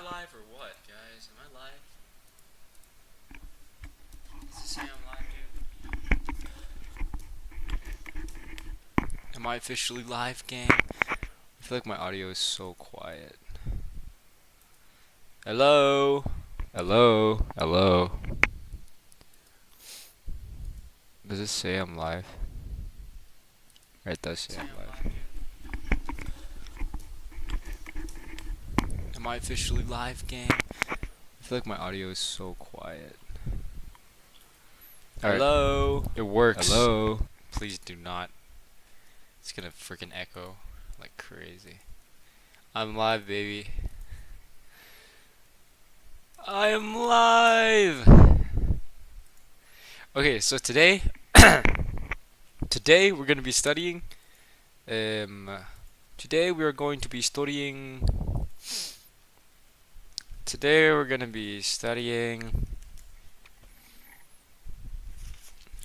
live or what, guys? Am I live? Does it say I'm live, dude? Am I officially live, gang? I feel like my audio is so quiet. Hello? Hello? Hello? Does it say I'm live? It does say I'm live. Am I officially live, gang? I feel like my audio is so quiet. Alright. Hello? It works. Hello? Please do not. It's gonna freaking echo like crazy. I'm live, baby. I am live! Okay, so today we're gonna be studying today we are going to be studying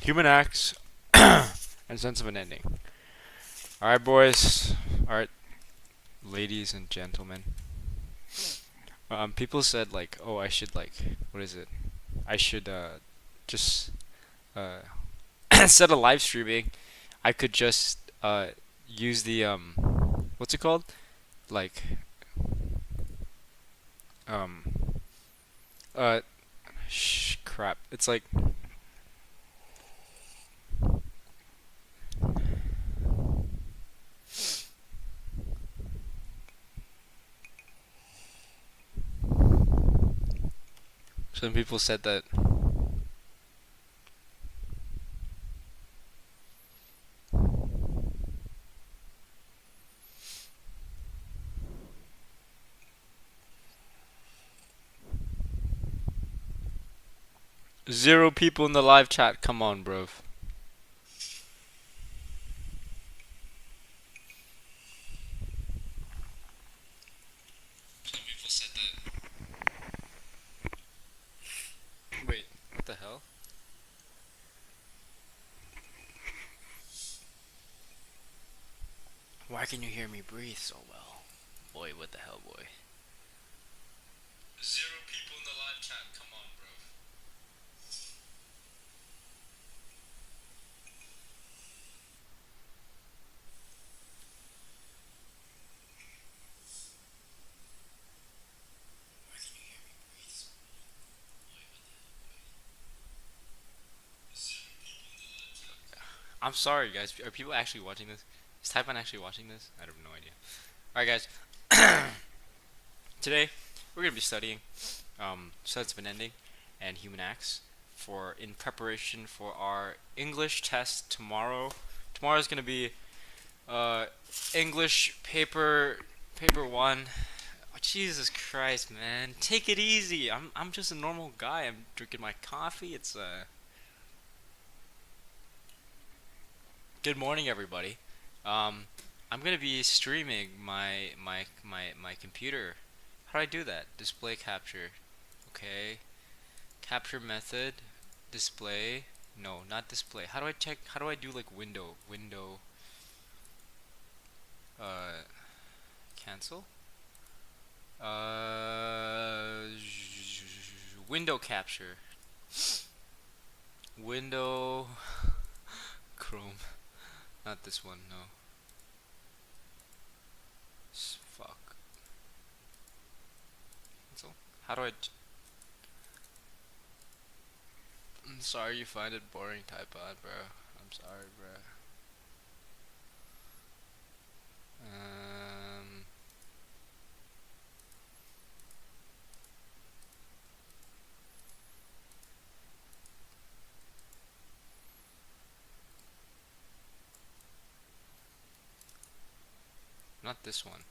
human acts and sense of an ending. Alright, boys. Alright, ladies and gentlemen. People said like, oh, I should like, what is it? I should just instead of live streaming, I could just use the what's it called? Like um uh crap. It's like some people said that zero people in the live chat. Come on, bro. Some people said that. Wait, what the hell? Why can you hear me breathe so well? Boy, what the hell, boy? Zero people in the live chat. Come on, bro. Why can you hear me breathe so well? Boy, what the hell, boy? Zero people in the live chat. I'm sorry, guys. Are people actually watching this? Is Taipan actually watching this? I have no idea. Alright, guys. Today, we're going to be studying sense of an ending and human acts in preparation for our English test tomorrow. Tomorrow is going to be English paper 1. Oh, Jesus Christ, man. Take it easy. I'm just a normal guy. I'm drinking my coffee. It's good morning, everybody. I'm gonna be streaming my computer. How do I do that? Display capture. Okay. Capture method. Display. No, not display. How do I check? How do I do like window? Cancel. Window capture. Window. Chrome. Not this one. No. Fuck. Cancel. How do I? I'm sorry you find it boring, Typod, bro. I'm sorry, bro. Not this one.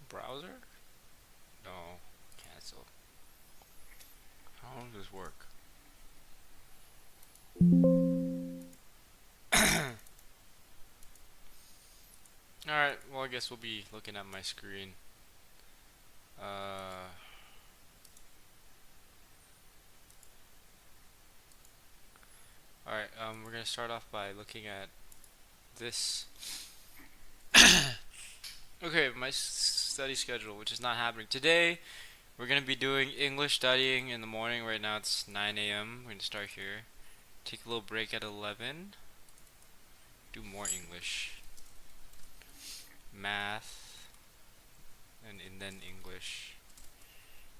Browser? No. Cancel. How does this work? Alright, well I guess we'll be looking at my screen. Alright, we're gonna start off by looking at this. Okay, my study schedule, which is not happening today. We're gonna be doing English studying in the morning. Right now it's 9 a.m. We're gonna start here. Take a little break at 11. Do more English, math, and then English,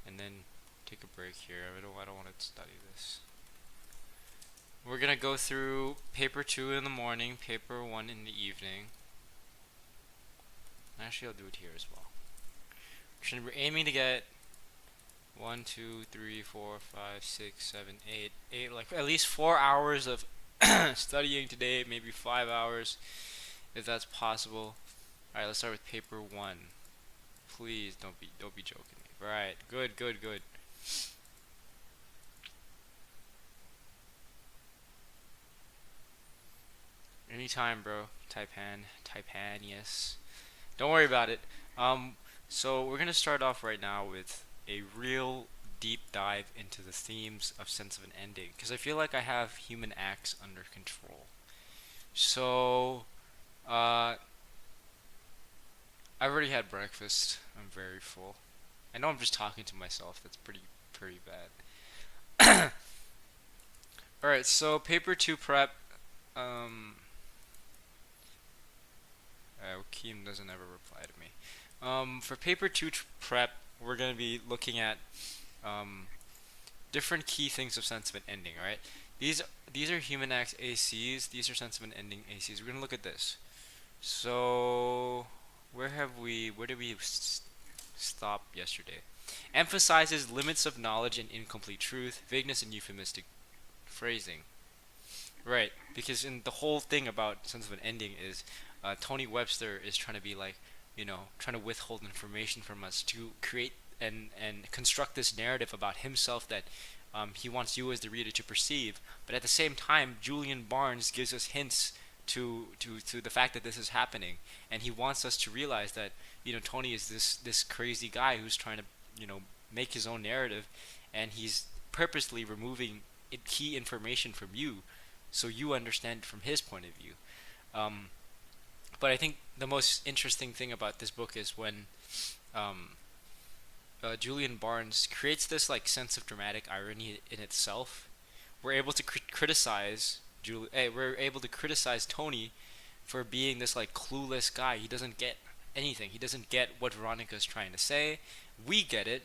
and then take a break here. I don't want to study this. We're gonna go through paper 2 in the morning, paper 1 in the evening. Actually, I'll do it here as well. We're aiming to get 1, 2, 3, 4, 5, 6, 7, 8, like at least 4 hours of studying today, maybe 5 hours, if that's possible. All right, let's start with paper 1. Please don't be joking me. All right, good. Anytime, bro. Taipan, yes. Don't worry about it. So we're gonna start off right now with a real deep dive into the themes of sense of an ending, because I feel like I have human acts under control. So, I've already had breakfast. I'm very full. I know I'm just talking to myself. That's pretty bad. All right. So paper 2 prep. Keem doesn't ever reply to me. For paper 2 prep, we're gonna be looking at different key things of sense of an ending. All right. These are human acts ACs. These are sense of an ending ACs. We're gonna look at this. So where did we stop yesterday? Emphasizes limits of knowledge and incomplete truth, vagueness and euphemistic phrasing. Right, because in the whole thing about sense of an ending is Tony Webster is trying to be like, trying to withhold information from us to create and construct this narrative about himself that he wants you as the reader to perceive. But at the same time, Julian Barnes gives us hints to the fact that this is happening, and he wants us to realize that Tony is this crazy guy who's trying to make his own narrative, and he's purposely removing key information from you so you understand from his point of view. But I think the most interesting thing about this book is when Julian Barnes creates this like sense of dramatic irony in itself. We're able to criticize we're able to criticize Tony for being this like clueless guy. He doesn't get anything. He doesn't get what Veronica's trying to say. We get it,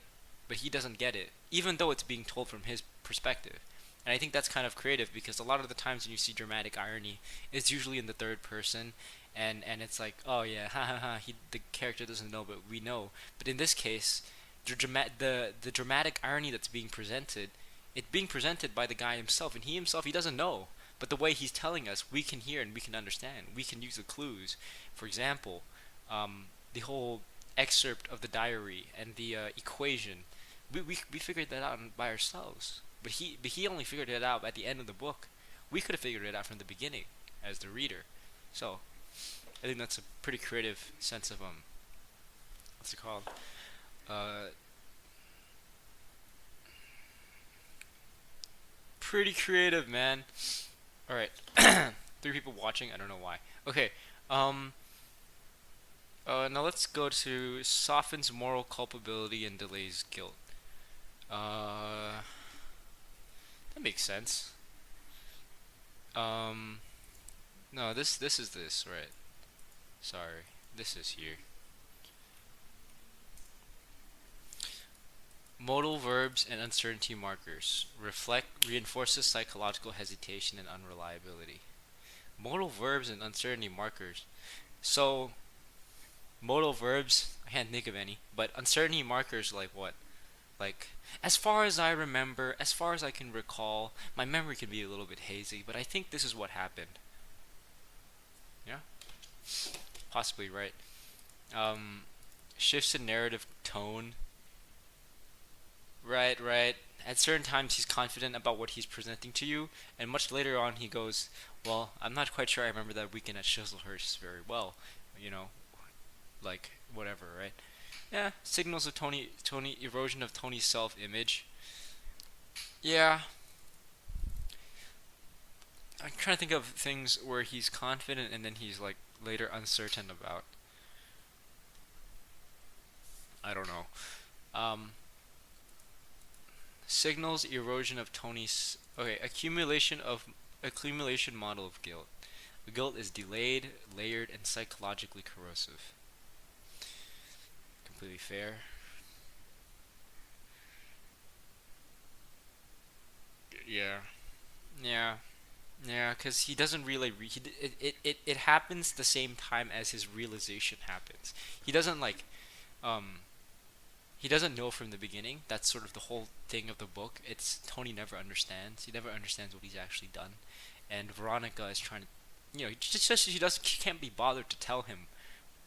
but he doesn't get it, even though it's being told from his perspective. And I think that's kind of creative, because a lot of the times when you see dramatic irony, it's usually in the third person, and it's like, oh yeah, ha ha ha, the character doesn't know, but we know. But in this case, the dramatic irony that's being presented, it's being presented by the guy himself, and he doesn't know. But the way he's telling us, we can hear and we can understand. We can use the clues. For example, the whole excerpt of the diary and the equation, we figured that out by ourselves. But he only figured it out at the end of the book. We could have figured it out from the beginning as the reader. So I think that's a pretty creative sense of what's it called? Pretty creative, man. All right, 3 people watching. I don't know why. Okay. Now let's go to softens moral culpability and delays guilt. That makes sense. No, this is this, right? Sorry, this is here. Modal verbs and uncertainty markers reinforces psychological hesitation and unreliability. Modal verbs and uncertainty markers. So, modal verbs, I can't think of any, but uncertainty markers like what? Like, as far as I remember, as far as I can recall, my memory can be a little bit hazy, but I think this is what happened. Yeah? Possibly right. Shifts in narrative tone. Right. At certain times he's confident about what he's presenting to you, and much later on he goes, well, I'm not quite sure I remember that weekend at Chislehurst very well. Like, whatever, right? Yeah, signals of Tony erosion of Tony's self-image. Yeah. I'm trying to think of things where he's confident and then he's like later uncertain about. I don't know. Signals erosion of Tony's. Okay, accumulation model of guilt. The guilt is delayed, layered, and psychologically corrosive. Completely fair. Yeah. Yeah. Yeah, because he doesn't really it happens the same time as his realization happens. He doesn't like um he doesn't know from the beginning. That's sort of the whole thing of the book. It's Tony never understands. He never understands what he's actually done, and Veronica is trying to, she doesn't she can't be bothered to tell him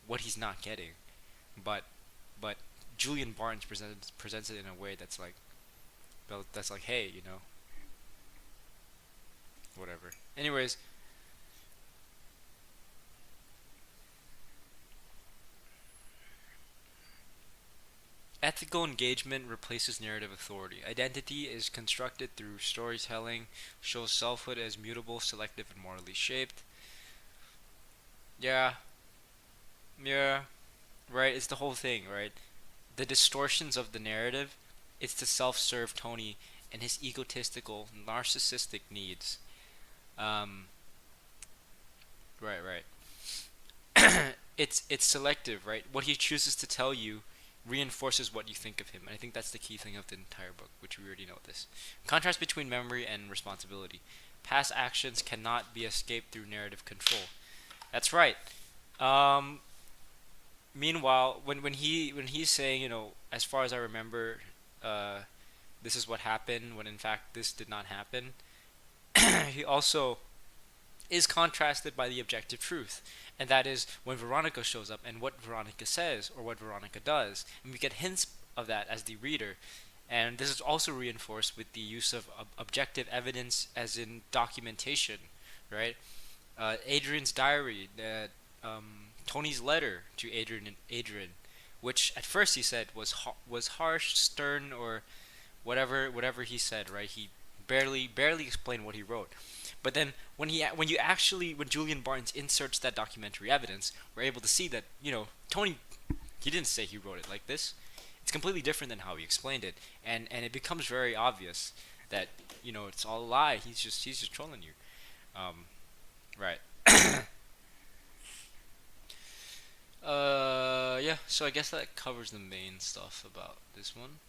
what he's not getting, but but Julian Barnes presents it in a way that's like, well, that's like, hey, whatever. Anyways, ethical engagement replaces narrative authority. Identity is constructed through storytelling, shows selfhood as mutable, selective, and morally shaped. Yeah, yeah, right. It's the whole thing, right? The distortions of the narrative. It's the self-serve Tony and his egotistical, narcissistic needs. Um, right, right. It's selective, right? What he chooses to tell you reinforces what you think of him, and I think that's the key thing of the entire book, which we already know this. Contrast between memory and responsibility. Past actions cannot be escaped through narrative control. That's right. Um, Meanwhile, when he's saying, as far as I remember, uh, this is what happened when in fact this did not happen. He also is contrasted by the objective truth, and that is when Veronica shows up and what Veronica says or what Veronica does, and we get hints of that as the reader. And this is also reinforced with the use of objective evidence, as in documentation, right? Adrian's diary, Tony's letter to Adrian, which at first he said was harsh, stern, or whatever he said, right? He barely explained what he wrote. But then when Julian Barnes inserts that documentary evidence, we're able to see that Tony, he didn't say he wrote it like this. It's completely different than how he explained it, and it becomes very obvious that it's all a lie. He's just trolling you. Um, right. Yeah. So I guess that covers the main stuff about this one.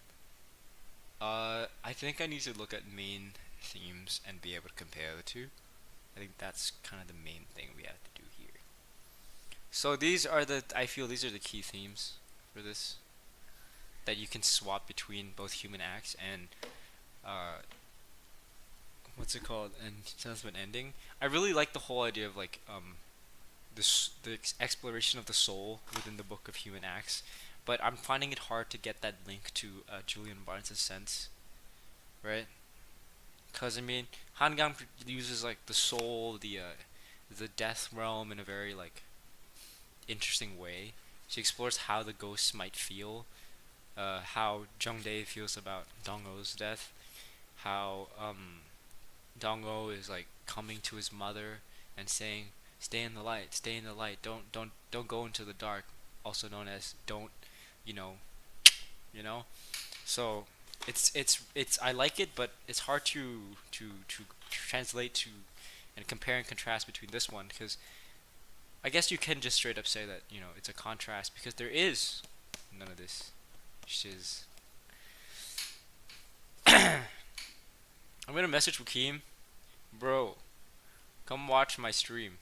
I think I need to look at main themes and be able to compare the two. I think that's kind of the main thing we have to do here. So I feel these are the key themes for this, that you can swap between both human acts and, uh, what's it called, and sense of an ending. I really like the whole idea of like, the exploration of the soul within the book of human acts, but I'm finding it hard to get that link to Julian Barnes' sense, right? Because I mean, Hangang uses like the soul, the death realm in a very like interesting way. She explores how the ghosts might feel, how Jungdae feels about Dongo's death, how Dongo is like coming to his mother and saying, "Stay in the light, stay in the light. Don't go into the dark." Also known as don't, you know, you know. So it's I like it, but it's hard to translate to and compare and contrast between this one, because I guess you can just straight up say that it's a contrast because there is none of this shiz. I'm gonna message Wakeem, bro. Come watch my stream.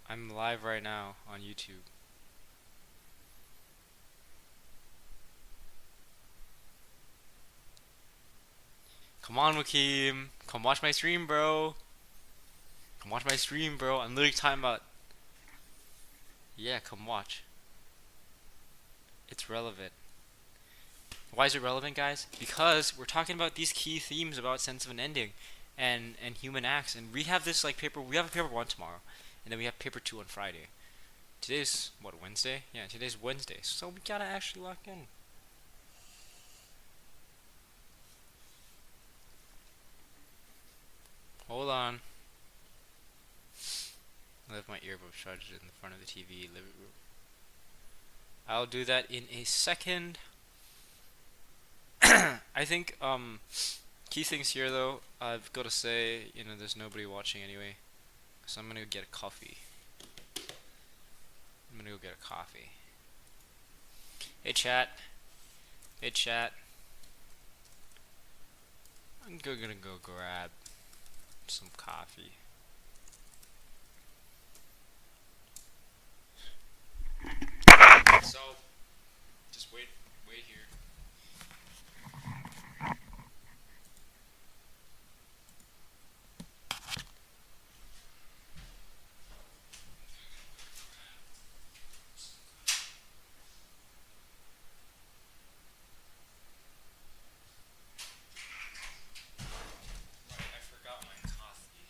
I'm live right now on YouTube. Come on, Wakeem. Come watch my stream, bro. Come watch my stream, bro. I'm literally talking about. Yeah, come watch. It's relevant. Why is it relevant, guys? Because we're talking about these key themes about sense of an ending, and human acts, and we have this like paper. We have a paper one tomorrow, and then we have paper two on Friday. Today's what, Wednesday? Yeah, today's Wednesday. So we gotta actually lock in. charge it in the front of the TV living room. I'll do that in a second. I think key things here though, I've got to say, there's nobody watching anyway, so I'm gonna go get a coffee. Hey chat. I'm gonna go grab some coffee. So, just wait here. Right, I forgot my coffee.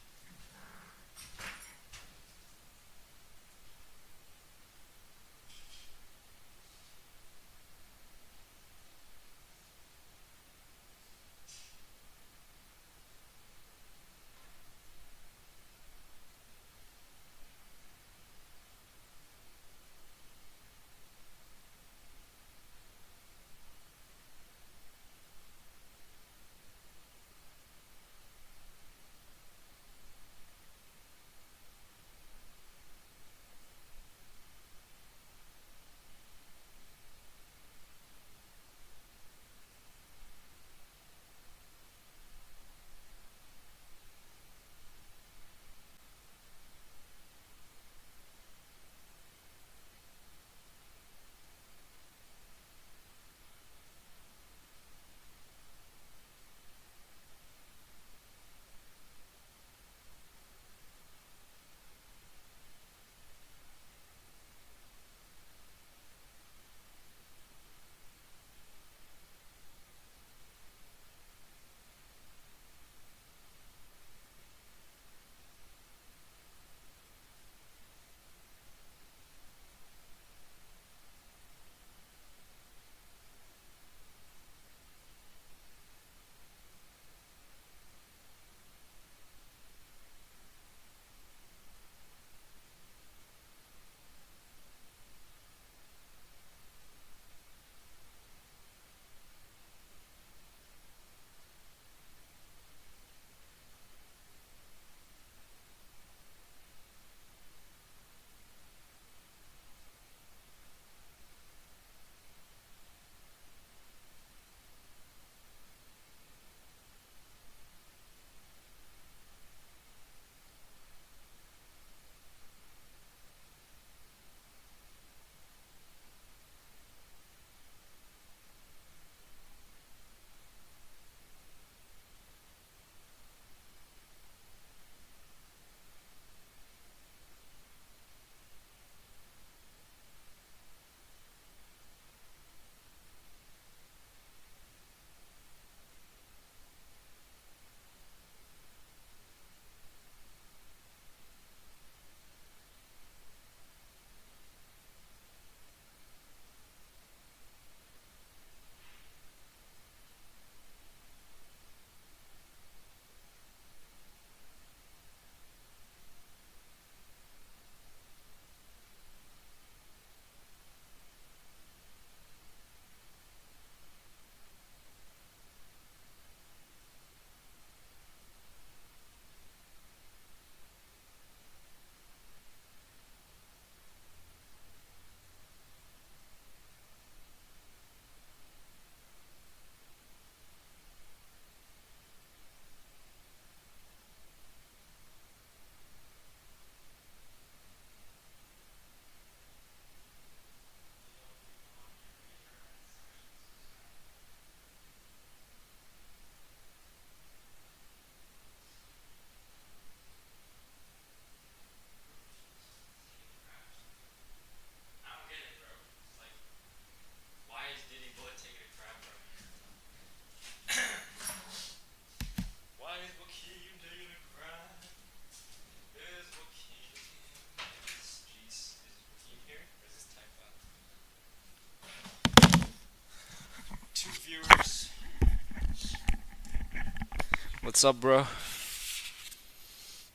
What's up, bro?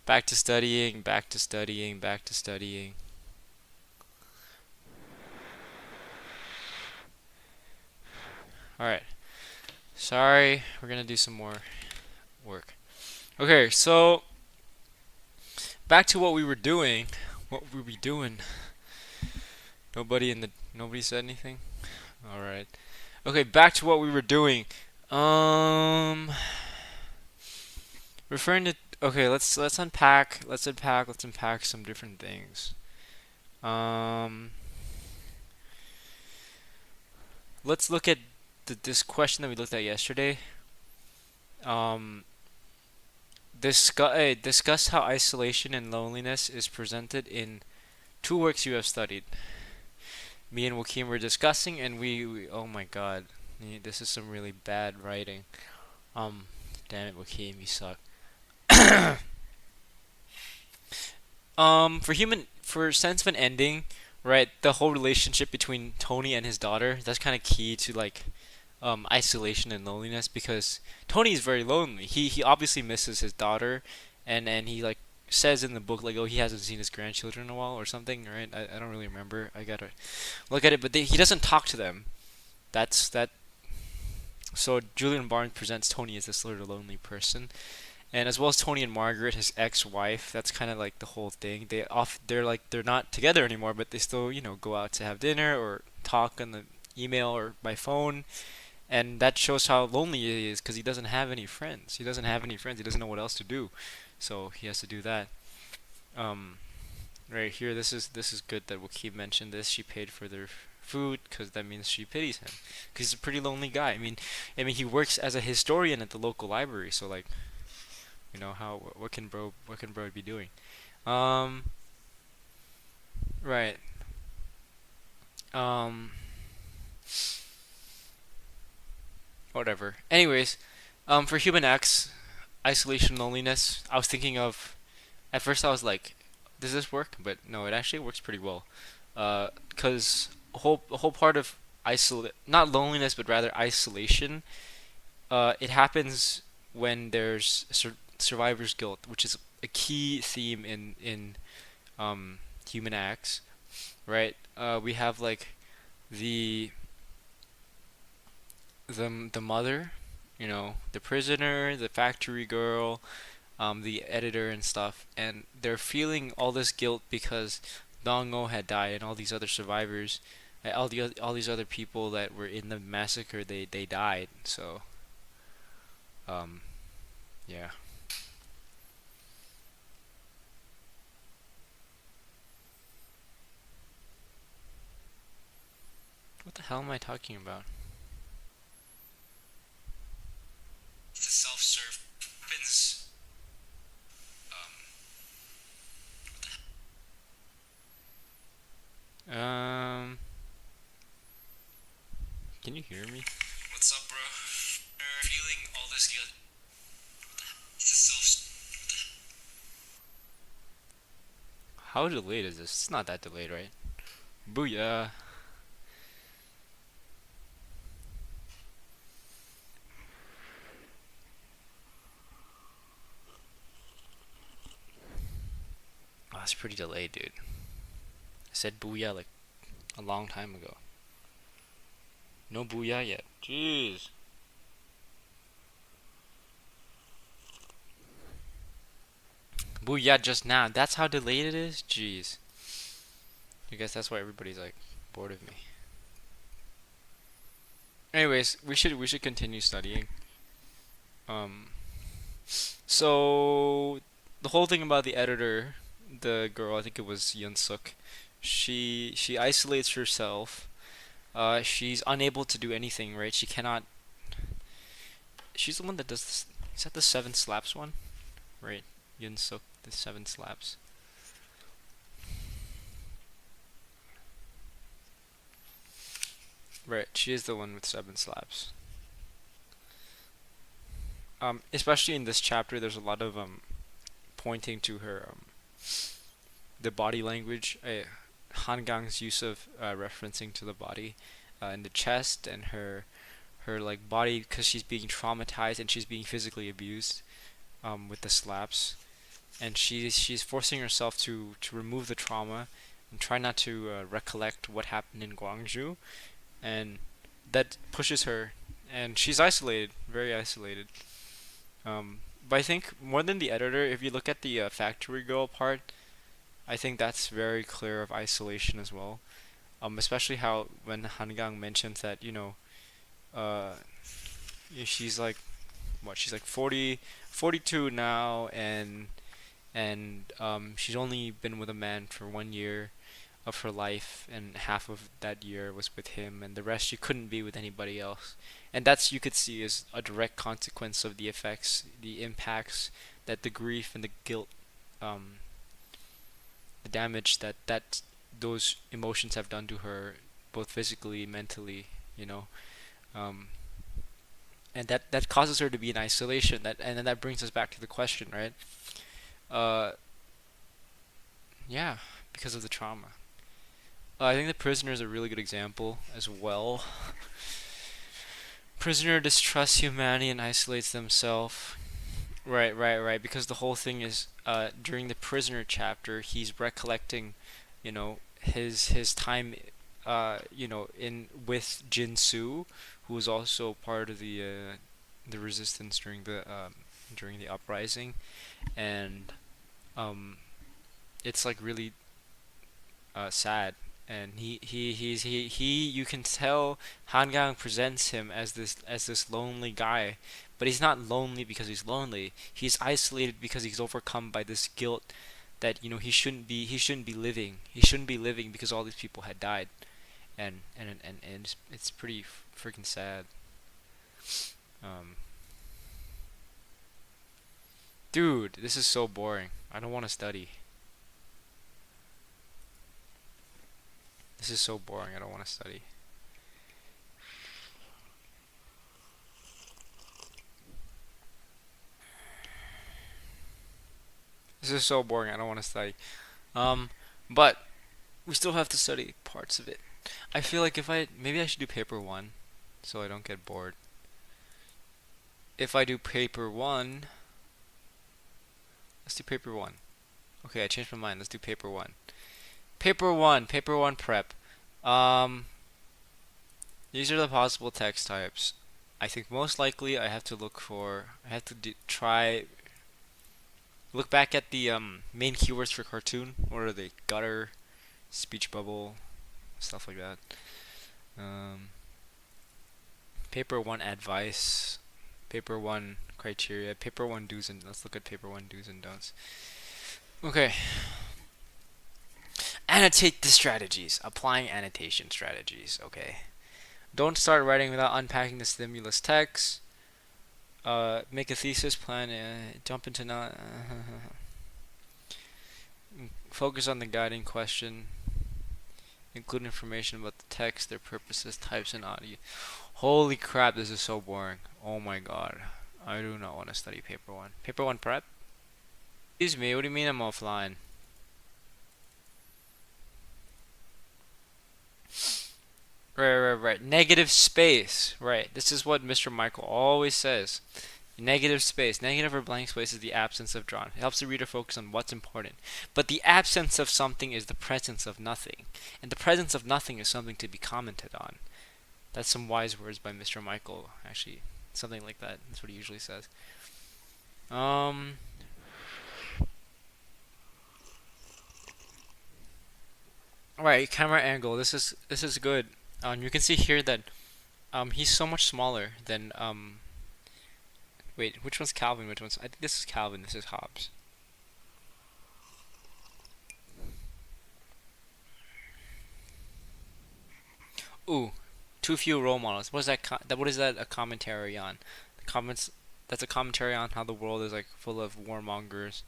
Back to studying. Alright. Sorry, we're gonna do some more work. Okay, so back to what we were doing. What were we doing? Nobody said anything? Alright. Okay, back to what we were doing. Um referring to okay, let's unpack some different things. Um let's look at this question that we looked at yesterday. Um discuss how isolation and loneliness is presented in two works you have studied. Me and Joaquin were discussing, and we oh my God, this is some really bad writing. Um, damn it, Joaquin, you suck. For sense of an ending, right? The whole relationship between Tony and his daughter, that's kind of key to like isolation and loneliness because Tony is very lonely. He obviously misses his daughter, and he like says in the book like, oh, he hasn't seen his grandchildren in a while or something, right? I don't really remember. I gotta look at it, but he doesn't talk to them. That's that. So Julian Barnes presents Tony as this sort of lonely person, and as well as Tony and Margaret, his ex-wife. That's kind of like the whole thing. They're not together anymore, but they still go out to have dinner or talk on the email or by phone, and that shows how lonely he is because he doesn't have any friends. He doesn't have any friends. He doesn't know what else to do, so he has to do that. Um, right here, this is good that Wakib mentioned this. She paid for their food because that means she pities him because he's a pretty lonely guy. I mean he works as a historian at the local library, so like how what can bro be doing? Um, right. Um, whatever. Anyways, for Human X, isolation, loneliness. I was thinking of at first I was like, does this work? But no, it actually works pretty well. Because a whole part of not loneliness, but rather isolation. It happens when there's survivor's guilt, which is a key theme in human acts, right? We have like the the mother, the prisoner, the factory girl, the editor and stuff, and they're feeling all this guilt because Dongo had died and all these other survivors, all these other people that were in the massacre, they died. So, um, yeah. What the hell am I talking about? The self-serve opens. Um, can you hear me? What's up, bro? Feeling all this guilt. How delayed is this? It's not that delayed, right? Booyah. Oh, it's pretty delayed, dude. I said booyah like a long time ago. No booyah yet. Jeez. Booyah just now. That's how delayed it is? Jeez. I guess that's why everybody's like bored of me. Anyways, we should continue studying. Um so the whole thing about the editor, the girl, I think it was Yun Suk, she isolates herself. She's unable to do anything, right? She cannot. She's the one that does this. Is that the seven slaps one? Right. Yun Suk, the seven slaps. Right. She is the one with seven slaps. Especially in this chapter, there's a lot of pointing to her the body language. Hangang's use of referencing to the body in the chest and her like body because she's being traumatized and she's being physically abused with the slaps, and she's forcing herself to remove the trauma and try not to recollect what happened in Gwangju, and that pushes her and she's isolated, very isolated. But I think more than the editor, if you look at the factory girl part, I think that's very clear of isolation as well. Especially how when Hangang mentions that, uh, she's like what? She's like 40, 42 now, and she's only been with a man for 1 year of her life, and half of that year was with him, and the rest she couldn't be with anybody else. And that's, you could see, is a direct consequence of the effects, the impacts that the grief and the guilt, um, the damage that those emotions have done to her, both physically, mentally, you know, um, and that causes her to be in isolation. And then that brings us back to the question, right? Uh, yeah, because of the trauma. I think the prisoner is a really good example as well. Prisoner distrusts humanity and isolates themselves. Right, right, right. Because the whole thing is, during the prisoner chapter, he's recollecting, his time, in with Jinsu, who was also part of the resistance during the uprising, and um, it's like really sad. And you can tell Hangang presents him as this lonely guy, but he's not lonely because he's lonely. He's isolated because he's overcome by this guilt that he shouldn't be living. He shouldn't be living because all these people had died, and it's pretty freaking sad. Um, Dude, this is so boring. I don't want to study. This is so boring. I don't want to study. This is so boring. I don't want to study. Um, but we still have to study parts of it. I feel like if I maybe I should do paper one, so I don't get bored. If I do paper one, let's do paper one. Okay, I changed my mind. Let's do paper one. Paper one prep. Um, these are the possible text types. I think most likely I have to try look back at the main keywords for cartoon. What are they? Gutter, speech bubble, stuff like that. Um, paper one advice, paper one criteria, paper one do's and let's look at paper one do's and don'ts. Okay, annotate the strategies. Applying annotation strategies. Okay. Don't start writing without unpacking the stimulus text. Make a thesis plan. Jump into not. Focus on the guiding question. Include information about the text, their purposes, types, and audio. Holy crap, this is so boring. Oh my god. I do not want to study paper one. Paper one prep? Excuse me, what do you mean I'm offline? Right. Negative space. Right. This is what Mr. Michael always says. Negative space. Negative or blank space is the absence of drawn. It helps the reader focus on what's important. But the absence of something is the presence of nothing. And the presence of nothing is something to be commented on. That's some wise words by Mr. Michael, actually. Something like that. That's what he usually says. Um. Right, camera angle. This is good. You can see here that he's so much smaller than wait, which one's Calvin? Which one's I think this is Calvin. This is Hobbes. Ooh, too few role models. What is that? What is that a commentary on? The comments. That's a commentary on how the world is like full of warmongers,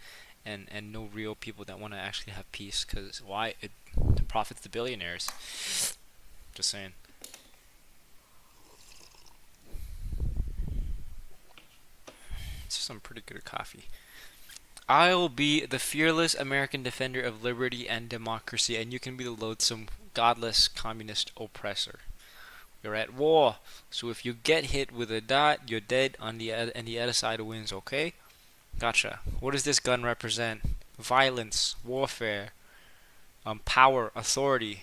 and no real people that want to actually have peace. Cause why? It profits the billionaires. Just saying. It's some pretty good coffee. I'll be the fearless American defender of liberty and democracy, and you can be the loathsome, godless communist oppressor. You're at war, so if you get hit with a dot, you're dead and the other side wins, okay? Gotcha. What does this gun represent? Violence, warfare, power, authority.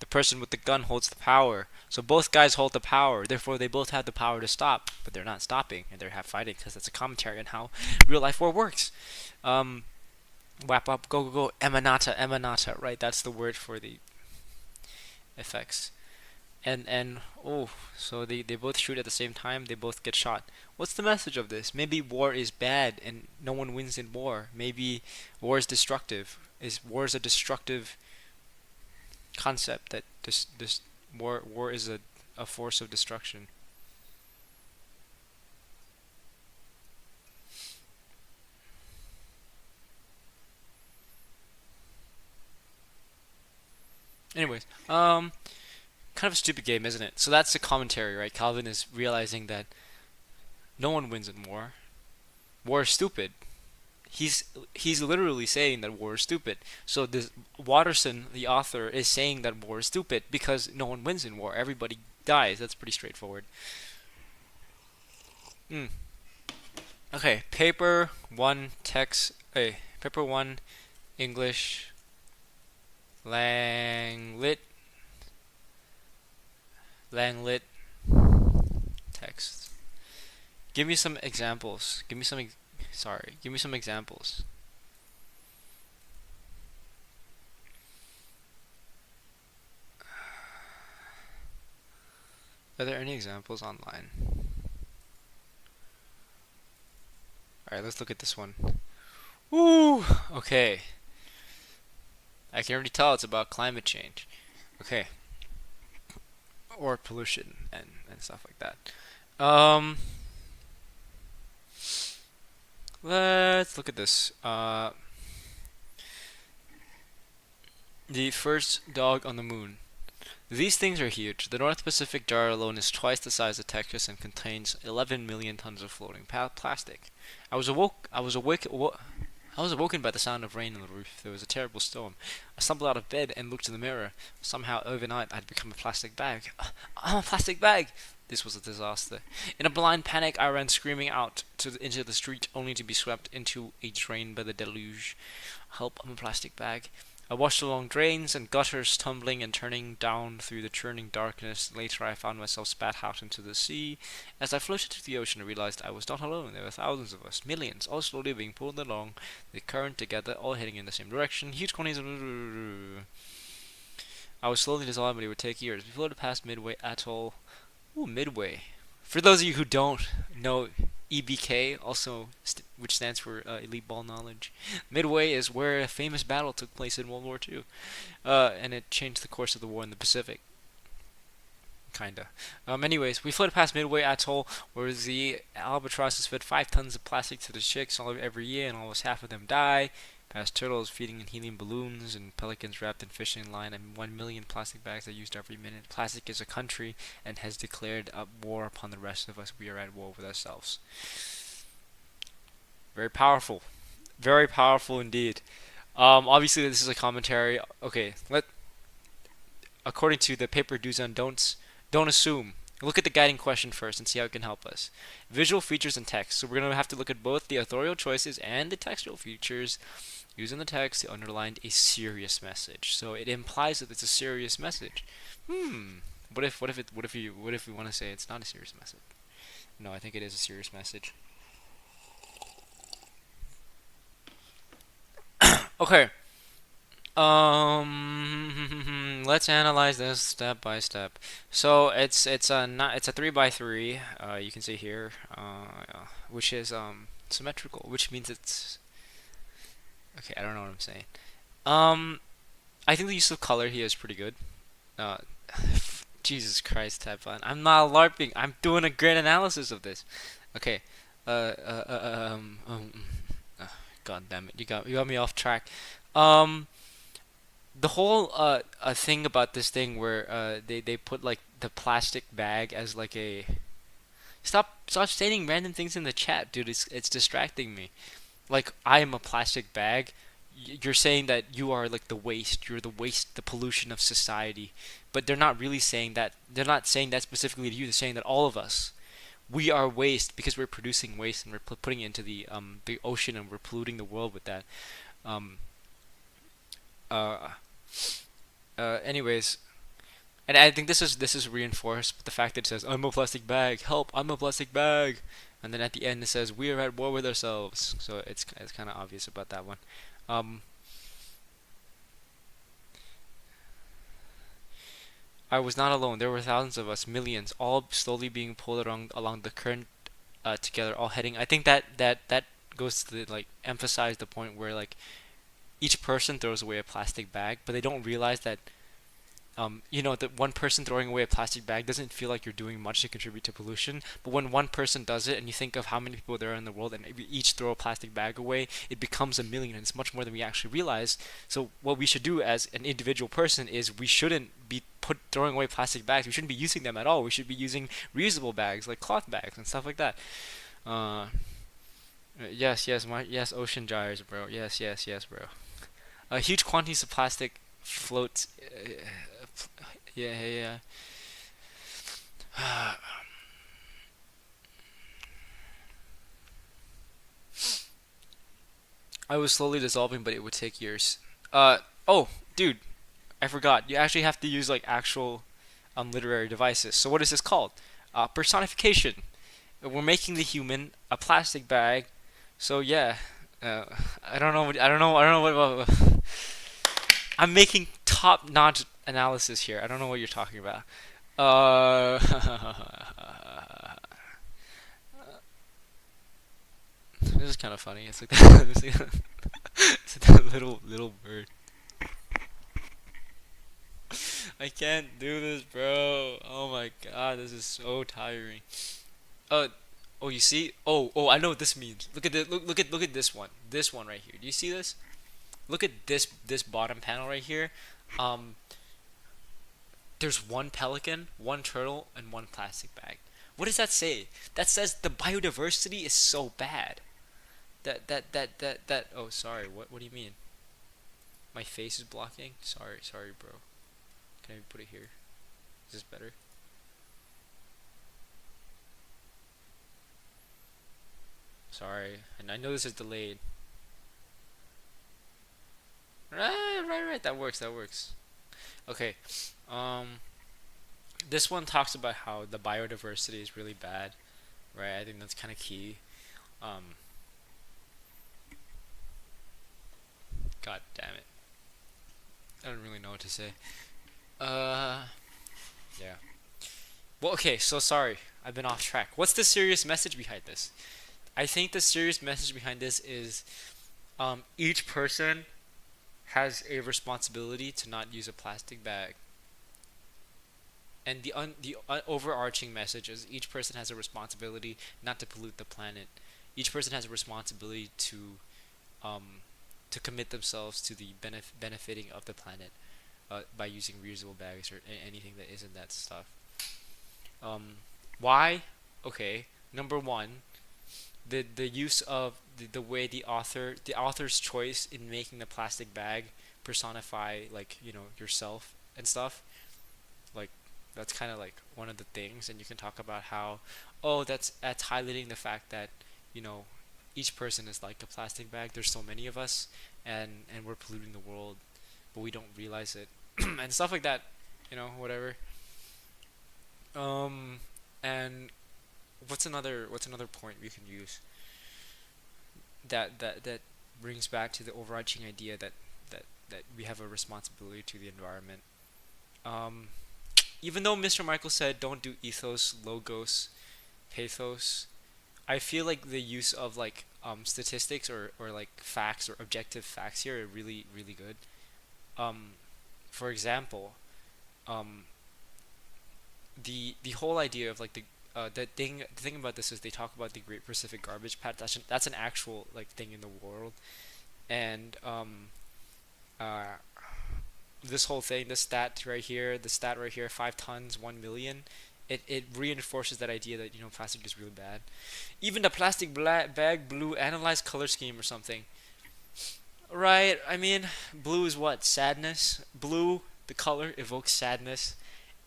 The person with the gun holds the power. So both guys hold the power. Therefore, they both have the power to stop, but they're not stopping, and they're half fighting because that's a commentary on how real life war works. Um, Wrap up, go, go, go. Emanata, emanata. Right, that's the word for the effects. And oh, so they both shoot at the same time. They both get shot. What's the message of this? Maybe war is bad and no one wins in war. Maybe war is destructive. Is war is a destructive concept that this war is a force of destruction. Anyways, kind of a stupid game, isn't it? So that's the commentary, right? Calvin is realizing that no one wins in war. War is stupid. He's literally saying that war is stupid. So this Watterson, the author, is saying that war is stupid because no one wins in war. Everybody dies. That's pretty straightforward. Mm. Okay, paper one text. Hey, paper one English Langlit Langlit text. Give me some examples. Give me some examples. Are there any examples online? Alright, let's look at this one. Ooh, okay. I can already tell it's about climate change. Okay. Or pollution and stuff like that. Let's look at this. The first dog on the moon. These things are huge. The North Pacific jar alone is twice the size of Texas and contains 11 million tons of floating plastic. I was awoke. I was awake. I was awoken by the sound of rain on the roof. There was a terrible storm. I stumbled out of bed and looked in the mirror. Somehow, overnight, I'd become a plastic bag. I'm a plastic bag! This was a disaster. In a blind panic, I ran screaming out into the street, only to be swept into a drain by the deluge. Help, I'm a plastic bag. I watched along drains and gutters, tumbling and turning down through the churning darkness. Later, I found myself spat out into the sea. As I floated to the ocean, I realized I was not alone. There were thousands of us, millions, all slowly being pulled along the current together, all heading in the same direction. Huge quantities of... I was slowly dissolving, but it would take years. We floated past Midway Atoll. Ooh, Midway. For those of you who don't know EBK, also which stands for Elite Ball Knowledge, Midway is where a famous battle took place in World War II, and it changed the course of the war in the Pacific. Kinda. Anyways, we floated past Midway Atoll, where the albatrosses fed 5 tons of plastic to the chicks every year, and almost half of them die. Past turtles feeding in helium balloons, and pelicans wrapped in fishing line, and 1 million plastic bags are used every minute. Plastic is a country and has declared war upon the rest of us. We are at war with ourselves. Very powerful. Very powerful indeed. Obviously, this is a commentary. Okay, according to the paper do's and don'ts, don't assume. Look at the guiding question first and see how it can help us. Visual features and text. So we're going to have to look at both the authorial choices and the textual features. Using the text, they underlined a serious message. So it implies that it's a serious message. What if we want to say it's not a serious message? No, I think it is a serious message. Okay. Let's analyze this step by step. So it's a 3x3. You can see here, which is symmetrical, which means it's okay. I don't know what I'm saying. I think the use of color here is pretty good. Uh, Jesus Christ, Taipan. I'm not LARPing. I'm doing a great analysis of this. Okay. Uh, uh, uh, um, um, God damn it, you got me off track. Um, the whole thing about this thing where they put like the plastic bag as like a stop saying random things in the chat, dude. It's distracting me. Like I am a plastic bag. You're saying that you are like the waste. You're the waste, the pollution of society. But they're not really saying that. They're not saying that specifically to you. They're saying that all of us, we are waste because we're producing waste and we're putting it into the ocean and we're polluting the world with that. Um, uh, Anyways, And I think this is reinforced with the fact that it says, "I'm a plastic bag. Help! I'm a plastic bag." And then at the end it says, "We are at war with ourselves." So it's kind of obvious about that one. Um, I was not alone. There were thousands of us, millions, all slowly being pulled along the current together, all heading. I think that goes to like emphasize the point where like each person throws away a plastic bag, but they don't realize that that one person throwing away a plastic bag doesn't feel like you're doing much to contribute to pollution. But when one person does it, and you think of how many people there are in the world, and we each throw a plastic bag away, it becomes a million, and it's much more than we actually realize. So what we should do as an individual person is we shouldn't be throwing away plastic bags. We shouldn't be using them at all. We should be using reusable bags like cloth bags and stuff like that. Uh, yes, yes, yes, ocean gyres, bro. Yes, yes, yes, bro. Huge quantities of plastic float. Yeah, yeah, yeah. I was slowly dissolving, but it would take years. Oh, dude, I forgot. You actually have to use like actual literary devices. So what is this called? Personification. We're making the human a plastic bag. So yeah, uh, I don't know. I don't know. I don't know what. I'm making top-notch analysis here. I don't know what you're talking about. Uh, this is kind of funny. It's like that, it's like that little bird. I can't do this, bro. Oh my god, this is so tiring. Uh, oh, you see? Oh, I know what this means. Look at the look at this one. This one right here. Do you see this? Look at this bottom panel right here. Um, there's one pelican, one turtle, and one plastic bag. What does that say? That says the biodiversity is so bad. That. Oh, sorry. What do you mean? My face is blocking. Sorry, bro. Can I put it here? Is this better? Sorry, and I know this is delayed. Right. That works. That works. Okay. Um, this one talks about how the biodiversity is really bad, right? I think that's kind of key. Um, God damn it. I don't really know what to say. Uh, yeah. Well, okay. So sorry, I've been off track. What's the serious message behind this? I think the serious message behind this is each person has a responsibility to not use a plastic bag. And the overarching message is each person has a responsibility not to pollute the planet. Each person has a responsibility um, to commit themselves to the benefiting of the planet by using reusable bags or anything that isn't that stuff. Um, why? Okay, number one, the use of the way the author's choice in making the plastic bag personify like yourself and stuff like that's kind of like one of the things, and you can talk about how that's highlighting the fact that you know each person is like a plastic bag. There's so many of us, and we're polluting the world, but we don't realize it and stuff like that, whatever. um and what's another point we can use that brings back to the overarching idea that we have a responsibility to the environment. um Even though Mr. Michael said don't do ethos, logos, pathos, I feel like the use of like statistics or like facts or objective facts here are really really good. Um, for example, um, the whole idea of like the thing about this is they talk about the Great Pacific Garbage Patch. That's an actual like thing in the world, and uh, this whole thing, the stat right here, 5 tons, 1 million. It reinforces that idea that plastic is really bad. Even the plastic bag blue analyzed color scheme or something. Right? I mean, blue is what? Sadness. Blue, the color evokes sadness,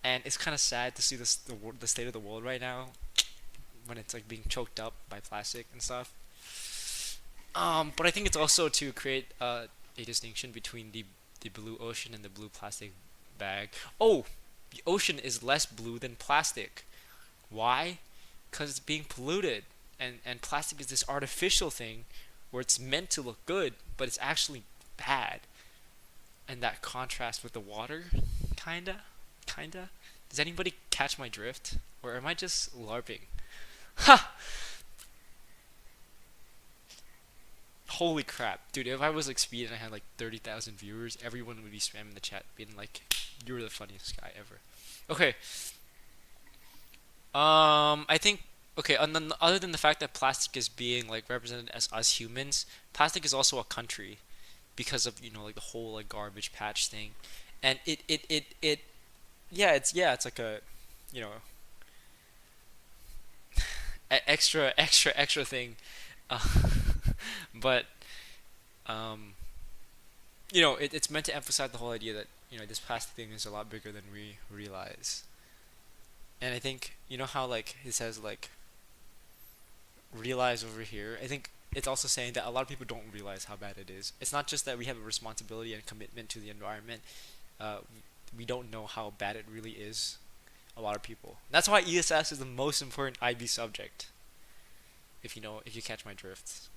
and it's kind of sad to see the state of the world right now when it's like being choked up by plastic and stuff. But I think it's also to create a distinction between the blue ocean and the blue plastic bag. Oh, The ocean is less blue than plastic. Why? Because it's being polluted. And plastic is this artificial thing where it's meant to look good, but it's actually bad. And that contrast with the water, kinda. Does anybody catch my drift? Or am I just LARPing? Ha! Holy crap. Dude, if I was like Speed and I had like 30,000 viewers, everyone would be spamming the chat being like, you're the funniest guy ever. Okay. I think okay, and then other than the fact that plastic is being like represented as us humans, plastic is also a country because of, like the whole like garbage patch thing. And it it's like a, you know, extra thing. Uh, but um it's meant to emphasize the whole idea that, this plastic thing is a lot bigger than we realize. And I think, how like it says like realize over here. I think it's also saying that a lot of people don't realize how bad it is. It's not just that we have a responsibility and commitment to the environment. Uh, we don't know how bad it really is. A lot of people. That's why ESS is the most important IB subject. If you catch my drift.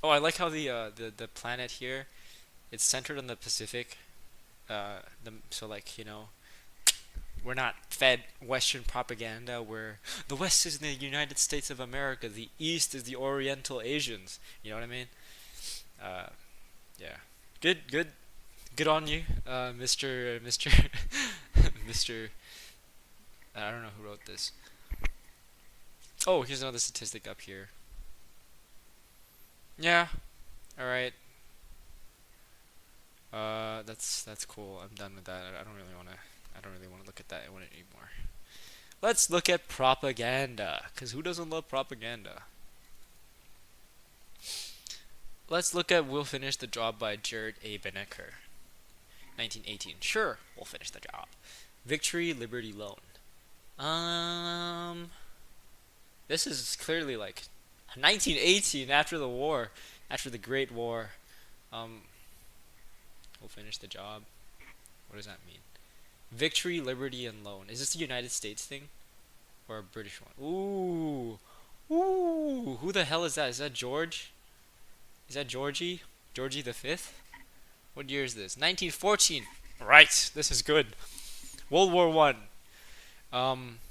Oh, I like how the planet here, it's centered on the Pacific. So like, we're not fed Western propaganda where the West is the United States of America, the East is the Oriental Asians. You know what I mean? Uh, yeah. Good on you, Mr. Mr. I don't know who wrote this. Oh, here's another statistic up here. Yeah. All right. That's cool. I'm done with that. I don't really wanna look at that one anymore. Let's look at propaganda. Cause who doesn't love propaganda? Let's look at "We'll Finish the Job" by Jared A. Benecker, 1918. Sure, we'll finish the job. Victory, Liberty, Loan. Um, this is clearly like 1918, after the war, after the Great War. Um, we'll finish the job. What does that mean? Victory, Liberty, and Loan. Is this a United States thing or a British one? Ooh, ooh. Who the hell is that? Is that George? Is that Georgie? Georgie the Fifth? What year is this? 1914. Right. This is good. World War One.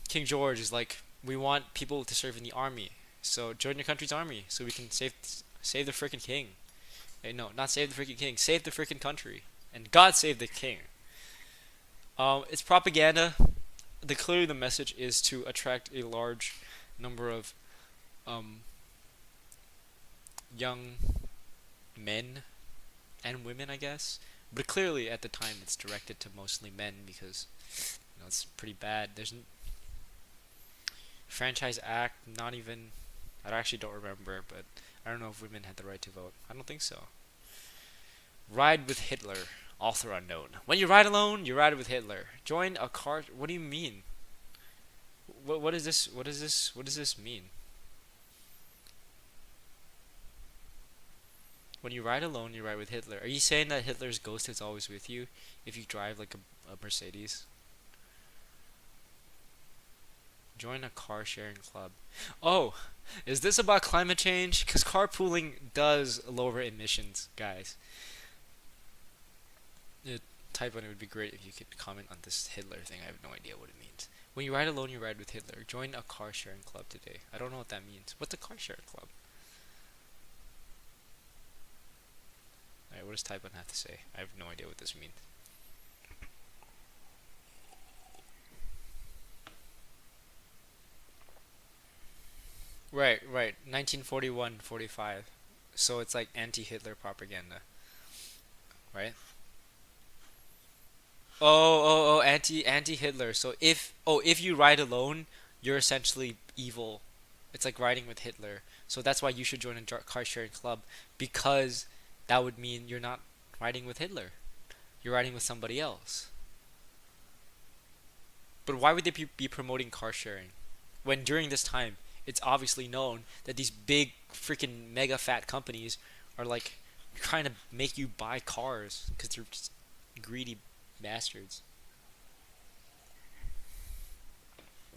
King George is like, we want people to serve in the army, so join your country's army so we can save the freaking king. Hey, no, not save the freaking king. Save the freaking country, and God save the king. It's propaganda. Clearly the message is to attract a large number of young men and women, I guess. But clearly at the time it's directed to mostly men because it's pretty bad. There's Franchise Act, not even. I actually don't remember, but I don't know if women had the right to vote. I don't think so. Ride with Hitler, author unknown. When you ride alone, you ride with Hitler. Join a car. What do you mean? What is this? What is this? What does this mean? When you ride alone, you ride with Hitler. Are you saying that Hitler's ghost is always with you if you drive like a Mercedes? Join a car sharing club. Oh, is this about climate change? Because carpooling does lower emissions, guys. Type on it would be great if you could comment on this Hitler thing. I have no idea what it means. When you ride alone, you ride with Hitler. Join a car sharing club today. I don't know what that means. What's a car sharing club? Alright, what does Typon have to say? I have no idea what this means. Right. 1941, 45. So it's like anti-Hitler propaganda, right? Oh, anti-Hitler. So if you ride alone, you're essentially evil. It's like riding with Hitler. So that's why you should join a car sharing club, because that would mean you're not riding with Hitler. You're riding with somebody else. But why would they be promoting car sharing when during this time it's obviously known that these big freaking mega fat companies are like trying to make you buy cars because they're just greedy bastards.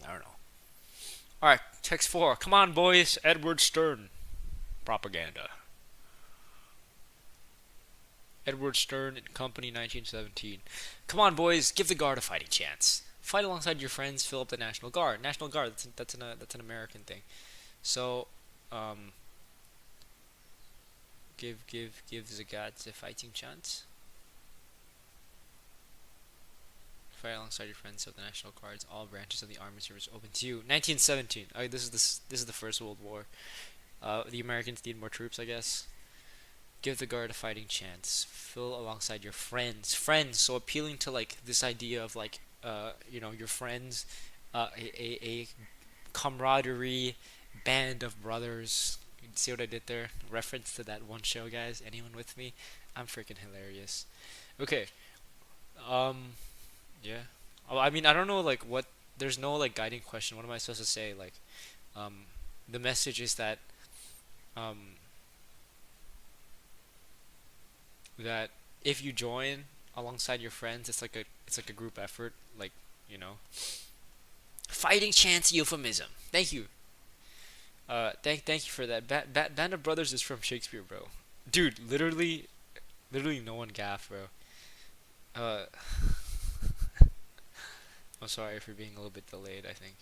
I don't know. All right, text 4. Come on, boys. Edward Stern. Propaganda. Edward Stern and Company, 1917. Come on, boys. Give the Guard a fighting chance. Fight alongside your friends. Fill up the National Guard. National Guard. That's an American thing. So, um, give the gods a fighting chance. Fight alongside your friends of the National Guards. All branches of the army service open to you. 1917. Oh, this is the First World War. The Americans need more troops, I guess. Give the Guard a fighting chance. Fill alongside your friends. Friends. So appealing to like this idea of like your friends, a camaraderie, band of brothers. See what I did there? Reference to that one show, guys. Anyone with me? I'm freaking hilarious. Okay. Um. Yeah. Oh, I mean, I don't know like what. There's no like guiding question. What am I supposed to say? Like, um, the message is that um that if you join alongside your friends, it's like a group effort. Like, you know, fighting chance euphemism. Thank you. Thank you for that. Band of Brothers is from Shakespeare, bro. Dude, literally no one gaff, bro. Uh, I'm sorry for being a little bit delayed. I think.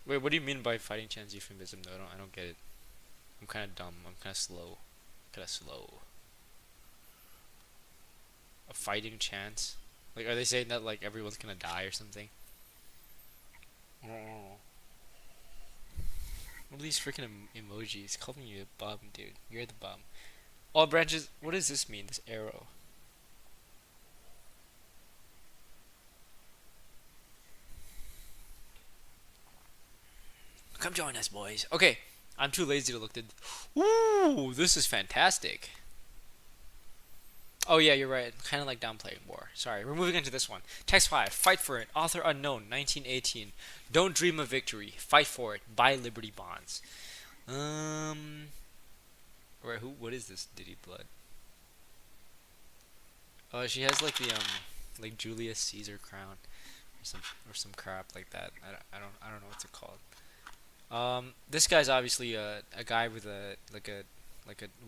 Wait, what do you mean by fighting chance euphemism? Though I don't get it. I'm kind of dumb. I'm kind of slow. Kind of slow. A fighting chance? Like, are they saying that like everyone's gonna die or something? I don't know. What are these freaking emojis? Calling you a bum, dude. You're the bum. All branches. What does this mean? This arrow. Come join us, boys. Okay, I'm too lazy to look at. Ooh, this is fantastic. Oh yeah, you're right. Kind of like downplaying war. Sorry, we're moving into this one. Text 5. Fight for it. Author unknown. 1918. Don't dream of victory. Fight for it. Buy Liberty bonds. Um. Right. Who? What is this? Diddy Blood. Oh, she has like the like Julius Caesar crown, or some crap like that. I don't know what's it called. This guy's obviously a guy with a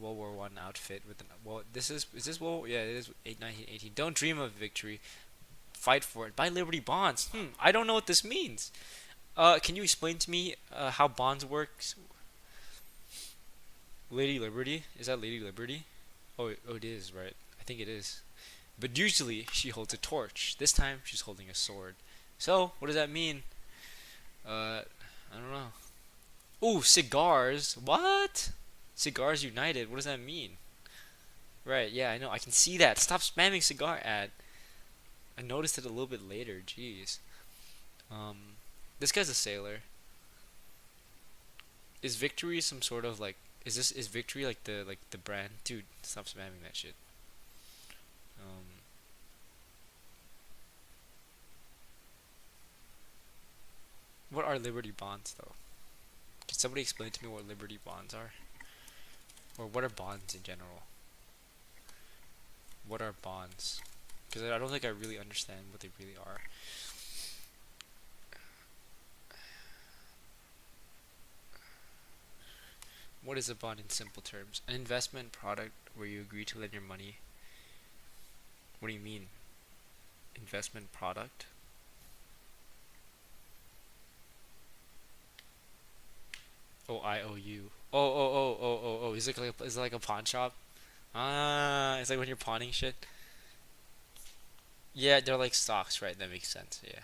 World War One outfit with an well. Is this World? Yeah, it is. 1918. Don't dream of victory. Fight for it. Buy Liberty bonds. I don't know what this means. Can you explain to me how bonds works? Lady Liberty? Is that Lady Liberty? Oh, it is, right? I think it is. But usually she holds a torch. This time she's holding a sword. So what does that mean? I don't know. Ooh, cigars. What? Cigars United. What does that mean? Right, yeah, I know. I can see that. Stop spamming cigar ad. I noticed it a little bit later. Jeez. Um, this guy's a sailor. Is Victory some sort of like? Is Victory like the brand? Dude, stop spamming that shit. Um, what are Liberty bonds though? Can somebody explain to me what Liberty bonds are? Or what are bonds in general? What are bonds? Because I don't think I really understand what they really are. What is a bond in simple terms? An investment product where you agree to lend your money. What do you mean? Investment product? Oh, IOU. Oh. Is it like a pawn shop? Ah, it's like when you're pawning shit. Yeah, they're like stocks, right? That makes sense. Yeah.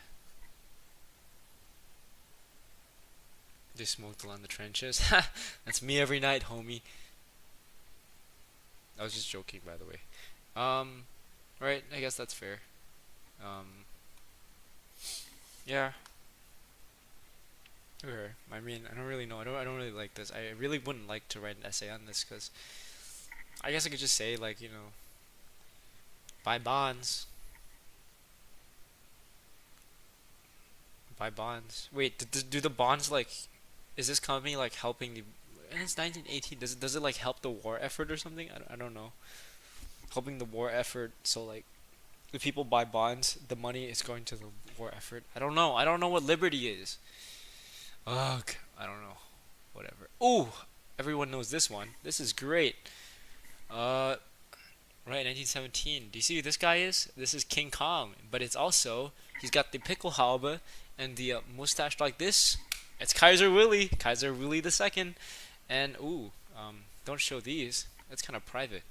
They smoked along the trenches. That's me every night, homie. I was just joking, by the way. Um, right. I guess that's fair. Um, yeah. Okay. I mean, I don't really know. I don't really like this. I really wouldn't like to write an essay on this because I guess I could just say like buy bonds, buy bonds. Wait, do the bonds like, is this company like helping the? And it's 1918. Does it like help the war effort or something? I don't know. Helping the war effort. So like, if people buy bonds, the money is going to the war effort. I don't know. I don't know what liberty is. Ugh. I don't know. Whatever. Ooh, everyone knows this one. This is great. Uh, right, 1917. Do you see who this guy is? This is King Kong, but it's also he's got the Pickelhaube and the mustache like this. It's Kaiser Willie the Second, and ooh, don't show these. That's kind of private.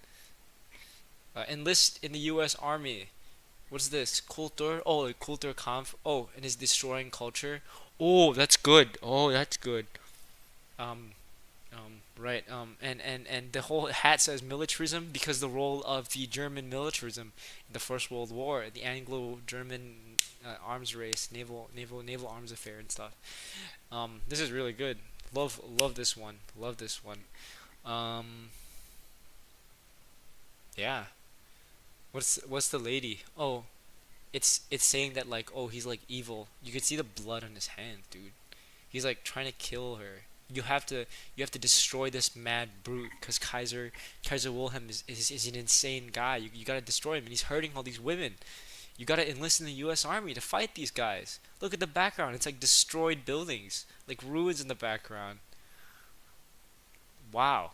Enlist in the U.S. Army. What's this? Kultur? Oh, Kulturkampf. Oh, and is destroying culture. Oh, that's good. Oh, that's good. Um, right. And the whole hat says militarism because the role of the German militarism in the First World War, the Anglo-German arms race, naval arms affair and stuff. This is really good. Love this one. Love this one. Um, yeah. What's the lady? Oh, it's saying that like oh he's like evil. You could see the blood on his hand, dude. He's like trying to kill her. You have to destroy this mad brute because Kaiser Wilhelm is an insane guy. You gotta destroy him and he's hurting all these women. You gotta enlist in the U.S. Army to fight these guys. Look at the background. It's like destroyed buildings, like ruins in the background. Wow.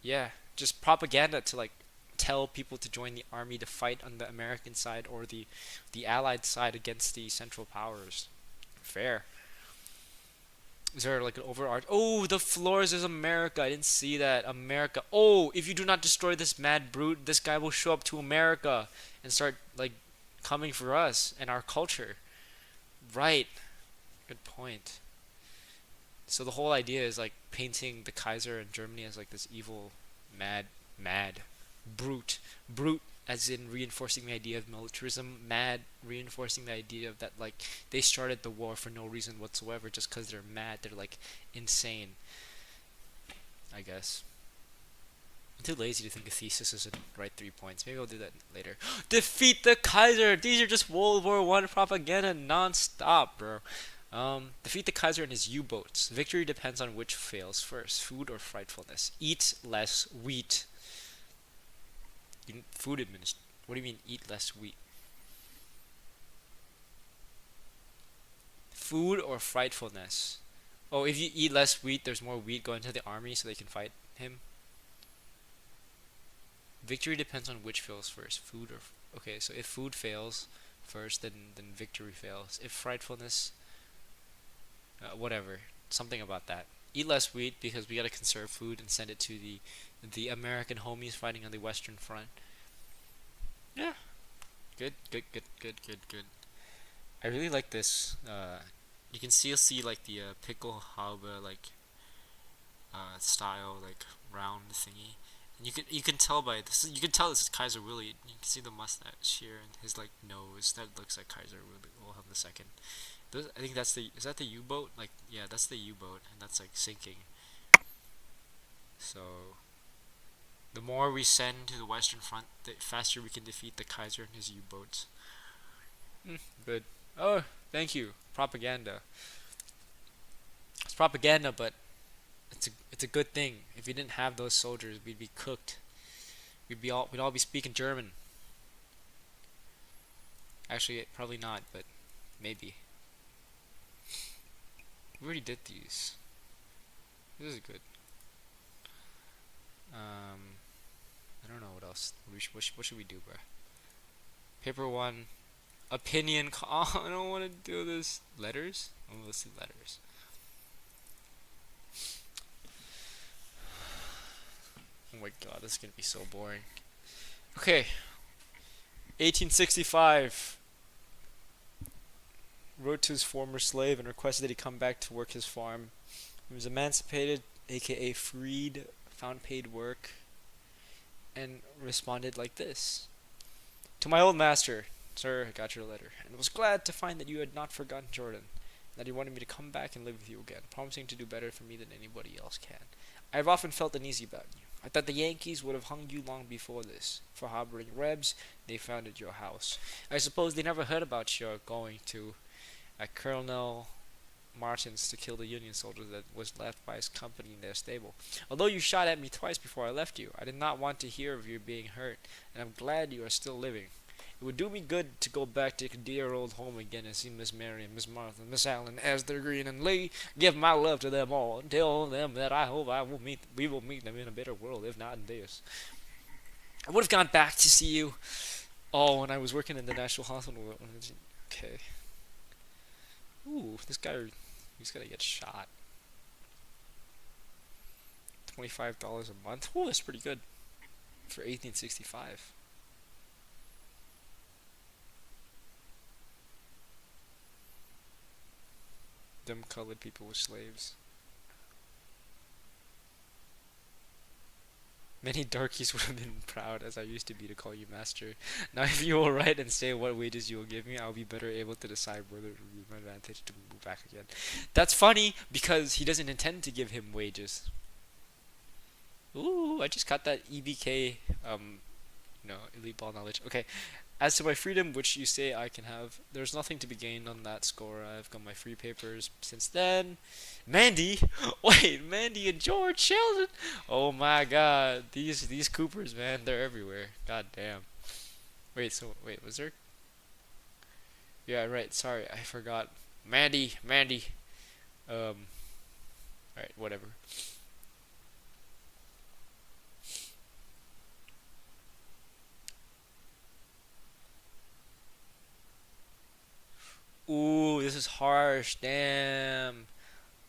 Yeah, just propaganda to like tell people to join the army to fight on the American side or the Allied side against the Central Powers. Fair. Is there like an overarch? Oh, the floors is America. I didn't see that. America. Oh, if you do not destroy this mad brute, this guy will show up to America and start like coming for us and our culture. Right. Good point. So the whole idea is like painting the Kaiser in Germany as like this evil, mad, brute, as in reinforcing the idea of militarism, mad, reinforcing the idea of that like they started the war for no reason whatsoever, just because they're mad, they're like insane. I guess. I'm too lazy to think a thesis is a right 3 points. Maybe I'll do that later. Defeat the Kaiser. These are just World War One propaganda non-stop, bro. Defeat the Kaiser and his U-boats. Victory depends on which fails first, food or frightfulness. Eat less wheat. Food administration. What do you mean eat less wheat? Food or frightfulness? Oh, if you eat less wheat, there's more wheat going to the army so they can fight him. Victory depends on which fails first, food or okay. So if food fails first, then victory fails. If frightfulness, whatever, something about that. Eat less wheat because we gotta conserve food and send it to the American homies fighting on the Western Front. Yeah, good. I really like this. You can still see like the pickle halbe like style like round thingy, and you can tell by this. You can tell this is Kaiser Willie. You can see the mustache here and his like nose that looks like Kaiser Wilhelm II. I think is that the U-boat? Like yeah, that's the U-boat, and that's like sinking. So the more we send to the Western Front, the faster we can defeat the Kaiser and his U-boats. Good. Oh, thank you. Propaganda. It's propaganda, but it's a good thing. If we didn't have those soldiers, we'd be cooked. We'd all be speaking German. Actually, probably not, but maybe. We already did these. This is good. I don't know what else. What should we do, bro? Paper one. Opinion. Oh, I don't want to do this. Letters? Oh, let's do letters. Oh my god, this is gonna be so boring. Okay. 1865. Wrote to his former slave and requested that he come back to work his farm. He was emancipated, aka freed, found paid work, and responded like this. To my old master, sir, I got your letter, and was glad to find that you had not forgotten Jordan, and that you wanted me to come back and live with you again, promising to do better for me than anybody else can. I have often felt uneasy about you. I thought the Yankees would have hung you long before this. For harboring Rebs, they founded your house. I suppose they never heard about your going to at Colonel Martins to kill the Union soldier that was left by his company in their stable. Although you shot at me twice before I left you, I did not want to hear of your being hurt, and I'm glad you are still living. It would do me good to go back to dear old home again and see Miss Mary and Miss Martha, Miss Allen, Esther Green, and Lee. Give my love to them all, and tell them that I hope we will meet them in a better world, if not in this. I would have gone back to see you. Oh, when I was working in the National Hospital. Okay. Ooh, this guy, he's gonna get shot. $25 a month. Ooh, that's pretty good for 1865. Them colored people were slaves. Many darkies would have been proud, as I used to be, to call you master. Now if you will write and say what wages you will give me, I will be better able to decide whether it will be my advantage to move back again. That's funny, because he doesn't intend to give him wages. Ooh, I just got that EBK, elite ball knowledge. Okay, as to my freedom, which you say I can have, there's nothing to be gained on that score. I've got my free papers since then. Mandy? Wait, Mandy and George Sheldon? Oh my god, these Coopers, man, they're everywhere. God damn. Wait, was there? Yeah, right, sorry, I forgot. Mandy. Alright, whatever. Ooh, this is harsh. Damn.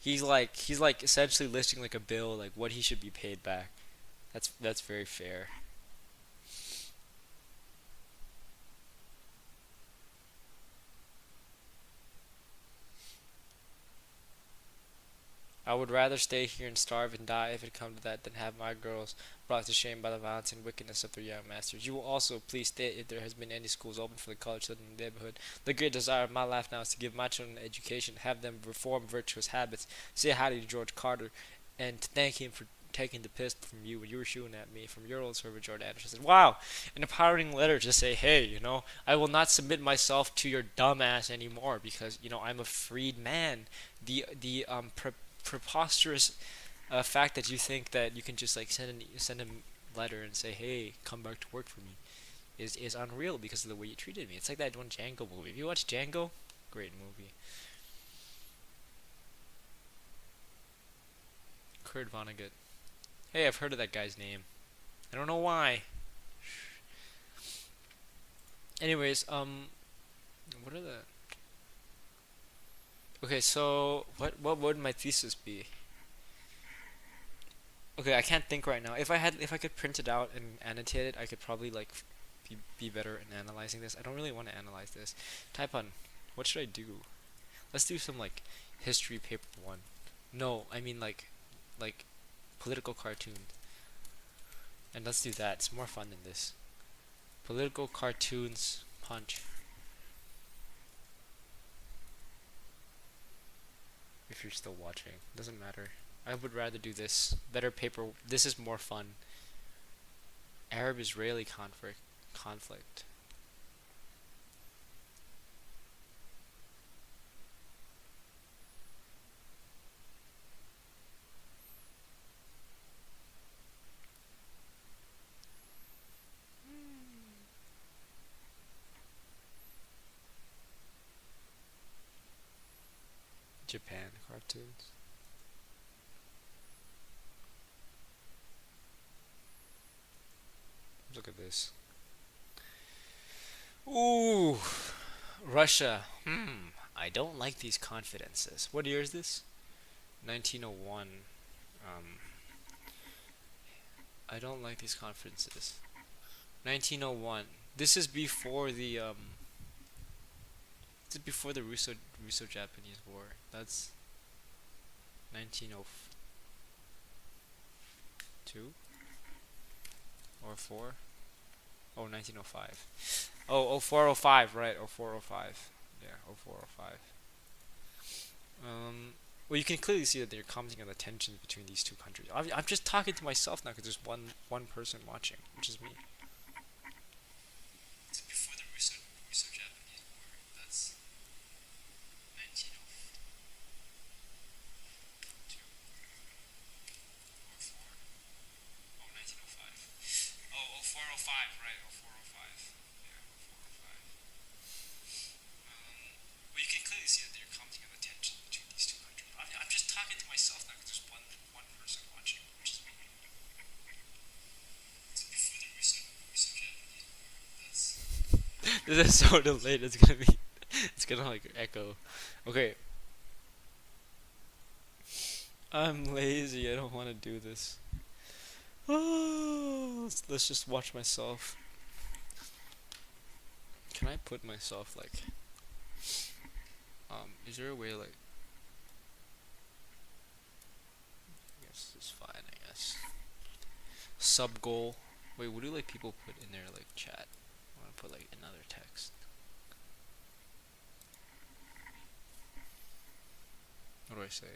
He's like essentially listing like a bill like what he should be paid back. That's very fair. I would rather stay here and starve and die if it come to that than have my girls brought to shame by the violence and wickedness of their young masters. You will also please state if there has been any schools open for the college children in the neighborhood. The great desire of my life now is to give my children an education, have them reform virtuous habits, say hi to George Carter, and to thank him for taking the pistol from you when you were shooting at me from your old servant George Anderson. Said, wow, an empowering letter to say, hey, I will not submit myself to your dumbass anymore because I'm a freed man. The preposterous fact that you think that you can just like send him a letter and say, "Hey, come back to work for me," is unreal because of the way you treated me. It's like that one Django movie. Have you watched Django? Great movie. Kurt Vonnegut. Hey, I've heard of that guy's name. I don't know why. Anyways, what are the? Okay, so what would my thesis be? Okay, I can't think right now. If I could print it out and annotate it, I could probably like be better in analyzing this. I don't really want to analyze this. Type on what should I do? Let's do some like history paper one. No, I mean like political cartoon. And let's do that. It's more fun than this. Political cartoons punch. If you're still watching, doesn't matter. I would rather do this. Better paper. This is more fun. Arab-Israeli conflict. Japan cartoons. Look at this. Ooh, Russia. I don't like these confidences. What year is this? 1901. Um, I don't like these conferences. 1901. This is before this is before the Russo-Japanese War. That's 1902 or 4? Oh, 1905. Oh, 0405, right? 0405. Yeah, 0405. Well, you can clearly see that they're commenting on the tensions between these two countries. I'm just talking to myself now because there's one person watching, which is me. It's before the Russo-Japanese War. That's 405, right? Oh, 405. Yeah, 405. Well, you can clearly see that they're commenting on the tension between these two countries. I'm just talking to myself now because there's one person watching, which is me. So before the research ended, that's. This is so delayed. It's gonna be. It's gonna like echo. Okay. I'm lazy. I don't want to do this. Oh, let's just watch myself. Can I put myself like? Is there a way like? I guess it's fine. I guess. Sub goal. Wait, what do like people put in their like chat? I want to put like another text. What do I say?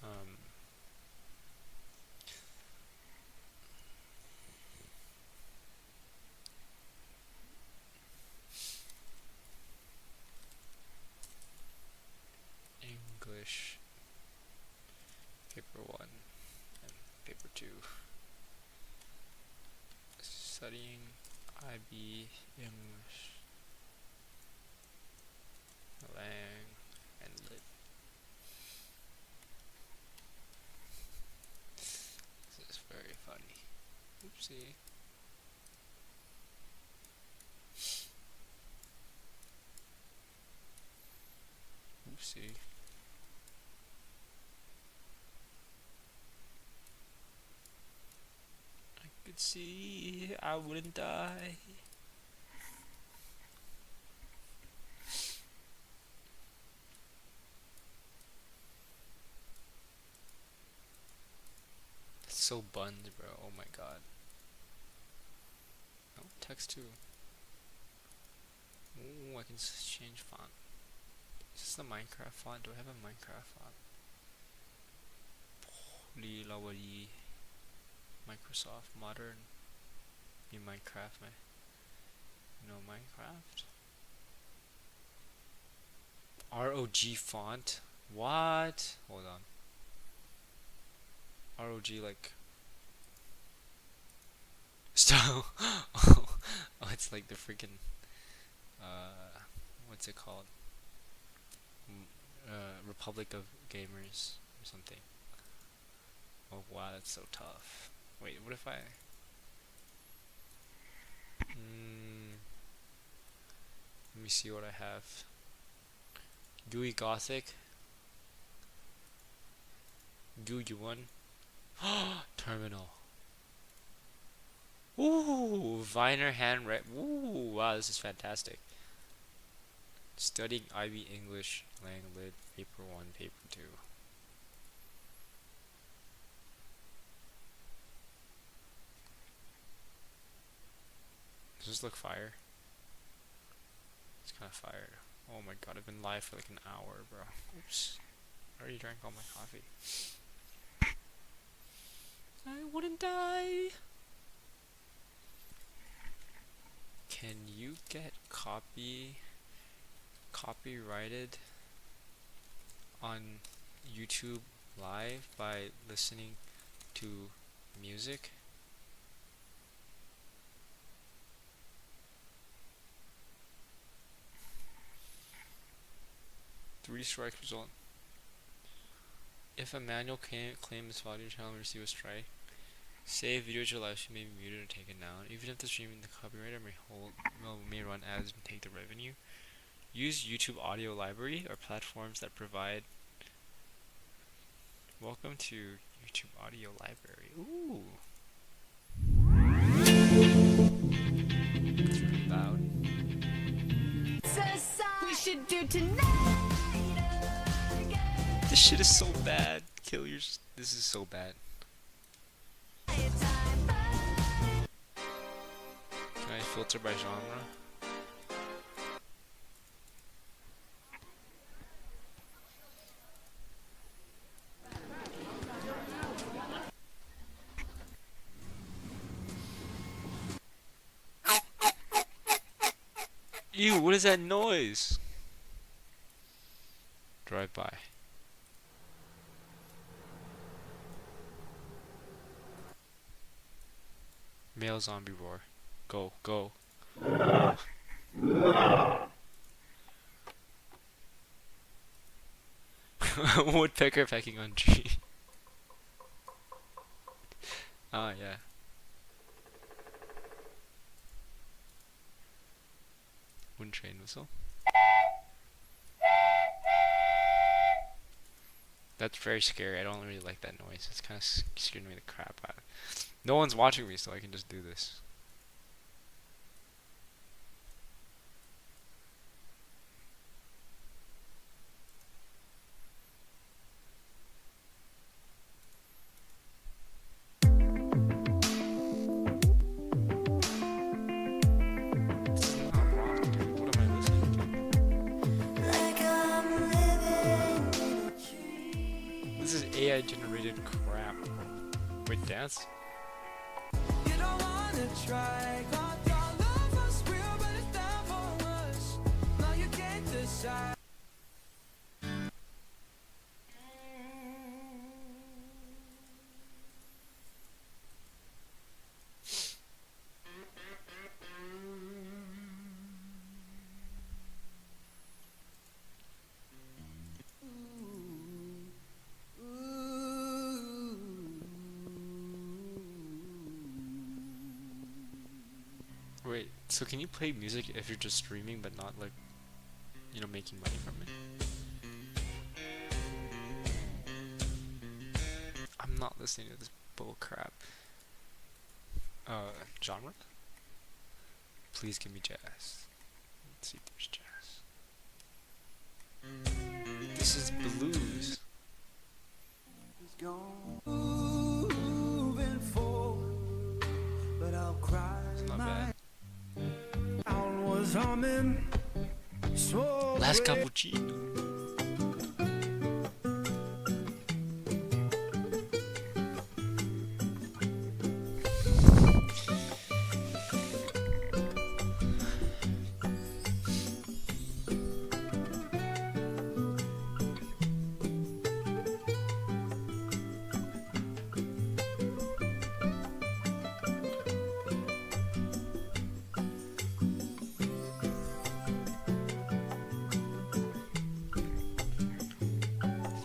Um. English paper 1 and paper 2. Studying IB English Lang and Lit. This is very funny. Oopsie. Oopsie. I could see I wouldn't die. It's so buns, bro. Oh my god. Oh, text too. Ooh, I can change font. Is this the Minecraft font? Do I have a Minecraft font? Lawali. Microsoft Modern. You Minecraft, man. No Minecraft. ROG font. What? Hold on. ROG like style. Oh, it's like the freaking what's it called? Republic of Gamers or something. Oh wow, that's so tough. Wait, what if I? Let me see what I have. GUI Gothic. GUI 1. Terminal. Ooh, Viner handwrite. Ooh, wow, this is fantastic. Studying IB English, Lang Lit, paper 1, paper 2. Does this look fire? It's kind of fire. Oh my god, I've been live for like an hour, bro. Oops. I already drank all my coffee. I wouldn't die. Can you get copyrighted on YouTube Live by listening to music? Three strike result. If a manual claim is filed, your channel will receive a strike. Save video to live stream may be muted or taken down. Even if the streaming the copywriter may run ads and take the revenue. Use YouTube Audio Library or platforms that provide. Welcome to YouTube Audio Library. Ooh. It's really loud. We should do tonight. This shit is so bad. Kill yours. This is so bad. Can I filter by genre? Ew, what is that noise? Drive by. male zombie roar. Go, go. Woodpecker pecking on tree. Ah, yeah. Wind train whistle. That's very scary. I don't really like that noise. It's kind of scaring me the crap out. No one's watching me, so I can just do this. This is not rock, dude. What am I listening to? This is AI generated crap. Wait, dance? You don't wanna try, got your love was real, but it's down for us. Now you can't decide. Wait, so can you play music if you're just streaming but not like, you know, making money from it? I'm not listening to this bull crap. Genre? Please give me jazz. Let's see if there's jazz. This is blues. Moving forward, but I'll cry. It's not bad. Was humming, so Last cappuccino.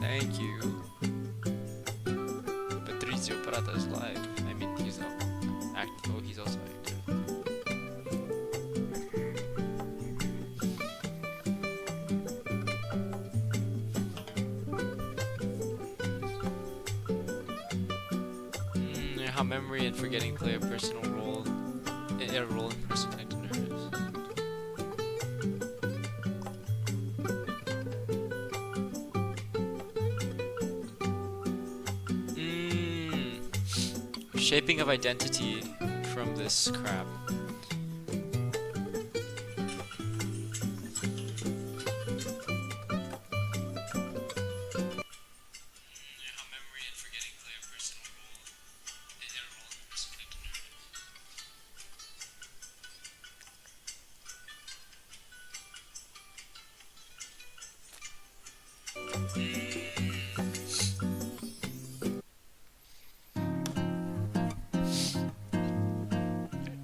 Thank you. Patrizio Prata is live. I mean, he's active. Oh, he's also active. How memory and forgetting play a personal role, a role in person connected nerves. Shaping of identity from this crap. How memory and forgetting play a personal role, a role in person connected nerves.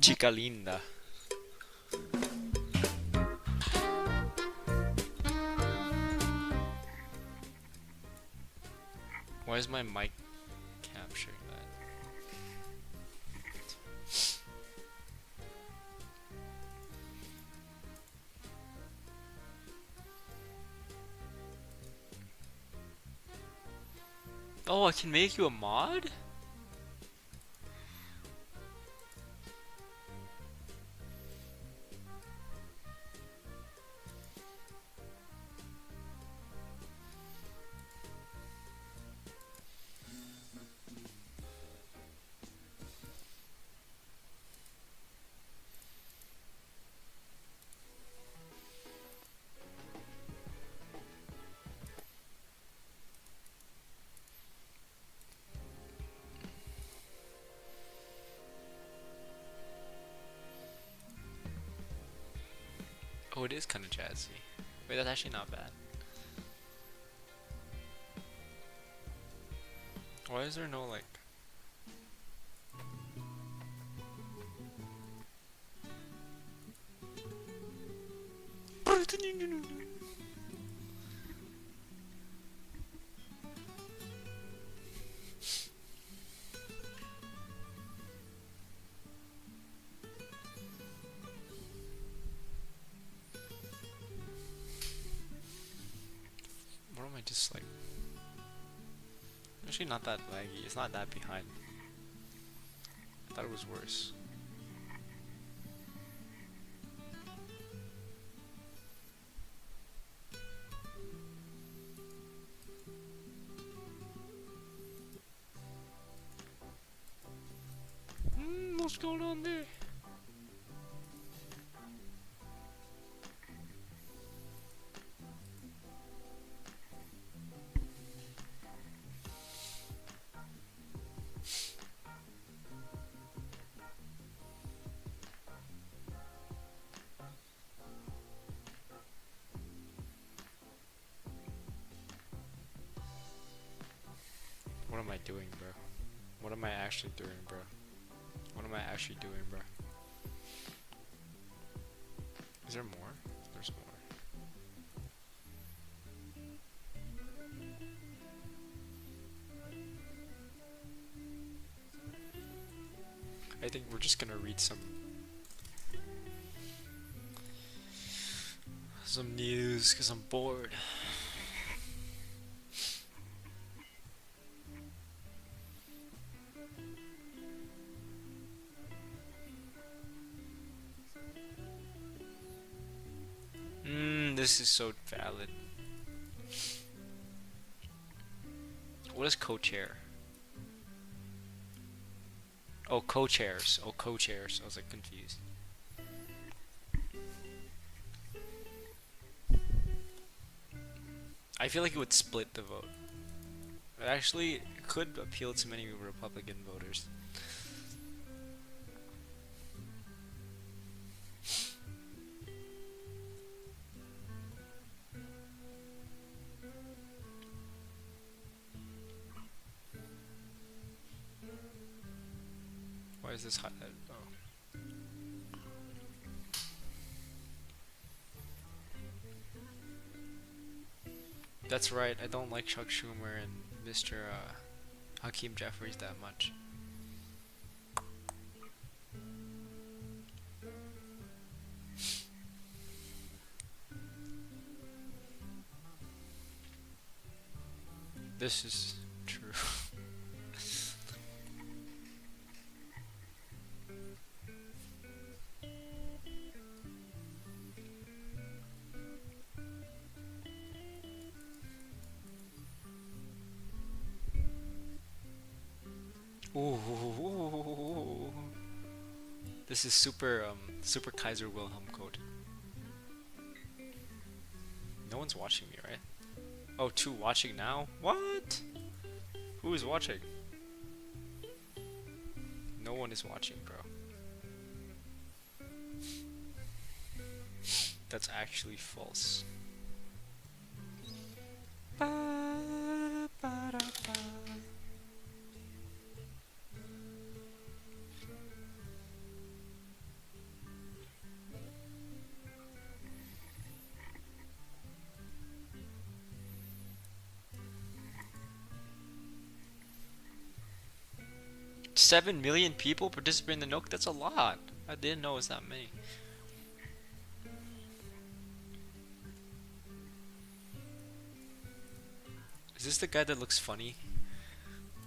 Chica linda. Why is my mic capturing that? Oh, I can make you a mod? Oh, it is kind of jazzy. Wait, that's actually not bad. Why is there no like... What am I just like? Actually, not that laggy. It's not that behind. I thought it was worse. What's going on there? What am I doing, bro? What am I actually doing, bro? What am I actually doing, bro? Is there more? There's more. I think we're just gonna read some news because I'm bored. This is so valid. What is co-chair? Oh, co-chairs. Oh, co-chairs. I was like confused. I feel like it would split the vote. It actually could appeal to many Republican voters. Why is this highlighted? Oh. That's right, I don't like Chuck Schumer and Mr. Hakeem Jeffries that much. This is true. Ooh. This is super Kaiser Wilhelm code. No one's watching me, right? Oh, 2 watching now? What? Who is watching? No one is watching, bro. That's actually false. Seven million people participate in the Nook? That's a lot. I didn't know it was that many. Is this the guy that looks funny?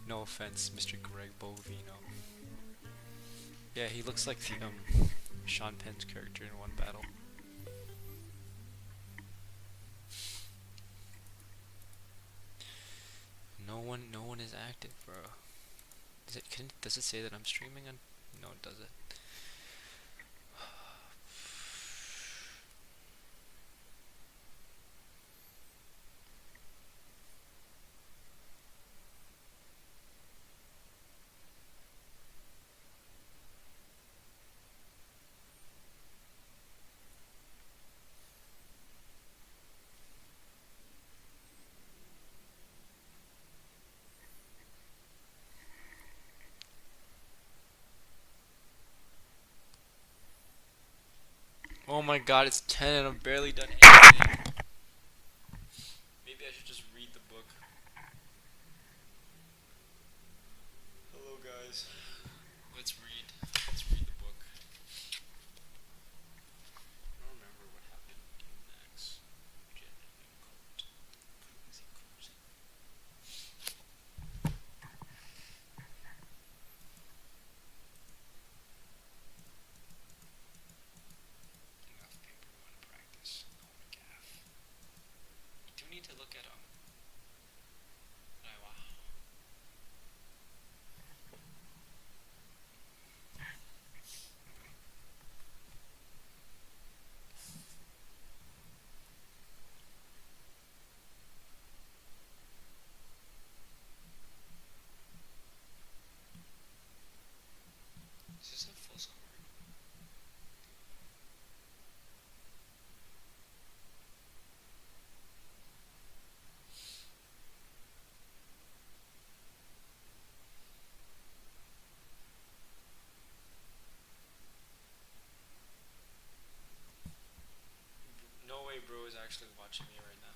No offense, Mr. Greg Bovino. Yeah, he looks like the Sean Penn's character in One Battle. No one is active, bro. Does it say that I'm streaming on? No, it doesn't. Oh my god, it's 10 and I've barely done anything. Maybe I should just read the book. Hello guys. Let's read. Let's read the book. I don't remember what happened next. Enough paper one practice. Oh my gaff. You do need to look at them. Wow. Is this a full summary? No way bro is actually watching me right now.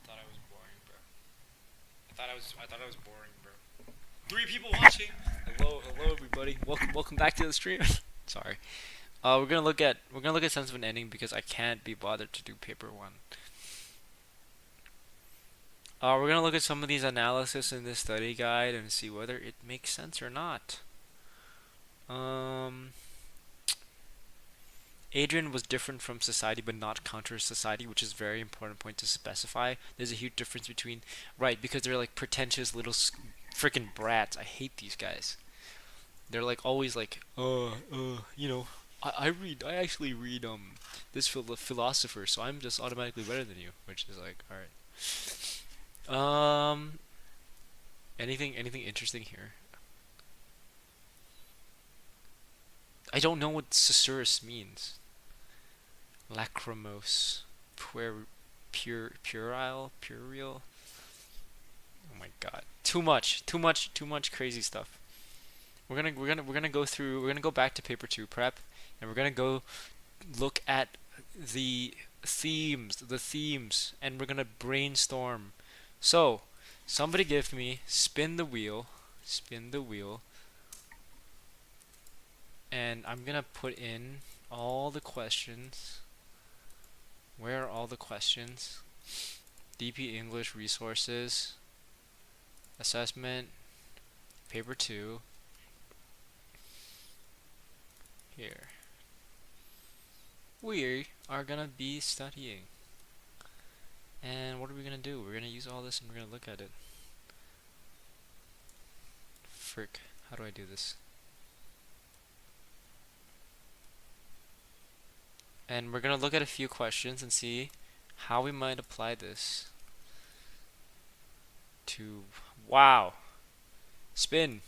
Thought I was boring, bro. I thought I was boring, bro. 3 people watching. Hello everybody. Welcome back to the stream. Sorry. We're gonna look at Sense of an Ending because I can't be bothered to do paper 1. We're gonna look at some of these analysis in this study guide and see whether it makes sense or not. Adrian was different from society but not counter society, which is a very important point to specify. There's a huge difference between, right, because they're like pretentious little freaking brats. I hate these guys. They're like always like, you know, I actually read this philosopher, so I'm just automatically better than you, which is like, all right. Anything interesting here? I don't know what susurrus means. Lachrymose, puerile. Oh my god, too much crazy stuff. We're gonna go back to paper 2 prep, and we're gonna go look at the themes, and we're gonna brainstorm. So, somebody give me spin the wheel, and I'm gonna put in all the questions. Where are all the questions? DP English resources, assessment, paper 2. Here. We are gonna be studying. And what are we gonna do? We're gonna use all this and we're gonna look at it. Frick, how do I do this? And we're gonna look at a few questions and see how we might apply this to, wow, spin.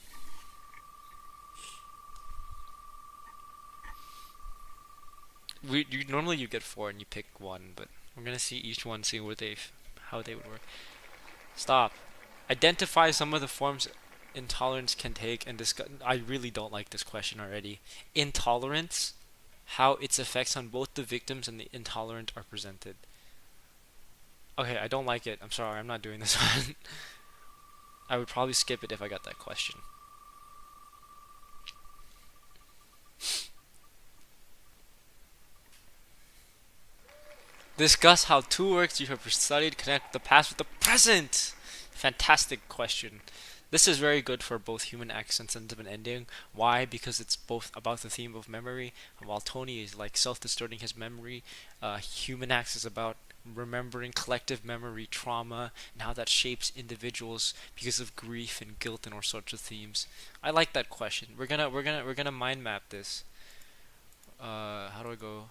Normally you get 4 and you pick 1, but we're gonna see each one, see what how they would work. Stop. Identify some of the forms intolerance can take and discuss. I really don't like this question already. Intolerance, how its effects on both the victims and the intolerant are presented. Okay, I don't like it. I'm sorry, I'm not doing this one. I would probably skip it if I got that question. Discuss how 2 works you have studied connect the past with the present. Fantastic question. This is very good for both Human Acts and Sense of an Ending. Why? Because it's both about the theme of memory. And while Tony is like self-distorting his memory, Human Acts is about remembering collective memory, trauma, and how that shapes individuals because of grief and guilt and all sorts of themes. I like that question. We're gonna mind map this. How do I go?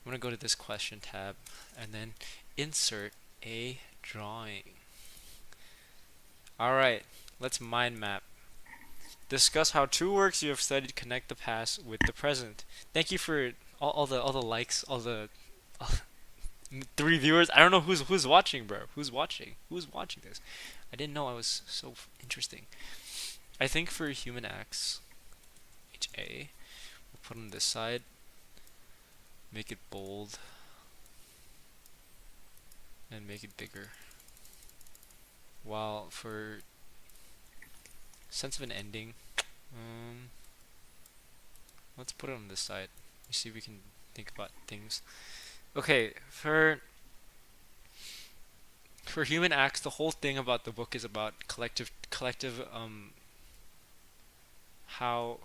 I'm gonna go to this question tab and then insert a drawing. Alright, let's mind map. Discuss how 2 works you have studied connect the past with the present. Thank you for all the likes, all the 3 viewers. I don't know who's watching, bro. Who's watching this? I didn't know I was so interesting. I think for Human Acts, HA, We'll put on this side, make it bold, and make it bigger. While for sense of an ending, um, let's put it on this side. You see, we can think about things. Okay, for human acts, the whole thing about the book is about collective how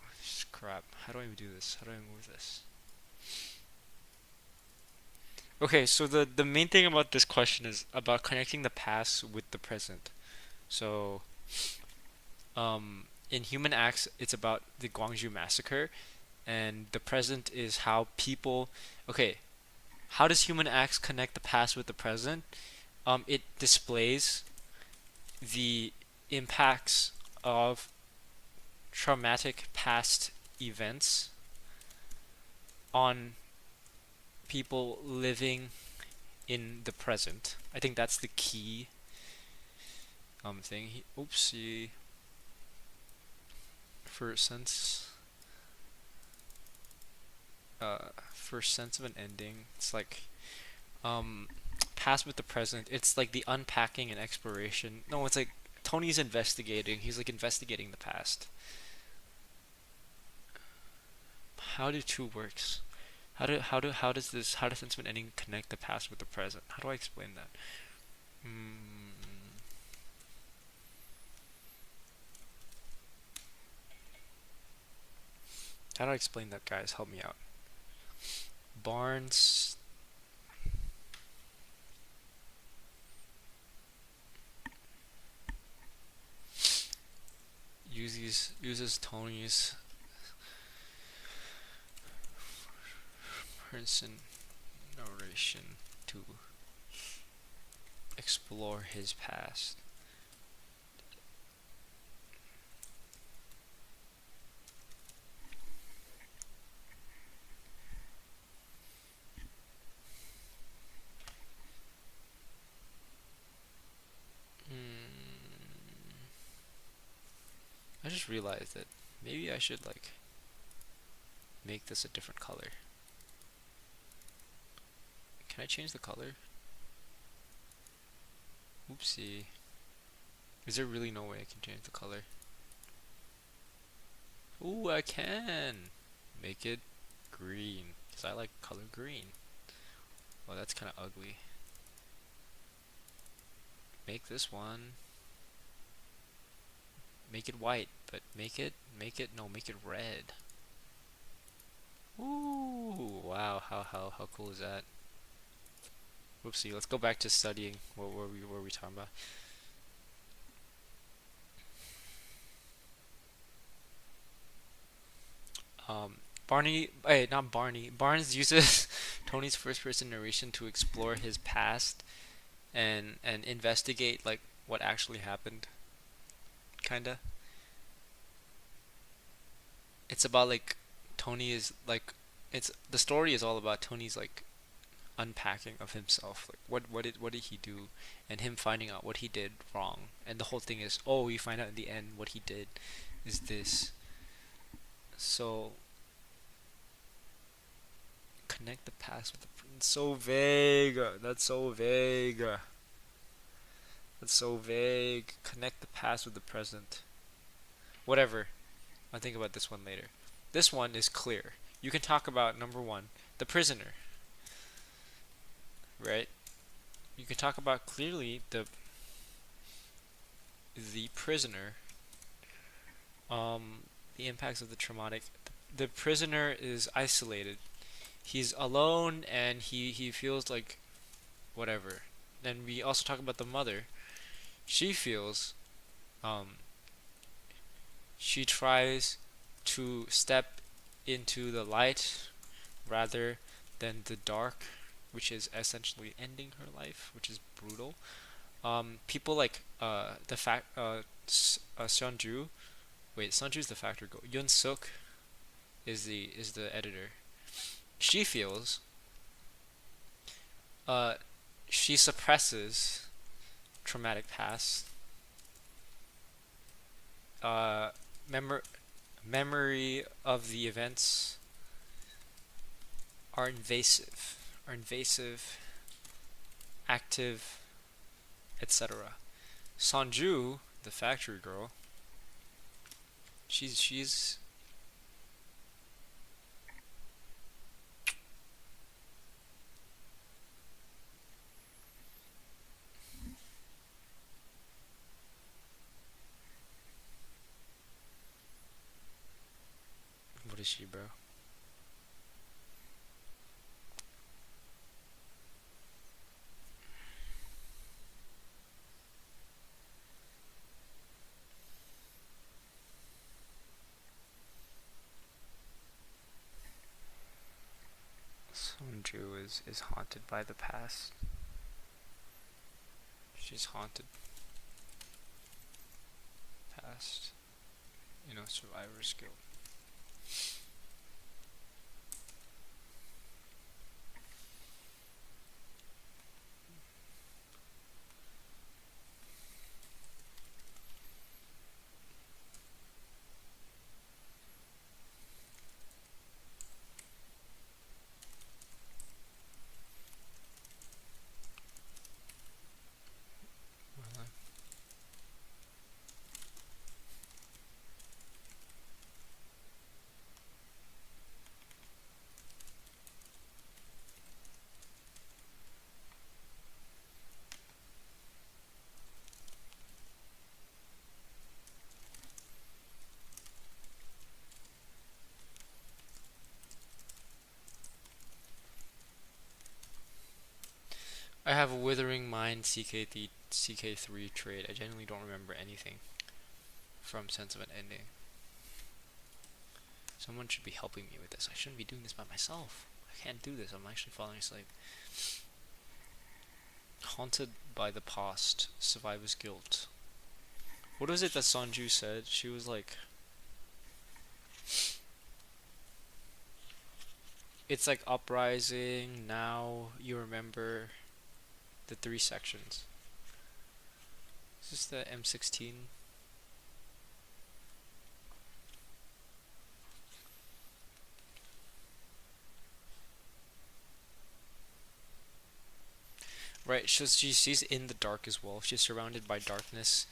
crap. How do I do this? How do I move this? Okay, so the main thing about this question is about connecting the past with the present. So, in human acts, it's about the Gwangju massacre, and the present is how people. Okay, how does human acts connect the past with the present? It displays the impacts of traumatic past events on people living in the present. I think that's the key thing. Oopsie. For sense, for sense of an ending, it's like past with the present. It's like the unpacking and exploration. No, it's like Tony's investigating. He's like investigating the past. How do two works? How does sense of an ending connect the past with the present? How do I explain that? How do I explain that, guys? Help me out. Barnes uses Tony's person narration to explore his past. I just realized that maybe I should like make this a different color. Can I change the color? Oopsie. Is there really no way I can change the color? Ooh, I can! Make it green, because I like color green. Well, that's kind of ugly. Make this one. Make it white, but make it red. Ooh, wow, how cool is that? Whoopsie, let's go back to studying. What were we talking about? Not Barney. Barnes uses Tony's first-person narration to explore his past and investigate like what actually happened. Kinda. It's about like Tony is like it's the story is all about Tony's like unpacking of himself. Like what did he do, and him finding out what he did wrong. And the whole thing is, oh, you find out in the end what he did is this. So connect the past with the it's so vague. That's so vague. That's so vague. Connect the past with the present. Whatever. I'll think about this one later. This one is clear. You can talk about number one, the prisoner. Right? You can talk about clearly the prisoner. The impacts of the traumatic. The prisoner is isolated. He's alone and he feels like whatever. Then we also talk about the mother. She feels she tries to step into the light rather than the dark, which is essentially ending her life, which is brutal. People like the fact Seonju, wait, Seonju's the factor go. Yoon Suk is the editor. She feels she suppresses traumatic past, memory of the events are invasive, active, etc. Sonju, the factory girl, she's what is she, bro? Sonju is haunted by the past. She's haunted past. You know, Survivor's Guild. I have a Withering Mind CK3 trade. I genuinely don't remember anything from Sense of an Ending. Someone should be helping me with this. I shouldn't be doing this by myself. I can't do this. I'm actually falling asleep. Haunted by the past. Survivor's guilt. What was it that Sonju said? She was like... It's like uprising, now you remember the 3 sections. Is this the M16? Right, so she's in the dark as well. She's surrounded by darkness.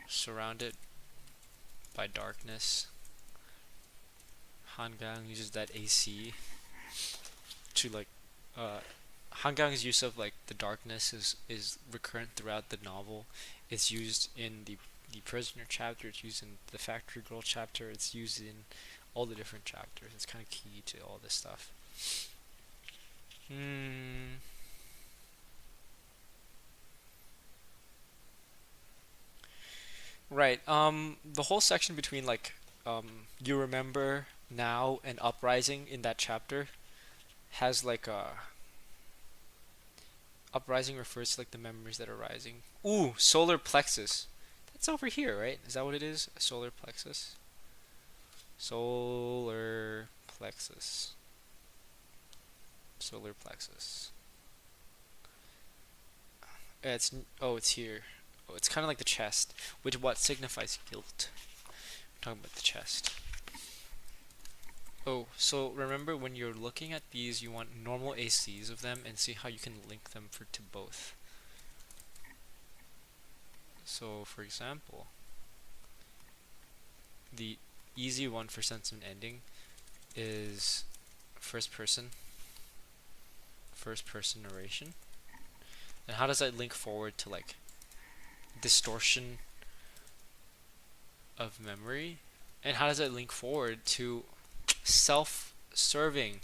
Surrounded by darkness. Hangang uses that AC to like Hangang's use of like the darkness is recurrent throughout the novel. It's used in the prisoner chapter, it's used in the factory girl chapter, it's used in all the different chapters. It's kind of key to all this stuff. Right. The whole section between like you remember now and uprising in that chapter has like a uprising refers to like the memories that are rising. Ooh, solar plexus. That's over here, right? Is that what it is? A solar plexus. Solar plexus. Solar plexus. It's it's here. Oh, it's kind of like the chest, which what signifies guilt. We're talking about the chest. Oh, so remember when you're looking at these, you want normal ACs of them and see how you can link them to both. So, for example, the easy one for Sense of an Ending is first person narration. And how does that link forward to like distortion of memory? And how does that link forward to self-serving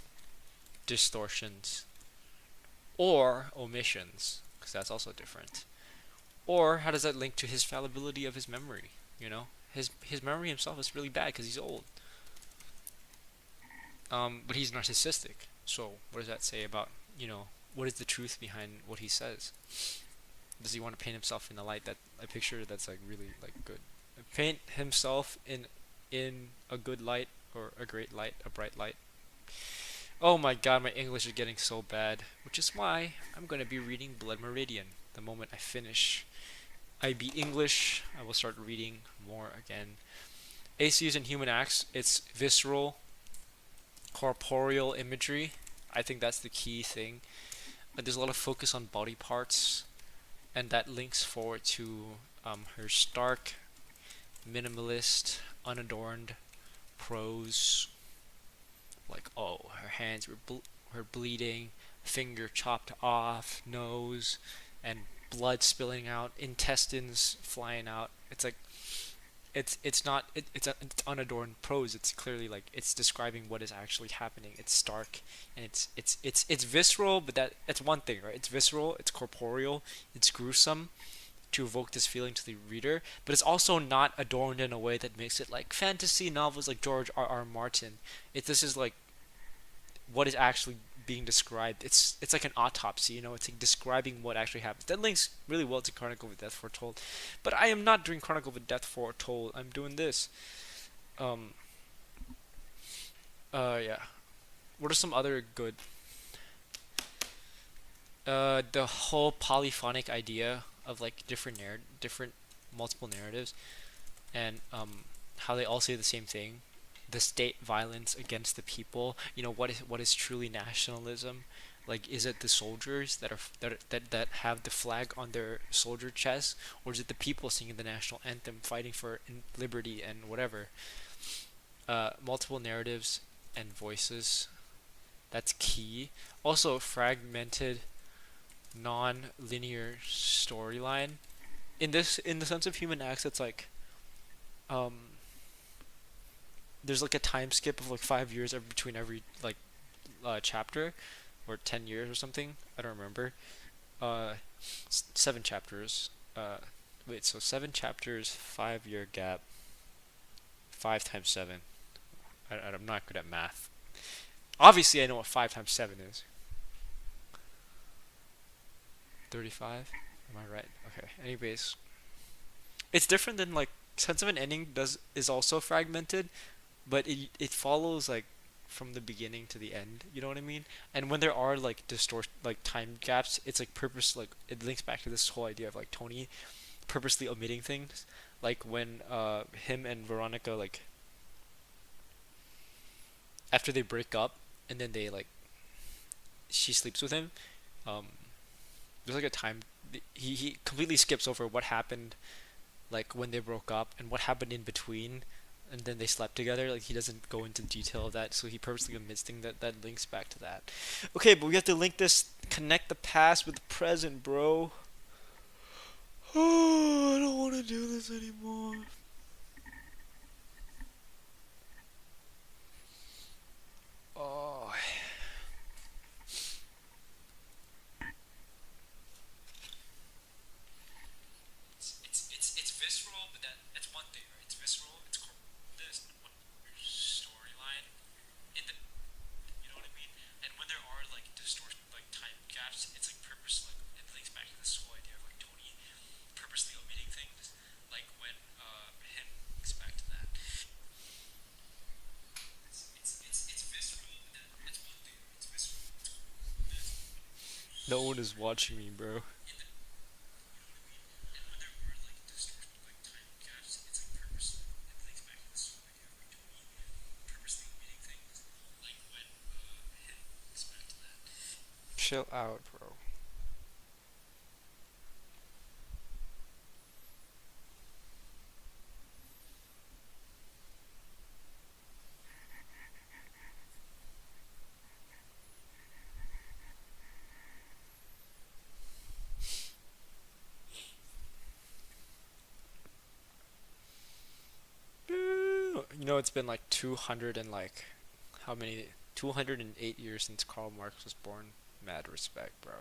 distortions or omissions, because that's also different? Or how does that link to his fallibility of his memory? You know, his memory himself is really bad because he's old, but he's narcissistic. So what does that say about, you know, what is the truth behind what he says? Does he want to paint himself in a light, that a picture that's like really like good, paint himself in a good light, or a great light, a bright light? Oh my god, my English is getting so bad, which is why I'm going to be reading Blood Meridian. The moment I finish IB English, I will start reading more again. ACs and Human Acts, it's visceral, corporeal imagery. I think that's the key thing. There's a lot of focus on body parts, and that links forward to her stark, minimalist, unadorned prose. Like, oh, her hands were bleeding, finger chopped off, nose, and blood spilling out, intestines flying out. It's like it's not it's unadorned prose. It's clearly like it's describing what is actually happening. It's stark and it's visceral, but that's one thing, right? It's visceral, it's corporeal, it's gruesome to evoke this feeling to the reader, but it's also not adorned in a way that makes it like fantasy novels like George R. R. Martin. This is like what is actually being described. It's like an autopsy, It's like describing what actually happens. That links really well to Chronicle of a Death Foretold, but I am not doing Chronicle of a Death Foretold. I'm doing this. Um. Yeah. What are some other good? The whole polyphonic idea of like different multiple narratives, and how they all say the same thing. The state violence against the people. What is truly nationalism? Like, is it the soldiers that have the flag on their soldier chest, or is it the people singing the national anthem, fighting for liberty and whatever? Multiple narratives and voices. That's key. Also, fragmented, non-linear storyline. In the sense of Human Acts, it's like um, there's like a time skip of like 5 years between every like chapter, or 10 years or something. I don't remember. Uh, 7 chapters. Wait, so 7 chapters, 5 year gap. 5 times 7. I'm not good at math. Obviously, I know what 5 times 7 is. 35. Am I right? Okay. Anyways, it's different than like Sense of an Ending is also fragmented, but it follows like from the beginning to the end. You know what I mean? And when there are like like time gaps, it's like like it links back to this whole idea of like Tony purposely omitting things. Like when him and Veronica, like after they break up and then they like she sleeps with him. Um, there's like a time he completely skips over what happened like when they broke up and what happened in between, and then they slept together. Like he doesn't go into detail of that, so he purposely omits things that links back to that. Okay, but we have to connect the past with the present, bro. Oh, I don't want to do this anymore. Oh, it's visceral, but that's one thing, right? It's visceral. This storyline in the you know what I mean? And when there are like like time gaps, it's like like it links back to this whole idea of like Tony purposely omitting things, like when him links back to that. It's visceral, but that's one thing. It's visceral. No one is watching me, bro. Chill out, bro. It's been like 200 and like how many 208 years since Karl Marx was born. Mad respect, bro.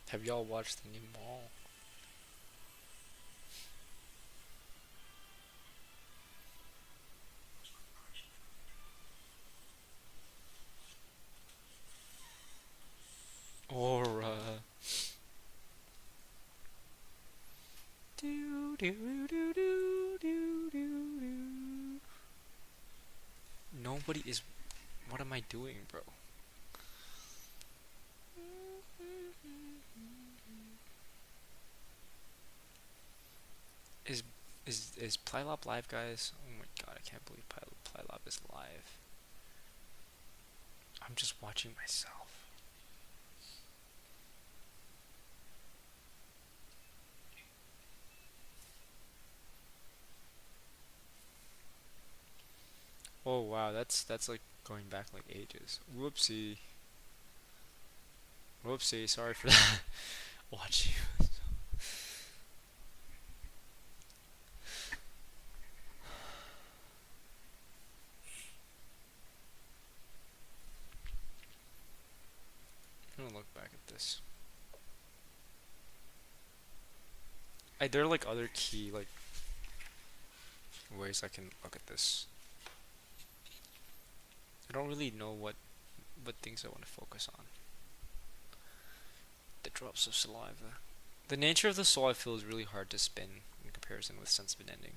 Have y'all watched the new Mall? Aura. Do do do do do do do. No Nobody is. What am I doing, bro? Is is Plylop live, guys? Oh my god, I can't believe Plylop is live. I'm just watching myself. Oh wow, that's like going back like ages. Whoopsie. Whoopsie, sorry for that. Watch you. I'm gonna look back at this. There are like other key like ways I can look at this. I don't really know what things I want to focus on. The drops of saliva. The nature of the soul I feel is really hard to spin in comparison with sense of an ending.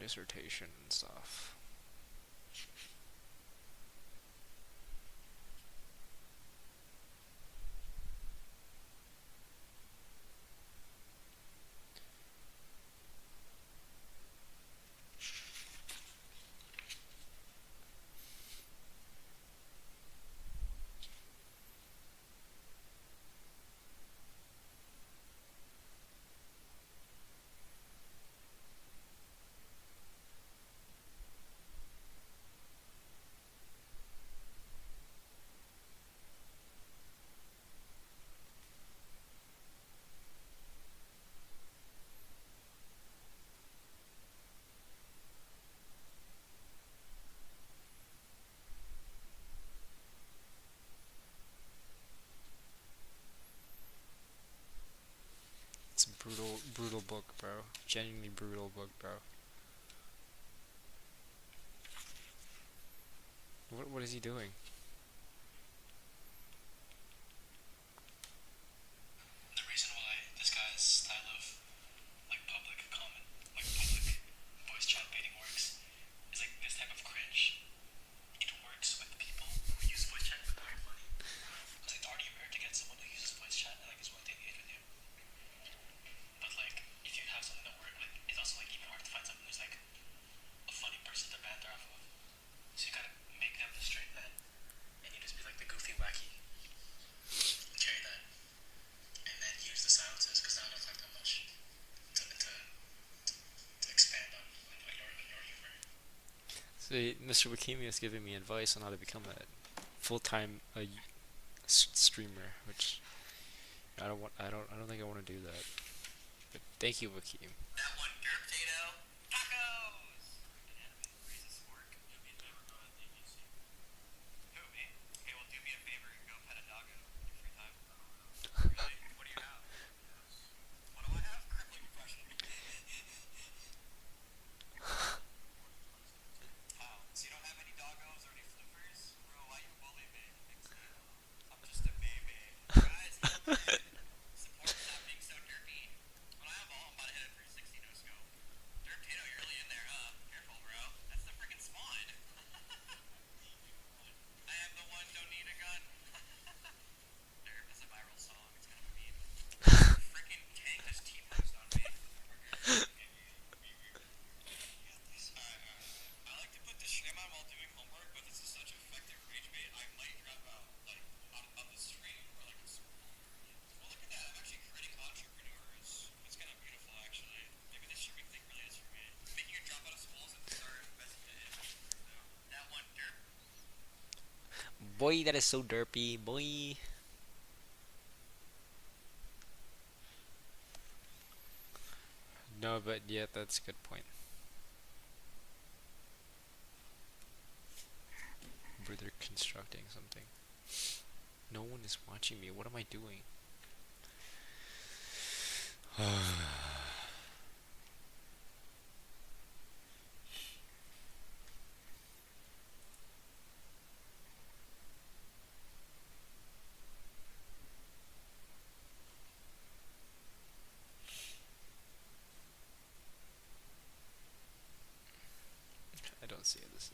Dissertation and stuff. It's a brutal book, bro. Genuinely brutal book, bro. What is he doing? The reason why this guy's style of like public comment, like public voice chat baiting works is like this type of cringe. It works with people who use voice chat but aren't funny. It's like already rare to get someone who uses voice chat and like is willing to engage with you. But like if you have something that works, like it's also like even hard to find someone who's like a funny person to banter off of. So you gotta make them the straight man, and you just be like the goofy wacky. Carry that, and then use the silences because that don't affect that much to expand on your humor. See, Mr. Wakimi is giving me advice on how to become a full-time streamer, which I don't want. I don't think I want to do that. But thank you, Wakim. That one derp potato tacos. An anime raises fork. Do me a favor, go ahead and you see. Who me? Okay, well do me a favor and go pet a doggo in your free time. Really? What do you have? What do I have? Crippling depression. How? So you don't have any doggos or any flippers? Bro, why you bully me? I'm just a baby. Guys, heal me. Support stop being so derpy. When I have all, I'm about to hit a 360 no scope. Derp Tato, you're really in there, huh? Careful, bro. That's the freaking spawn. I am the one, don't need a gun. Derp is a viral song. It's kind of a meme. Freaking Kang just T-posed on me. I like to put the shame on while doing homework, but this is such effective rage bait, I might drop out, like, out of the stream, or like, well, look at that, I'm actually creating entrepreneurs. It's kind of beautiful, actually. Maybe the streaming thing really is for me. Making a drop out of schools and start investing in it. No. That one derp. Boy, that is so derpy, boy. No, but yeah, that's a good point. Where they're constructing something. No one is watching me. What am I doing? let's see how this is.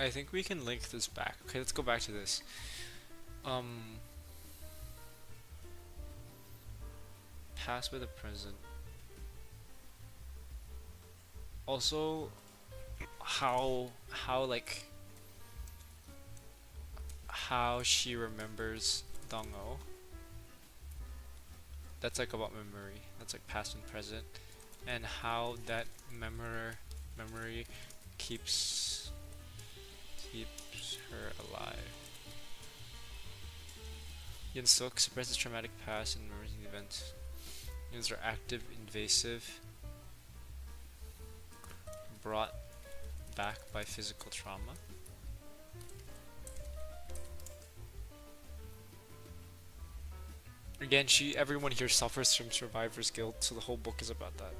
I think we can link this back. Okay, let's go back to this. Past with the present. Also, how like how she remembers Dong-o. That's like about memory. That's like past and present, and how that memory keeps her alive. Yun-suk suppresses traumatic past and remembers the events. Units are active, invasive, brought back by physical trauma. Again, everyone here suffers from survivor's guilt, so the whole book is about that.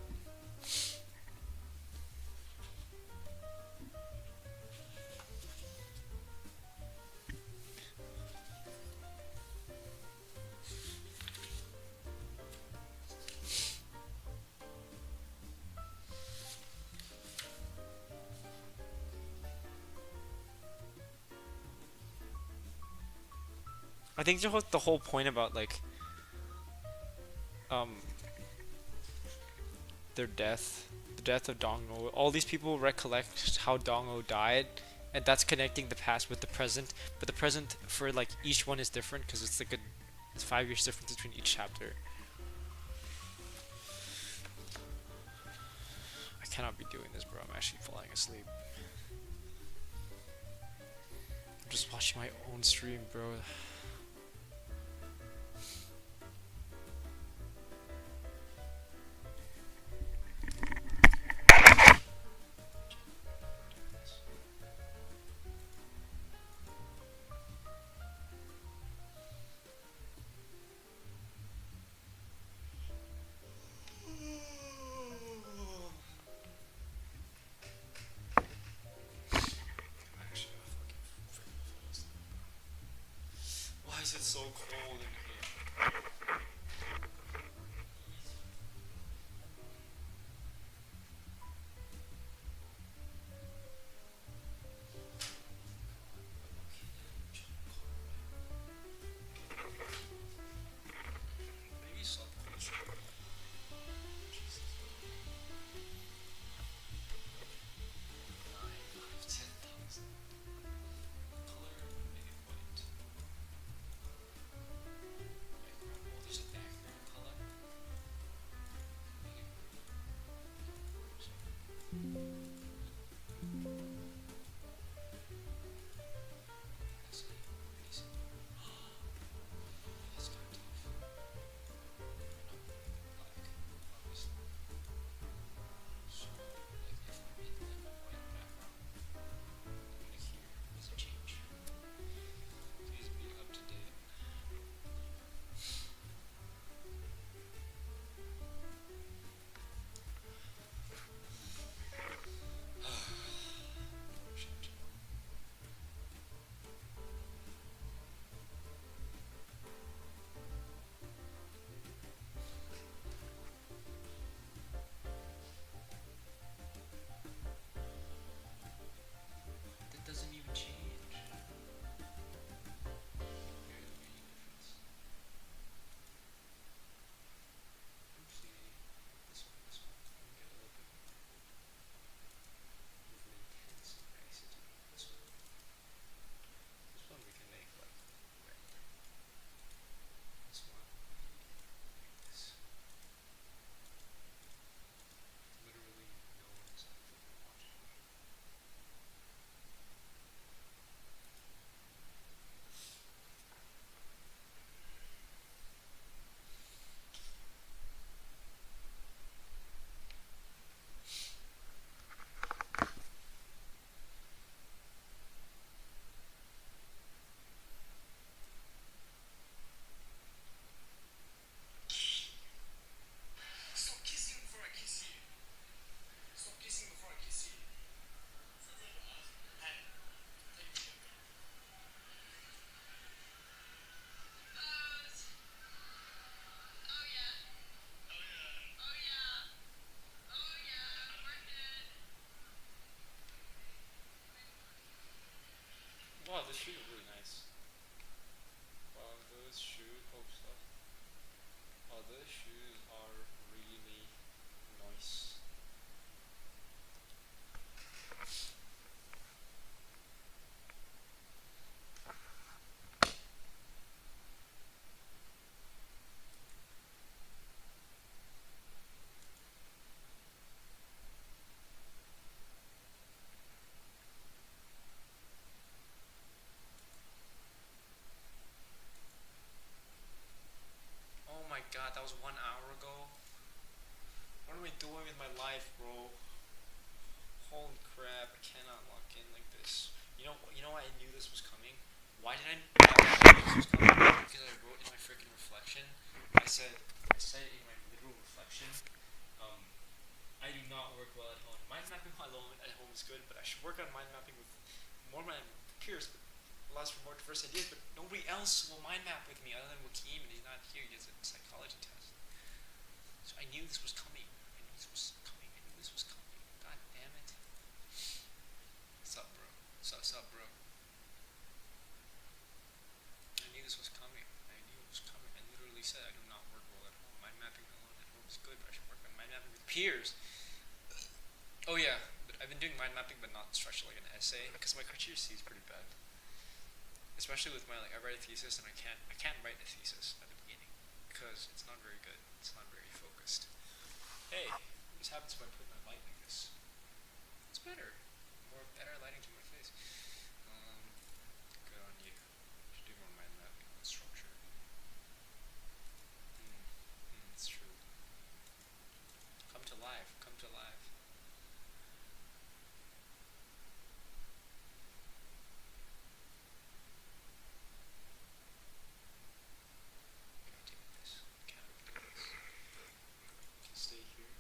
I think the whole point about like their death, the death of Dong-o, all these people recollect how Dong-o died, and that's connecting the past with the present. But the present for like each one is different because it's like it's 5 years difference between each chapter. I cannot be doing this, bro. I'm actually falling asleep. I'm just watching my own stream, bro. Why is it so cold in here? Maybe some Jesus. Color, make it white. There's a background this shoes are really nice. Wow, those shoes. Oh, stop. Oh, those shoes are really nice. Oh my god, that was 1 hour ago. What am I doing with my life, bro? Holy crap! I cannot lock in like this. You know why I knew this was coming? Why did I know this was coming? Because I wrote in my freaking reflection. I said in my literal reflection. Um, I do not work well at home. Mind mapping alone at home is good, but I should work on mind mapping with more my peers. But allows for more diverse ideas. But nobody else will mind map with me other than Wakeem, and he's not here. He has a psychology test. So I knew this was coming. I knew this was coming. I knew this was coming. God damn it. What's up, bro? What's up, bro? I knew this was coming. I knew it was coming. I literally said I do not work well at home. Mind mapping alone at home is good, but I should work on mind mapping with peers. Oh yeah, but I've been doing mind mapping, but not structured like an essay, because my criteria C is pretty bad. Especially with my I write a thesis and I can't write a thesis at the beginning because it's not very good. It's not very focused. Hey, what happens if I put my light like this? It's better. Better lighting to my face. Good on you. Should do more mind mapping on structure. It's true. Come to life. Come to life. Can I take this? Can I take this? Can stay here.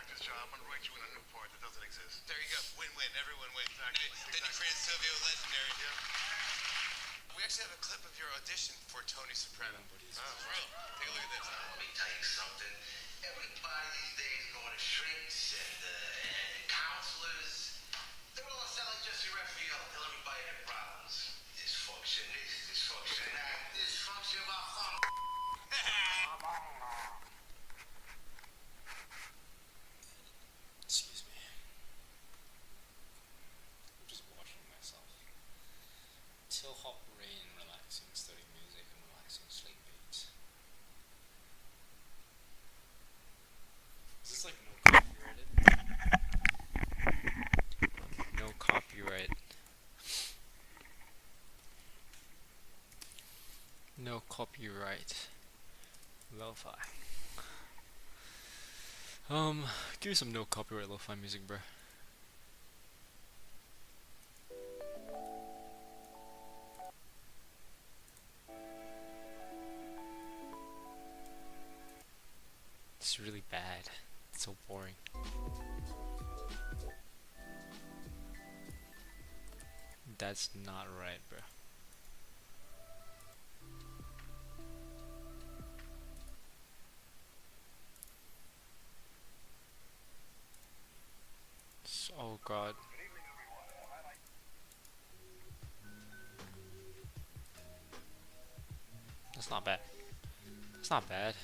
practice job. I'm gonna write you in a new part that doesn't exist. There you go. Win-win. Everyone wins. Exactly. Then you created Silvio Legendary. Yeah. We actually have a clip of your audition for Tony Soprano. Oh, it's real. Take a look at this. Let me tell you something. Everybody these days going to shrinks and counselors. They're all sound like Jesse Raphael. Tell everybody their problems. Dysfunction this, dysfunction that, dysfunction of our fun. Excuse me. I'm just watching myself. Till hop rain, relaxing, studying music, and relaxing sleep beats. Is this like no copyrighted? No copyright. No copyright. Lo-fi. Give me some no copyright lo-fi music, bruh. It's really bad. It's so boring. That's not right, bro. Oh god. That's not bad. That's not bad.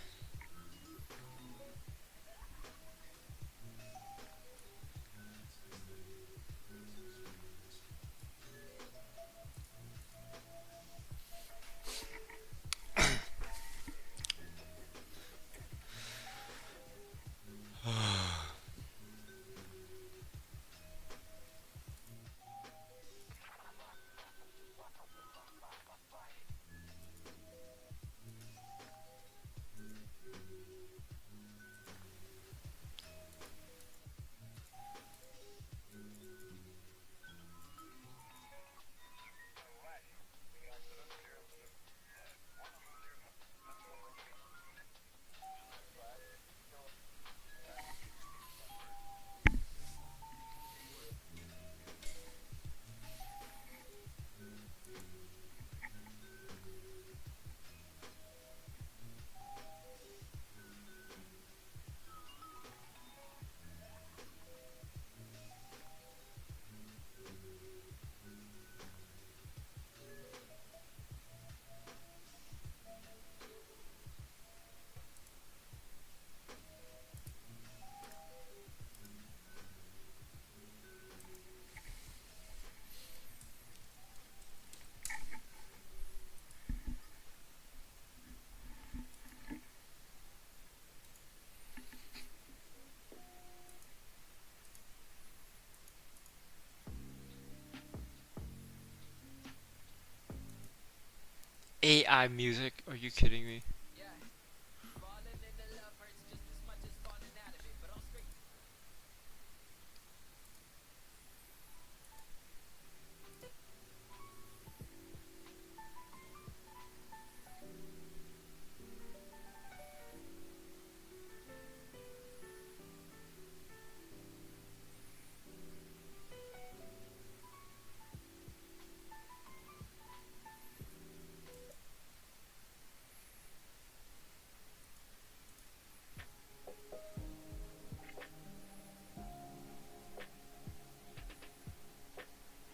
AI music? Are you kidding me?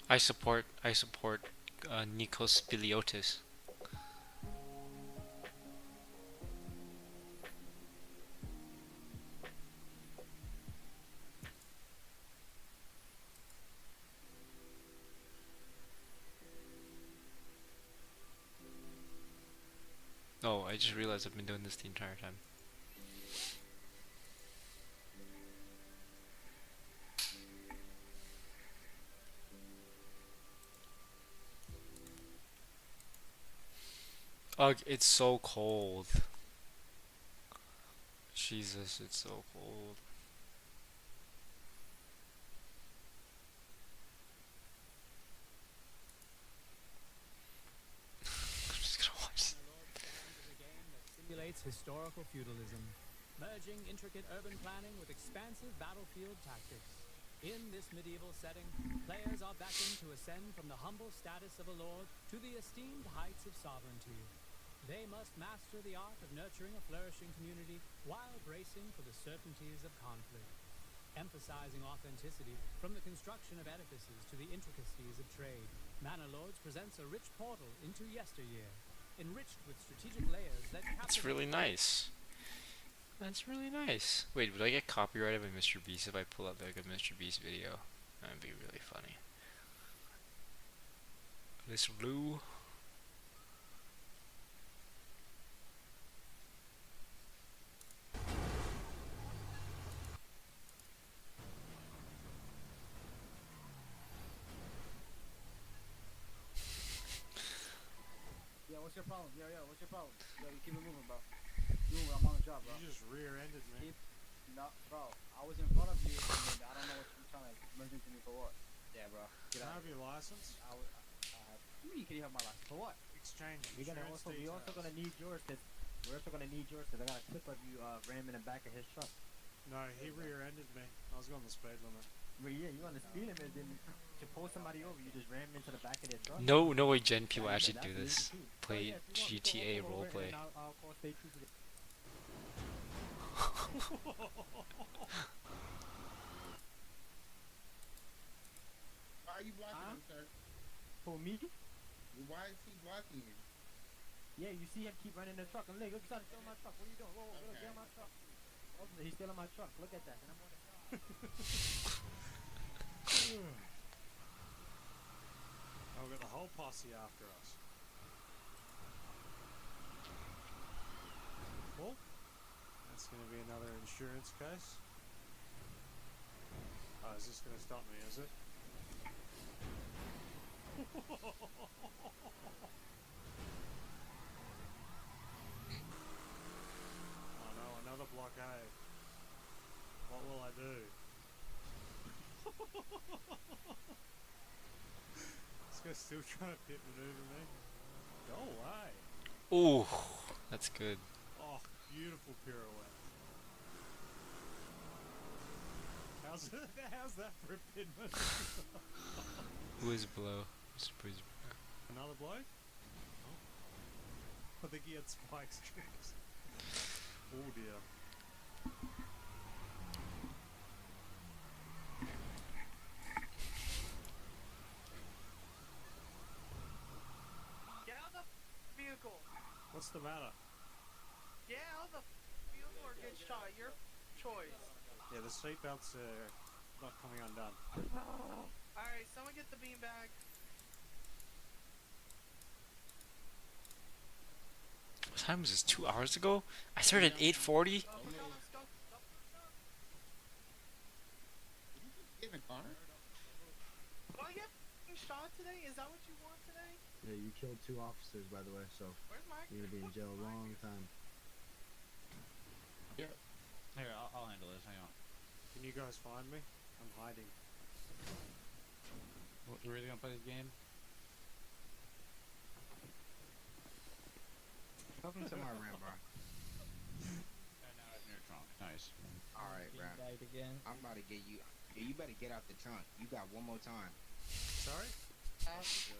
I support Nikos Biliotis. Oh, I just realized I've been doing this the entire time. Ugh, it's so cold. Jesus, it's so cold. I'm just gonna watch. Simulates historical feudalism. merging intricate urban planning with expansive battlefield tactics. In this medieval setting, players are beckoned to ascend from the humble status of a lord to the esteemed heights of sovereignty. They must master the art of nurturing a flourishing community while bracing for the certainties of conflict. Emphasizing authenticity from the construction of edifices to the intricacies of trade, Manor Lords presents a rich portal into yesteryear, enriched with strategic layers that That's captivate really nice. That's really nice. Wait, would I get copyrighted by Mr. Beast if I pull up like a Mr. Beast video? That'd be really funny. This blue. Yeah, what's your problem? Yo, what's your problem? Yo, you keep it moving, bro. Dude, I'm on the job, bro. You just rear-ended me. Keep, no, bro. I was in front of you, and I don't know what you're trying to merge into me for what. Yeah, bro. Get Can I out. have your license? What do you mean, can you have my license for what? Exchange We insurance also details. gonna need yours, cause we're also gonna need yours, cause I got a clip of you ramming the back of his truck. No, he rear-ended me. I was going the speed limit. But yeah, you on the speed limit, then to pull somebody over, you just ram into the back of their truck. No way Gen people Yeah, actually that's do this. easy too. Play Oh, yeah, if you want, GTA you can walk over roleplay. and I'll call state trooper to- Why are you blocking him, sir? For me? Why is he blocking you? Yeah, you see him keep running the truck. And look, he's trying to steal my truck. What are you doing? Whoa, Okay. get on my truck. Oh, he's stealing my truck. Look at that. And I'm on the side. Oh, we've got the whole posse after us. Well, that's going to be another insurance case. Oh, is this going to stop me, is it? Oh no, another blockade. What will I do? This guy's still trying to pit maneuver me. Go away. Ooh, that's good. Oh, beautiful pirouette. How's that for a pit maneuver? Who is below? Another bloke? Oh. I think he had spike strips. Oh dear. Get out of the vehicle! What's the matter? Get out of the vehicle or get shot. Your choice. Yeah, the seatbelts are not coming undone. Alright, someone get the beanbag. What time was this? 2 hours ago? I started at 8:40. Let's go, let's go. Get in the car? Will I get shot today? Is that what you want today? Yeah, you killed 2 officers, by the way, so Where's my... you're gonna be in jail a long time. Yeah. Here, I'll handle this. Hang on. Can you guys find me? I'm hiding. You really gonna play this game? Welcome to my room, bro. And now it's in your trunk. Nice. Alright, bro. again. I'm about to get you. Yeah, you better get out the trunk. You got one more time. Sorry?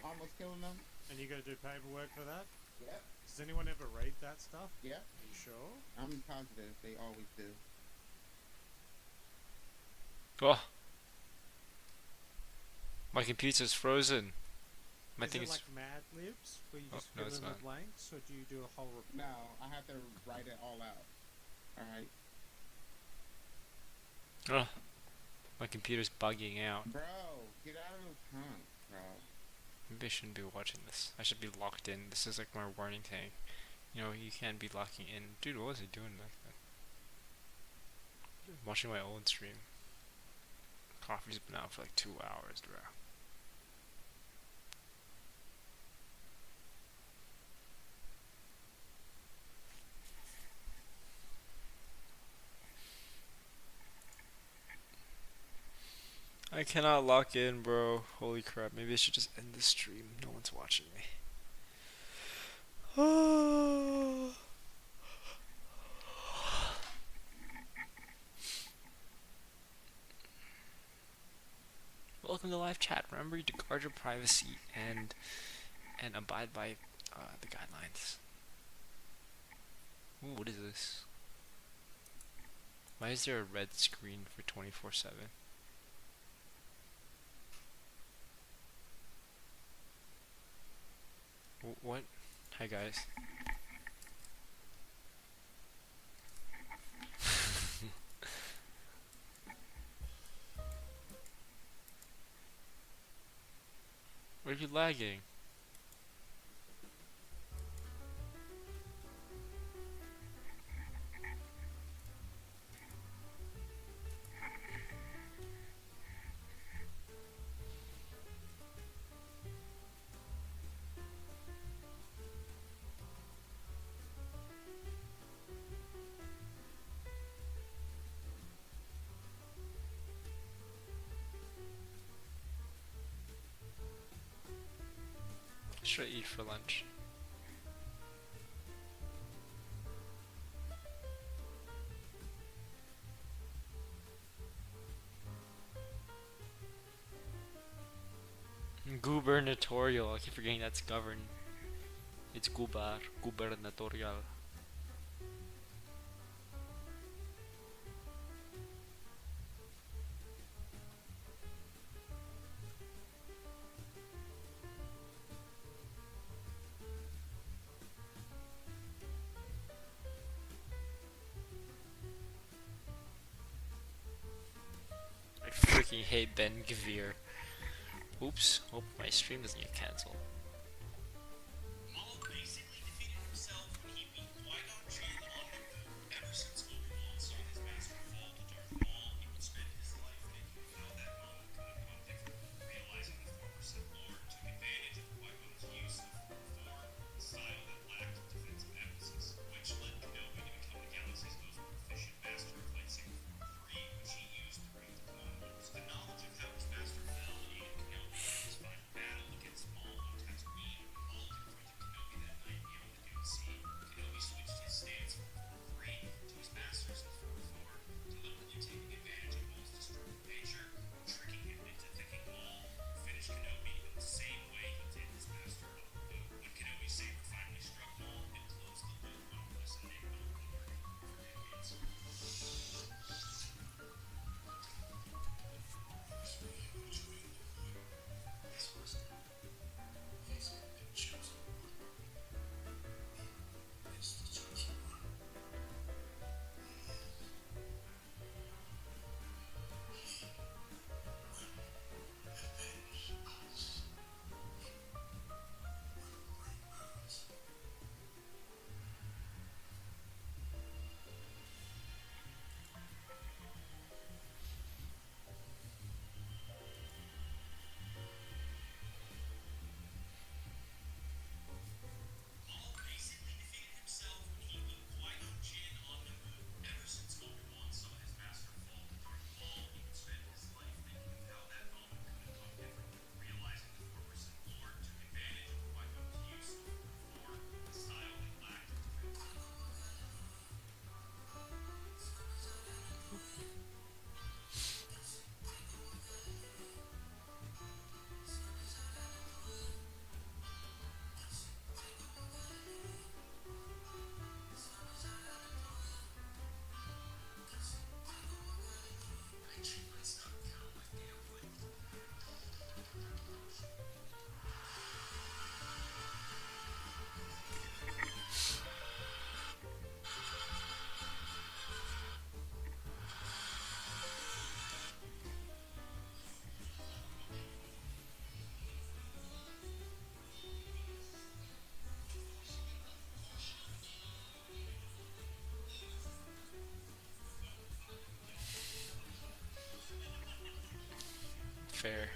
Almost killing them? And you gotta do paperwork for that? Yeah. Does anyone ever read that stuff? Yeah. Are you sure? I'm positive. They always do. Oh, my computer's frozen. My Is thing it is. like Mad Libs, where you Oh, just no, fill it's in the not. blanks, or do you do a whole report? No, I have to write it all out. Alright? Oh, my computer's bugging out. Bro, get out of the trunk, bro. Maybe I shouldn't be watching this. I should be locked in. This is like my warning thing. You know, you can't be locking in. Dude, what was I doing back then? Watching my own stream. Coffee's been out for like 2 hours, bro. I cannot lock in, bro. Holy crap. Maybe I should just end the stream. No one's watching me. welcome to live chat. Remember to guard your privacy and abide by the guidelines. Ooh, what is this? Why is there a red screen for 24/7? What? Hi guys. Why are you lagging? What should I eat for lunch? Gubernatorial. I keep forgetting that's govern. It's gubernatorial. I freaking hate Ben Gvir. Oops, hope my stream doesn't get cancelled. Maul basically defeated himself when he beat Qui-Gon Jinn on Naboo. Ever since Obi-Wan saw his master fall to Darth Maul, he would spend his life thinking how that moment could have gone different. Realizing the former Sith Lord took advantage of Qui-Gon's use of Form 4, a style that lacked defensive emphasis, which led Kenobi to become the galaxy's most proficient master of lightsaber Form 3, which he used to bring the Clone Wars. The knowledge of how his master fell aided Kenobi in his final battle against Maul on Tatooine. Maul confronted Kenobi that night beyond the Dune Sea. Kenobi switched his stance from Form 3 to his master's in Form 4, deliberately taking advantage of Maul's destructive nature, tricking him into thinking Maul would finish Kenobi in the same way he did his master on Naboo. When Kenobi's saber finally struck Maul, it closed the loop on what has enabled the learning for decades. Maul basically defeated himself when he beat Qui-Gon Jinn on Naboo. Ever since Obi-Wan saw his master fall to Darth Maul, he would spend his life thinking of how that moment could have gone different. Realizing the former Sith Lord took advantage of Qui-Gon's use of Form 4, a style that lacked defensive. Fair.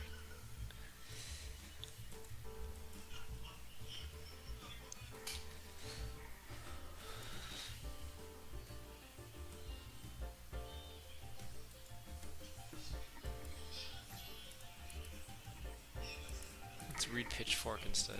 Let's read Pitchfork instead.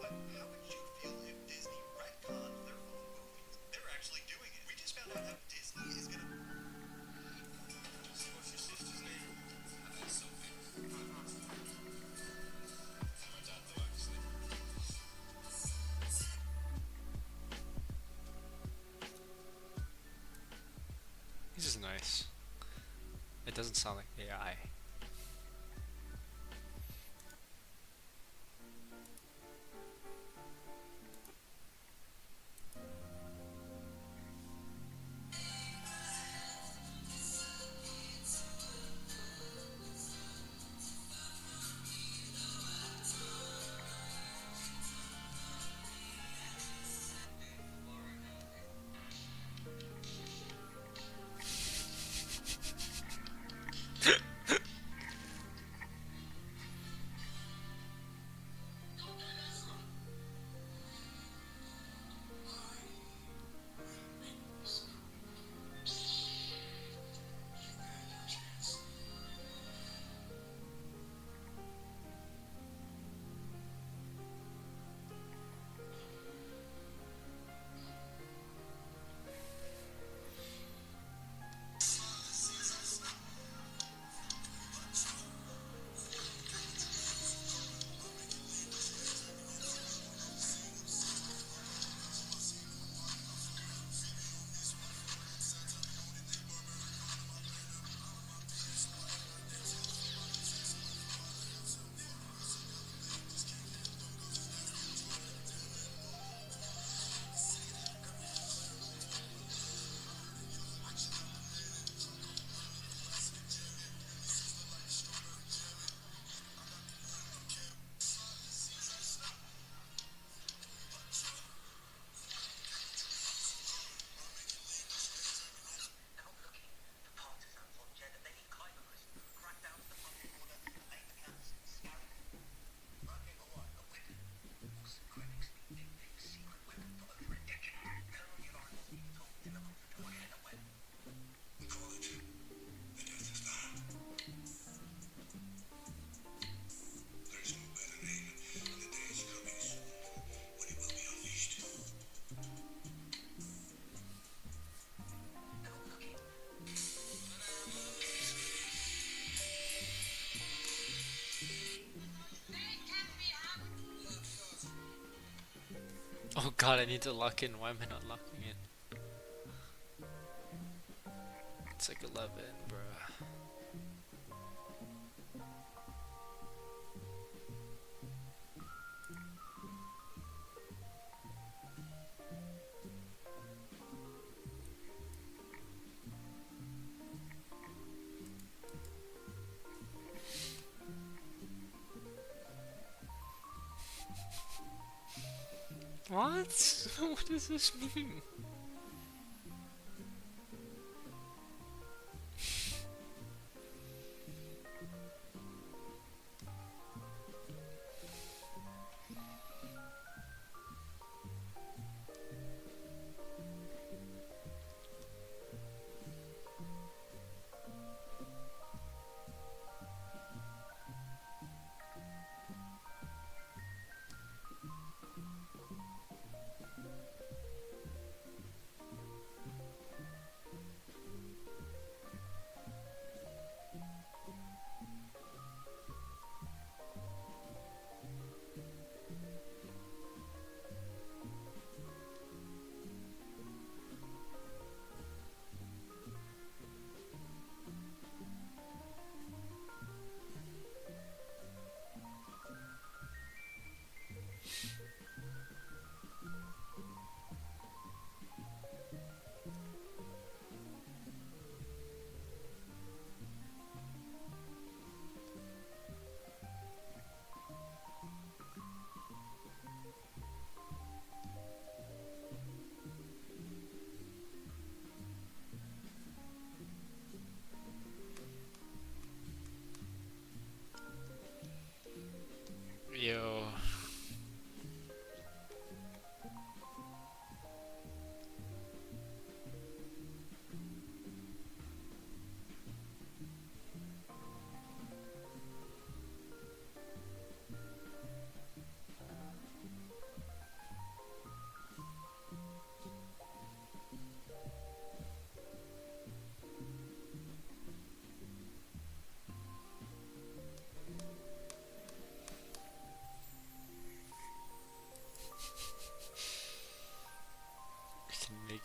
but how would you feel if Disney retconned their own movies? They're actually doing it. We just found out how Disney is gonna. What's your sister's name? Sophie. My dad though, actually. This is nice. It doesn't sound like AI. Oh god, I need to lock in. Why am I not locking in? It's like 11, bruh. What? What does this mean?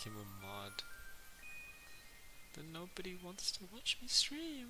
became a mod, then nobody wants to watch me stream.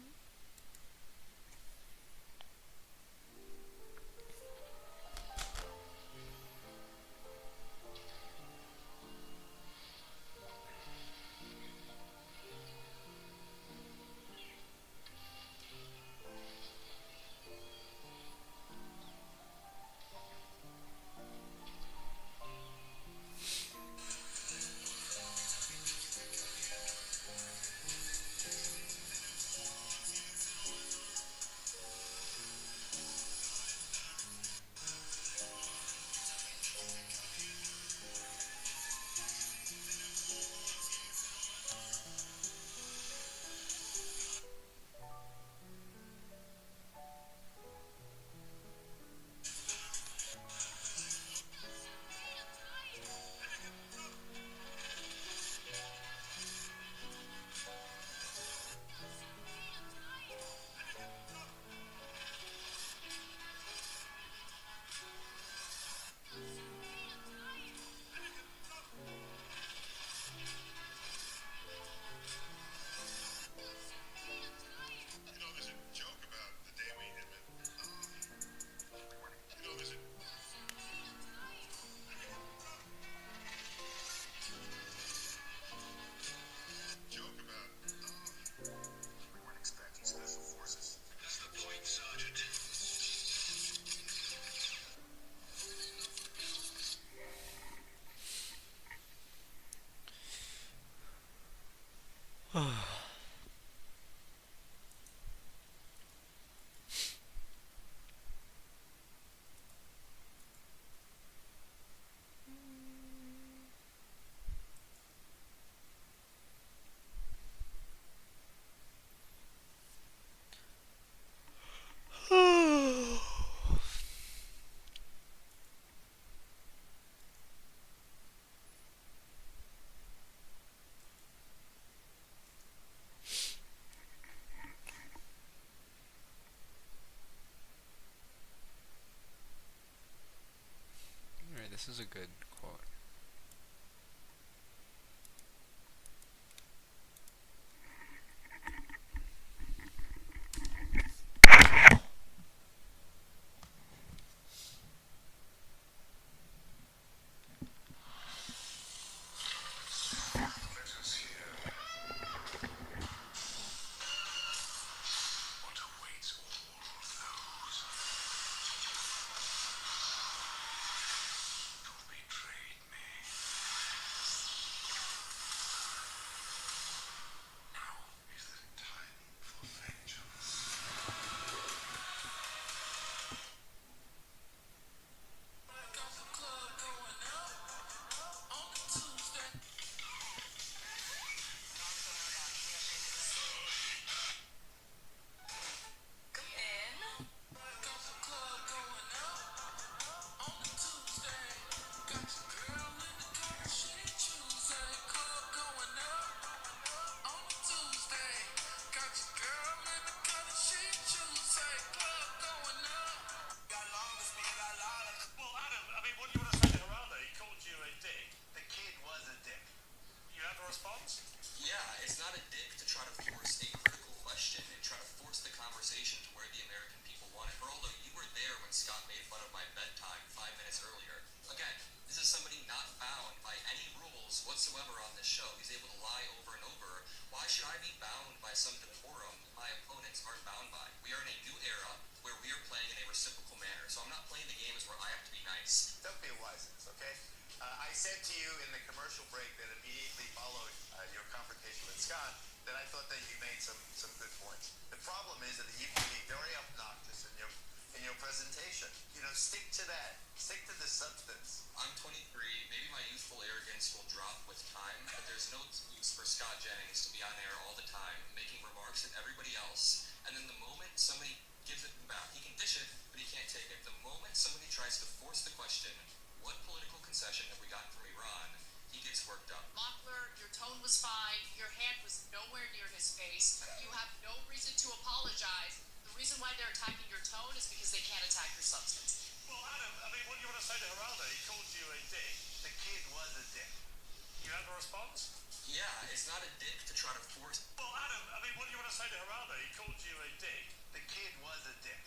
Alright, this is a good quote. You have a response? Yeah, it's not a dick to try to force. Well, Adam, I mean, what do you want to say to Geraldo? He called you a dick. The kid was a dick.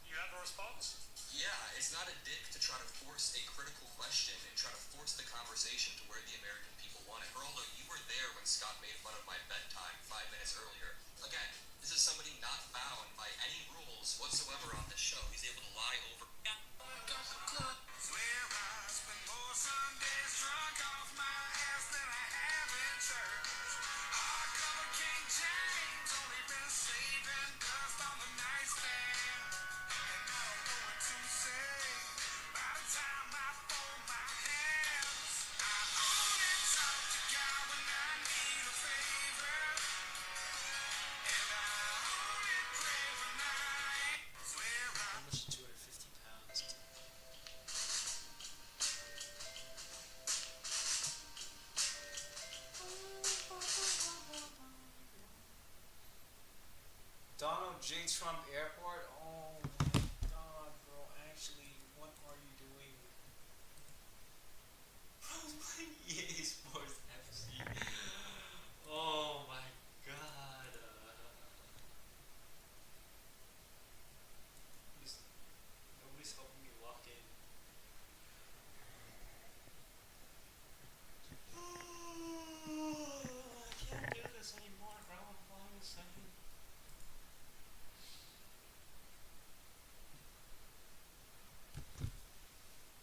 You have a response? Yeah, it's not a dick to try to force a critical question and try to force the conversation to where the American people want it. Geraldo, you were there when Scott made fun of my bedtime 5 minutes earlier. Again, this is somebody not bound by any rules whatsoever on this show. He's able to lie over. Swear I spend more Sundays drunk off my ass than I have in church. Hardcover King James, only been saving dust on the nightstand. And I don't know what to say. By the time I fold my hands, I only talk to God when I need a favor. And I only pray when I swear I. How much is 250 pounds? Donald J. Trump Airport? Oh my god, bro. Actually, what are you doing? Bro, my EA Sports FC. Oh my god. Nobody's helping me lock in. I can't do this anymore, bro. Hold on a second.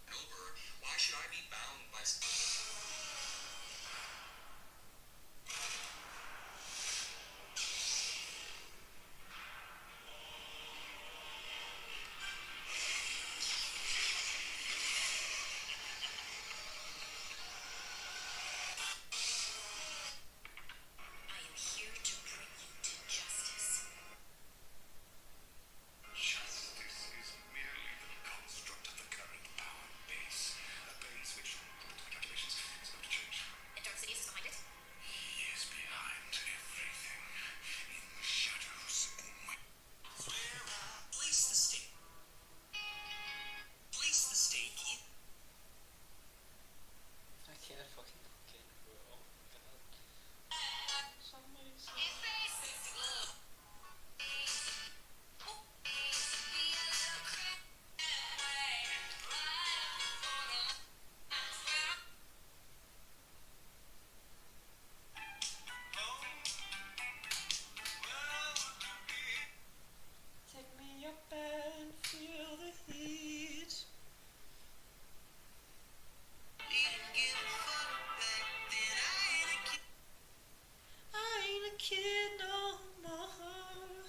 Over. Why should I be bound by? I am here to bring you to justice. Justice is merely the construct of the current power base. A base which, according to my calculations, is about to change. And Dark Sidious is behind it? He is behind everything. In the shadows. Oh my. Place the stake. Place the stake in. I can't fucking look in, bro. Oh my god. Somebody's. Take me up and feel the heat. I ain't a kid no more.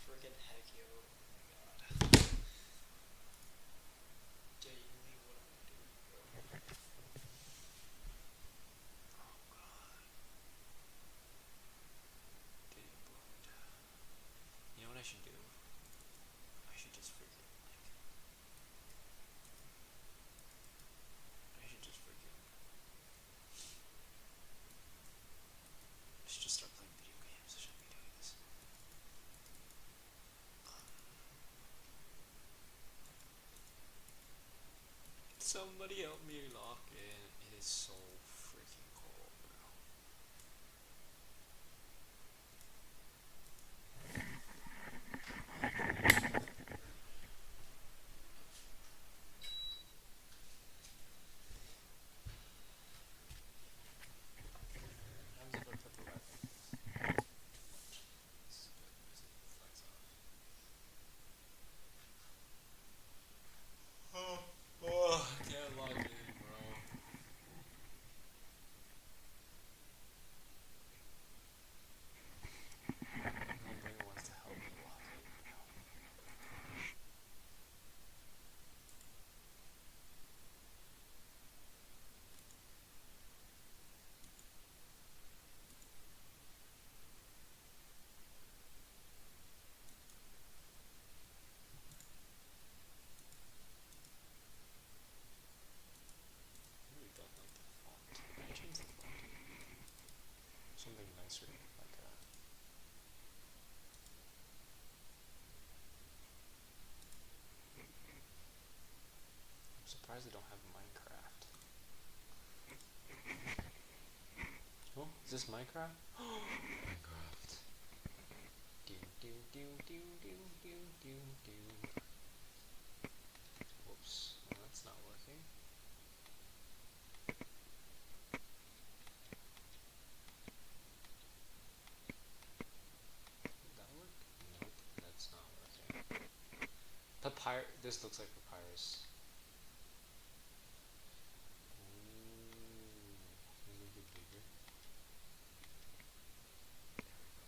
Friggin' heck, yo. Oh my god. Genuinely, what am I doing, bro? Oh god. Getting boned. You know what I should do? I should just freaking, like. I should just freaking. I should just start playing video games. I shouldn't be doing this. Somebody help me lock in. It is so freaking cold, bro. I'm just gonna put the weapon. This is good. Music flex off. Oh, I can't log in, bro. Nobody wants to help me log in, bro. I really don't like the font. Can I change the font? Something nicer, like I'm surprised I don't have Minecraft. Oh, is this Minecraft? Minecraft. Do do do do do do do do. Whoops. Well, that's not working. Did that work? Nope, that's not working. This looks like papyrus. Ooh, maybe make it bigger. There we go.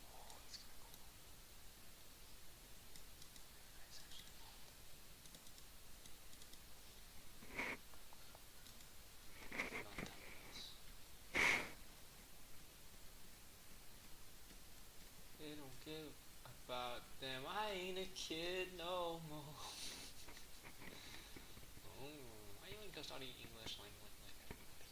Oh, that's kind of cool. That's actually cool. Not that nice. They don't give about them. I ain't a kid no more. Oh, why you ain't study English language like everybody?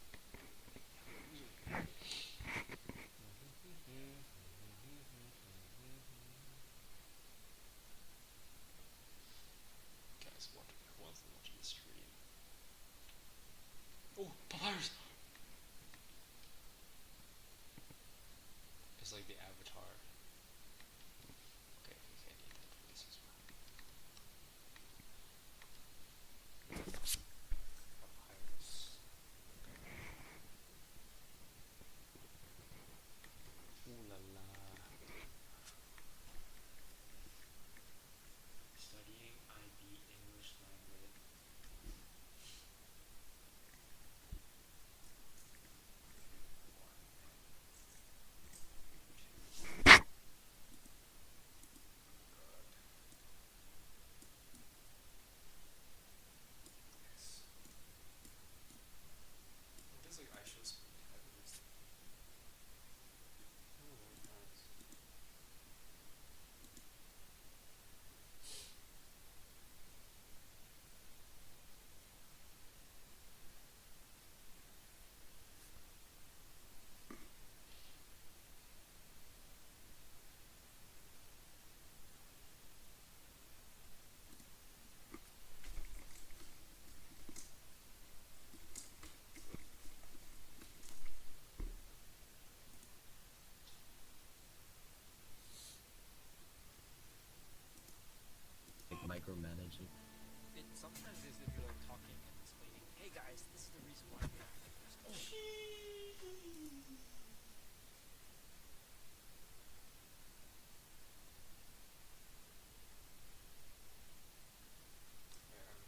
Guys, who wants to watch the stream? Oh, papyrus! It's like the avatar. Okay, we can't eat that place as well. Papyrus. Ooh la la. Studying IB English language. What is like ISO speed? Oh, very nice. Like micromanaging. It sometimes is if you're like talking and explaining, hey guys, this is the reason why we have to do this. Oh.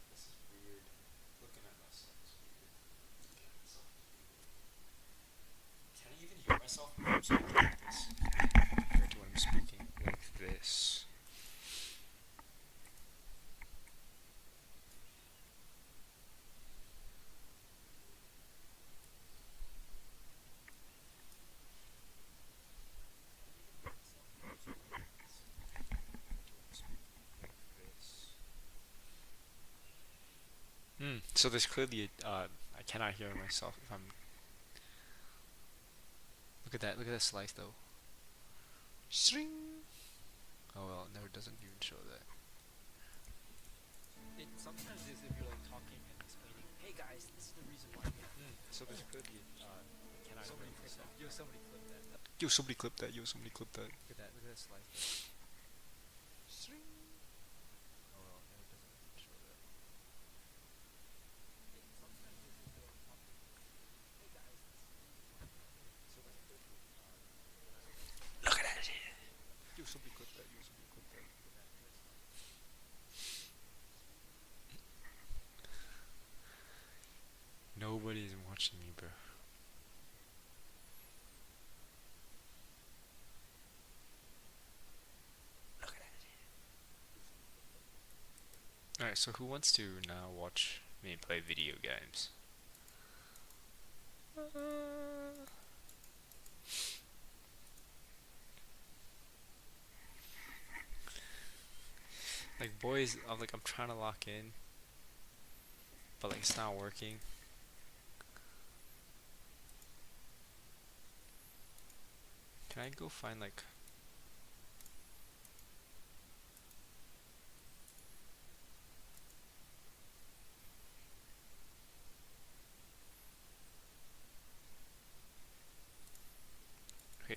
This is weird. Looking at myself is weird. Looking at myself is weird. Can I even hear myself when I'm speaking like this? Compared to when I'm speaking like this. So there's clearly I cannot hear myself if I'm. Look at that slice though. String. Oh well, no, it doesn't even show that. It sometimes is if you're like talking and explaining, hey guys, this is the reason why we have to do this. So there's clearly I cannot hear myself. Yo, somebody clip that. Yo, somebody clip that. Yo, somebody clip that. Look at that slice. Though. String. Oh well, no, it doesn't even show that. It sometimes is if you're like talking, hey guys, this is the reason why we have to do this. So there's clearly look at that shit. Yo, somebody clip that. Yo, somebody clip that. Nobody's watching me, bro. Look at that shit. Alright, so who wants to now watch me play video games? Like boys, I'm trying to lock in, but like it's not working. Can I go find like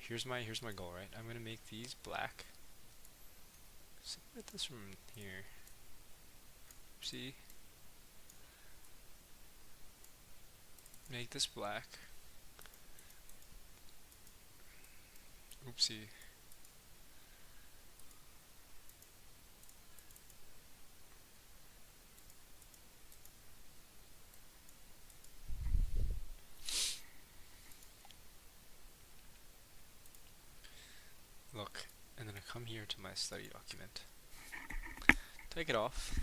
here's my goal, right? I'm gonna make these black. Separate this from here. See? Make this black. Oopsie. Look, and then I come here to my study document. Take it off.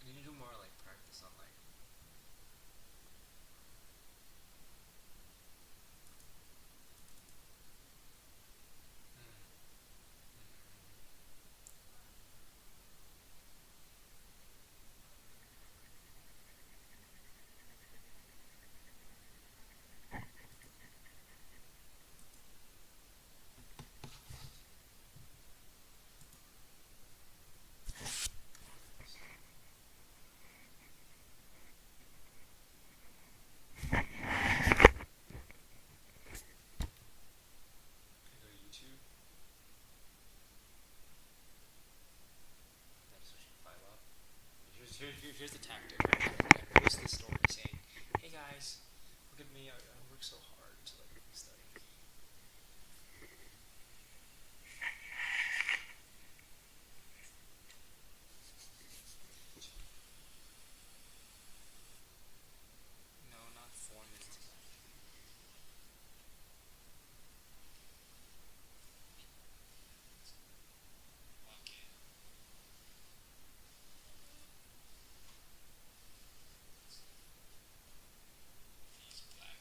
You need to do more like practice on like go to YouTube. That's what you file up. Here's the tactic. Right? I post this story saying, "Hey guys, look at me. I work so hard to like study." No, not 4 minutes. He's black.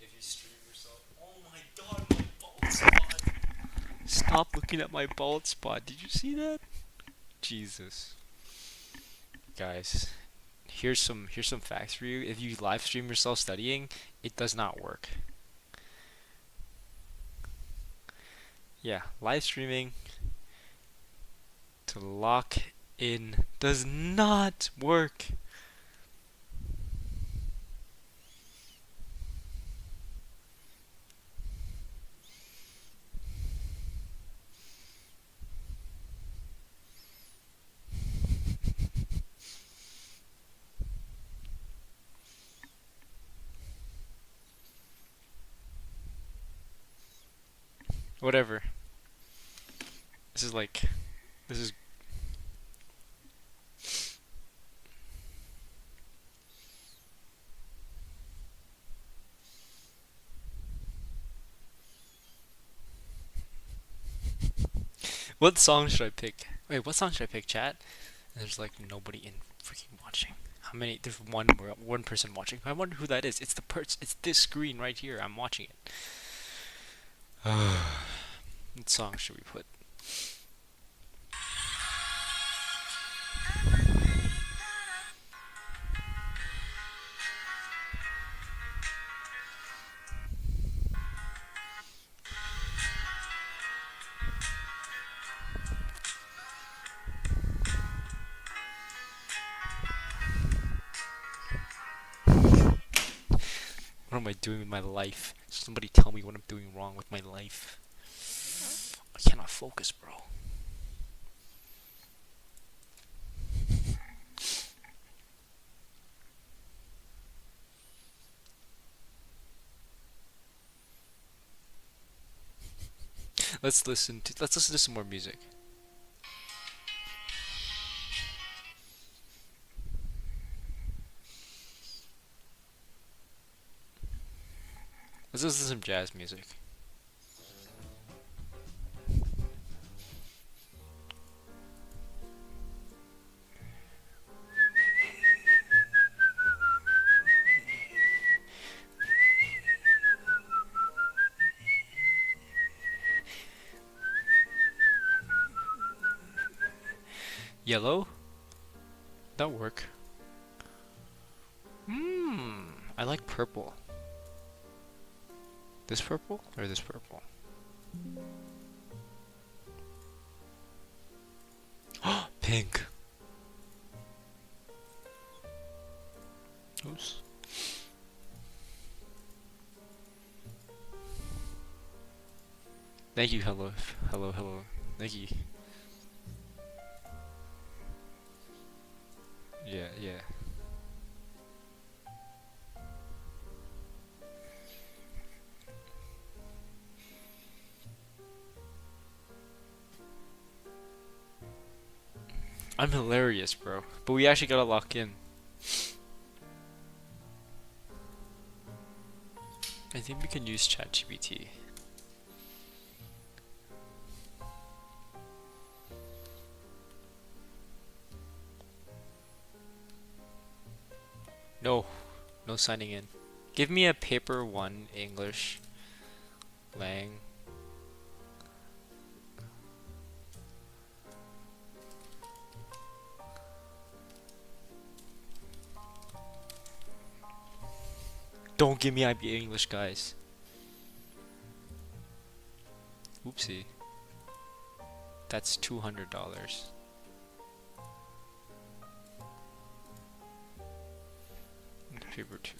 If you stream yourself. Oh my god, my bald spot. Stop looking at my bald spot. Did you see that? Jesus. Guys, here's some facts for you. If you live stream yourself studying, it does not work. Yeah, live streaming to lock in does not work. Whatever. This is what song should I pick? Wait, what song should I pick, chat? And there's like nobody in freaking watching. How many? There's one person watching. I wonder who that is. It's it's this screen right here. I'm watching it. What song should we put? What am I doing with my life? Somebody tell me what I'm doing wrong with my life. I cannot focus, bro. Let's listen to some more music. Let's listen to some jazz music. Yellow? That'll work. I like purple. This purple or this purple? Pink. Oops. Thank you, hello. Thank you. Yeah. I'm hilarious, bro. But we actually gotta lock in. I think we can use ChatGPT. No signing in. Give me a paper 1 English. Lang. Don't give me IB English, guys. Oopsie. That's $200. Paper 2.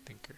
Thinker.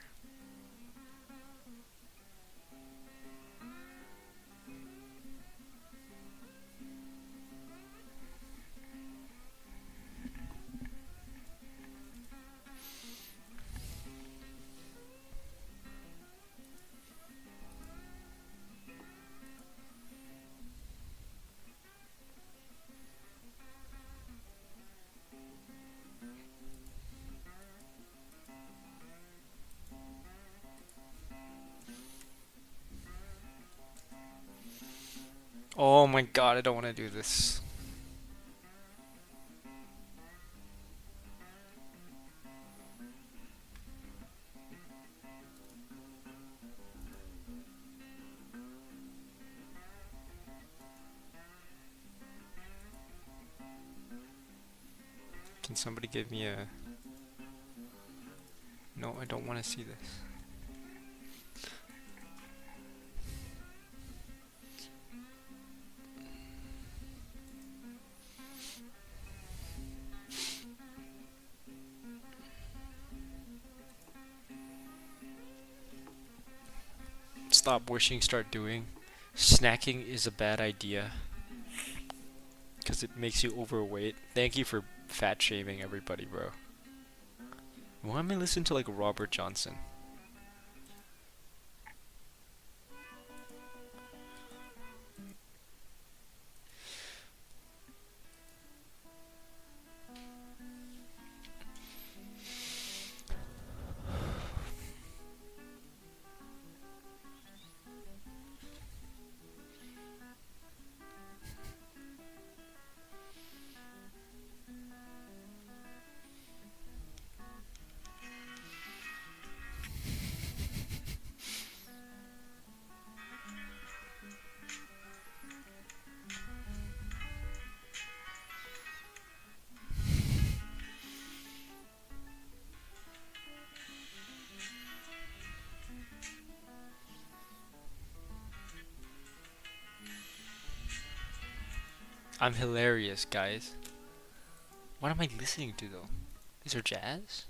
Oh my god, I don't want to do this. Can somebody give me a... No, I don't want to see this. Stop wishing, start doing. Snacking is a bad idea. Because it makes you overweight. Thank you for fat shaming everybody, bro. Why am I listening to like Robert Johnson? I'm hilarious, guys. What am I listening to though? These are jazz?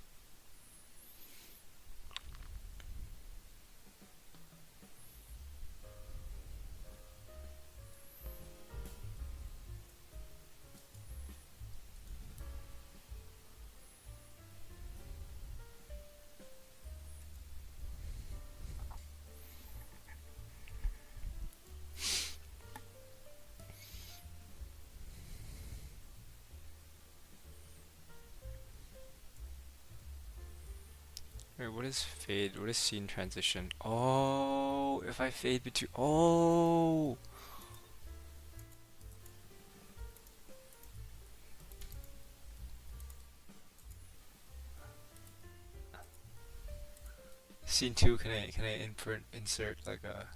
Wait, what is fade? What is scene transition? Oh, if I fade between. Oh! Scene 2, can I insert like a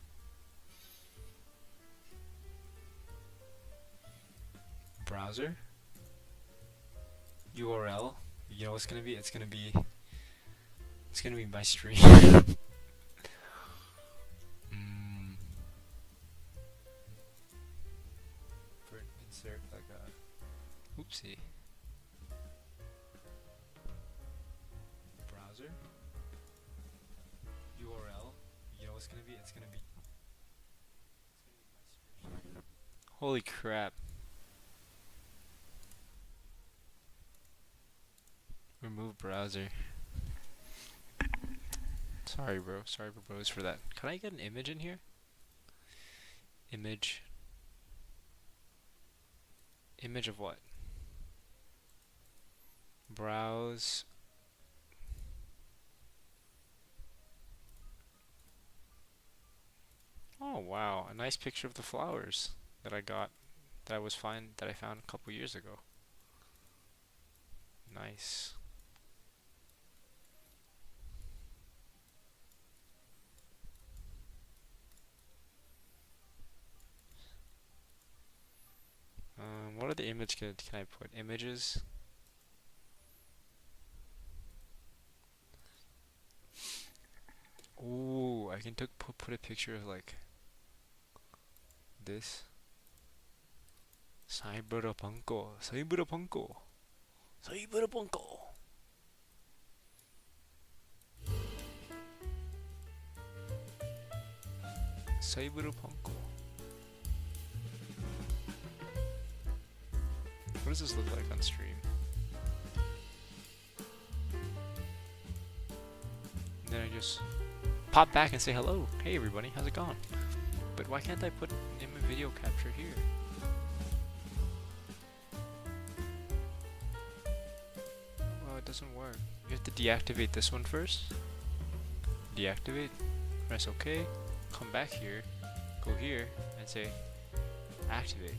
browser URL? You know what's gonna be? It's gonna be my stream. Insert like a oopsie browser URL. You know what's gonna be? It's gonna be my stream. Holy crap. Remove browser. Sorry, bro. Sorry, bros, for that. Can I get an image in here? Image. Image of what? Browse. Oh wow, a nice picture of the flowers that I got, that I found a couple years ago. Nice. What other image can I put? Images? Ooh, I can put a picture of like this. Cyberpunk. Cyberpunk. Cyberpunk. Cyberpunk. What does this look like on stream? And then I just pop back and say hello. Hey everybody, how's it going? But why can't I put in my video capture here? Well, it doesn't work. You have to deactivate this one first. Deactivate. Press OK. Come back here. Go here and say activate.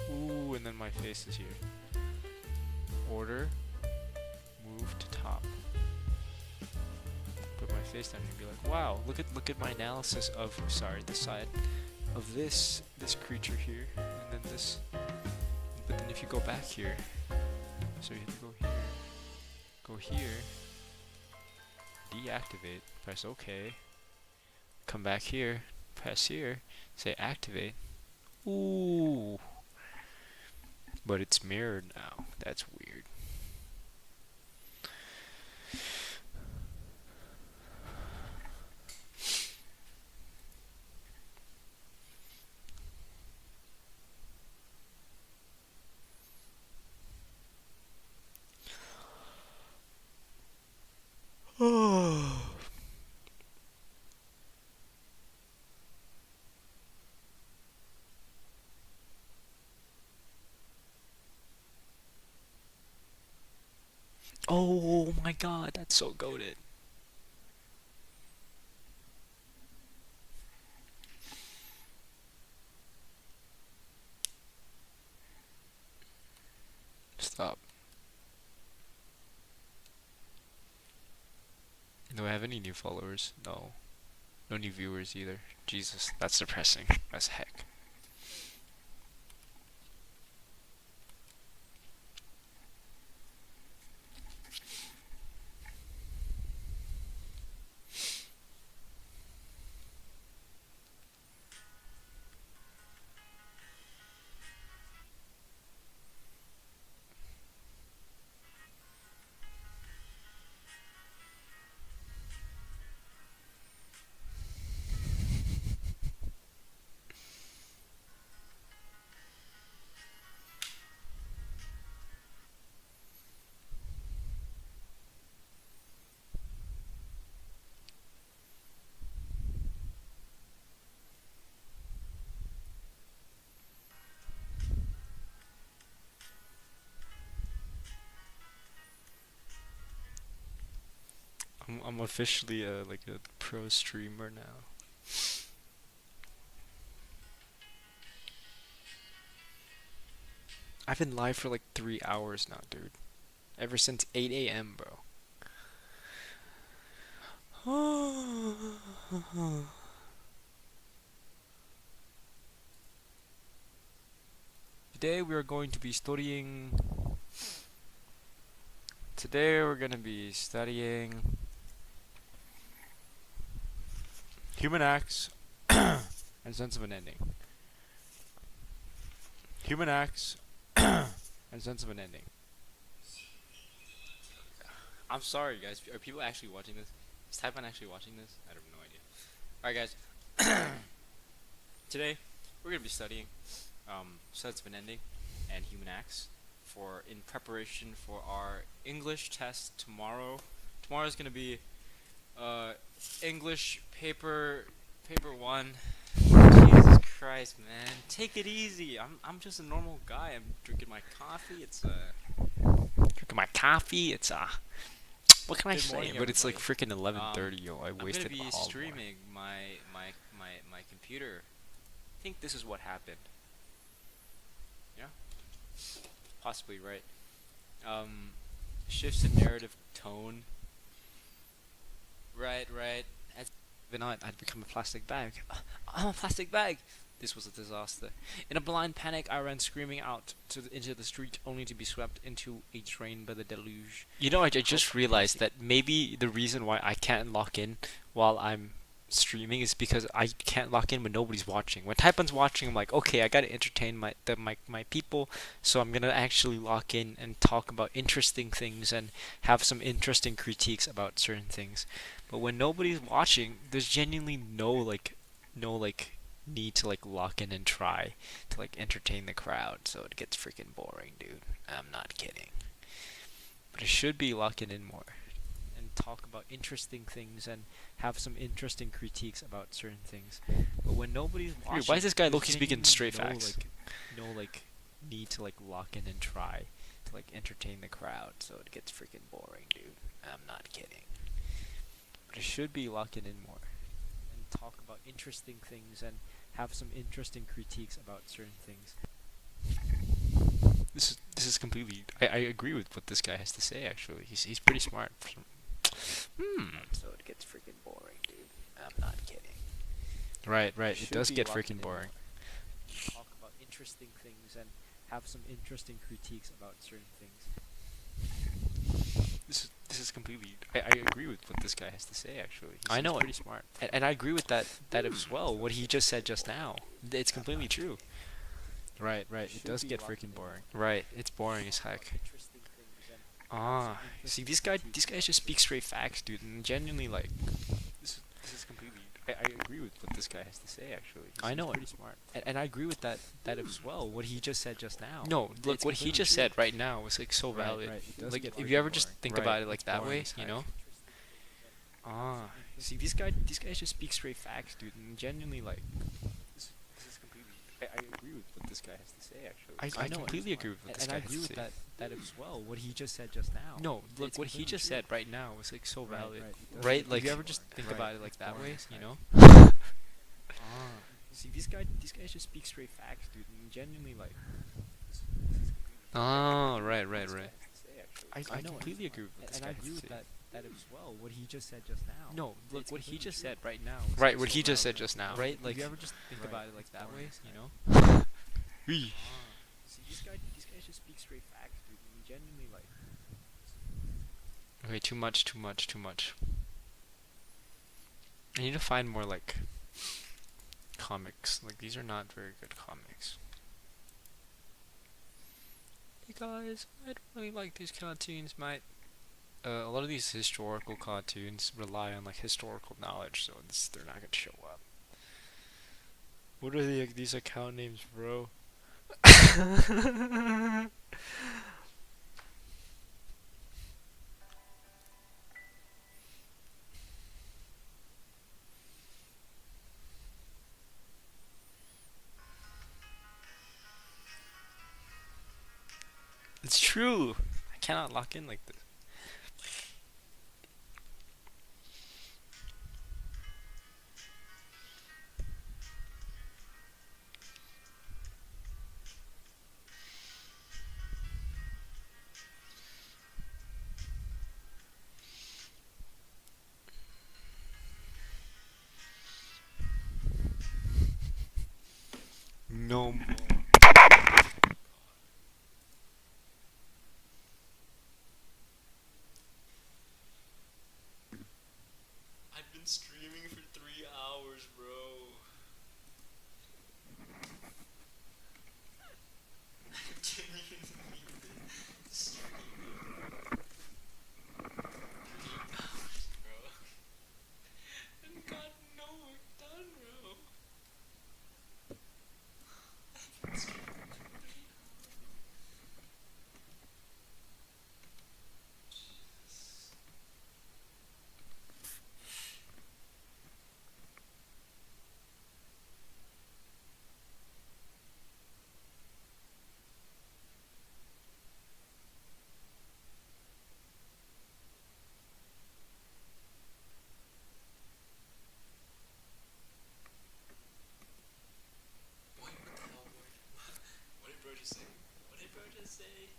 Ooh, and then my face is here. Order. Move to top. Put my face down here and be like, wow, look at my analysis of the side of this creature here, and then this. But then if you go back here, so you have to go here, deactivate, press OK, come back here, press here, say activate. Ooh. But it's mirrored now. That's weird. Oh my god, that's so goated. Stop. Do I have any new followers? No. No new viewers either. Jesus, that's depressing as heck. I'm officially like a pro streamer now. I've been live for like 3 hours now, dude. Ever since 8 a.m., bro. Today we are going to be studying. Today we're going to be studying human acts and sense of an ending. Human acts and sense of an ending. I'm sorry, guys. Are people actually watching this? Is Taipan actually watching this? I have no idea. Alright, guys. Today, we're going to be studying sense of an ending and human acts in preparation for our English test tomorrow. Tomorrow is going to be English paper 1. Jesus Christ, man. Take it easy. I'm just a normal guy. I'm drinking my coffee. What can I Good say? morning, But it's like everybody. freaking 11:30, yo. I wasted I'm gonna be all streaming my computer. I think this is what happened. Yeah, possibly right. Shifts in narrative tone. Right. If not, I'd become a plastic bag. I'm a plastic bag. This was a disaster. In a blind panic, I ran screaming out into the street, only to be swept into a train by the deluge. You know, I just realized that maybe the reason why I can't lock in while I'm streaming is because I can't lock in when nobody's watching. When Taipan's watching, I'm like, okay, I gotta entertain my people, so I'm gonna actually lock in and talk about interesting things and have some interesting critiques about certain things. But when nobody's watching, there's genuinely no need to like lock in and try to like entertain the crowd, so it gets freaking boring, dude. I'm not kidding. But I should be locking in more and talk about interesting things and have some interesting critiques about certain things. But when nobody's watching, why is this guy Loki speaking straight facts? No need to like lock in and try to like entertain the crowd, so it gets freaking boring, dude. I'm not kidding. But I should be locking in more and talk about interesting things and have some interesting critiques about certain things. This is completely. I agree with what this guy has to say. Actually, he's pretty smart. So it gets freaking boring, dude. I'm not kidding. Right. It does get freaking boring. Talk about interesting things and have some interesting critiques about certain things. This is completely. I agree with what this guy has to say. Actually, I know, he's pretty smart, and I agree with that as well. What he just said just now, it's completely true. Right. It does get freaking boring. Right, it's boring as heck. See, these guys just speak straight facts, dude, and genuinely like. This is completely. I agree with what this guy has to say. Actually, I know, pretty smart, and I agree with that as well. What he just said just now. No, look, what he just said right now was like so valid. Like, if you ever just think about it like that way, you know. See, these guys just speak straight facts, dude, and genuinely like. This is completely. I agree with what this guy has to say. Actually, I know, completely agree with what this guy has to say. And I agree with that as well. What he just said just now. No, look, what he just said right now was like so valid. Right, like if you ever just think about it like that way, you know. See, these guys just speak straight facts, dude, and genuinely like. Right. I completely agree with what this guy has to say. And I agree with that as well. What he just said just now. No, look, what he just said right now. Right, what he just said just now. Right, like if you ever just think about it like that way, you know. See, these guys just speak straight facts, dude, and genuinely like. Okay, too much. I need to find more like comics. Like, these are not very good comics. Hey guys, I don't really like these cartoons, mate. A lot of these historical cartoons rely on like historical knowledge, so they're not gonna show up. What are these account names, bro? It's true. I cannot lock in like this. no more. I've been streaming for 3 hours, bro. I genuinely been streaming 3 hours, bro. And got no work done, bro. I've been streaming for 3 hours. Jesus. What the hell, boy? What did bro just say? What did bro just say?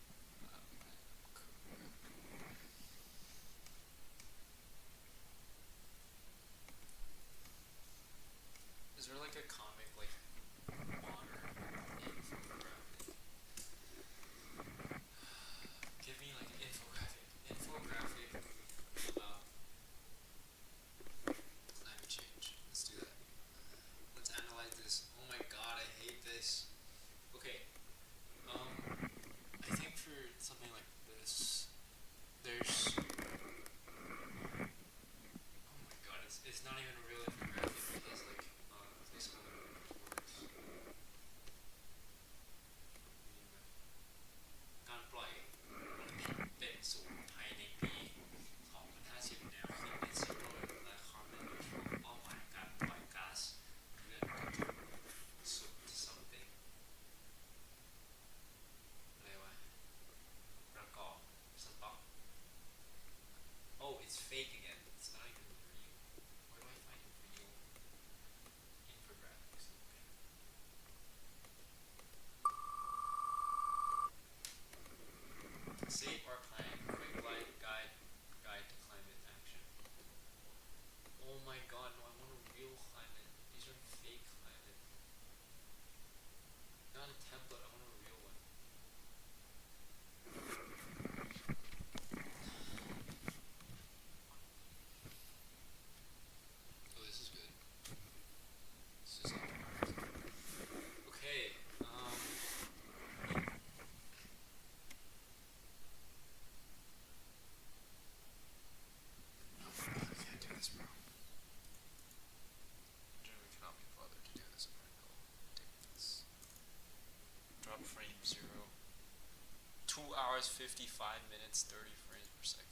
Is there like a comic like modern infographic? Give me like an infographic about climate change. Let's do that. Let's analyze this. Oh my god, I hate this. Okay. I think for something like this, there's. Oh my god, it's not even a real infographic. It has like placeholder words. Kan play. Den så tiny b. 2,50 แนวคิดเป็นซีโร่และคอมเมนต์ช่วงเป้าหมายการปล่อยก๊าซเรือนกระจกสุด something อะไรวะประกอบสต็อก Oh, it's fake again. It's not even real. Where do I find real infographics? Okay. Save our planet. Quick guide to climate action. Oh my god, no, I want a real climate. These are fake climate. Not a template, I want a real one. Oh, this is good. This is okay. I can't do this, bro. Genuinely cannot be bothered to do this. I'm gonna go take this. Drop frame 0. 2 hours 55 minutes 30 frames per second.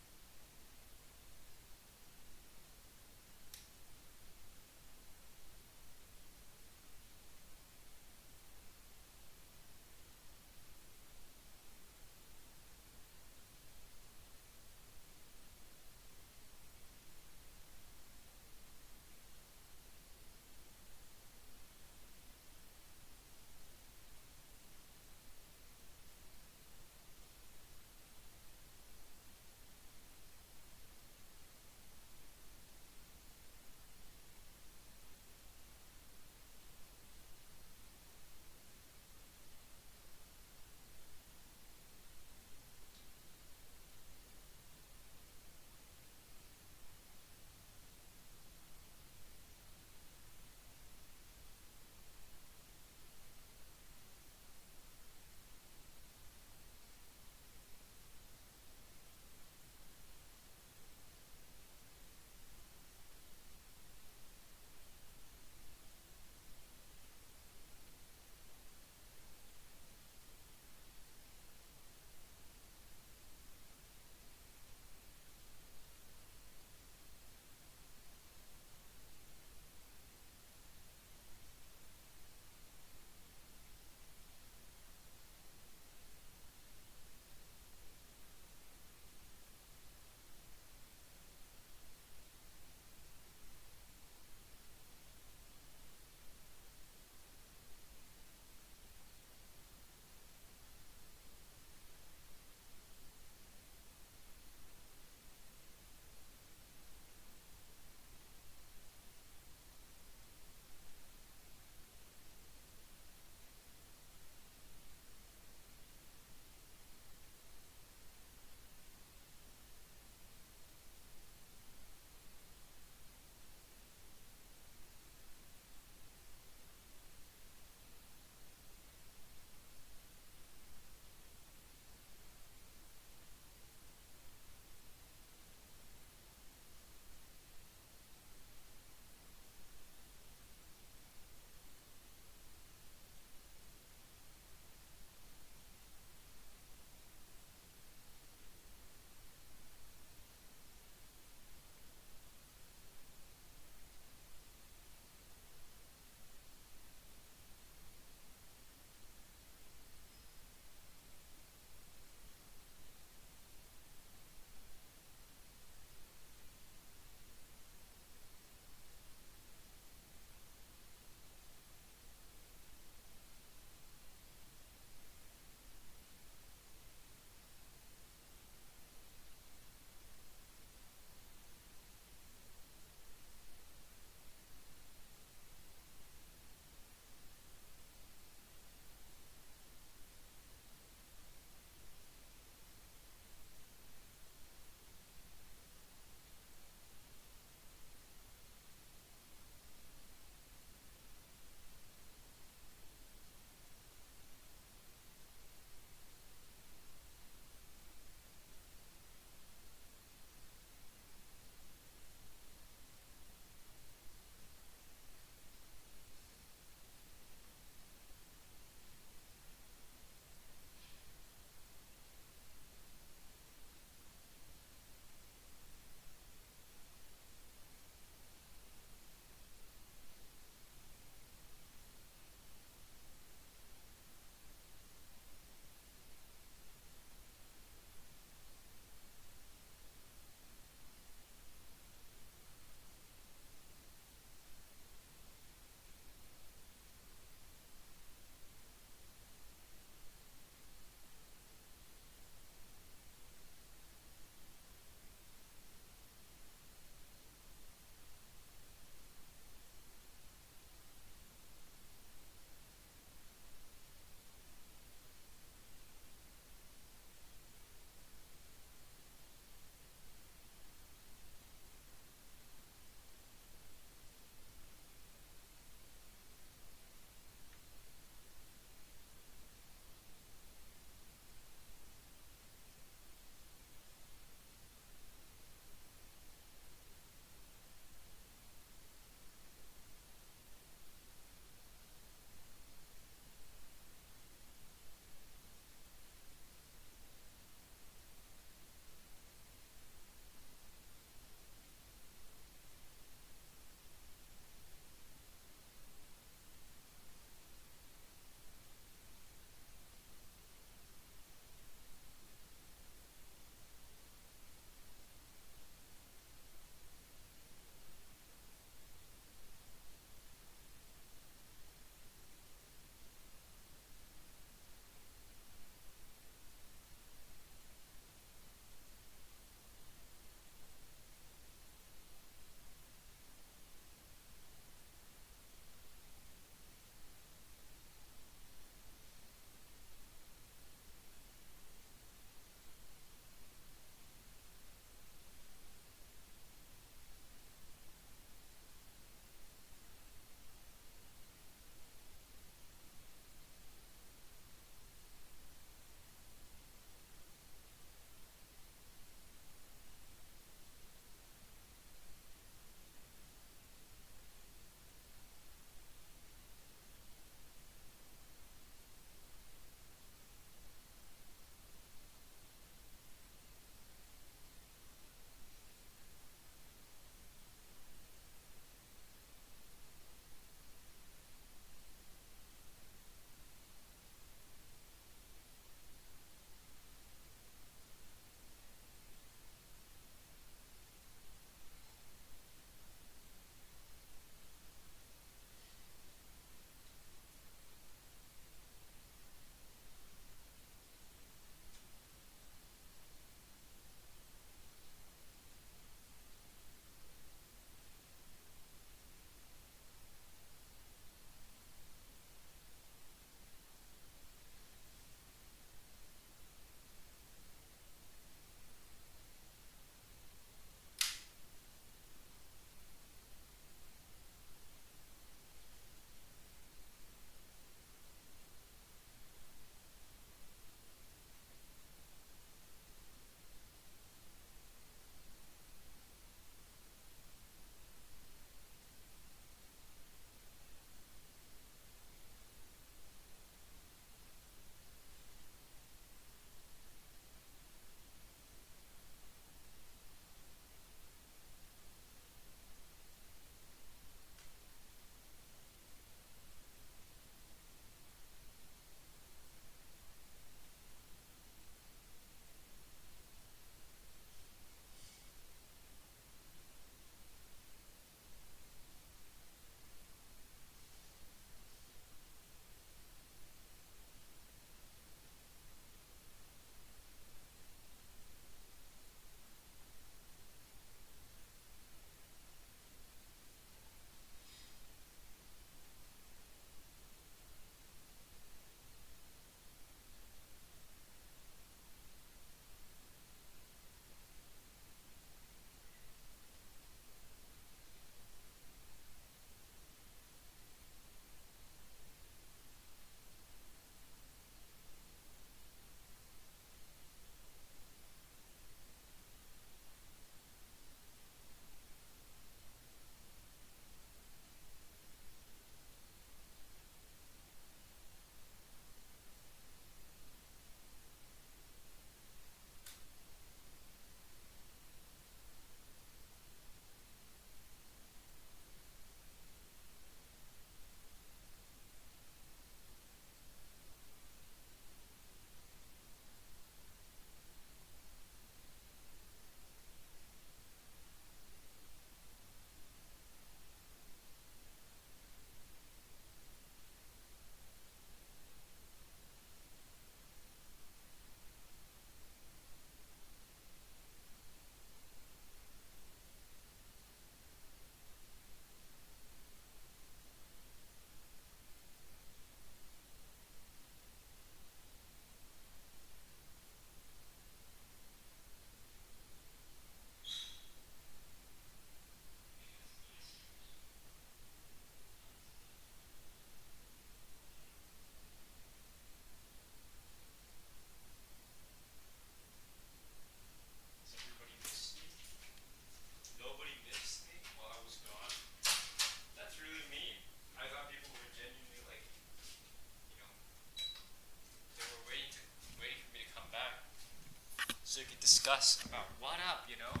So you can discuss about what up, you know?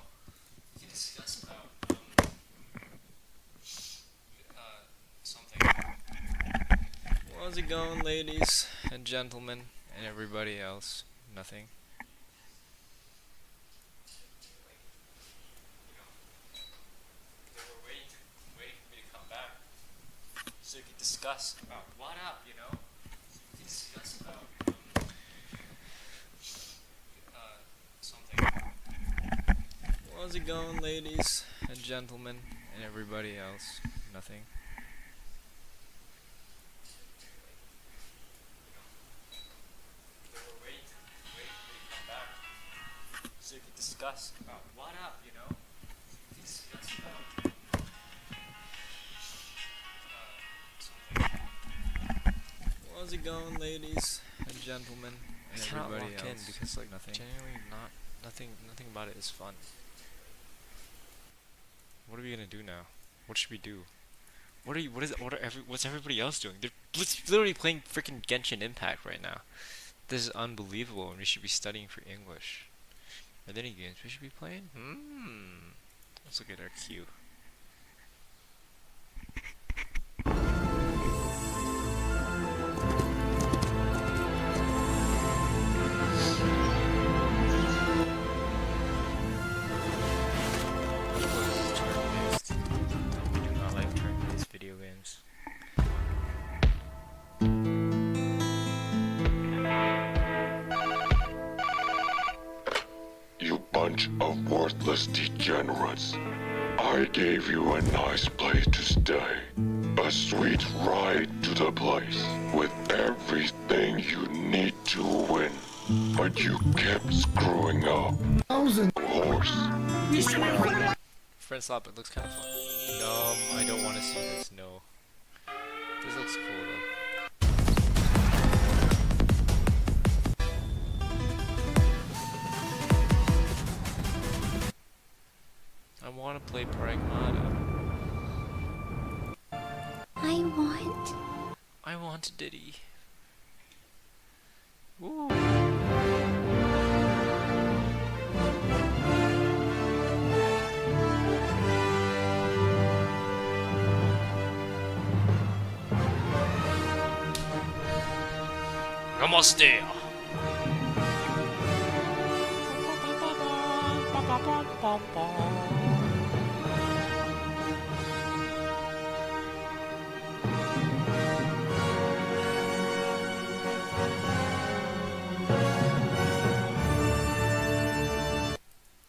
You can discuss about something. How's it going, ladies and gentlemen, and everybody else? Nothing. They were waiting for me to come back, so you can discuss about what up, you know? So you can discuss about something. How's it going, ladies and gentlemen, and everybody else? Nothing. They were waiting for me to come back, so you can discuss about what up, you know? So you can discuss about something. How's it going, ladies and gentlemen, and everybody else? I cannot walk in because like nothing. Genuinely nothing about it is fun. What are we gonna do now? What should we do? What's everybody else doing? They're literally playing freaking Genshin Impact right now. This is unbelievable, and we should be studying for English. Are there any games we should be playing? Let's look at our queue. Turn-based. I do not like turn-based video games. You bunch of worthless degenerates. I gave you a nice place to stay. A sweet ride to the place with everything you need to win. But you kept screwing up. Horse. Friend Slop, it looks kind of fun. No, I don't want to see this, no. This looks cool though. I want to play Pragmata. I want Diddy. Ooh. Namaste.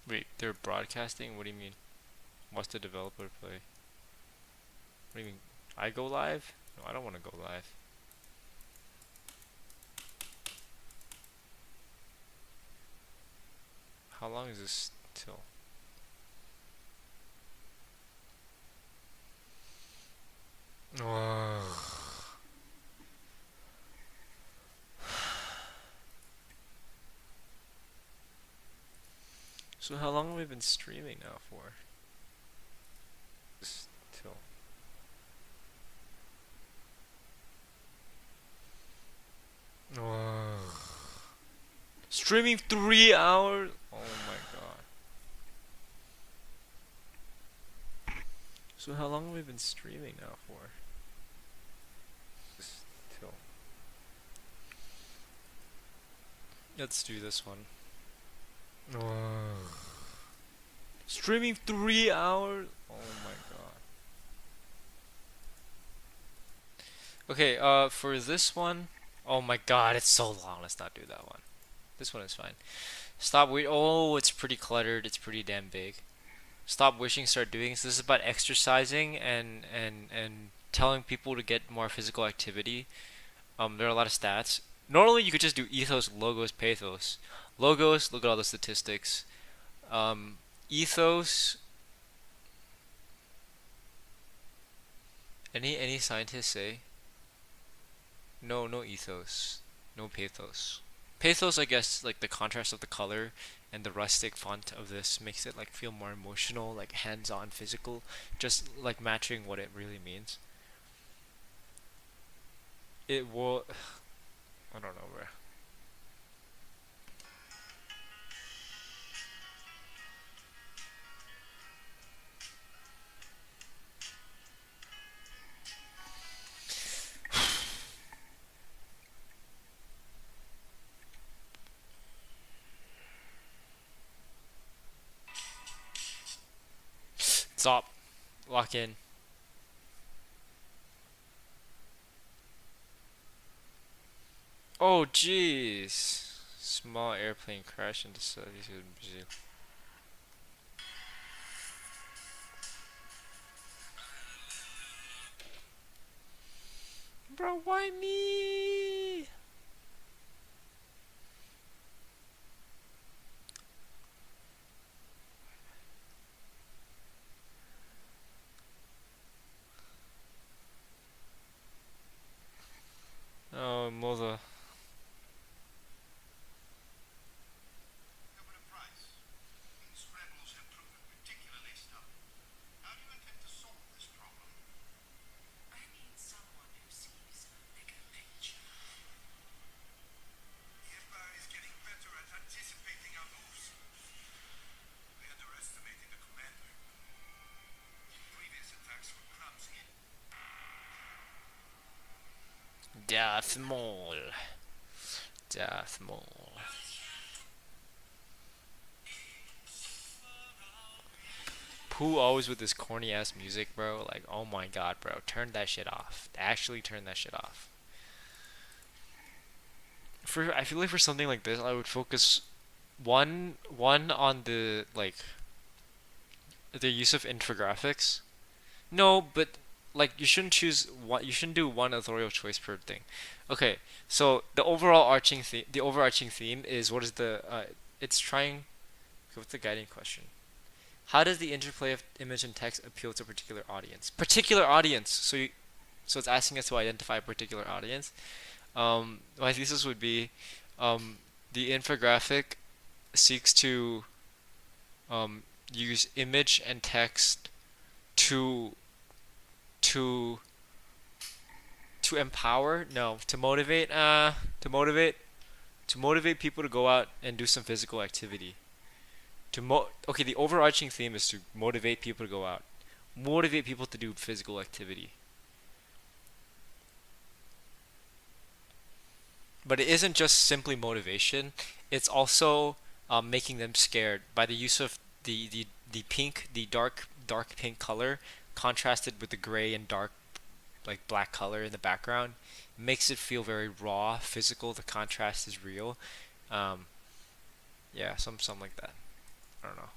Wait, they're broadcasting? What do you mean? What's the developer play? What do you mean? I go live? No, I don't want to go live. How long is this till? So how long have we been streaming now for? Just till. Streaming 3 hours? Oh my god. So how long have we been streaming now for? Just till. Let's do this one. Streaming 3 hours? Oh my god. Okay, for this one, oh my god, it's so long. Let's not do that one. This one is fine. Stop oh, it's pretty cluttered. It's pretty damn big. Stop wishing, start doing. So this is about exercising and telling people to get more physical activity. There are a lot of stats. Normally you could just do ethos, logos, pathos. Logos, look at all the statistics. Ethos. Any scientists say? No ethos. No pathos. Pathos, I guess, like the contrast of the color and the rustic font of this makes it like feel more emotional, like hands-on, physical, just like matching what it really means. It will. I don't know, bro. Stop. Lock in. Oh jeez. Small airplane crash into Southeast Brazil. Bro, why me? Oh, mother. Scrambles have proven particularly stubborn. How do you intend to solve this problem? I need someone who sees a bigger picture. The Empire is getting better at anticipating our moves. We underestimated the commander. Previous attacks were clumsy. Darth Maul. Darth Maul. Pooh always with this corny ass music, bro. Like, oh my god, bro. Turn that shit off. Actually turn that shit off. I feel like for something like this, I would focus one on the like the use of infographics. No, but like you shouldn't choose one. You shouldn't do one authorial choice per thing. Okay, so the overarching theme is what is the it's trying. What's the guiding question? How does the interplay of image and text appeal to a particular audience? Particular audience. So it's asking us to identify a particular audience. My thesis would be, the infographic seeks to use image and text to empower, no, to motivate people to go out and do some physical activity. Okay, the overarching theme is to motivate people to go out, motivate people to do physical activity. But it isn't just simply motivation, it's also making them scared by the use of the pink, the dark pink color contrasted with the gray and dark like black color in the background. It makes it feel very raw, physical. The contrast is real. Yeah, something like that. I don't know.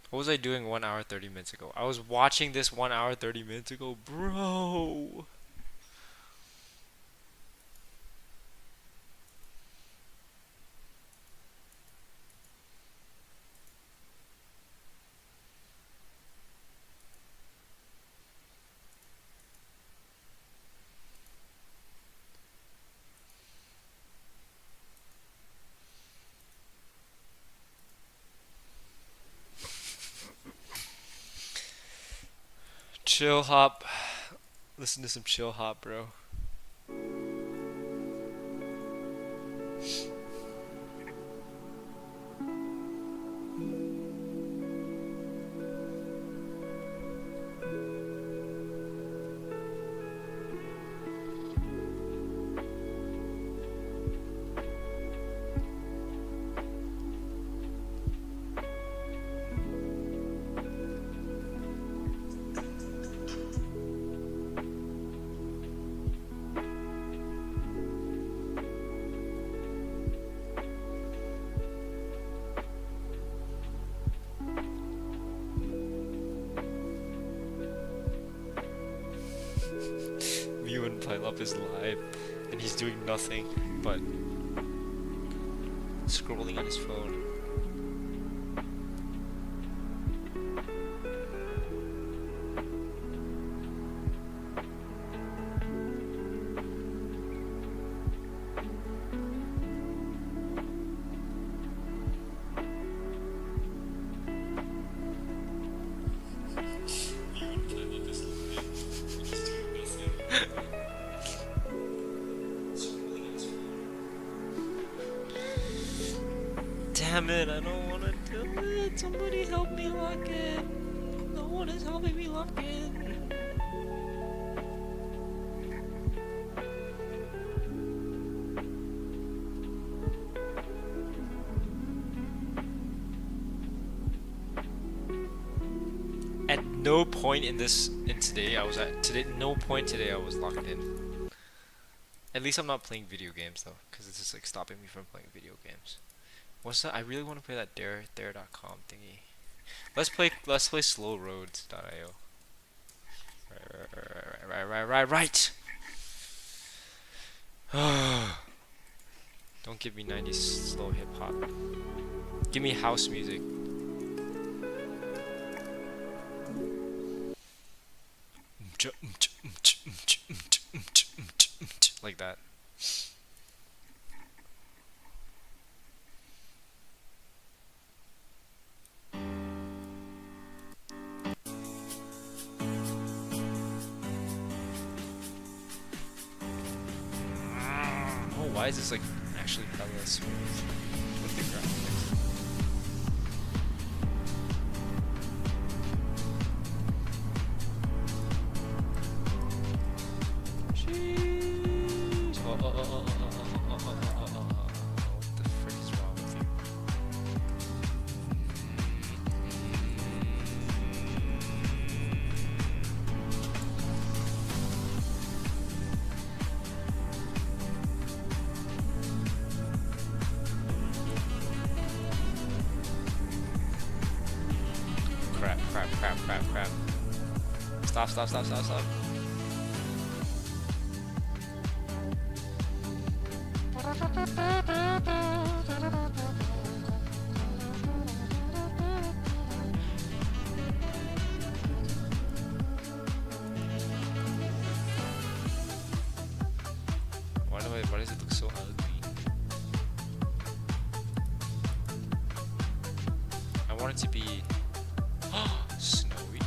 What was I doing 1 hour 30 minutes ago? I was watching this 1 hour 30 minutes ago, bro. Chill hop. Listen to some chill hop, bro. View and Pileup is live, and he's doing nothing but scrolling on his phone. Damn it, I don't wanna do it. Somebody help me lock in. No one is helping me lock in. no point in today I was no point today I was locked in. At least I'm not playing video games though, because it's just like stopping me from playing video games. What's that? I really want to play that dare.com thingy. Let's play slowroads.io. Right. Don't give me 90s slow hip hop. Give me house music. Like that. Oh, why is this like actually probably less smooth with the graphics? Jeez. What the frick is wrong with you? Crap. Stop. Why does it look so ugly? I want it to be snowy.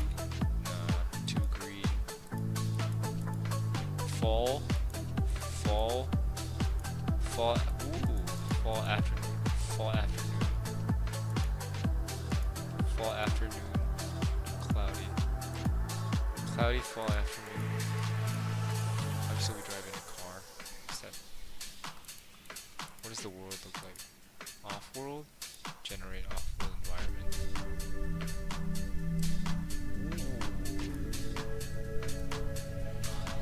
Nah, too green. Fall afternoon. Cloudy fall afternoon. I'm still be driving a car instead. What does the world look like? Off-world? Generate off-world environment.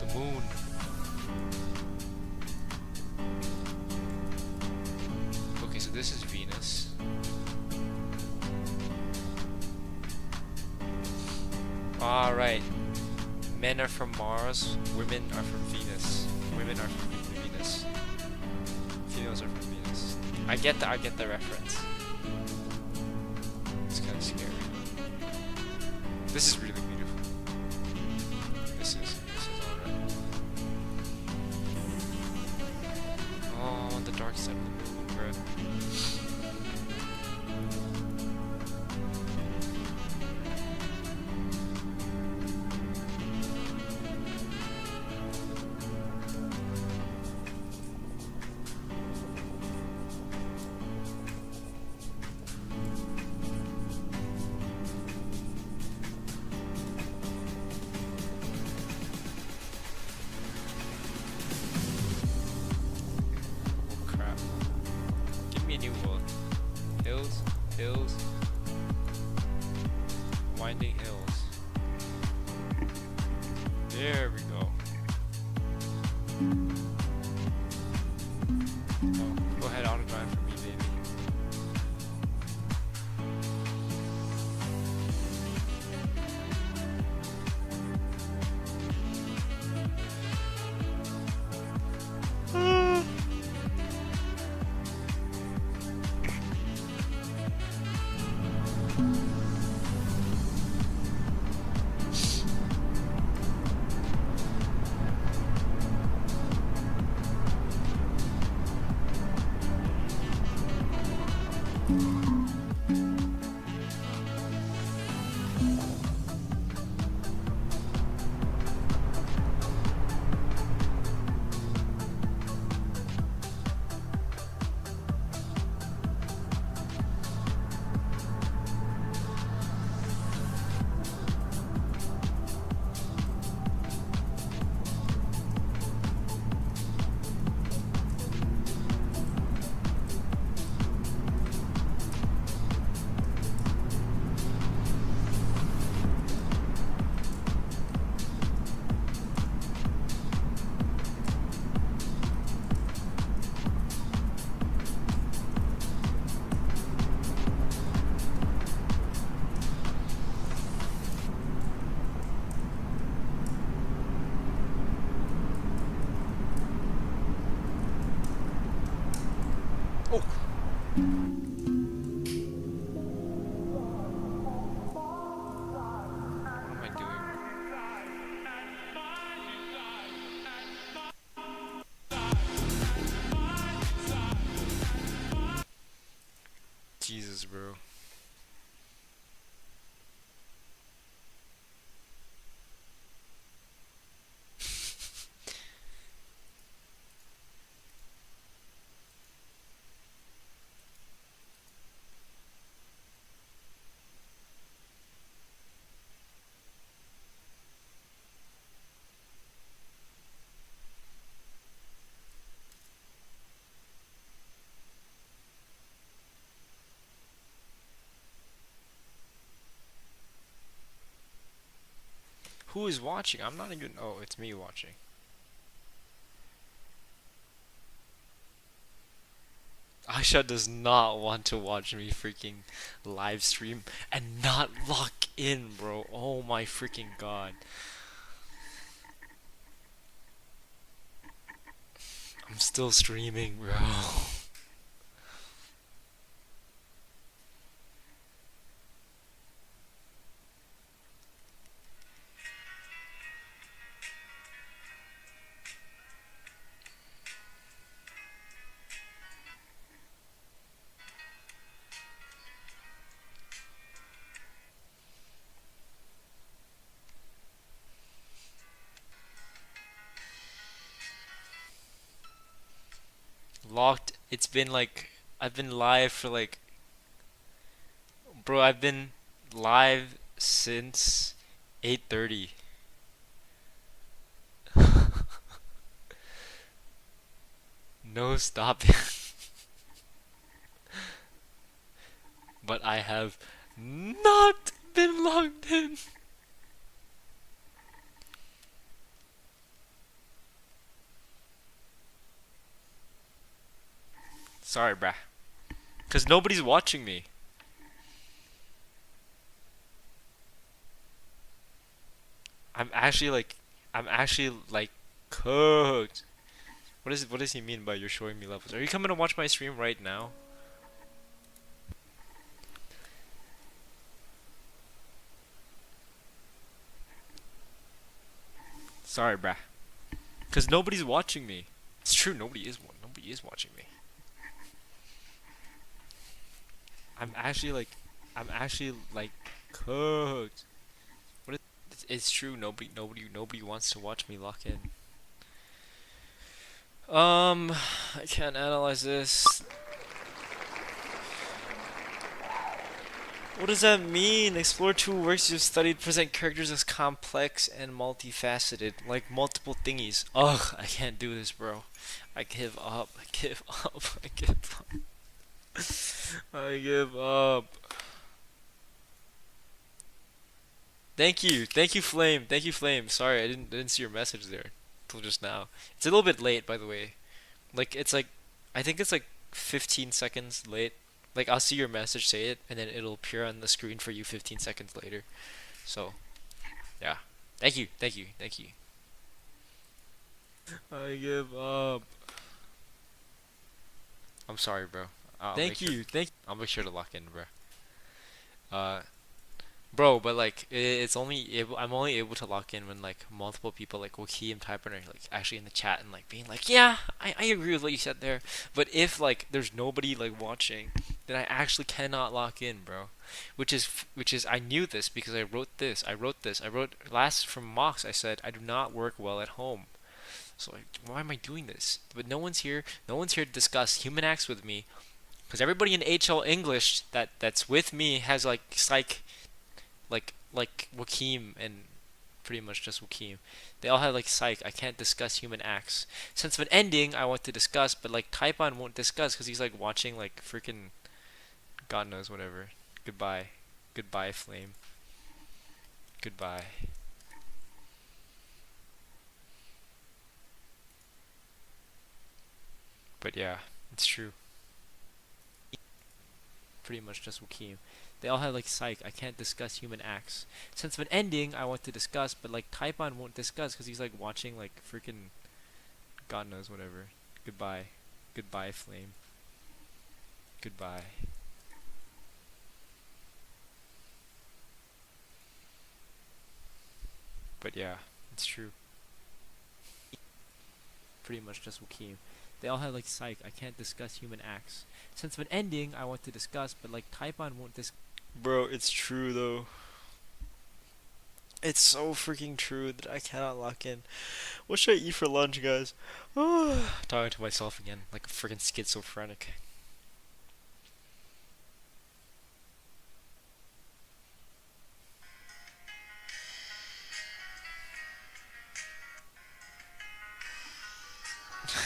The moon. Okay, so this is Venus. Alright. Men are from Mars, women are from Venus. Women are from Venus. Females are from Venus. I get the reference. It's kind of scary. This is really beautiful. This is alright. Oh, on the dark side of the moon, bro. Hills, winding hills. There we go. Oh, go ahead, auto drive for me, baby. What am I doing? Jesus, bro. Who is watching? I'm not even. Oh, it's me watching. Aisha does not want to watch me freaking live stream and not lock in, bro. Oh my freaking god. I'm still streaming, bro. Locked. It's been like I've been live for like, bro, I've been live since 8:30. No stopping. But I have not been logged in. Sorry, bruh. Cause nobody's watching me. I'm actually like cooked. What does he mean by you're showing me levels? Are you coming to watch my stream right now? Sorry, bruh. Cause nobody's watching me. It's true, nobody is watching me. I'm actually like cooked. It's true, nobody wants to watch me lock in. I can't analyze this. What does that mean? Explore two works you've studied present characters as complex and multifaceted, like multiple thingies. Ugh, I can't do this, bro. I give up. I give up. I give up. I give up. Thank you, Flame. Thank you, Flame. Sorry, I didn't see your message there till just now. It's a little bit late, by the way. Like it's like, I think it's like 15 seconds late. Like I'll see your message, say it, and then it'll appear on the screen for you 15 seconds later. So, yeah. Thank you. I give up. I'm sorry, bro. Thank you. I'll make sure to lock in, bro. Bro, but like I'm only able to lock in when like multiple people like Waki and Typer are like actually in the chat and like being like, yeah, I agree with what you said there. But if like there's nobody like watching, then I actually cannot lock in, bro. Which is I knew this because I wrote last from Mox. I said I do not work well at home. So like, why am I doing this? But no one's here. No one's here to discuss human acts with me, because everybody in HL English that's with me has like psych. Like Wakeem and pretty much just Wakeem. They all have like psych. I can't discuss human acts. Since an ending, I want to discuss, but like Taipon won't discuss because he's like watching like freaking God knows whatever. Goodbye, Flame. Goodbye. But yeah, it's true. Pretty much just Wakeem. They all have like psych. I can't discuss human acts. Since an ending, I want to discuss, but like Taipon won't discuss because he's like watching like freaking God knows whatever. Goodbye, Flame. Goodbye. But yeah, it's true. Pretty much just what came. They all had like psych. I can't discuss human acts. Since of an ending, I want to discuss, but like Taipon won't Bro, it's true though. It's so freaking true that I cannot lock in. What should I eat for lunch, guys? Talking to myself again, like a freaking schizophrenic.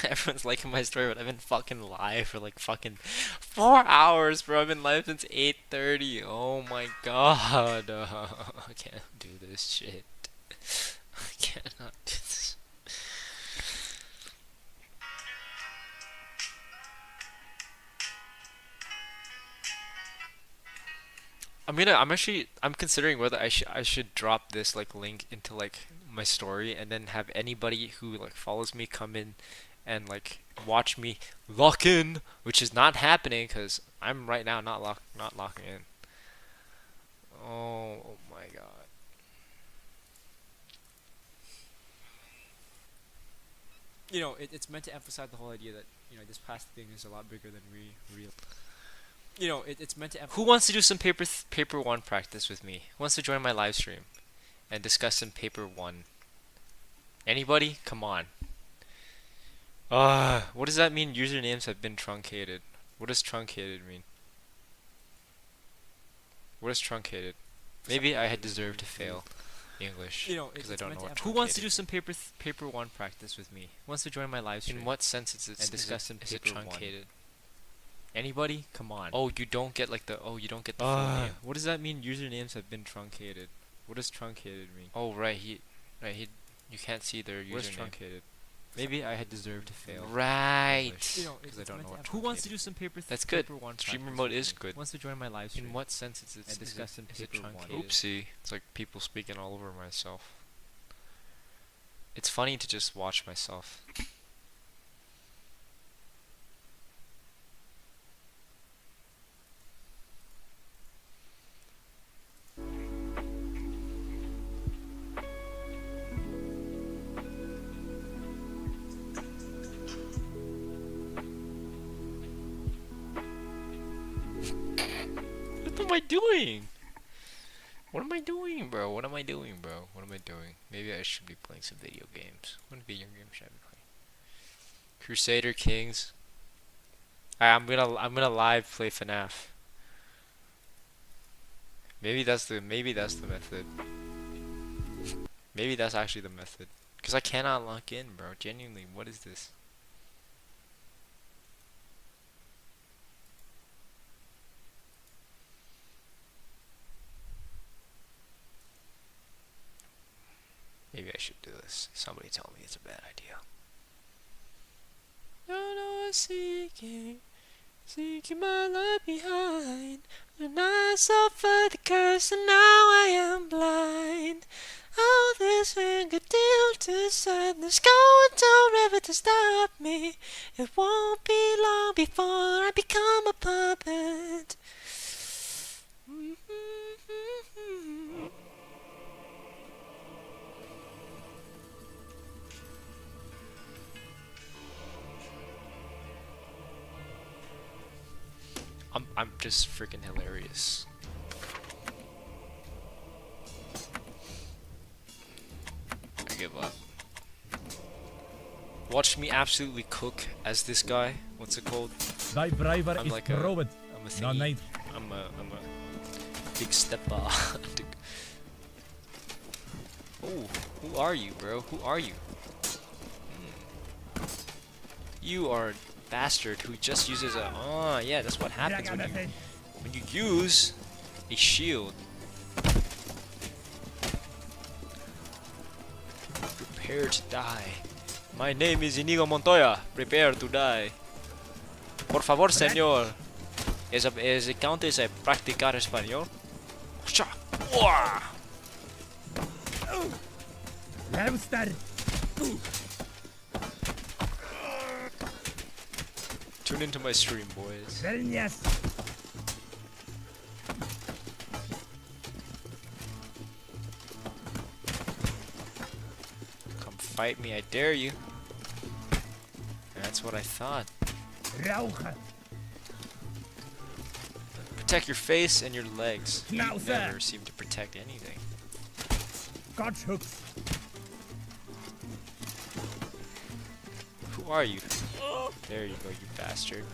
Everyone's liking my story, but I've been fucking live for like fucking 4 hours, bro. I've been live since 8:30. Oh my god. I can't do this shit. I cannot do this. I'm considering whether I should drop this like link into like my story and then have anybody who like follows me come in and like watch me lock in, which is not happening because I'm right now not locking in. Oh my god. You know, it's meant to emphasize the whole idea that, you know, this past thing is a lot bigger than real. You know, it's meant to Who wants to do some paper 1 practice with me? Who wants to join my live stream and discuss some paper 1? Anybody? Come on. What does that mean? Usernames have been truncated. What does truncated mean? What is truncated? Maybe I had deserved to fail English, You know, because I it's don't meant know to what emphasize- Who wants to do some paper 1 practice with me? Who wants to join my live stream? In what sense is it? And discuss some paper 1. Truncated? Anybody? Come on. Oh, you don't get like the. Oh, you don't get the full name. What does that mean? Usernames have been truncated. What does truncated mean? Oh, right. You can't see their username. What is truncated? Maybe I had deserved to fail. Right. You know, Because I it's don't meant know to what Who wants to truncated. do some paper? That's good. Paper 1 Streamer practice mode with is me? good. Wants to join my live stream? In what sense is it? And discuss some is it paper 1. truncated? Oopsie. It's like people speaking all over myself. It's funny to just watch myself. What am I doing? What am I doing, bro? What am I doing, bro? What am I doing? Maybe I should be playing some video games. What video game should I be playing? Crusader Kings. I'm gonna live play FNAF. Maybe that's the method. Maybe that's actually the method. Cause I cannot lock in, bro. Genuinely, what is this? Maybe I should do this. Somebody tell me it's a bad idea. No, no, seeking my life behind. When I suffered the curse and now I am blind. All this finger deal to sadness, going to river to stop me. It won't be long before I become a puppet. I'm just freaking hilarious. I give up. Watch me absolutely cook as this guy. What's it called? Thy driver I'm is like a robot. I'm a No thingy. night. I'm a big stepper. Oh, who are you, bro? Who are you? You are a bastard who just uses a. Oh, yeah, that's what happens when you use a shield. Prepare to die. My name is Inigo Montoya. Prepare to die. Por favor, señor. ¿Es countes a practicar español? Cha. Uah. Lobster. Tune into my stream, boys. Yes. Come fight me, I dare you. That's what I thought. Rauchen. Protect your face and your legs. You Now, sir. never seem to protect anything. God's hooks. Who are you? There you go, you bastard.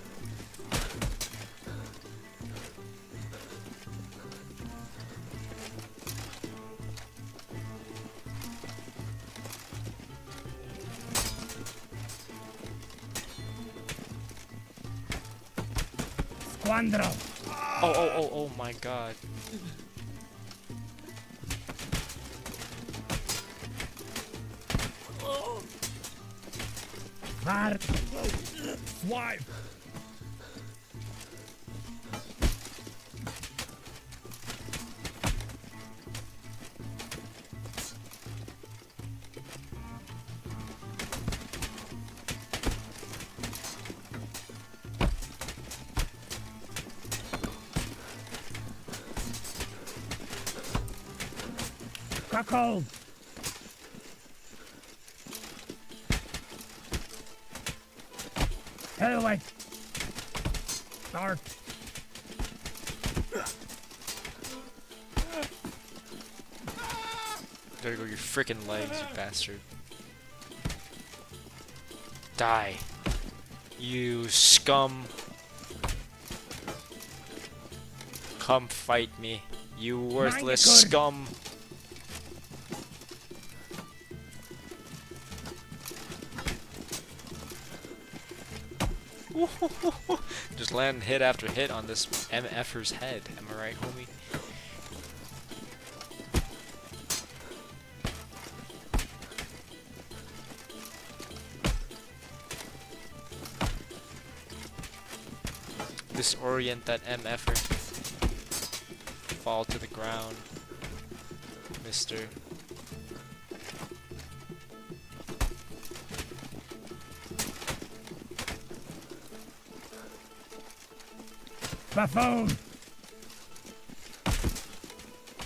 Squandro. Oh my god. Hard. Swipe. Cuckold. Heavyweight. Start. There go your frickin' legs, you bastard. Die. You scum. Come fight me, you worthless Mind you, good. scum. Just land hit after hit on this MFer's head. Am I right, homie? Disorient that MFer. Fall to the ground, mister. Buffoon.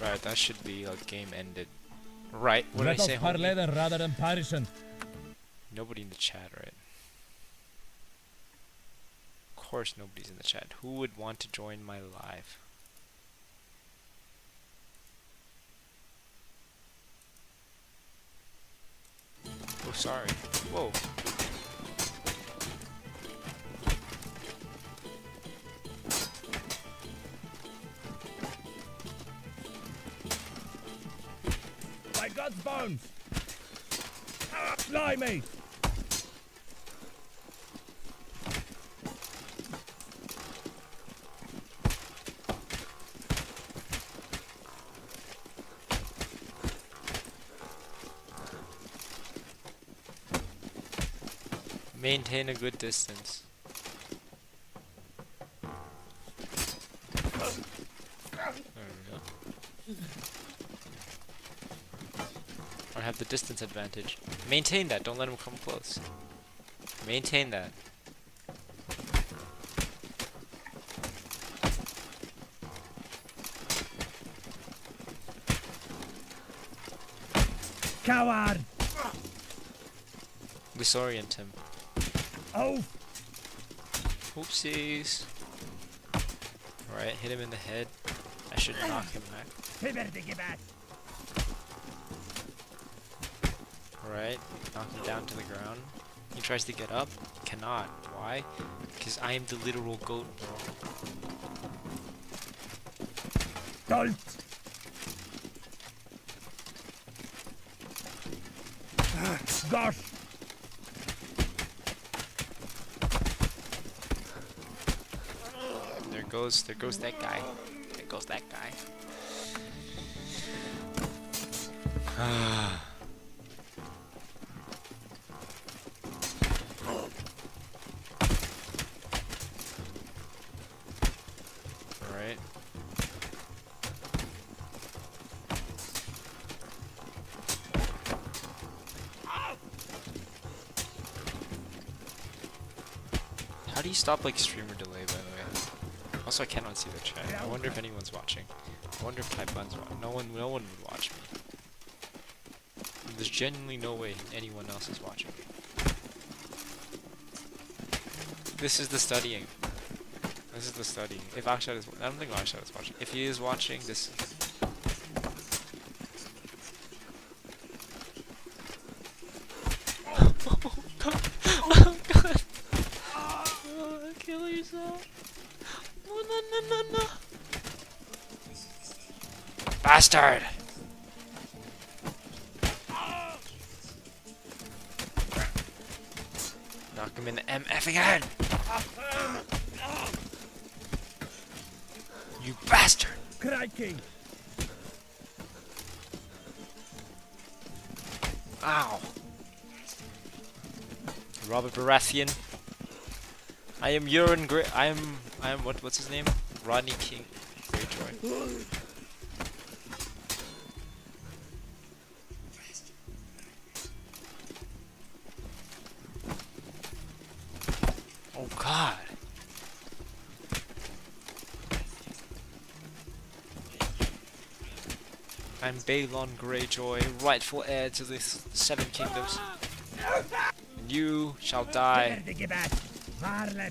Right, that should be like game ended. Right, what did I Let us say, parley homie? then rather than parison. Nobody in the chat, right? Of course nobody's in the chat. Who would want to join my live? Oh, sorry. Whoa. By God's bones. Ah, blimey. Maintain a good distance. There we go. I have the distance advantage. Maintain that, don't let him come close. Maintain that. Coward. Disorient him. Oh. Oopsies. Alright, hit him in the head. I should knock him back. Alright, knock him down to the ground. He tries to get up. Cannot. Why? Because I am the literal goat, bro. Dolt. Gosh. There goes that guy. There goes that guy. Alright. How do you stop like streamer delay, by the way? Also, I cannot see the chat. I wonder if anyone's watching. I wonder if Taipan's watching. No one would watch me. There's genuinely no way anyone else is watching me. This is the studying. This is the studying. If Akshat is, I don't think Akshat is watching. If he is watching, this. Oh god! Oh god! Oh, kill yourself! Oh, no! Bastard! Knock him in the MF again! You bastard! Crikey! Ow! Robert Baratheon. I am Euron Grey. I am what's his name? Rodney King Greyjoy. Oh god. I'm Balon Greyjoy, rightful heir to the Seven Kingdoms. And you shall die,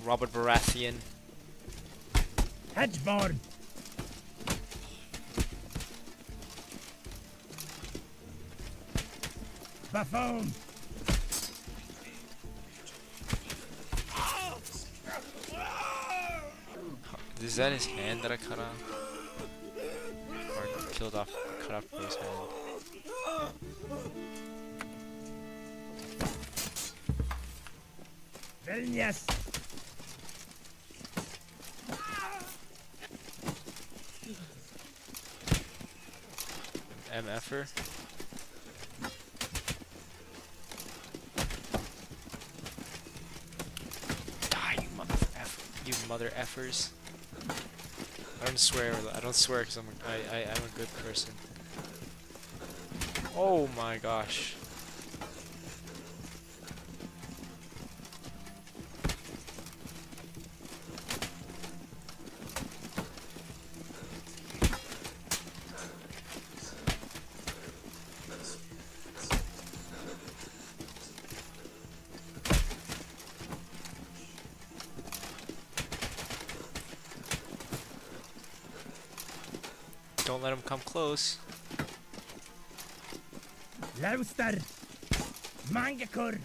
Robert Baratheon. Hedgeborn! Buffoon! Is that his hand that I cut off? Or killed off, cut off Bro's hand? Vilnius! MFer? Die, you mother effer! You mother effers! I don't swear because I'm a good person. Oh my gosh. Don't let him come close. Lauster! Mangakur!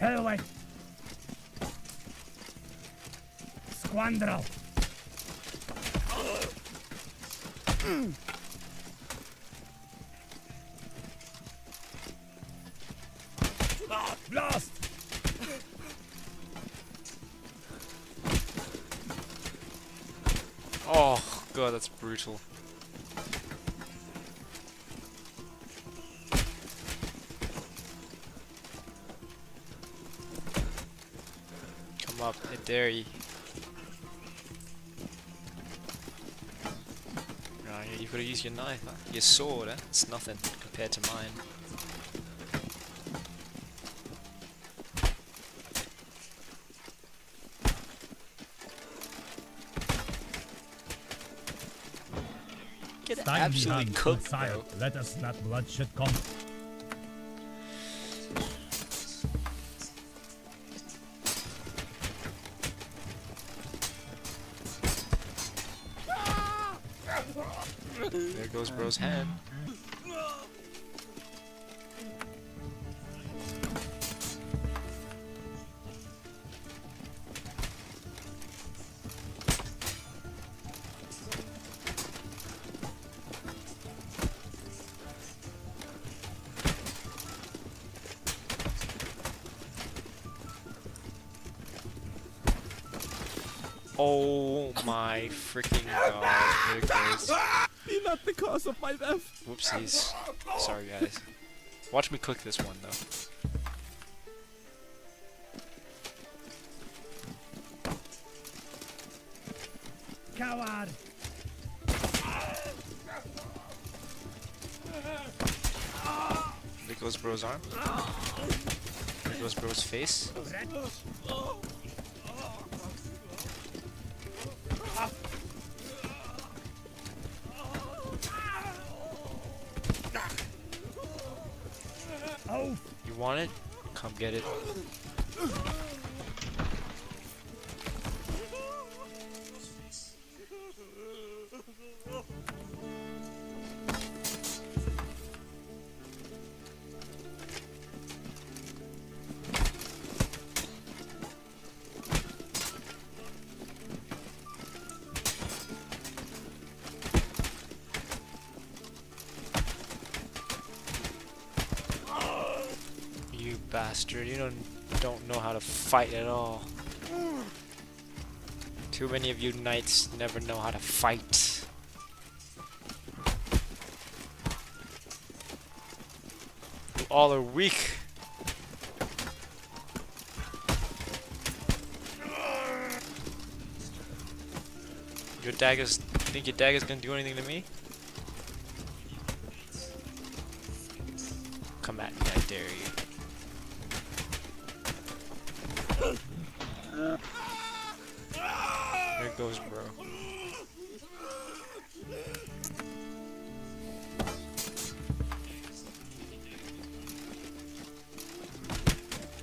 Hellway! Squandrel! Blast! Oh god, that's brutal. Come up, I dare ye. Right, you've got to use your knife, huh? Your sword, eh? It's nothing compared to mine. Get absolutely cooked, bro. Let us not bloodshed come. There goes bro's hand. Oh my freaking god, there it goes. Be not the cause of my death. Whoopsies. Sorry guys. Watch me cook this one though. Coward! goes bro's arm. There goes bro's face. You want it? Come get it. You bastard, you don't know how to fight at all. Too many of you knights never know how to fight. You all are weak. Your daggers, think your dagger's gonna do anything to me? Come at me, I dare you. There goes bro.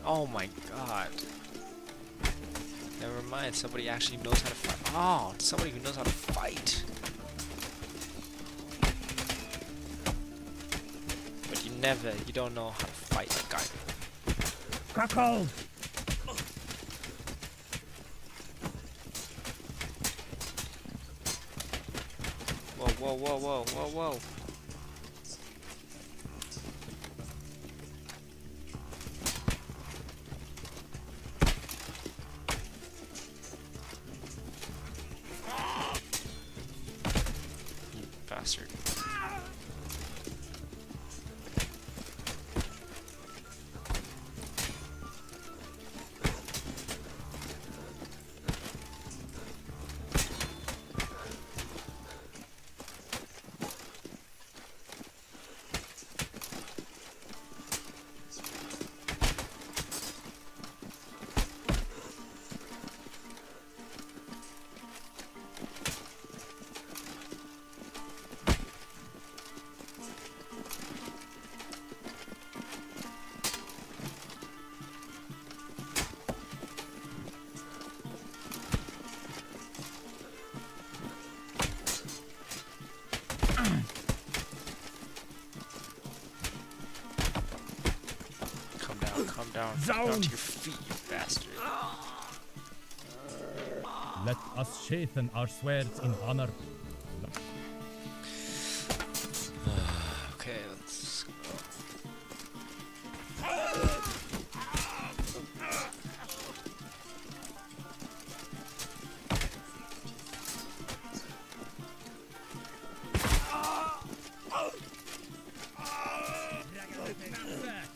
Oh my god. Never mind, somebody actually knows how to fight. Oh, somebody who knows how to fight. But you don't know how to fight like I do. Cuckold! Whoa, whoa, whoa, whoa, whoa. You bastard. Calm down. Down to your feet, you bastard. Let us sheathen our swords in honor. Okay, let's go.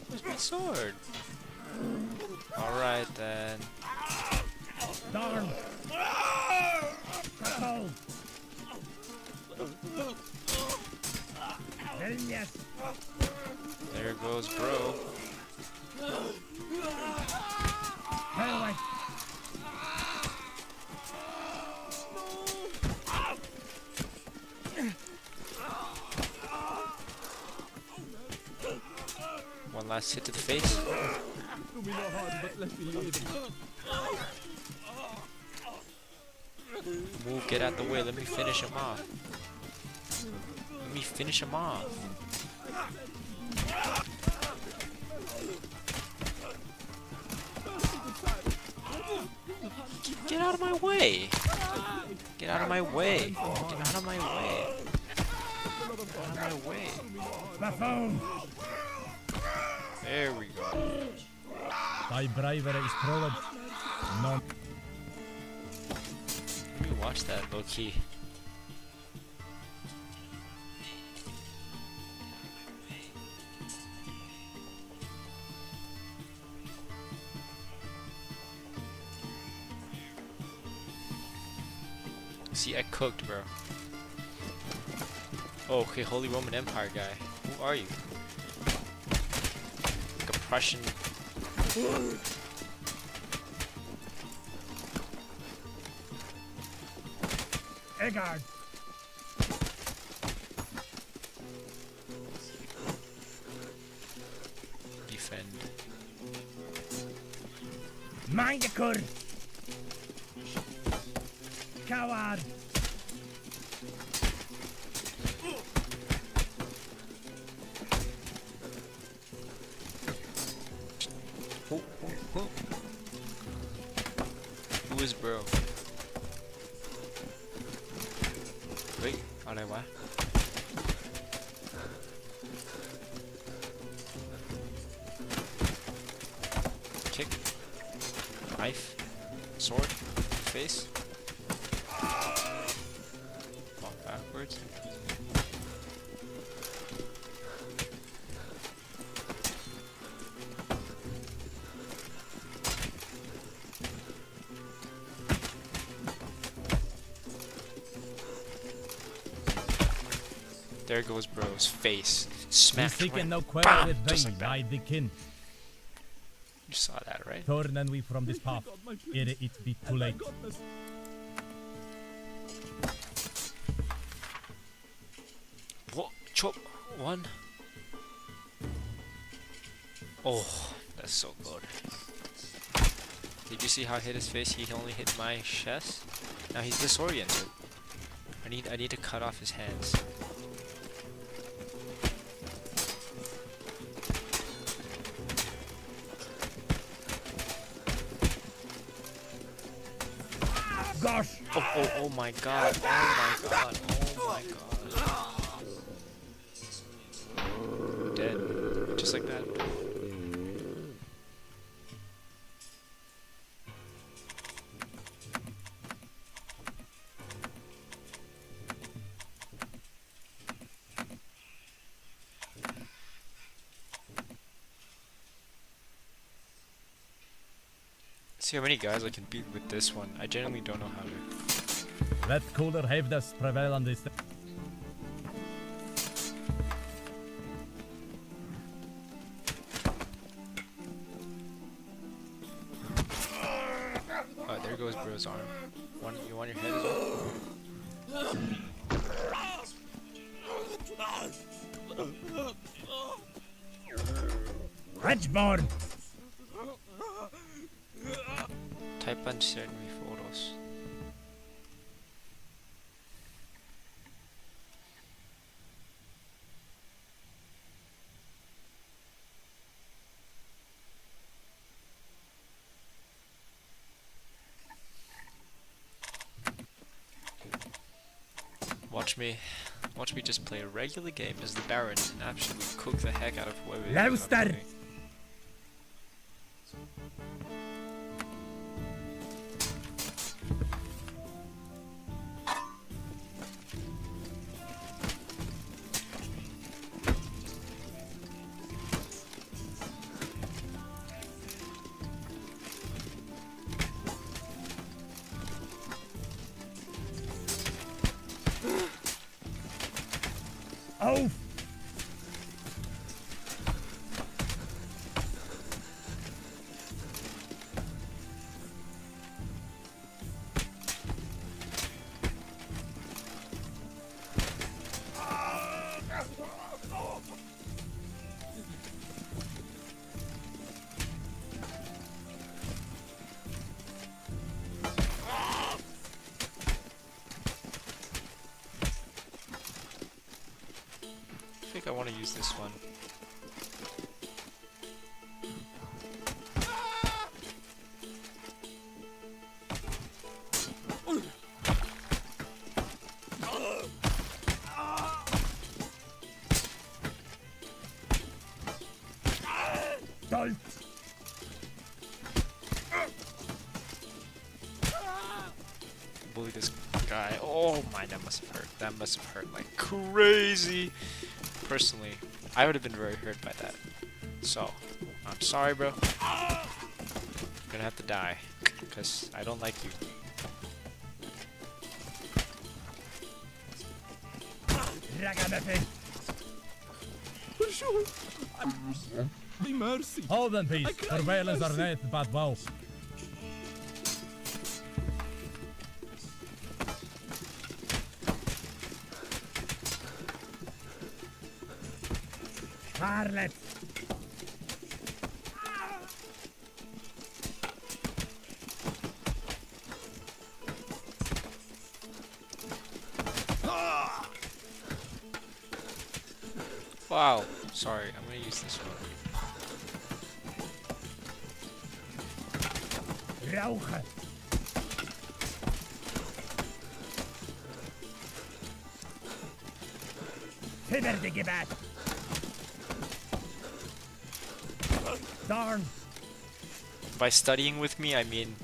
Where's my sword? Alright then. Darn! Cuckold! Yes. There goes bro. Away. One last hit to the face. Do me no harm, but let me live. Move, get out the way. Let me finish him off. Let me finish him off. Get out of my way. Get out of my way. Get out of my way. Get out of my way. Buffoon! There we go. Thy bravery is proved. No. Let me watch that low key. See, I cooked, bro. Oh, okay, Holy Roman Empire guy. Who are you? Prussian. Eggard. Defend. Mind the cur. Coward. Who is bro? Wait, on I what? Kick, knife, sword, face. Walk backwards. There goes bro's face. Smack. Seeking no Bam! quarrel with Just thee, like that. by the kin. You saw that, right? Turn we from this path, ere it be too late. What? Chop. One. Oh, that's so good. Did you see how I hit his face? He only hit my chest. Now he's disoriented. I need to cut off his hands. Gosh! Oh my god. Oh my god. Oh my god. Dead. Just like that. See how many guys I can beat with this one. I genuinely don't know how to. Let cooler Havdas prevail on this. Oh, there goes bro's arm. You want your head as well? Hedgeborn! Type and send me photos. Watch me just play a regular game as the Baron and absolutely cook the heck out of whoever it is I'm Lauster! playing. Oh! I think I want to use this one. Dolt! Bully this guy. Oh my, that must have hurt. That must have hurt like crazy. Personally, I would have been very hurt by that. So, I'm sorry, bro. You're gonna have to die, because I don't like you. Ragamuffin! The mercy. Hold them, peace. Surveillance are net bad bow. Harlot. Wow. Sorry, I'm gonna use this one. Rauchen. Hinter die Gebet. Darn. By studying with me, I mean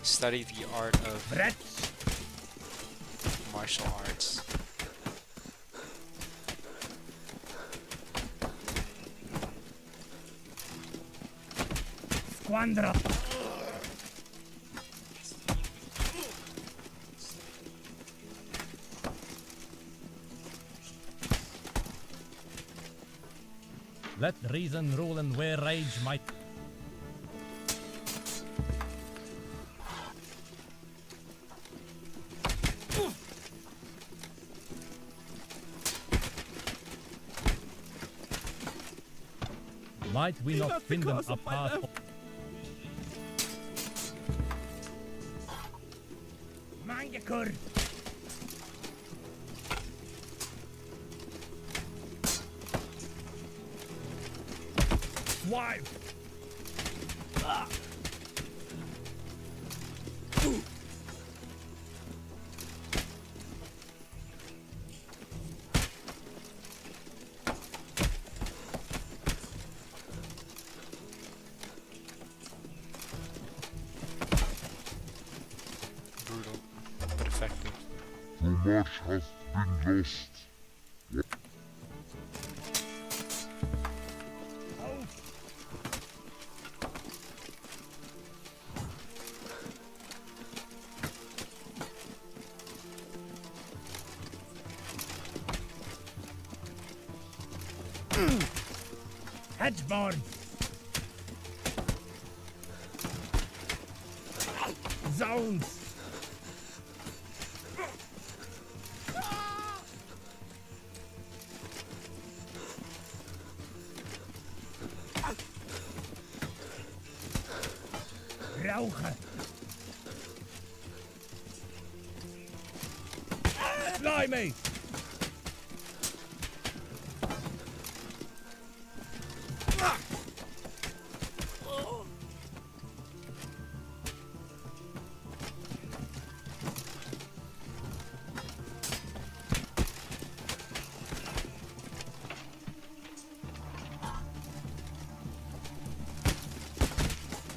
study the art of martial arts. Squandra. Let reason rule and where rage might. Might we not find them apart? Mangakur! Wife! Brutal, but effective. Too much has been lost. Hedgeborn! Zones! Rauchen! Blimey!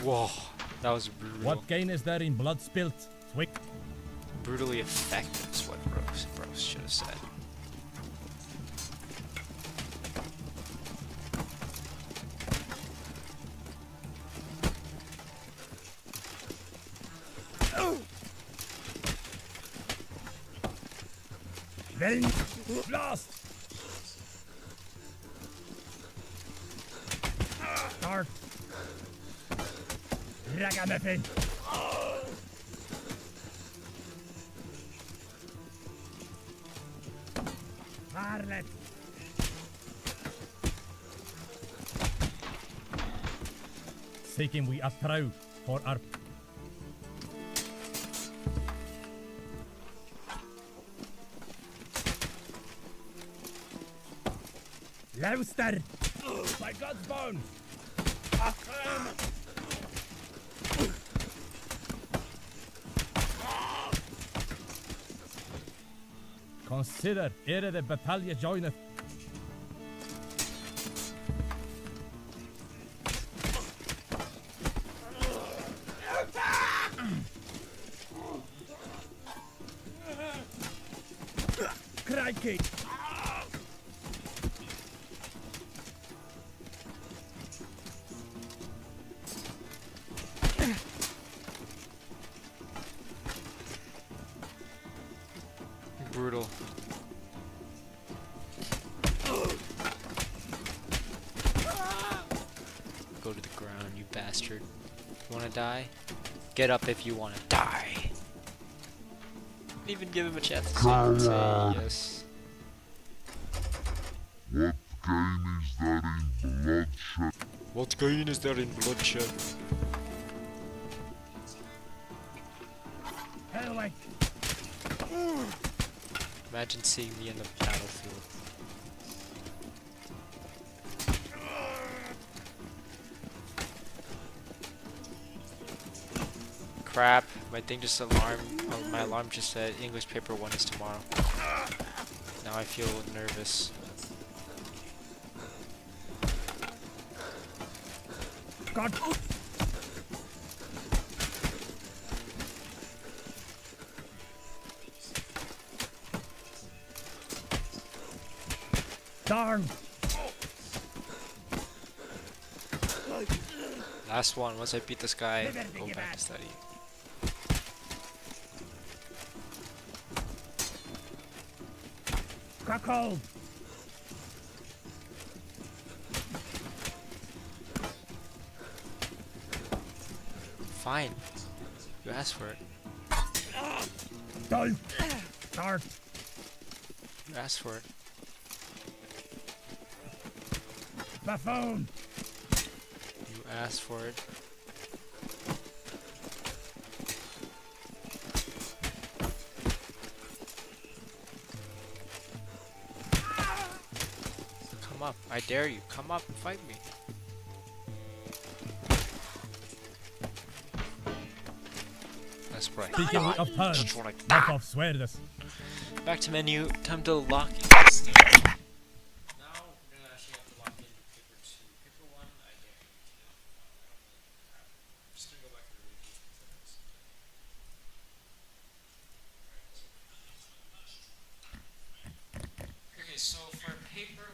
Whoa, that was brutal. What gain is there in blood spilt? Swick. Brutally effective is what Bros should have said. Then blast! Start! Ragamuffin! Harlot! Seeking we a trow for our Louster! By God's bones! Consider ere the battalion joineth. Crikey! Brutal. Go to the ground, you bastard. Wanna die? Get up if you wanna die. Didn't even give him a chance to say yes. What gain is there in bloodshed? What gain is there in bloodshed? Imagine seeing me in the battlefield. Crap, my thing just my alarm just said English paper 1 is tomorrow. Now I feel nervous. God. Darn. Last one, once I beat this guy, go back to study. Crackle. Fine. You asked for it. Don't. Darn. You asked for it. Buffoon. You asked for it. Come up. I dare you. Come up and fight me. That's right. Speaking of turns, Just wanna back off, swear to this. Back to menu. Time to lock in. Now we're gonna actually have to lock in paper 2. Paper 1, I dare you to. I'm just gonna go back to the review things. Okay, so for paper 1,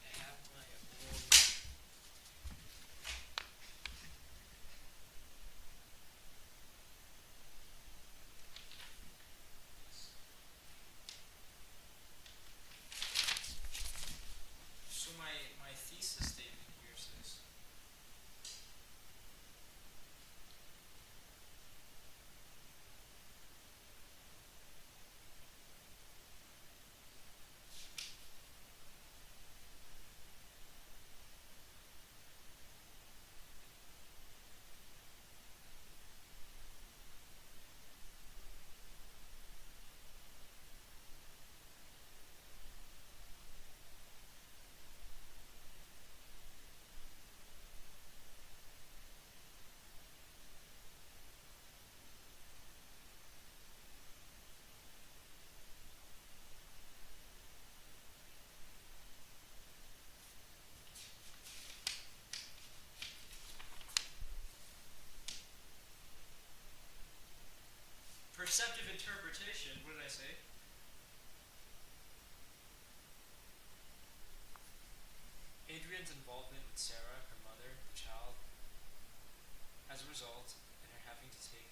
I have my own. So my thesis statement here says perceptive interpretation. What did I say? Adrian's involvement with Sarah, her mother, the child, as a result, and her having to take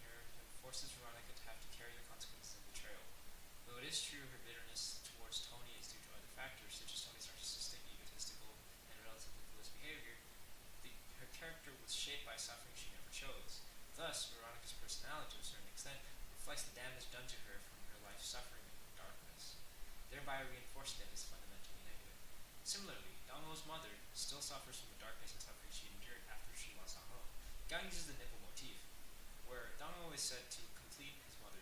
her forces Veronica to have to carry the consequences of betrayal. Though it is true her bitterness towards Tony is due to other factors, such as Tony's narcissistic, egotistical, and relatively clueless behavior, her character was shaped by suffering she never chose. Thus, Veronica's personality, to a certain extent, reflects the damage done to her from her life's suffering and darkness, thereby reinforcing it as fundamentally negative. Similarly, Dongo's mother still suffers from the darkness and suffering she endured after she lost Sanho. Gang uses the nipple motif, where Dongo is said to complete his mother,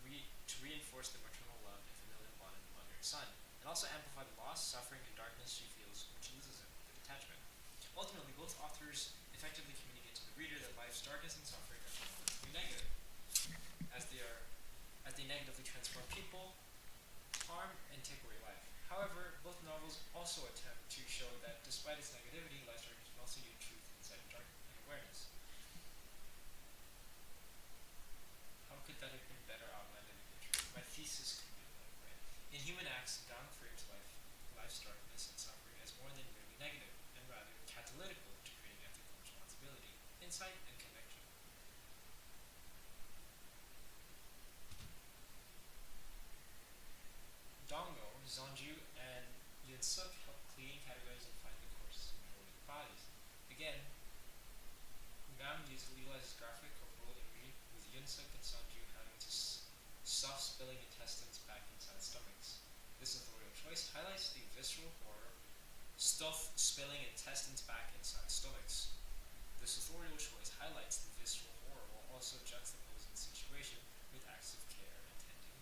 to reinforce the maternal love and familial bond of the mother and son, and also amplify the loss, suffering, and darkness she feels when she loses him, the detachment. Ultimately, both authors effectively communicate to the reader that life's darkness and suffering are fundamentally negative, as they negatively transform people, harm, and take away life. However, both novels also attempt to show that despite its negativity, life's darkness can also yield truth, insight, and awareness. How could that have been better outlined in a picture? My thesis could be like, right? In Human Acts, Dong frames life's darkness and suffering as more than merely negative, and rather catalytical to creating ethical responsibility, insight, and connection. Yunsuk help clean, categorize, and find the courses of metabolic bodies. Again, Gam utilizes graphic or roll imagery, with Yunsuk and Sanju having to stuff spilling intestines back inside stomachs. This authorial choice highlights the visceral horror. Stuff spilling intestines back inside stomachs. This authorial choice highlights the visceral horror while also juxtaposing the situation with acts of care and tending.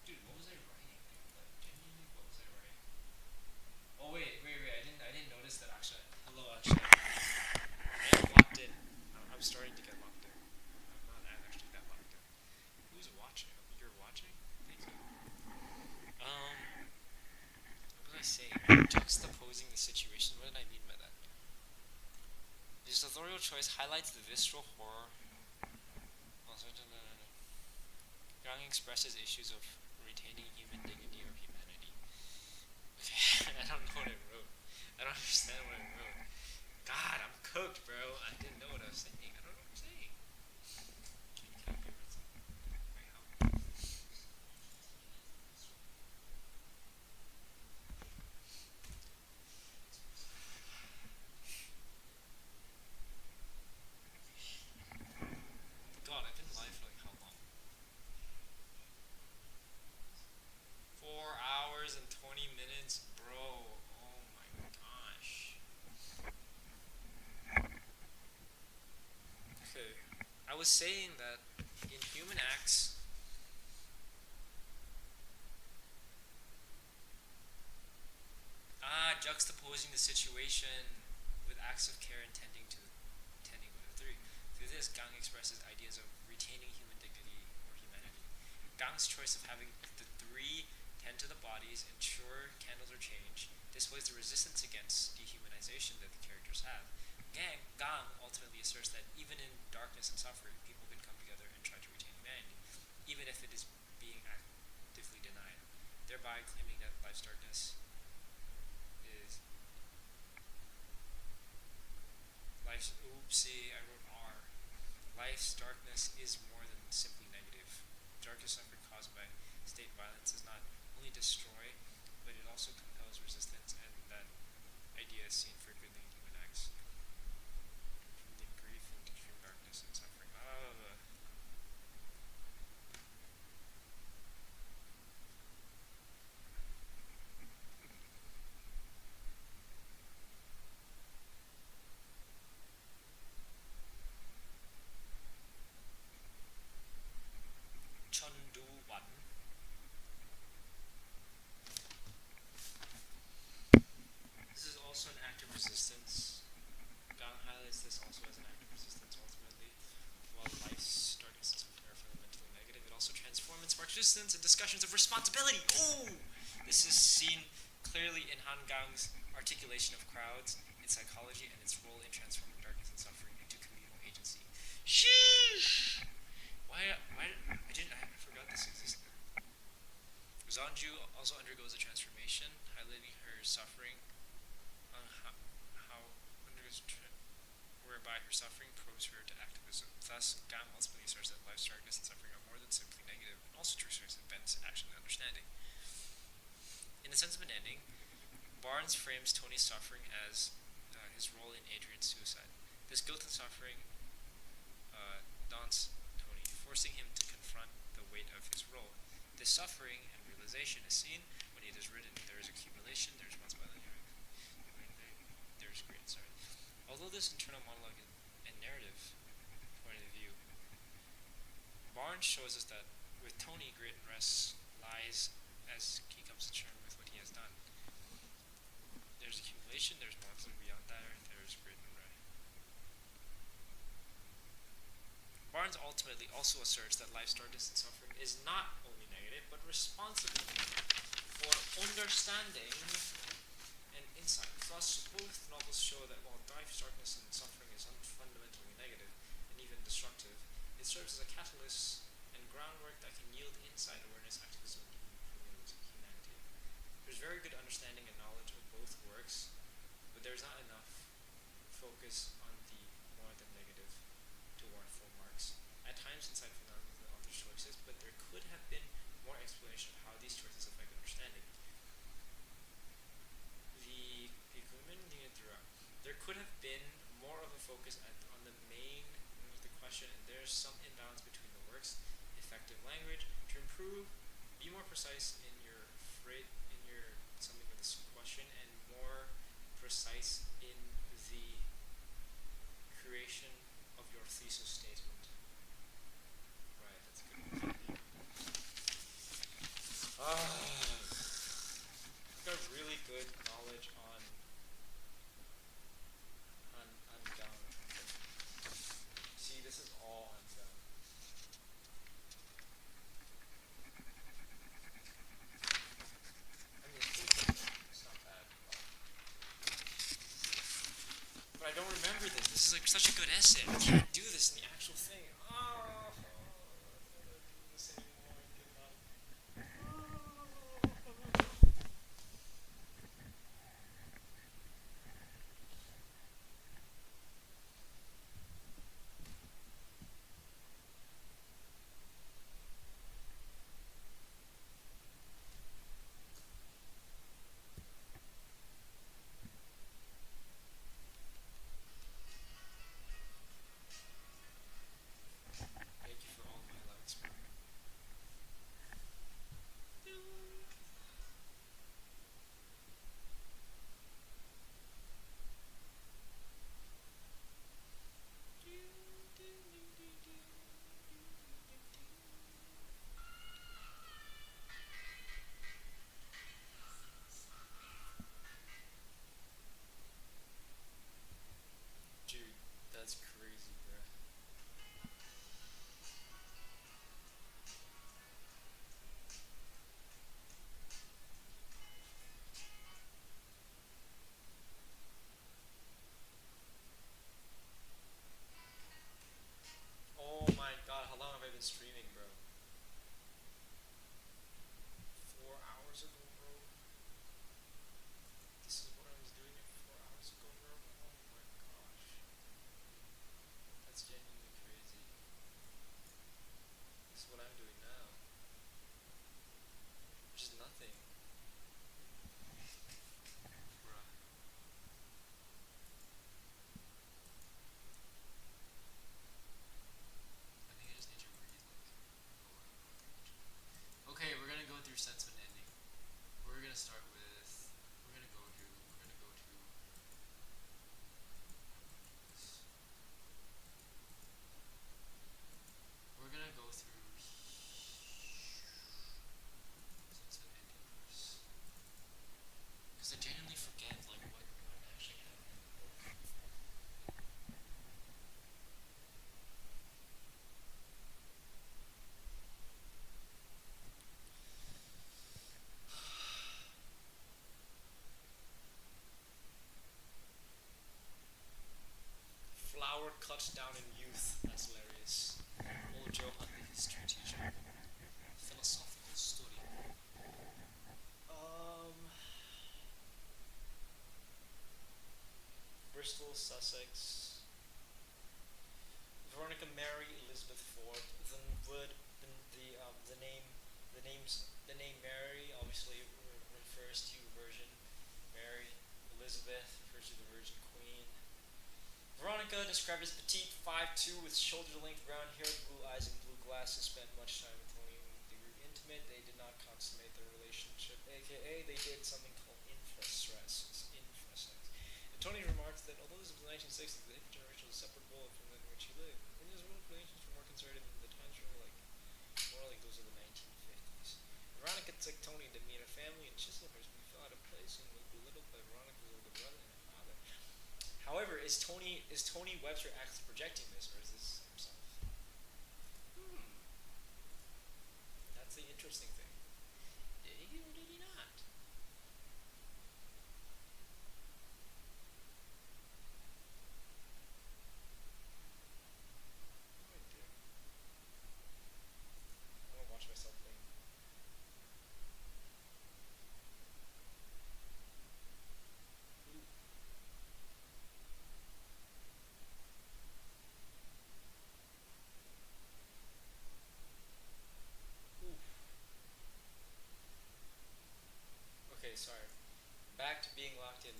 Dude, what was I writing, dude? Like, genuinely, what was I writing? Oh wait, I didn't notice that actually. Hello, actually. I am locked in. I'm starting to get locked in. I'm not actually that locked in. Who's watching? You're watching? Thank you. What was I saying? Juxtaposing the situation. What did I mean by that? This authorial choice highlights the visceral horror. Young expresses issues of retaining human dignity or humanity. Okay, I don't know what I wrote. I don't understand what I wrote. God, I'm cooked, bro. I didn't know what I was saying. I don't know what I'm saying. Can I give it something? Wait, how? God, I've been live for like how long? 4 hours and 20 minutes, bro. Oh my gosh. Okay, I was saying that in human acts, juxtaposing the situation with acts of care and tending with the three. Through this, Gang expresses ideas of retaining human dignity or humanity. Gang's choice of having the three tend to the bodies, ensure candles are changed, displays the resistance against dehumanization that the characters have. Gang ultimately asserts that even in darkness and suffering, people can come together and try to retain humanity, even if it is being actively denied, thereby claiming that life's darkness is I wrote R. Life's darkness is more than simply negative. Darkness suffering caused by state violence does not only destroy, but it also compels resistance, and that idea is seen frequently in human acts. From deep grief and extreme darkness and suffering. Chundu-wan. This is also an act of resistance. Gang highlights this also as an act of resistance ultimately. While life's darkness and suffering are fundamentally negative, it also transforms and sparks resistance and discussions of responsibility. Ooh! This is seen clearly in Han Gang's articulation of crowds, its psychology, and its role in transforming darkness and suffering into communal agency. Sheesh! I forgot this existed. Zanju also undergoes a transformation, highlighting her suffering, whereby her suffering probes her to activism. Thus, Gam ultimately asserts that life's darkness and suffering are more than simply negative, and also transforms events, action, and understanding. In the sense of an ending, Barnes frames Tony's suffering as his role in Adrian's suicide. This guilt and suffering daunts Tony, forcing him to confront the weight of his role. This suffering and realization is seen when it is written, there is accumulation, there is responsibility, there's great, sorry. Although this internal monologue and narrative point of view, Barnes shows us that with Tony, great unrest lies as he comes to terms with what he has done. There's accumulation, there's monster beyond that, there's great unrest. Barnes ultimately also asserts that life's darkness and suffering is not only negative, but responsible for understanding and insight. Thus, both novels show that while life's darkness and suffering is fundamentally negative and even destructive, it serves as a catalyst and groundwork that can yield insight, awareness, activism, and humanity. There's very good understanding and knowledge of both works, but there's not enough focus on the more than negative to warrant full marks. At times, insight phenomenal the author's choices, but there could have been more explanation of how these choices affect understanding. there could have been more of a focus on the main of the question, and there's some imbalance between the works, effective language to improve, be more precise in your in your something of this question, and more precise in the creation of your thesis statement. Right, that's a good one. I've got really good knowledge on gum. See, this is all on gum. I mean, it's not bad. But I don't remember this. This is like such a good essay. I can't do this in the actual thing. Oh, I don't wanna do this anymore. I give up. Thank you for all my likes, bro. Dude, that's crazy, bro. Oh my god, how long have I been streaming, bro? 4 hours ago, bro. This is what I was doing 4 hours ago, bro. Oh my gosh. That's genuinely crazy. This is what I'm doing now. Which is nothing. Bruh. I think I just need to read okay, we're gonna go through sense of an ending. We're gonna start with we're gonna go to we're gonna go through sense of an ending first. Because I genuinely forget like what actually happened in the book. Flower cuts down in youth. That's hilarious. Old Joe Hunt, the history teacher. Philosophical study. Bristol, Sussex. Veronica Mary Elizabeth Ford. Then would the name Mary obviously refers to Virgin Mary. Elizabeth refers to the Virgin Queen. Veronica, described as petite, 5'2", with shoulder-length brown hair, blue eyes, and blue glasses, spent much time with Tony when they grew intimate. They did not consummate their relationship, aka they did something called infrasex. And Tony remarked that although this was the 1960s, the hip generation was separable from the in which he lived. And his relations were more conservative than the times were more like those of the 1950s. Veronica took Tony to meet a family in Chislehurst, but he fell out of place and was belittled by Veronica's older brother and her father. However, is Tony Webster actually projecting this, or is this himself? That's the interesting thing. Did he or did he not? Oh dear. I want to watch myself play. Okay, sorry. Back to being locked in.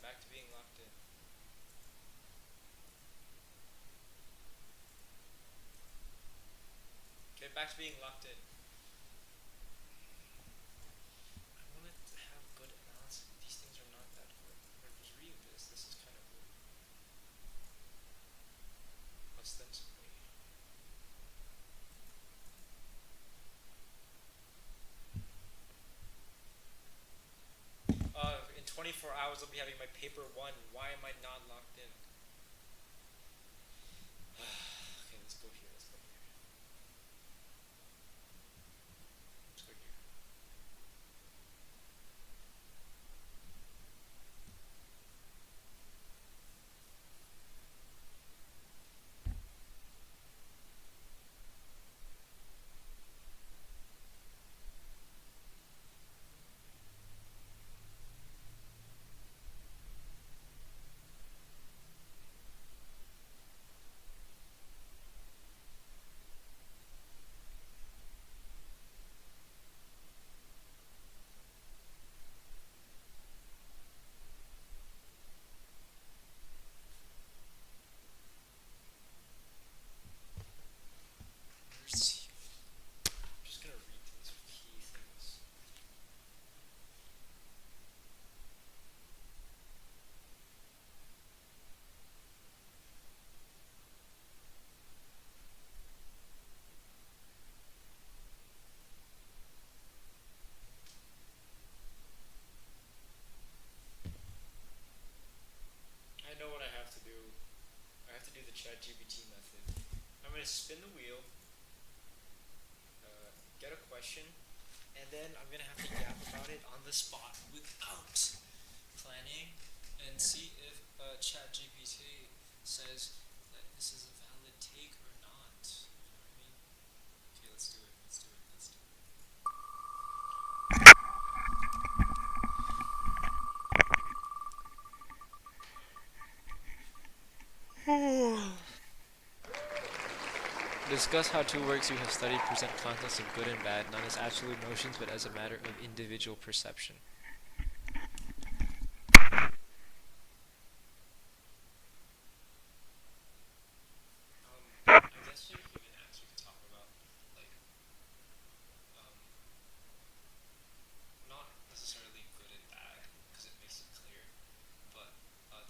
right back to being locked in. I wanted to have good analysis. These things are not that good. When I was reading this, this is kind of good. Ostensibly. In 24 hours I'll be having my paper 1. Why am I not locked in? Okay, let's go here. Let's go here. Let's go here. Where's he? I'm just gonna read these key things. I know what I have to do. I have to do the ChatGPT method. I'm gonna spin the wheel, get a question, and then I'm gonna have to yap about it on the spot without planning, and see if ChatGPT says that this is a valid take or not. You know what I mean? Okay, let's do it. Let's do it. Let's do it. Discuss how two works you have studied present concepts of good and bad, not as absolute notions, but as a matter of individual perception. I guess you can actually talk about, like, not necessarily good and bad, because it makes it clear, but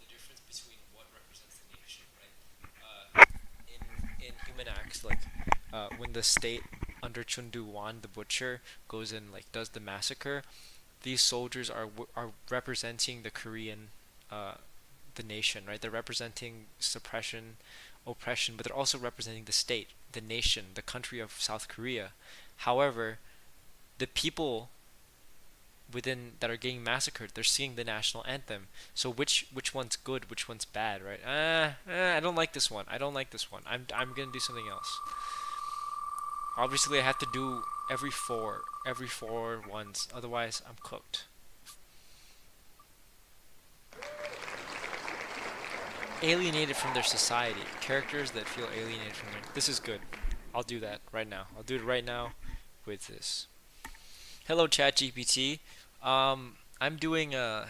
the difference between what represents the nation, right? In Human Acts, like, when the state under Chundu Wan, the butcher, goes and like does the massacre, these soldiers are representing the Korean, the nation, right? They're representing suppression, oppression, but they're also representing the state, the nation, the country of South Korea. However, the people within that are getting massacred, they're singing the national anthem. So which one's good, which one's bad, right? I don't like this one. I don't like this one. I'm gonna do something else. Obviously, I have to do every four ones. Otherwise, I'm cooked. Alienated from their society. Characters that feel alienated from their... This is good. I'll do that right now. I'll do it right now with this. Hello, ChatGPT. I'm doing a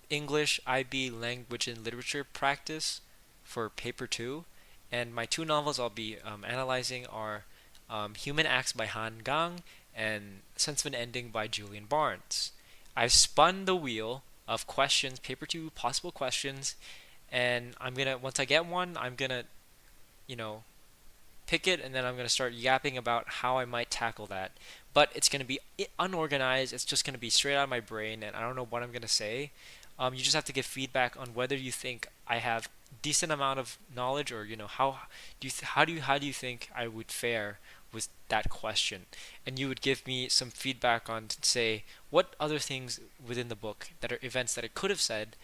English IB language and literature practice for paper 2, and my 2 novels I'll be analyzing are Human Acts by Han Gang and Sense of an Ending by Julian Barnes. I've spun the wheel of questions, paper 2 possible questions, and I'm gonna, once I get one, I'm gonna, pick it, and then I'm gonna start yapping about how I might tackle that. But it's gonna be unorganized. It's just gonna be straight out of my brain, and I don't know what I'm gonna say. You just have to give feedback on whether you think I have decent amount of knowledge, or how do you think I would fare with that question, and you would give me some feedback on, say, what other things within the book that are events that I could have said,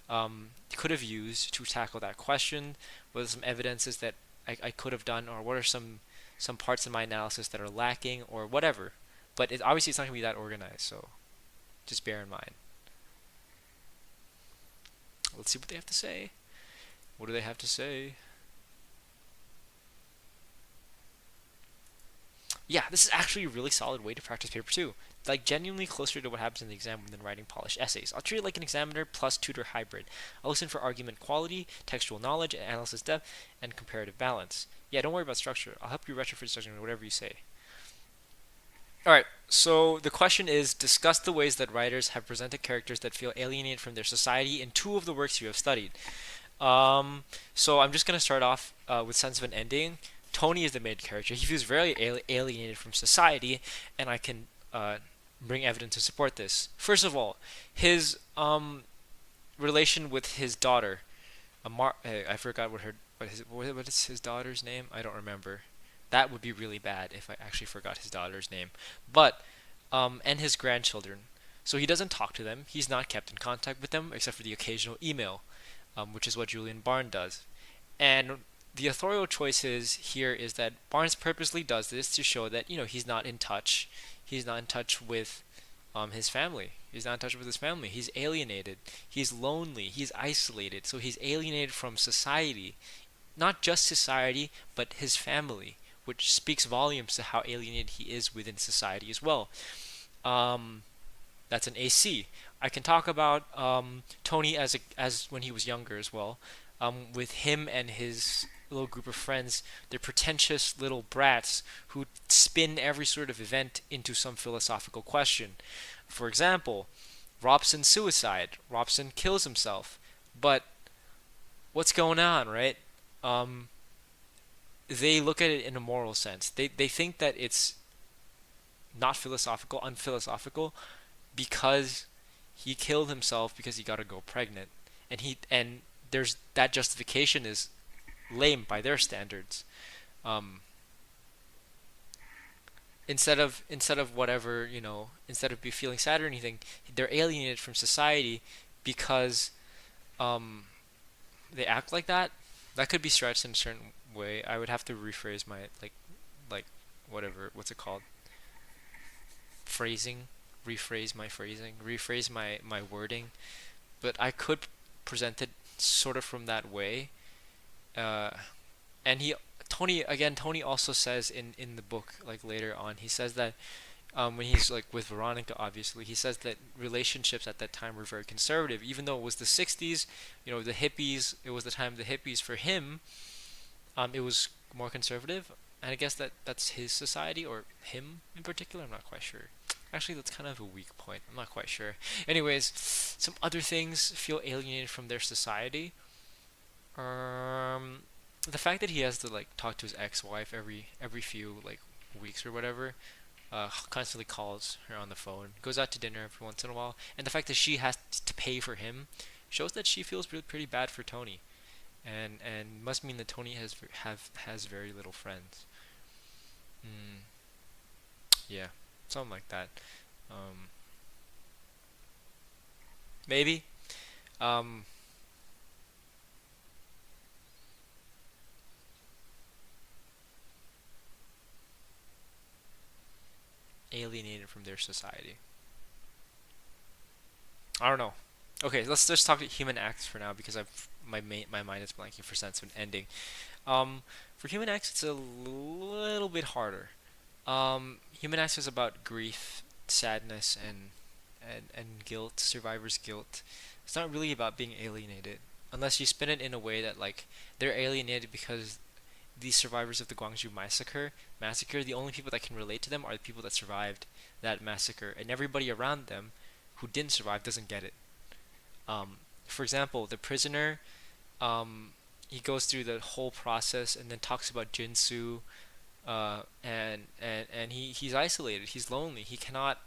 could have used to tackle that question, what are some evidences that I could have done, or what are some parts in my analysis that are lacking, or whatever. But obviously it's not going to be that organized, so just bear in mind. Let's see what they have to say. What do they have to say? Yeah, this is actually a really solid way to practice paper 2. Like, genuinely closer to what happens in the exam than writing polished essays. I'll treat it like an examiner plus tutor hybrid. I'll listen for argument quality, textual knowledge, analysis depth, and comparative balance. Yeah, don't worry about structure. I'll help you retrofit structure, whatever you say. Alright, so the question is, discuss the ways that writers have presented characters that feel alienated from their society in 2 of the works you have studied. So I'm just going to start off with Sense of an Ending. Tony is the main character. He feels very alienated from society, and I can bring evidence to support this. First of all, his relation with his daughter. I forgot what is his daughter's name? I don't remember. That would be really bad if I actually forgot his daughter's name. But and his grandchildren. So he doesn't talk to them. He's not kept in contact with them except for the occasional email, which is what Julian Barnes does. And the authorial choice here is that Barnes purposely does this to show that he's not in touch. He's not in touch with his family. He's not in touch with his family. He's alienated. He's lonely. He's isolated. So he's alienated from society. Not just society, but his family, which speaks volumes to how alienated he is within society as well. That's an AC. I can talk about Tony as when he was younger as well. With him and his little group of friends, they're pretentious little brats who spin every sort of event into some philosophical question. For example, Robson's suicide. Robson kills himself. But what's going on, right? They look at it in a moral sense. They think that it's not philosophical, unphilosophical, because he killed himself because he got a girl pregnant, and there's that justification is lame by their standards. Instead of whatever, instead of feeling sad or anything, they're alienated from society because they act like that. That could be stretched in a certain way. I would have to rephrase my like whatever, what's it called? Rephrase my wording. But I could present it sort of from that way. And Tony also says in the book, like later on, he says that when he's like with Veronica, obviously, he says that relationships at that time were very conservative, even though it was the 60s, the hippies, it was the time of the hippies. For him, it was more conservative, and I guess that's his society, or him in particular, I'm not quite sure. Actually, that's kind of a weak point, I'm not quite sure. Anyways, some other things feel alienated from their society. The fact that he has to talk to his ex-wife every few weeks or whatever, constantly calls her on the phone, goes out to dinner every once in a while, and the fact that she has to pay for him shows that she feels pretty bad for Tony, and must mean that Tony has very little friends. Yeah, something like that. Maybe. Alienated from their society. I don't know. Okay, let's just talk human acts for now, because my mind is blanking for Sense of an Ending. For human acts, it's a little bit harder. Human acts is about grief, sadness, and guilt, survivor's guilt. It's not really about being alienated, unless you spin it in a way that they're alienated because the survivors of the Gwangju massacre, the only people that can relate to them are the people that survived that massacre, and everybody around them who didn't survive doesn't get it. For example, the prisoner, he goes through the whole process and then talks about Jinsu, and he's isolated, he's lonely, he cannot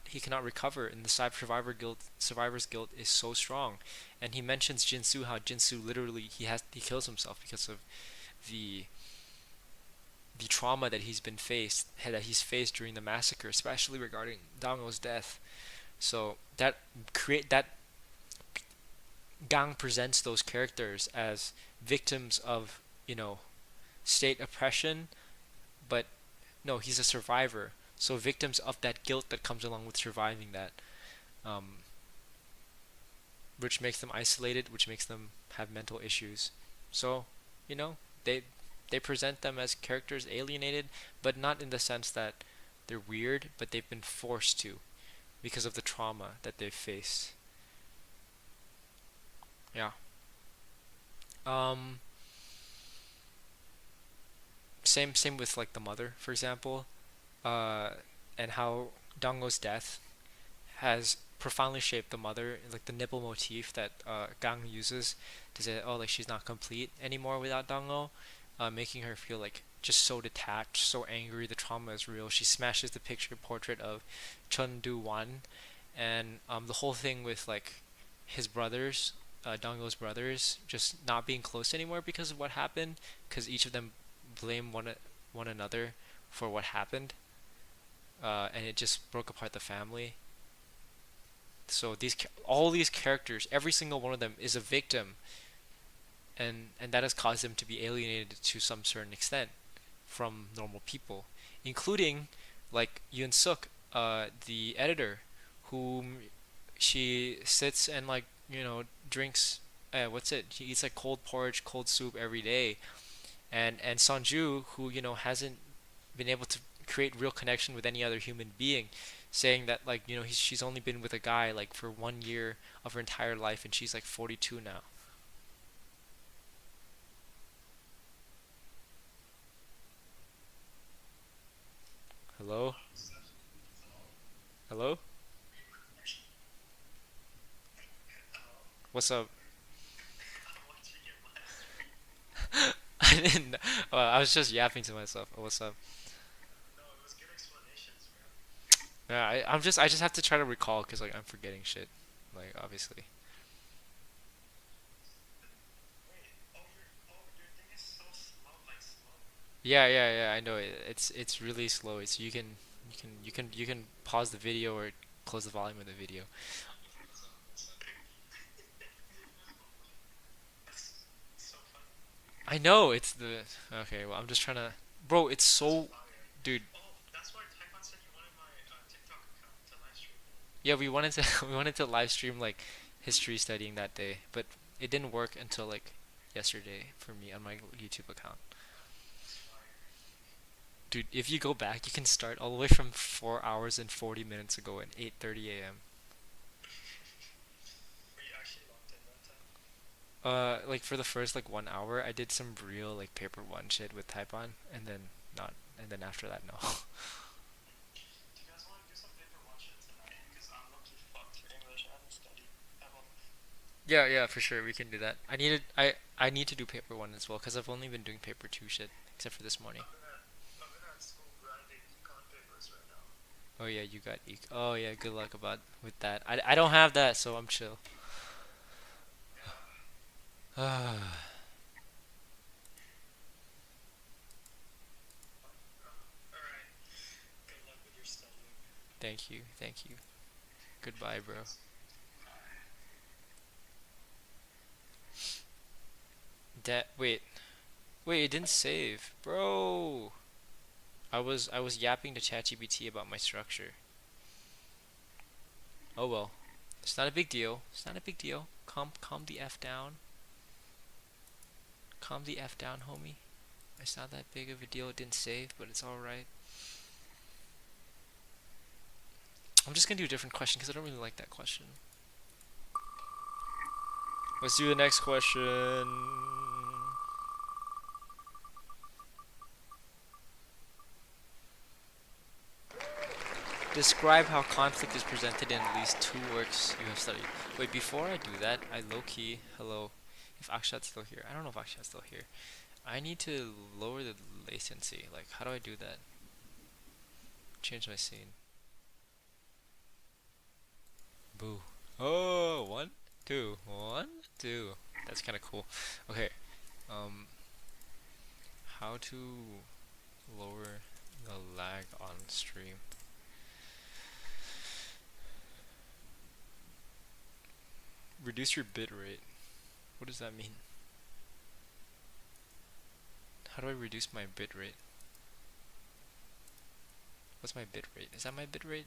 recover, and the survivor's guilt is so strong. And he mentions Jinsu, how Jinsu literally he kills himself because of the trauma that he's faced during the massacre, especially regarding Dango's death. So that Gang presents those characters as victims of state oppression, but no, he's a survivor, so victims of that guilt that comes along with surviving that, which makes them isolated, which makes them have mental issues. So they present them as characters alienated, but not in the sense that they're weird, but they've been forced to because of the trauma that they've faced. Yeah. same with like the mother, for example, uh, and how Dango's death has profoundly shaped the mother, like the nipple motif that Gang uses to say, oh, like she's not complete anymore without Dango, making her feel like just so detached, so angry. The trauma is real. She smashes the picture portrait of Chun Do Wan, and the whole thing with like his brothers, Dango's brothers, just not being close anymore because of what happened, because each of them blame one another for what happened, and it just broke apart the family. So all these characters, every single one of them is a victim, and that has caused them to be alienated to some certain extent from normal people, including like Yoon Suk, the editor, whom she sits and like drinks. What's it? He eats like cold porridge, cold soup every day, and Sonju, who hasn't been able to create real connection with any other human being, saying that like she's only been with a guy like for 1 year of her entire life, and she's like 42 now. Hello? Hello? What's up? I didn't. I was just yapping to myself. What's up? Yeah, I just have to try to recall because like I'm forgetting shit, like obviously. Yeah. I know it. It's really slow. It's you can pause the video or close the volume of the video. I know it's the okay. Well, I'm just trying to, bro. It's so, dude. Yeah, we wanted to we wanted to live stream like history studying that day, but it didn't work until like yesterday for me on my YouTube account. Dude, if you go back, you can start all the way from 4 hours and 40 minutes ago at 8:30 a.m. Like for the first like 1 hour, I did some real like paper one shit with Taipan, and then not, and then after that, no. Yeah, for sure, we can do that. I need to do paper one as well, because I've only been doing paper two shit, except for this morning. Oh yeah, you got oh yeah, good luck about with that. I don't have that, so I'm chill. Thank you. Goodbye, bro. That wait, it didn't save, bro. I was yapping to ChatGPT about my structure. Oh well, it's not a big deal. It's not a big deal. Calm the f down. Calm the f down, homie. It's not that big of a deal. It didn't save, but it's all right. I'm just gonna do a different question because I don't really like that question. Let's do the next question. Describe how conflict is presented in at least two works you have studied. Wait, before I do that, I low-key, hello, if Akshat's still here. I don't know if Akshat's still here. I need to lower the latency. Like, how do I do that? Change my scene. Boo. Oh, 1, 2, 1, 2. That's kind of cool. Okay. How to lower the lag on stream. Reduce your bit rate. What does that mean? How do I reduce my bit rate? What's my bit rate? Is that my bit rate?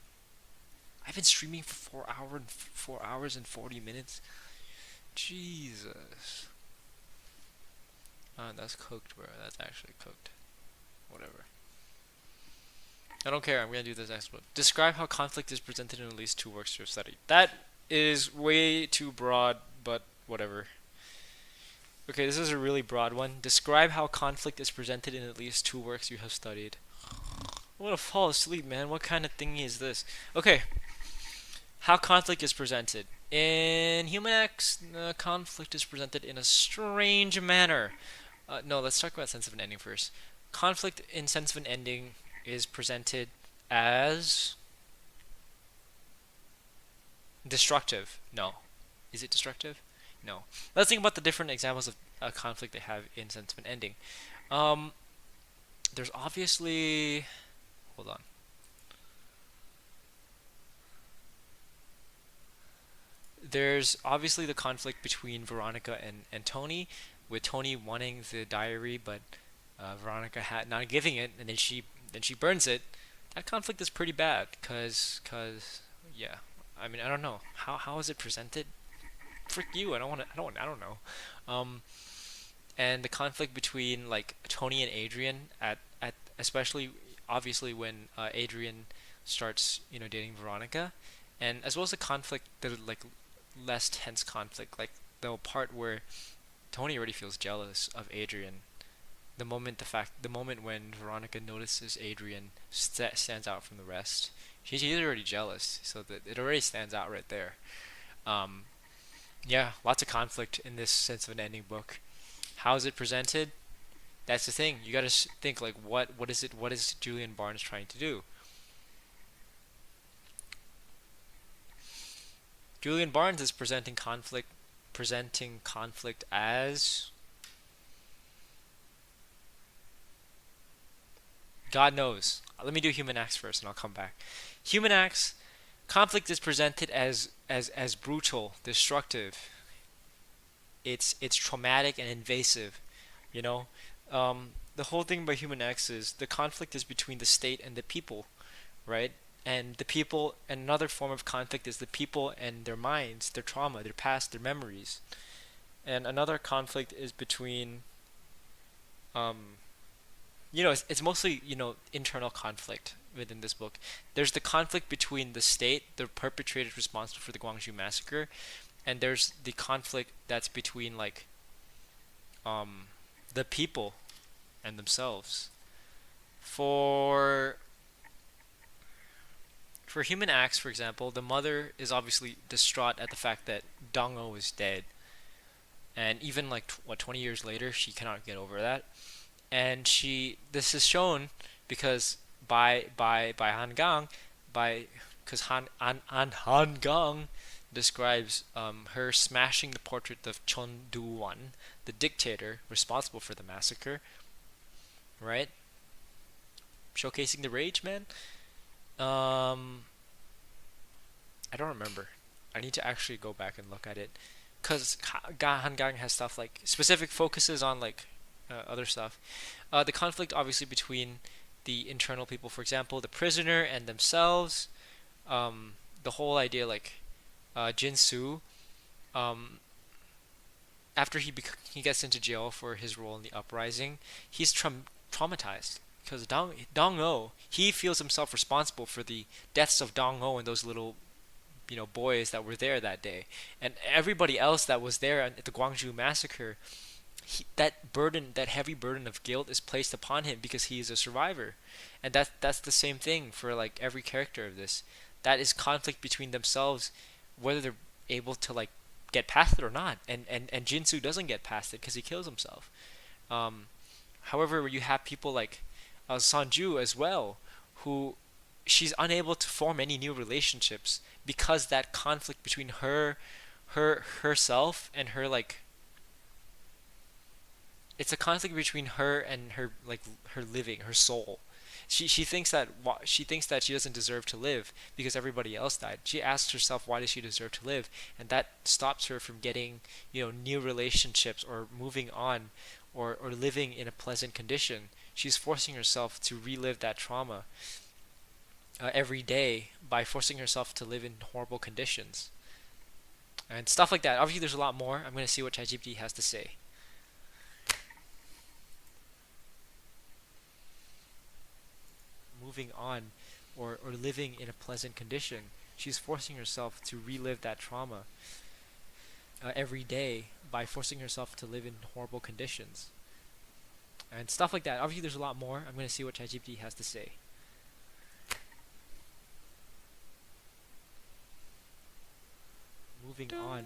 I've been streaming for 4 hours and 40 minutes. Jesus. That's cooked, bro. That's actually cooked. Whatever. I don't care. I'm gonna do this next one. Describe how conflict is presented in at least two works you have studied. That is way too broad, but whatever. Okay, this is a really broad one. Describe how conflict is presented in at least 2 works you have studied. I want to fall asleep, man. What kind of thingy is this? Okay. How conflict is presented. In Human X, conflict is presented in a strange manner. No, let's talk about Sense of an Ending first. Conflict in Sense of an Ending is presented as destructive. No. Is it destructive? No. Let's think about the different examples of conflict they have in Sense of an Ending. There's obviously... Hold on. There's obviously the conflict between Veronica and Tony, with Tony wanting the diary, but Veronica not giving it, and then she burns it. That conflict is pretty bad, cause yeah. I mean, I don't know how is it presented. Frick you! I don't know. And the conflict between like Tony and Adrian at especially obviously when Adrian starts dating Veronica, and as well as the conflict, the like less tense conflict, like the part where Tony already feels jealous of Adrian. The moment when Veronica notices Adrian stands out from the rest, she's already jealous, so that it already stands out right there. Yeah, lots of conflict in this Sense of an Ending book. How is it presented? That's the thing. You gotta think like, what is Julian Barnes trying to do? Julian Barnes is presenting conflict as God knows. Let me do Human Acts first, and I'll come back. Human Acts, conflict is presented as brutal, destructive. It's traumatic and invasive. The whole thing about Human Acts is the conflict is between the state and the people, right? And the people, and another form of conflict is the people and their minds, their trauma, their past, their memories. And another conflict is between, it's mostly, internal conflict within this book. There's the conflict between the state, the perpetrators responsible for the Gwangju massacre, and there's the conflict that's between, like, the people and themselves. For Human Acts, for example, the mother is obviously distraught at the fact that Dong-o is dead. And even 20 years later, she cannot get over that. And this is shown because by Han Gang, because Han Gang describes her smashing the portrait of Chon Du-wan, the dictator responsible for the massacre, right? Showcasing the rage, man. I don't remember. I need to actually go back and look at it, because Han Gang has stuff like specific focuses on other stuff. The conflict obviously between the internal people, for example, the prisoner and themselves. The whole idea Jin-soo, after he gets into jail for his role in the uprising, he's traumatized because Dong-o, he feels himself responsible for the deaths of Dong-o and those little boys that were there that day, and everybody else that was there at the Gwangju massacre. That heavy burden of guilt is placed upon him because he is a survivor, and that's the same thing for every character of this. That is conflict between themselves, whether they're able to get past it or not. And Jin-soo doesn't get past it because he kills himself. However, you have people like Sonju as well, who she's unable to form any new relationships because that conflict between herself and her it's a conflict between her and her her living, her soul. She thinks that she doesn't deserve to live because everybody else died. She asks herself, why does she deserve to live? And that stops her from getting new relationships or moving on or living in a pleasant condition. She's forcing herself to relive that trauma every day by forcing herself to live in horrible conditions and stuff like that. Obviously, there's a lot more. I'm going to see what ChatGPT has to say. Moving on or living in a pleasant condition. She's forcing herself to relive that trauma. every day by forcing herself to live in horrible conditions and stuff like that. Obviously, there's a lot more. I'm going to see what ChatGPT has to say. Moving on,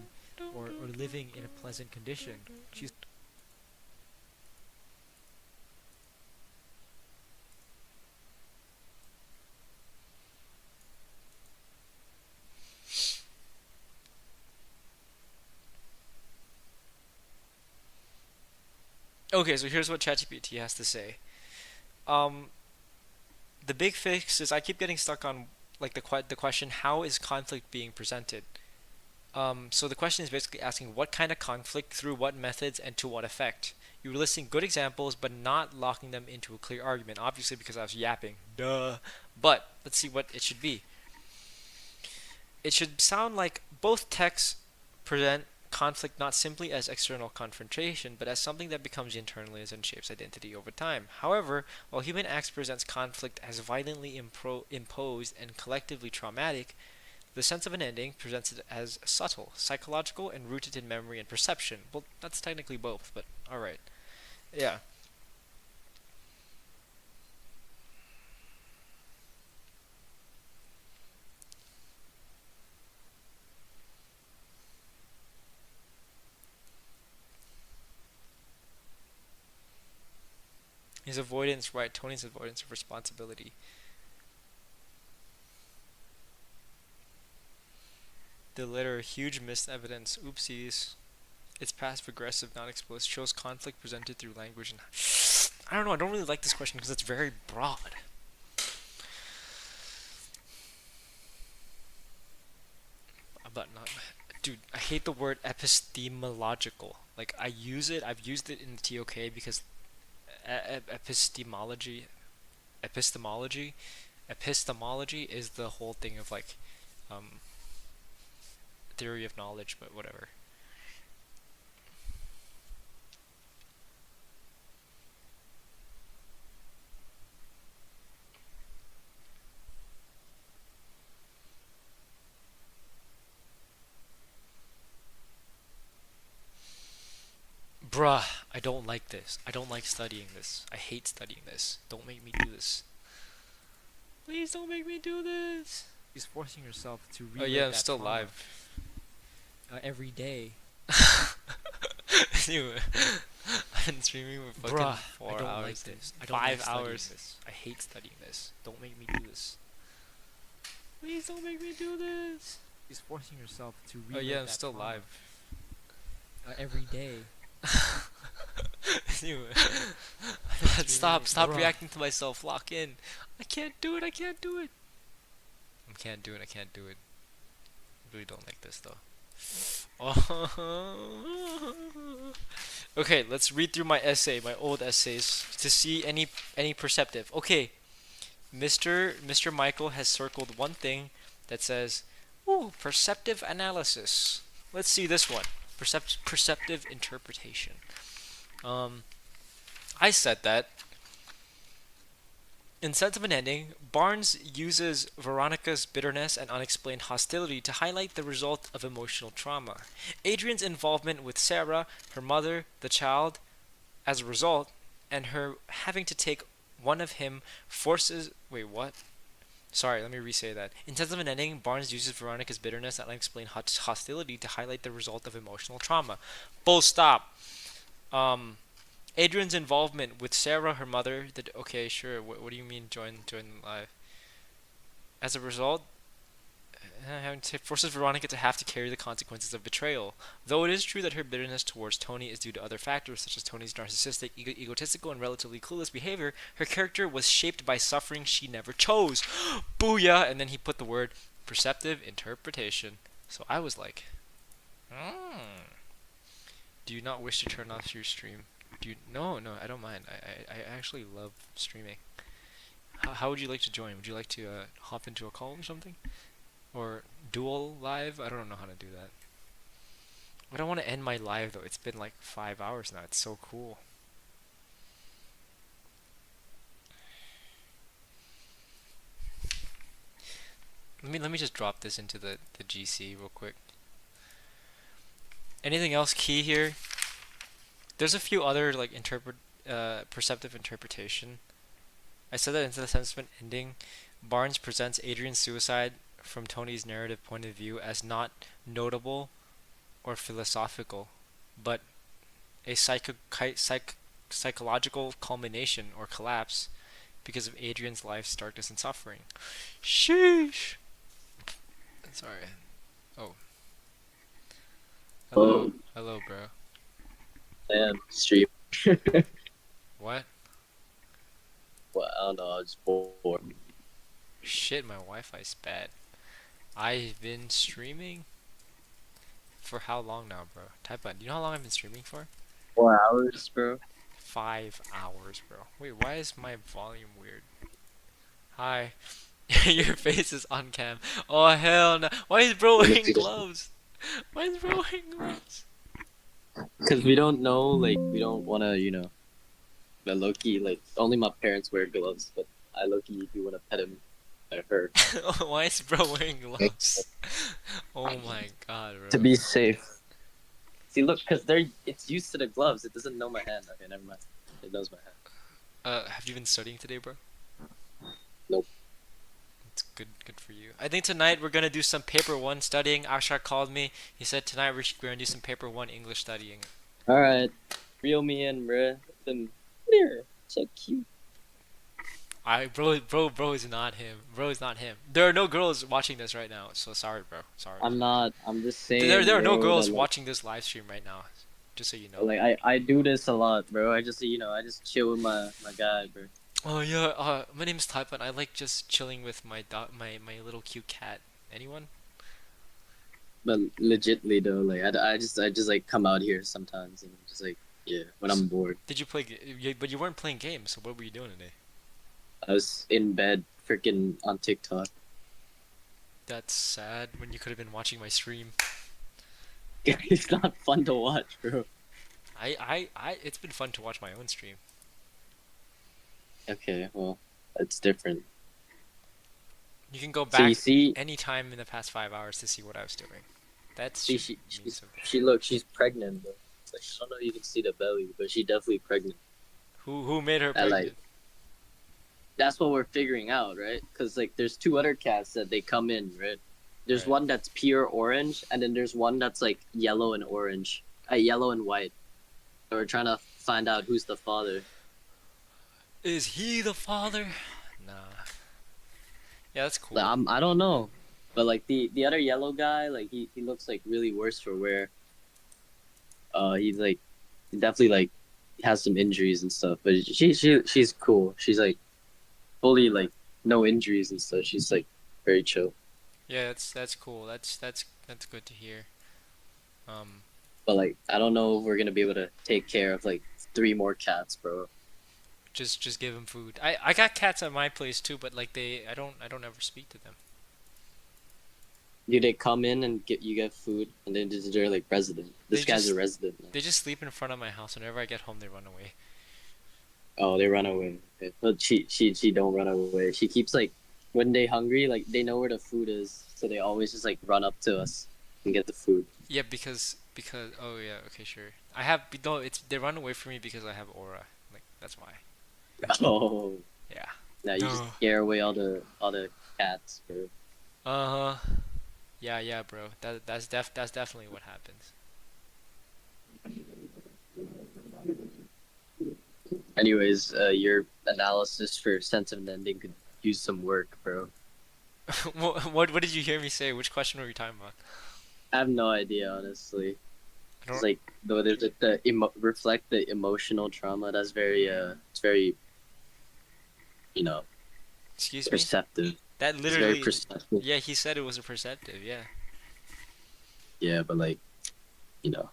or living in a pleasant condition. She's okay, so here's what ChatGPT has to say. The big fix is I keep getting stuck on like the question, how is conflict being presented? So the question is basically asking what kind of conflict, through what methods, and to what effect. You were listing good examples, but not locking them into a clear argument. Obviously, because I was yapping. Duh. But let's see what it should be. It should sound like both texts present conflict not simply as external confrontation, but as something that becomes internalized and shapes identity over time. However, while human acts presents conflict as violently imposed and collectively traumatic, the sense of an ending presents it as subtle, psychological, and rooted in memory and perception. Well, that's technically both, but alright. Yeah. His avoidance, right? Tony's avoidance of responsibility. The letter, huge missed evidence. Oopsies. It's passive aggressive, not exposed. Shows conflict presented through language and I don't know. I don't really like this question because it's very broad. But not, dude. I hate the word epistemological. Like I use it. I've used it in the TOK because epistemology is the whole thing of like theory of knowledge, but whatever. Bruh, I don't like this. I don't like studying this. I hate studying this. Don't make me do this. Please don't make me do this. She's forcing herself to read. Oh yeah, I'm still live. Every day. Anyway, I've been streaming for fucking Bruh, 4 I don't hours. like this. I don't 5 like studying hours. this. I hate studying this. Don't make me do this. Please don't make me do this. She's forcing herself to read. Oh yeah, I'm still live. Every day. Anyway, stop Bruh. reacting to myself. Lock in. I can't do it. I can't do it. I can't do it. I can't do it. I really don't like this though. Okay, let's read through my essay, my old essays, to see any perceptive. Okay, Mr. Michael has circled one thing that says, "Ooh, perceptive analysis." Let's see this one. Perceptive interpretation. I said that in Sense of an Ending, Barnes uses Veronica's bitterness and unexplained hostility to highlight the result of emotional trauma. Adrian's involvement with Sarah, her mother, the child, as a result, and her having to take one of him forces... Wait, what? Sorry, let me re-say that. In Sense of an Ending, Barnes uses Veronica's bitterness and unexplained hostility to highlight the result of emotional trauma. Full stop. Adrian's involvement with Sarah, her mother, okay, sure, what do you mean join live? As a result, forces Veronica to have to carry the consequences of betrayal. Though it is true that her bitterness towards Tony is due to other factors, such as Tony's narcissistic, egotistical, and relatively clueless behavior, her character was shaped by suffering she never chose. Booyah! And then he put the word perceptive interpretation. So I was like, Do you not wish to turn off your stream? No, I don't mind. I actually love streaming. How would you like to join? Would you like to hop into a call or something? Or dual live? I don't know how to do that. I don't want to end my live though. It's been like 5 hours now. It's so cool. Let me just drop this into the GC real quick. Anything else key here? There's a few other like perceptive interpretation. I said that into the sentiment ending. Barnes presents Adrian's suicide from Tony's narrative point of view as not notable or philosophical, but a psychological culmination or collapse because of Adrian's life's darkness and suffering. Sheesh. Sorry. Oh. Hello. Hello, bro. Damn, stream. What? Well, I don't know, I was bored. Shit, my Wi-Fi's bad. I've been streaming for how long now, bro? Type on. Do you know how long I've been streaming for? 4 hours, bro. 5 hours, bro. Wait, why is my volume weird? Hi. Your face is on cam. Oh, hell no. Why is bro wearing gloves? Why is bro wearing gloves? Because we don't know, like, we don't want to, but low-key, like, only my parents wear gloves, but I low-key do want to pet him or her. Why is bro wearing gloves? Oh my god, bro. To be safe. See, look, because it's used to the gloves. It doesn't know my hand. Okay, never mind. It knows my hand. Have you been studying today, bro? Nope. It's good for you. I think tonight we're gonna do some paper 1 studying. Ashar called me. He said tonight we're gonna do some paper 1 English studying. Alright. Reel me in, bruh. Them there. So cute. Bro is not him. Bro is not him. There are no girls watching this right now, so sorry, bro. Sorry. I'm not. I'm just saying. There are no bro, girls that, like, watching this live stream right now. Just so you know. Like I do this a lot, bro. I just I just chill with my guy, bro. Oh yeah. My name is Taipan. I like just chilling with my my little cute cat. Anyone? But legitly though, like I just like come out here sometimes and just like when I'm bored. Did you play? But you weren't playing games. So what were you doing today? I was in bed, freaking on TikTok. That's sad. When you could have been watching my stream. It's not fun to watch, bro. It's been fun to watch my own stream. Okay, well, that's different. You can go So back you see, any time in the past 5 hours to see what I was doing. That's she's pregnant, bro. Like, I don't know if you can see the belly, but she's definitely pregnant. Who made her And, pregnant? like, that's what we're figuring out, right? Because like, there's 2 other cats that they come in, right? There's one that's pure orange, and then there's one that's like yellow and orange, yellow and white. So we're trying to find out who's the father. Is he the father? Nah. Yeah, that's cool. Like, I don't know, but like the other yellow guy, like he looks like really worse for wear. He's like definitely like has some injuries and stuff, but she's cool. She's like fully like no injuries and stuff. She's like very chill. Yeah, that's cool. That's good to hear. But like I don't know if we're gonna be able to take care of like 3 more cats, bro. Just give them food. I got cats at my place too, but like I don't ever speak to them. Do they come in and get food, and then they're like resident? This guy's a resident now. They just sleep in front of my house. Whenever I get home, they run away. Oh, they run away. Okay. But she don't run away. She keeps like when they hungry, like they know where the food is, so they always just like run up to us and get the food. Yeah, because oh yeah, okay, sure. I have they run away from me because I have aura. Like that's why. Oh. Yeah. Now you just scare away all the cats, bro. Uh-huh. Yeah, bro. That's definitely what happens. Anyways, your analysis for sensitive ending could use some work, bro. What did you hear me say? Which question were you talking about? I have no idea, honestly. It's like though there's like reflect the emotional trauma. That's very it's very Excuse me? perceptive. That It's literally. very perceptive. Yeah, he said it was a perceptive. Yeah. Yeah, but like, Because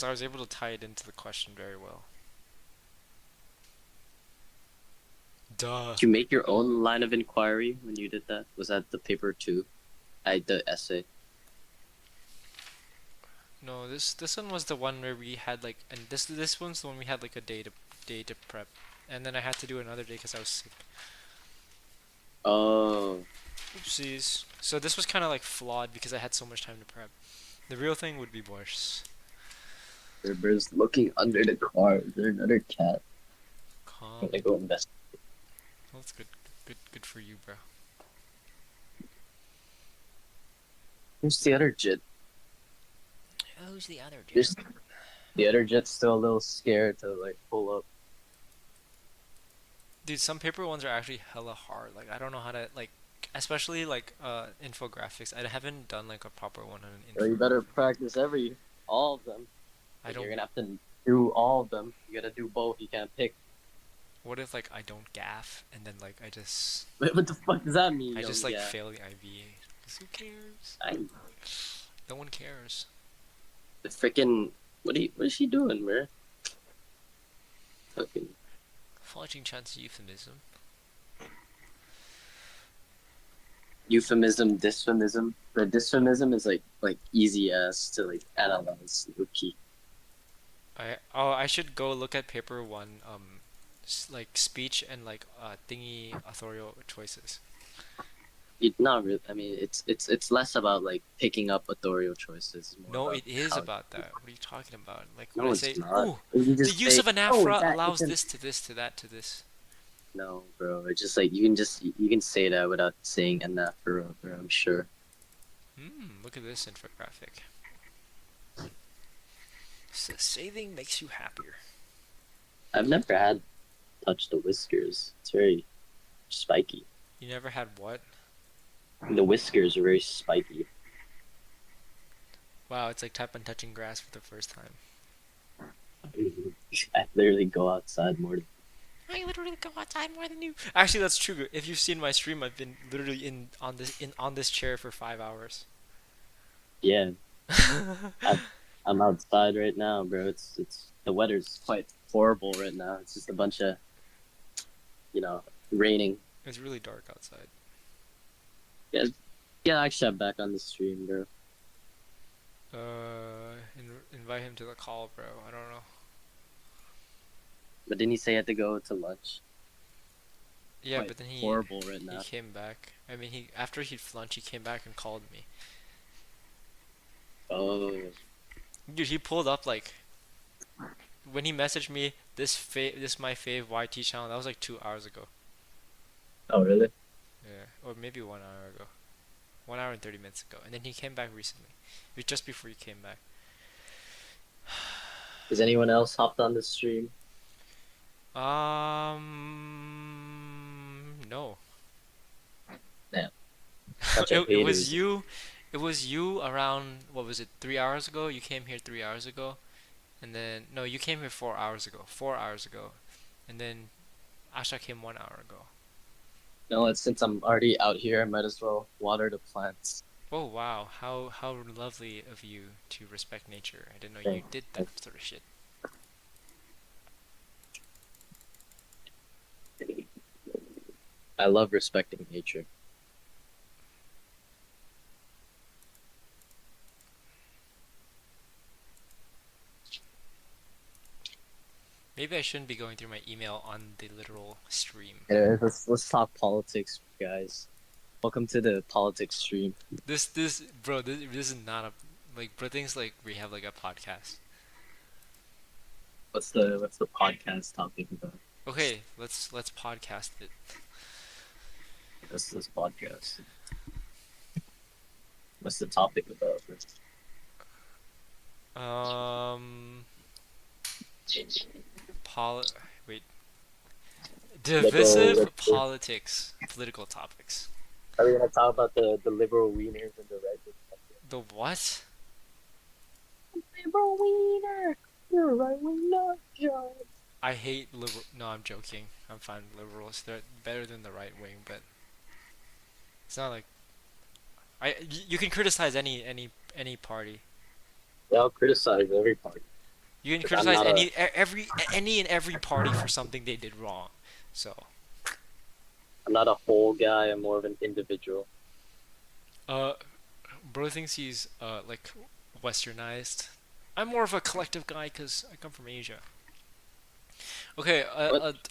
I was able to tie it into the question very well. Duh. Did you make your own line of inquiry when you did that? Was that the paper 2? The essay. No, this one was the one where we had like, and this one's the one we had like a day to prep, and then I had to do another day because I was sick. Oh. Oopsies. So this was kind of like flawed because I had so much time to prep. The real thing would be worse. River's looking under the car. Is there another cat? Calm. I'm gonna go invest. Well, that's good. Good for you, bro. Who's the other jet? Who's the other dude? Just the other jet's still a little scared to like pull up. Dude, some paper ones are actually hella hard. Like I don't know how to like, especially like infographics. I haven't done like a proper one on an infographic. So you better practice all of them. I Like, don't. You're gonna have to do all of them. You gotta do both. You can't pick. What if like I don't gaff and then like I just What the fuck does that mean? I yo? just like Yeah. fail the IVA? 'Cause who cares? No one cares. The freaking what is she doing, man? Fucking Flaunching chance euphemism. euphemism, dysphemism. The dysphemism is like easy ass to like analyze. Okay. I should go look at paper one. Like speech and like thingy authorial choices. Not really. I mean, it's less about like picking up authorial choices. More No, about it is how- about that. What are you talking about? Like No, when I it's say, not. oh, You the just use say, of an "Oh, aphra that allows isn't-" this to this to that to this. No, bro. It's just like you can say that without saying anaphora, bro. I'm sure. Look at this infographic. Saving makes you happier. I've never had touch the whiskers. It's very spiky. You never had what? The whiskers are very spiky. Wow, it's like type on touching grass for the first time. I literally go outside more. I literally go outside more than you. Actually, that's true. If you've seen my stream, I've been literally on this chair for 5 hours. Yeah. I'm outside right now, bro. It's the weather's quite horrible right now. It's just a bunch of, raining. It's really dark outside. Yeah, actually, I'm back on the stream, bro. Invite him to the call, bro. I don't know. But didn't he say he had to go to lunch? Yeah, Quite but then horrible right now. He came back. I mean, after he'd flunked, he came back and called me. Oh. Dude, he pulled up like when he messaged me this my fave YT channel. That was like 2 hours ago. Oh, really? Yeah, or maybe 1 hour ago. 1 hour and 30 minutes ago. And then he came back recently. It was just before he came back. Has anyone else hopped on the stream? No. Damn. It was you. It was you around, what was it, 3 hours ago? You came here 3 hours ago. And then, no, you came here 4 hours ago. 4 hours ago. And then Asha came 1 hour ago. No, it's since I'm already out here, I might as well water the plants. Oh wow, how lovely of you to respect nature. I didn't know you did that sort of shit. I love respecting nature. Maybe I shouldn't be going through my email on the literal stream. Yeah, let's talk politics, guys. Welcome to the politics stream. This is not a like bro things like we have like a podcast. What's the podcast topic about? Okay, let's podcast it. This podcast. What's the topic about? Wait. Divisive politics, political topics. Are we gonna talk about the liberal wieners and the right? The what? Liberal wiener, you're a right wing nut job. I hate liberal. No, I'm joking. I'm fine with liberals. They're better than the right wing, but it's not like you can criticize any party. Yeah, I'll criticize every party. You can But criticize I'm not any and every party for something they did wrong. So I'm not a whole guy. I'm more of an individual. bro thinks he's like westernized. I'm more of a collective guy because I come from Asia. Okay,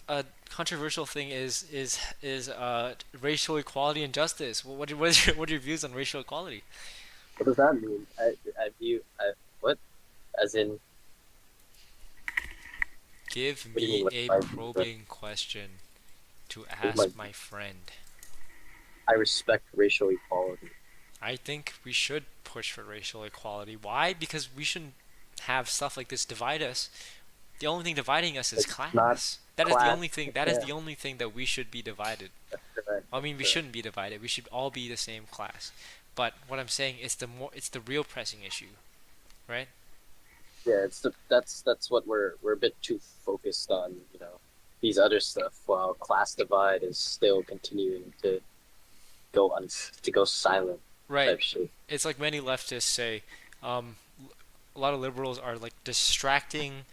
a controversial thing is racial equality and justice. What are your views on racial equality? What does that mean? What? As in, Give what do you mean? me What a do I do? probing question to With ask my friend. I respect racial equality. I think we should push for racial equality. Why? Because we shouldn't have stuff like this divide us. The only thing dividing us is It's class. not That is the class, only thing. That is yeah. the only thing that we should be divided. Correct. I mean, we shouldn't be divided. We should all be the same class. But what I'm saying is it's the real pressing issue, right? Yeah, that's what we're a bit too focused on, these other stuff, while class divide is still continuing to go silent. Right. Type shit. It's like many leftists say, a lot of liberals are like distracting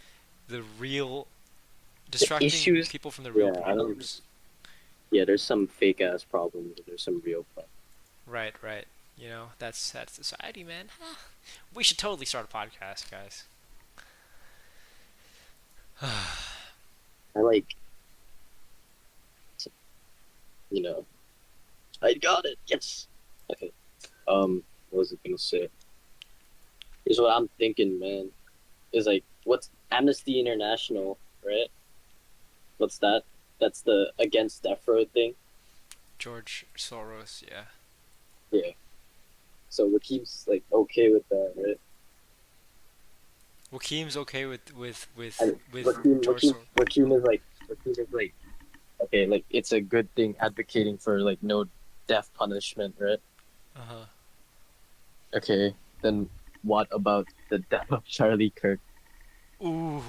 issues- people from the real yeah, I don't- problems. Yeah, there's some fake ass problems, and there's some real problems. Right, right. That's society, man. We should totally start a podcast, guys. I I got it. Yes. Okay. What was I gonna say? Here's what I'm thinking, man. Is like, what's Amnesty International, right? What's that? That's the against death row thing. George Soros, yeah. Yeah. So Wakim's like okay with that, right? Wakim's okay with And George Soros. Wakim is like, okay, like it's a good thing advocating for like no death punishment, right? Uh-huh. Okay, then what about the death of Charlie Kirk? Ooh.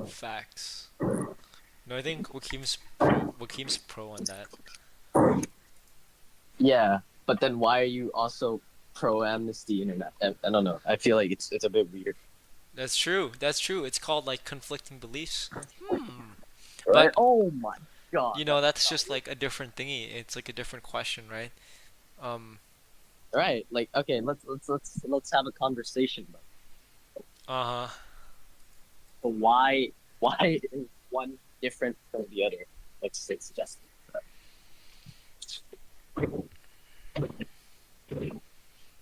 Facts. No, I think Wakim's pro on that. Yeah, but then why are you also pro Amnesty Internet? I don't know. I feel like it's a bit weird. That's true. That's true. It's called like conflicting beliefs. Right? But Oh my god. that's just like a different thingy. It's like a different question, right? Right. Like, okay, let's have a conversation about it. Uh-huh. But why is one different from the other? Let's suggest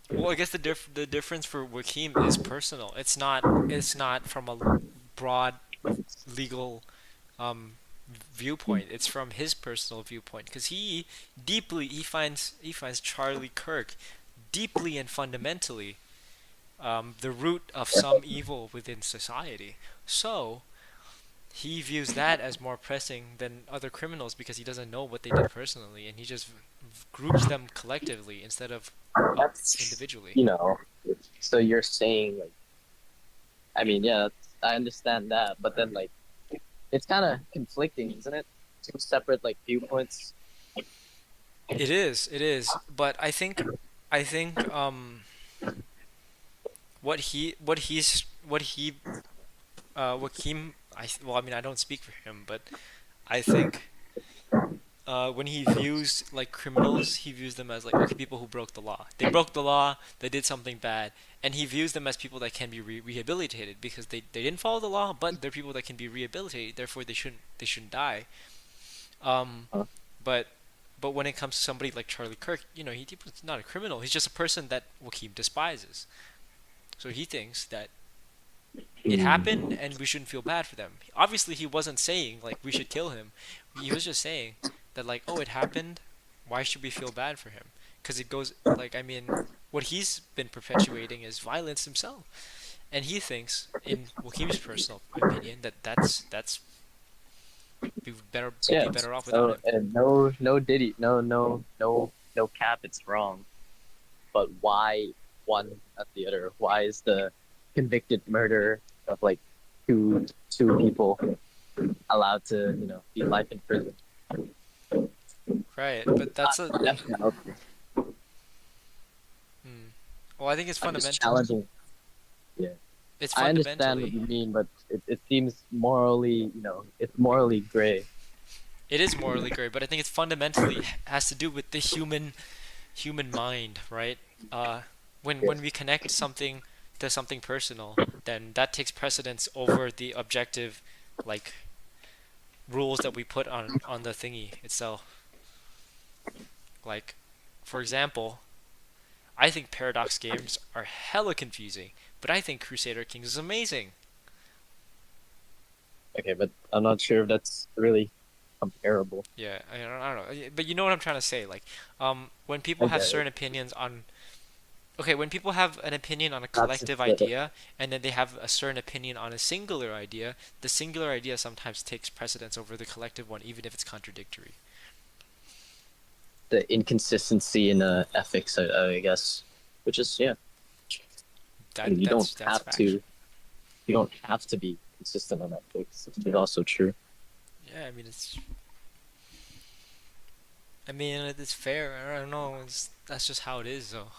Well, I guess the difference for Wakim is personal. It's not from a broad legal viewpoint. It's from his personal viewpoint, because he finds Charlie Kirk deeply and fundamentally the root of some evil within society. So he views that as more pressing than other criminals, because he doesn't know what they did personally, and he just groups them collectively instead of individually. So you're saying, like, I mean, yeah, I understand that, but then, like, it's kind of conflicting, isn't it? Two separate, like, viewpoints. It is, but I think Wakim, I mean, I don't speak for him, but I think when he views like criminals, he views them as like, okay, people who broke the law. They broke the law, they did something bad, and he views them as people that can be rehabilitated, because they didn't follow the law, but they're people that can be rehabilitated. Therefore, they shouldn't die. But when it comes to somebody like Charlie Kirk, he's not a criminal. He's just a person that Wakim despises. So he thinks that it happened and we shouldn't feel bad for them. Obviously, he wasn't saying like we should kill him. He was just saying that, like, oh, it happened, why should we feel bad for him? Because it goes, like, I mean, what he's been perpetuating is violence himself, and he thinks, in Wakim's personal opinion, that's be better off without him. And no Diddy, no cap. It's wrong. But why one at the other? Why is the convicted murder of like two people allowed to be life in prison? Right, but that's a. Definitely. Well, I think it's I'm just fundamental. challenging. Yeah. It's I understand fundamentally. what you mean, but it seems morally, it's morally gray. It is morally gray, but I think it's fundamentally has to do with the human mind, right? When we connect something to something personal, then that takes precedence over the objective, like, rules that we put on the thingy itself. Like, for example, I think Paradox games are hella confusing, but I think Crusader Kings is amazing. Okay, but I'm not sure if that's really comparable. Yeah, I don't know, but you know what I'm trying to say. Like, when people I have get it. certain opinions on, okay, when people have an opinion on a That's collective the- idea, and then they have a certain opinion on a singular idea, the singular idea sometimes takes precedence over the collective one, even if it's contradictory. The inconsistency in ethics, I guess, which is yeah. That, And you that's don't have fact. to. You don't have to be consistent on ethics. It's also true. Yeah, I mean it's fair. I don't know. That's just how it is, though.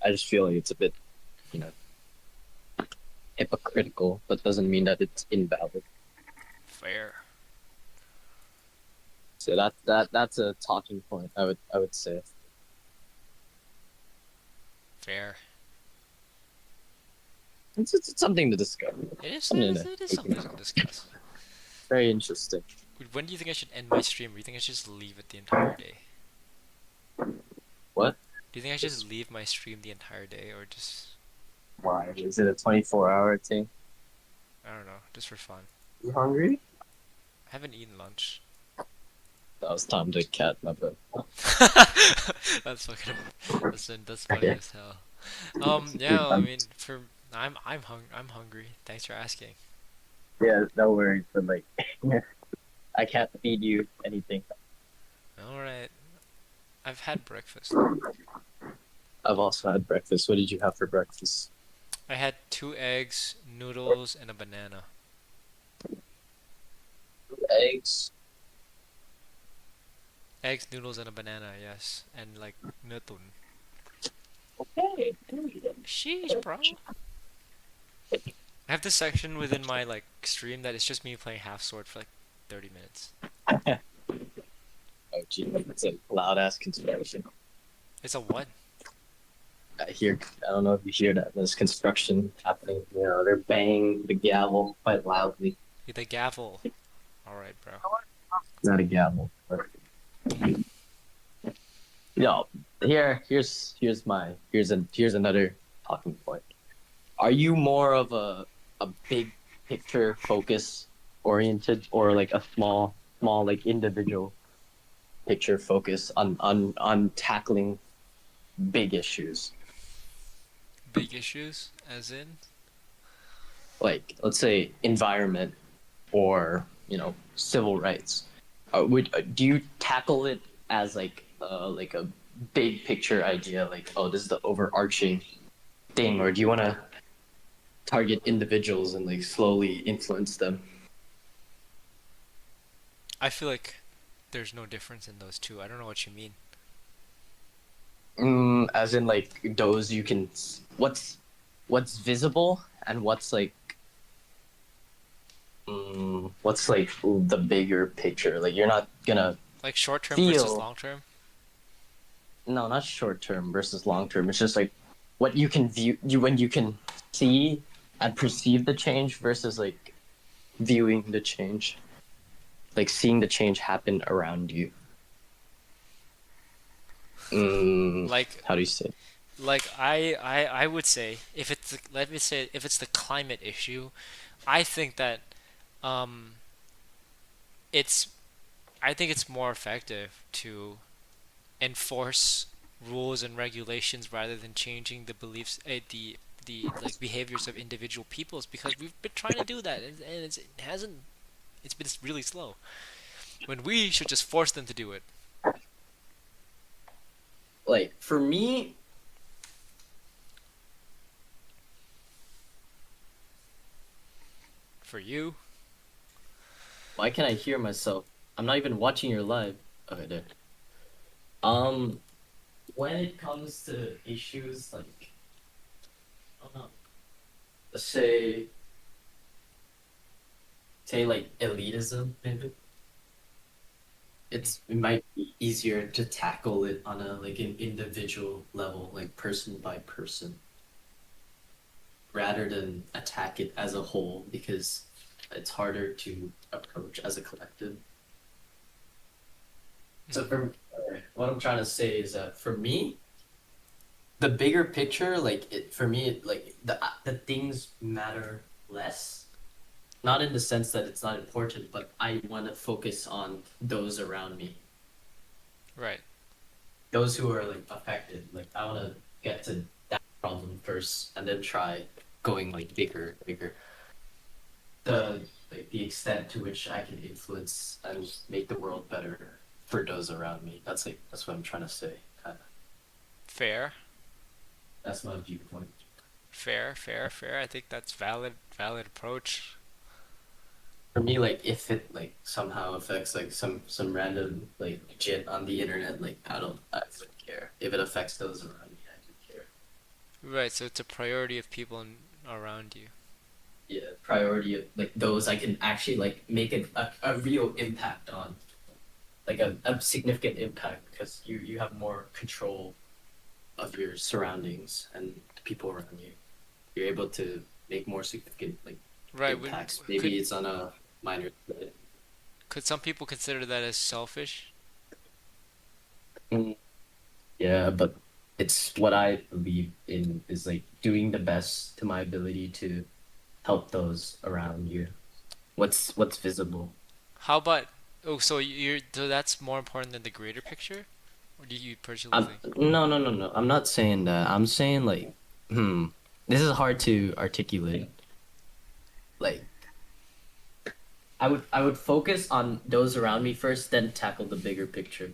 I just feel like it's a bit, hypocritical, but doesn't mean that it's invalid. Fair. So that's a talking point. I would say. Fair. It's something to discuss. It is Something something to discuss. Very interesting. When do you think I should end my stream? Or do you think I should just leave it the entire day? What? Do you think I should just leave my stream the entire day, or just Why? Is it a 24-hour thing? I don't know, just for fun? You hungry? I haven't eaten lunch. That was time to cat my bed. That's fucking. That's funny as hell. Yeah. I mean, I'm hungry. Thanks for asking. Yeah, no worries, but like, I can't feed you anything. All right. I've had breakfast. I've also had breakfast. What did you have for breakfast? I had 2 eggs, noodles, and a banana. Eggs. Eggs, noodles, and a banana. Yes, and like nutun. Okay. Sheesh, bro. I have this section within my like stream that is just me playing Half Sword for like 30 minutes. Oh gee, it's a loud ass construction. It's a what? I don't know if you hear that. There's construction happening. They're banging the gavel quite loudly. The gavel. All right, bro. Not a gavel. But... here's another talking point. Are you more of a big picture focus oriented, or like a small like individual picture focus on tackling big issues? Big issues, as in? Like, let's say environment, or civil rights. Do you tackle it as like a big picture idea, like, oh, this is the overarching thing, or do you want to target individuals and like slowly influence them? I feel like there's no difference in those two. I don't know what you mean. As in like those you can, what's visible and what's like the bigger picture. Like, you're not gonna like short term versus long term. No, not short term versus long term. It's just like what you can when you can see and perceive the change versus like viewing the change, like seeing the change happen around you. Like, how do you say? Like I would say, if it's the climate issue, I think that I think it's more effective to enforce rules and regulations rather than changing the beliefs, the like behaviors of individual peoples, because we've been trying to do that, and it's been really slow. When we should just force them to do it. Like, for me, for you, why can't I hear myself? I'm not even watching your live. Okay, there. When it comes to issues like, I don't know, let's say like elitism, maybe. It might be easier to tackle it on an individual level, like person by person, rather than attack it as a whole, because it's harder to approach as a collective. So what I'm trying to say is that for me, the bigger picture, like it for me, like the things matter less. Not in the sense that it's not important, but I want to focus on those around me, Right. those who are like affected. Like I want to get to that problem first, and then try going like bigger. The extent to which I can influence and make the world better for those around me. That's what I'm trying to say. Kind of. Fair. That's my viewpoint. Fair. I think that's valid approach. For me, like if it like somehow affects like some random like jit on the internet, like I wouldn't care. If it affects those around me, I do care. Right, so it's a priority of people around you. Yeah, priority of like those I can actually like make a real impact on, like a significant impact because you have more control of your surroundings and the people around you. You're able to make more significant like Right. impacts. Maybe it's on a minor. Could some people consider that as selfish? Yeah, but it's what I believe in is like doing the best to my ability to help those around you. What's visible. How about so that's more important than the greater picture? Or do you personally think? No. I'm not saying that. I'm saying like, this is hard to articulate. Like, I would focus on those around me first, then tackle the bigger picture.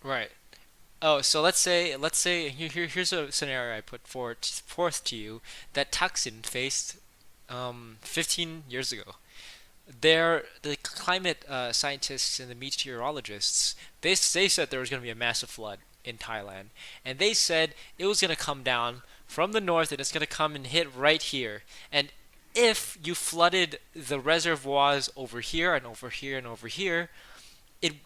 Right. Oh, so let's say here's a scenario I put forth to you that Thaksin faced 15 years ago. The climate scientists and the meteorologists, they said there was going to be a massive flood in Thailand, and they said it was going to come down from the north and it's going to come and hit right here. And if you flooded the reservoirs over here and over here and over here,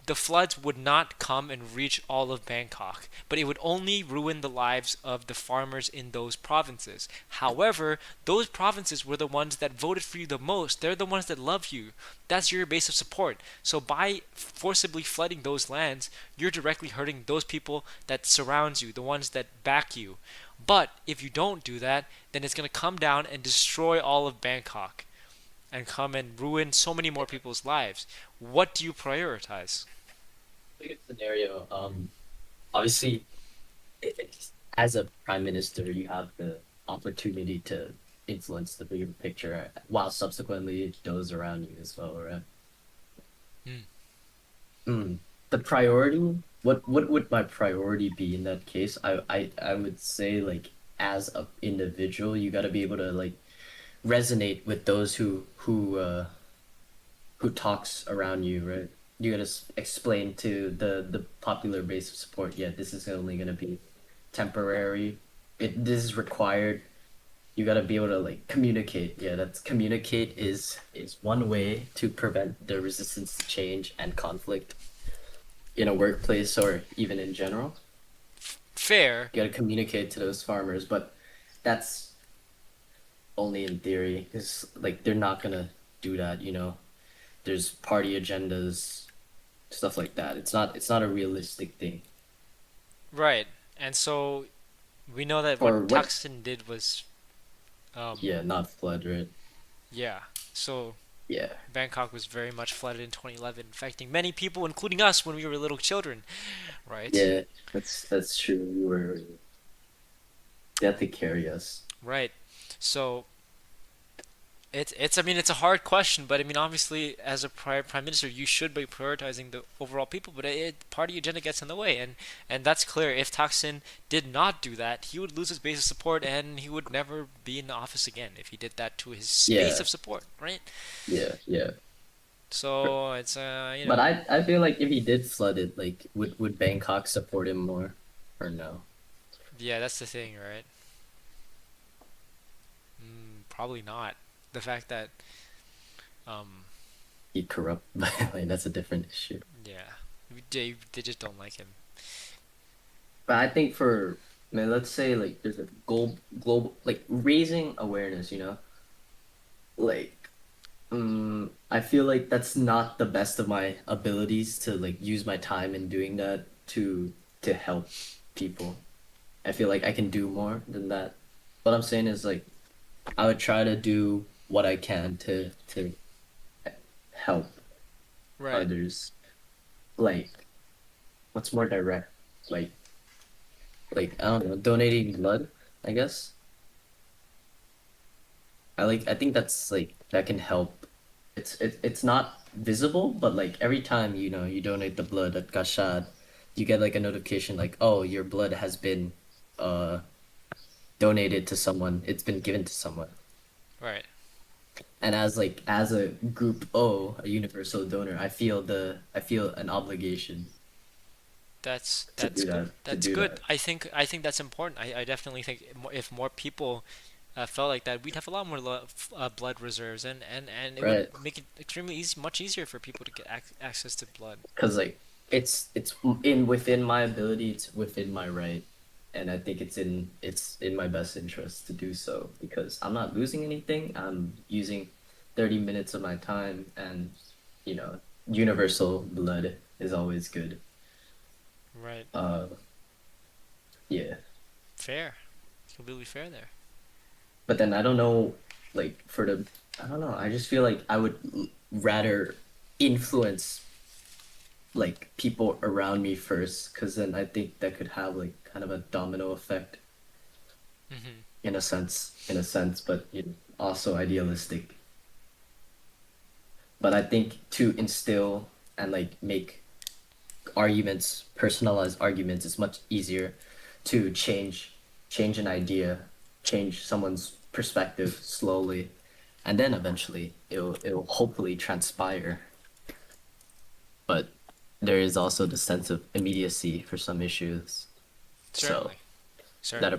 the floods would not come and reach all of Bangkok, but it would only ruin the lives of the farmers in those provinces. However, those provinces were the ones that voted for you the most. They're the ones that love you. That's your base of support. So by forcibly flooding those lands, you're directly hurting those people that surround you, the ones that back you. But if you don't do that, then it's going to come down and destroy all of Bangkok and come and ruin so many more people's lives. What do you prioritize? Biggest scenario. Obviously, as a prime minister, you have the opportunity to influence the bigger picture, while subsequently those around you as well, right? The priority. What would my priority be in that case? I would say like as an individual, you got to be able to like resonate with those who talks around you, right? You gotta explain to the popular base of support. Yeah, this is only gonna be temporary. This is required. You gotta be able to like communicate. Yeah, communicate is one way to prevent the resistance to change and conflict in a workplace or even in general. Fair. You gotta communicate to those farmers, but that's only in theory, because like they're not gonna do that, you know. There's party agendas, stuff like that. It's not a realistic thing. Right. And so we know that Or what what- Thaksin did was Yeah, not flood, right? yeah. So Yeah. Bangkok was very much flooded in 2011, affecting many people, including us when we were little children, right? Yeah, that's true. They have to carry us. Right. So it's I mean it's a hard question, but I mean obviously as a prime minister you should be prioritizing the overall people, but party agenda gets in the way, and that's clear. If Thaksin did not do that, he would lose his base of support and he would never be in office again if he did that to his base Yeah. of support, right? Yeah. So it's you know. But I feel like if he did flood it, like would Bangkok support him more, or no? Yeah, that's the thing, right? Probably not. The fact that He corrupt, like that's a different issue. yeah, they just don't like him. But I think let's say like there's a global like raising awareness, you know, like I feel like that's not the best of my abilities to like use my time in doing that to help people. I feel like I can do more than that. What I'm saying is like I would try to do what I can to help Right. others. Like what's more direct? Like I don't know, donating blood, I guess. I think that's like that can help. It's not visible, but like every time you donate the blood at Gashad, you get like a notification like, oh, your blood has been uh donated to someone. It's been given to someone. Right. And as a group O, a universal donor, I feel an obligation. That's To do good. that, to That's do good. that. I think that's important. I definitely think if more people felt like that, we'd have a lot more blood reserves, and it Right. would make it extremely easy, much easier for people to get access to blood. Because like it's in within my ability, it's within my right, and I think it's in my best interest to do so because I'm not losing anything. I'm using 30 minutes of my time, and universal blood is always good. Right. Yeah. Fair. Completely fair there. But then I don't know, like I don't know. I just feel like I would rather influence like people around me first, because then I think that could have like kind of a domino effect Hmm. in a sense, but also idealistic. But I think to instill and like make arguments, personalized arguments, is much easier to change an idea, change someone's perspective slowly, and then eventually it'll hopefully transpire. But there is also the sense of immediacy for some issues. Certainly. So Certainly.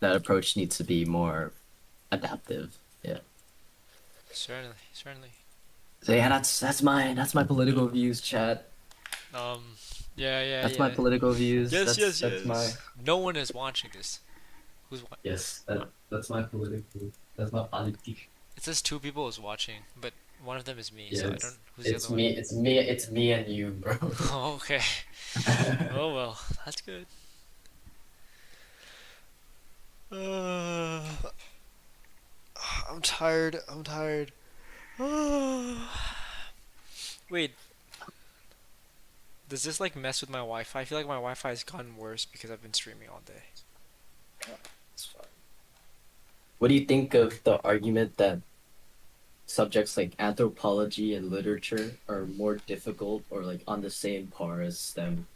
that approach needs to be more adaptive. Yeah. Certainly. Certainly. So yeah, that's my political views, chat. Yeah. That's my political views. Yes. That's my No one is watching this. Who's watching? yes. That's my political. That's my politique. It says two people is watching, but one of them is me, so I don't. Who's the It's other me. It's me and you, bro. one? Oh, okay. Oh well, that's good. I'm tired. Wait. Does this like mess with my Wi-Fi? I feel like my Wi-Fi has gotten worse because I've been streaming all day. It's fine. What do you think of the argument that subjects like anthropology and literature are more difficult or like on the same par as STEM?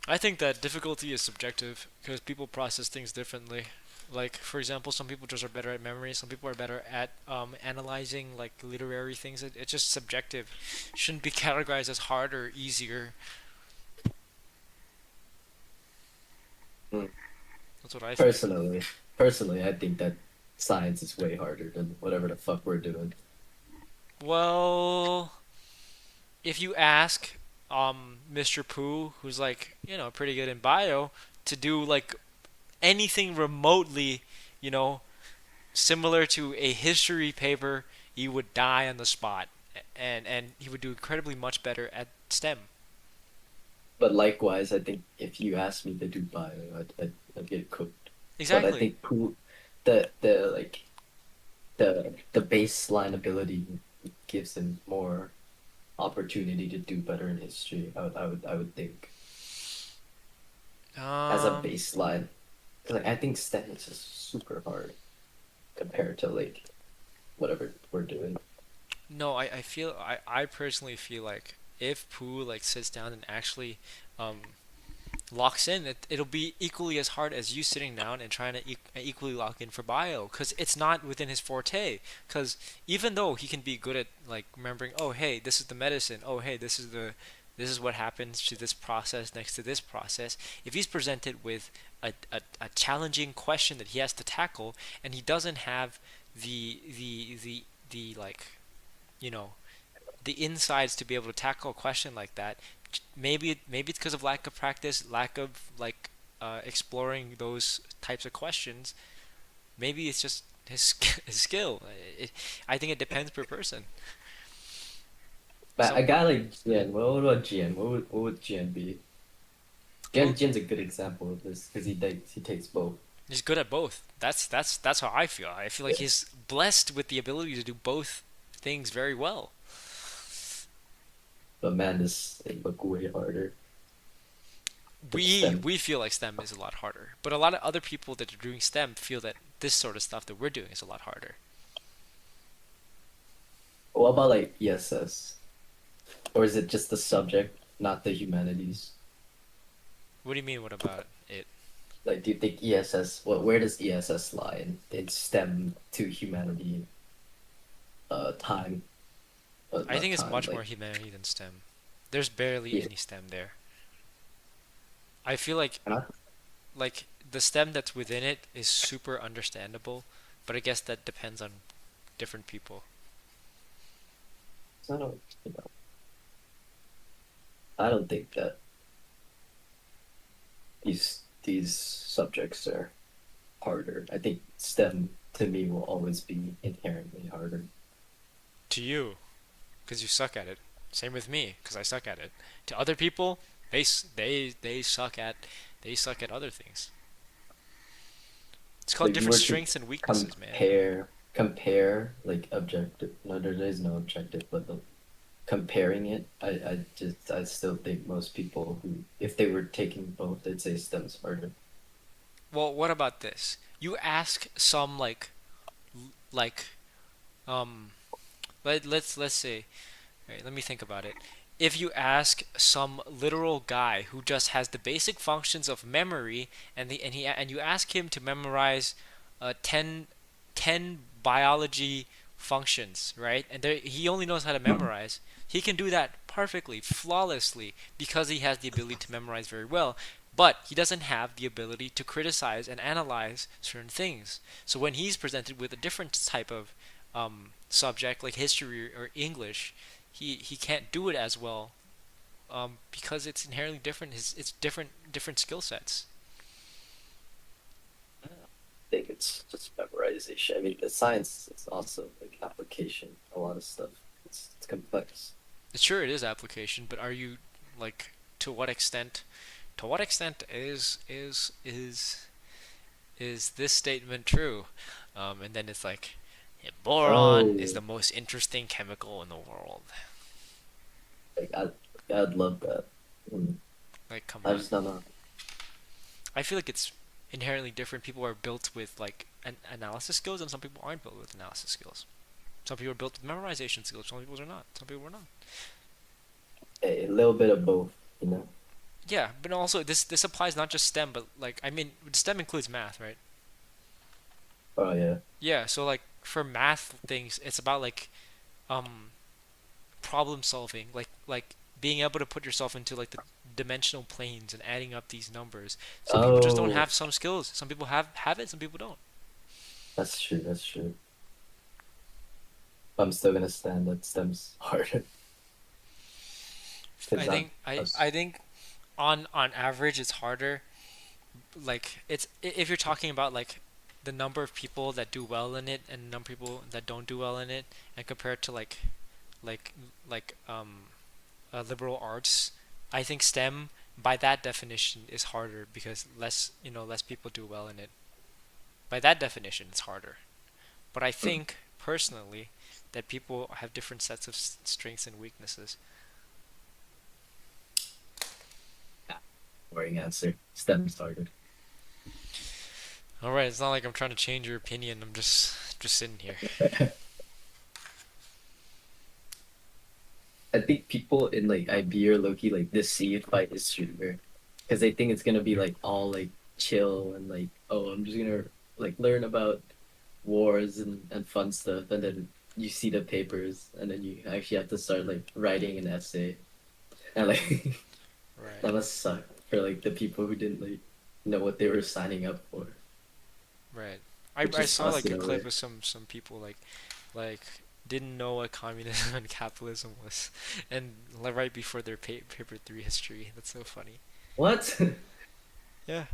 I think that difficulty is subjective because people process things differently. Like, for example, some people just are better at memory, some people are better at analyzing like literary things. It's just subjective. Shouldn't be categorized as hard or easier. Hmm. That's what I think. Personally, I think that science is way harder than whatever the fuck we're doing. Well, if you ask Mr. Pooh, who's like, pretty good in bio, to do like anything remotely, similar to a history paper, he would die on the spot, and he would do incredibly much better at STEM. But likewise, I think if you asked me to do bio, I'd get cooked. Exactly. But I think the baseline ability gives him more opportunity to do better in history. I would think as a baseline. 'Cause, like, I think STEM is just super hard compared to like whatever we're doing. No, I personally feel like if Pooh like sits down and actually locks in, it'll be equally as hard as you sitting down and trying to equally lock in for bio, because it's not within his forte. Because even though he can be good at like remembering, oh hey, this is the medicine, oh hey, this is what happens to this process next to this process. If he's presented with a challenging question that he has to tackle, and he doesn't have the like, the insides to be able to tackle a question like that, maybe it's because of lack of practice, lack of like exploring those types of questions. Maybe it's just his skill. I think it depends per person. But a guy like Jian, what about Jian? What would Jian be? Jian's a good example of this because he takes both. He's good at both. That's how I feel. I feel like he's blessed with the ability to do both things very well. But man, this they look way harder. We feel like STEM is a lot harder, but a lot of other people that are doing STEM feel that this sort of stuff that we're doing is a lot harder. What about like ESS? Or is it just the subject, not the humanities? What do you mean? What about it? Like, do you think ESS? Where does ESS lie in STEM to humanity? Time. I think it's time, much like, more humanity than STEM. There's barely Yeah. any STEM there. I feel like Huh? like the STEM that's within it is super understandable, but I guess that depends on different people. I don't, I don't think that these subjects are harder. I think STEM to me will always be inherently harder. To you, because you suck at it. Same with me, because I suck at it. To other people, they suck at other things. It's called Like, you different were to strengths and weaknesses, man. compare like objective. No, there is no objective, but comparing it, I still think most people who, if they were taking both, they'd say STEM's harder. Well, what about this? You ask some like let's say, right, let me think about it. If you ask some literal guy who just has the basic functions of memory and you ask him to memorize 10 biology functions, right? And he only knows how to memorize. He can do that perfectly, flawlessly, because he has the ability to memorize very well. But he doesn't have the ability to criticize and analyze certain things. So when he's presented with a different type of subject like history or English, he can't do it as well because it's inherently different. It's different skill sets. I think it's just memorization. I mean, the science is also like application. A lot of stuff. It's complex. Sure, it is application, but are you like to what extent? To what extent is this statement true? And then it's like, boron is the most interesting chemical in the world. Like I'd love that. Like, come I on. just don't know. I feel like it's inherently different. People are built with like analysis skills, and some people aren't built with analysis skills. Some people are built with memorization skills. Some people are not. Some people are not. A little bit of both, you know. Yeah, but also this applies not just STEM, but like I mean, STEM includes math, right? Oh yeah. Yeah, so like for math things, it's about like problem solving, like being able to put yourself into like the dimensional planes and adding up these numbers. Some people just don't have some skills. Some people have it, some people don't. That's true. That's true. I'm still gonna stand that STEM's harder. I think on average it's harder. Like it's if you're talking about like the number of people that do well in it and the number of people that don't do well in it, and compared to like liberal arts, I think STEM by that definition is harder because less people do well in it. By that definition, it's harder. But I think personally that people have different sets of strengths and weaknesses. Boring answer. STEM's harder. All right, it's not like I'm trying to change your opinion. I'm just sitting here. I think people in like IB or Loki like this see it by history, because they think it's gonna be like all like chill and like, oh, I'm just gonna like learn about wars and fun stuff, and then you see the papers and then you actually have to start like writing an essay, and like that must suck for like the people who didn't like know what they were signing up for. Right. I saw like a clip of some people like didn't know what communism and capitalism was, and right before their paper 3 history. That's so funny. What? Yeah,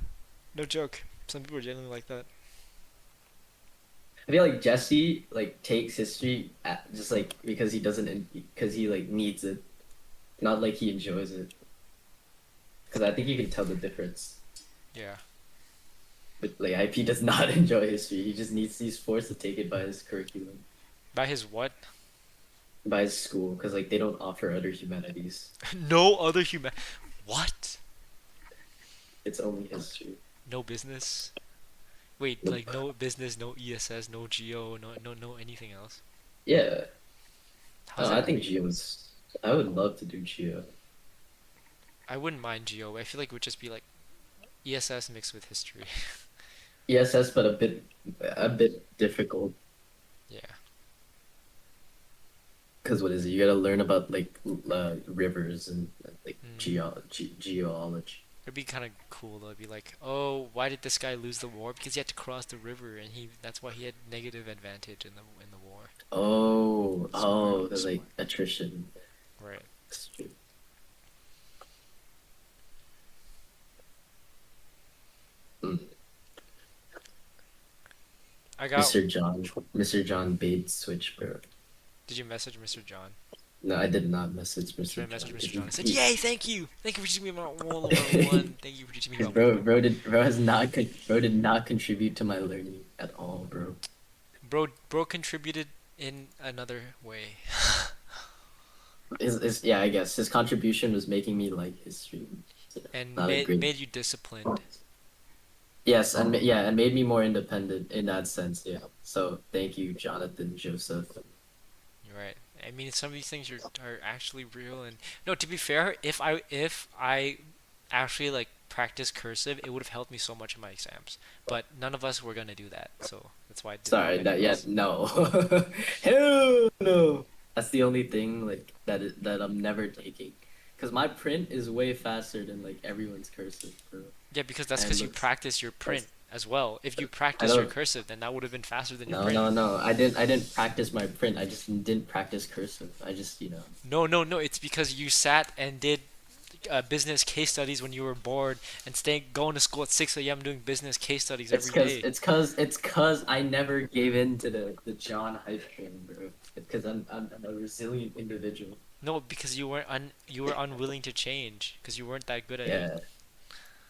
no joke. Some people are genuinely like that. I feel like Jesse like takes history just like because he doesn't because he like needs it, not like he enjoys it. Because I think you can tell the difference. Yeah. But like IP does not enjoy history. He just needs he's forced to take it by his curriculum, By his what? by his school, because like they don't offer other humanities. No other human. What? It's only history. No business. Wait, Nope. like no business, no ESS, no Geo, no anything else. Yeah. How's I that think great? Geo's. I would love to do Geo. I wouldn't mind Geo. I feel like it would just be like ESS mixed with history. ESS, but a bit difficult. Yeah. Cause what is it? You gotta learn about like rivers and like Mm. geology. It'd be kind of cool though. It'd be like, oh, why did this guy lose the war? Because he had to cross the river, and that's why he had negative advantage in the war. Oh, there's like attrition. Right. That's true. Mm. I got. Mr. John Bates switch, bro. Did you message Mr. John? No, I did not message Mr. Should I John. message Mr. Did John? I you- said, yay, thank you for teaching me about World War One. Thank you for teaching me about. Bro did not contribute to my learning at all, bro. Bro contributed in another way. Yeah, I guess his contribution was making me like history. And Not a great- made you disciplined. Yes, and made me more independent in that sense. Yeah. So thank you, Jonathan Joseph. You're right. I mean, some of these things are actually real. And no, to be fair, if I actually like practice cursive, it would have helped me so much in my exams. But none of us were gonna do that, so that's why. I didn't Sorry, have that any yes, else. no, hell no. That's the only thing like that I'm never taking, cause my print is way faster than like everyone's cursive, bro. Yeah, because that's And because you looks- practice your print as well. If you I practice your don't- cursive, then that would have been faster than your No, print. no. I didn't practice my print. I just didn't practice cursive. I just No. It's because you sat and did business case studies when you were bored and going to school at 6 a.m. doing business case studies It's every day. it's cause I never gave in to the John hype train, bro. Because I'm a resilient individual. No, because you were unwilling to change because you weren't that good at Yeah. it.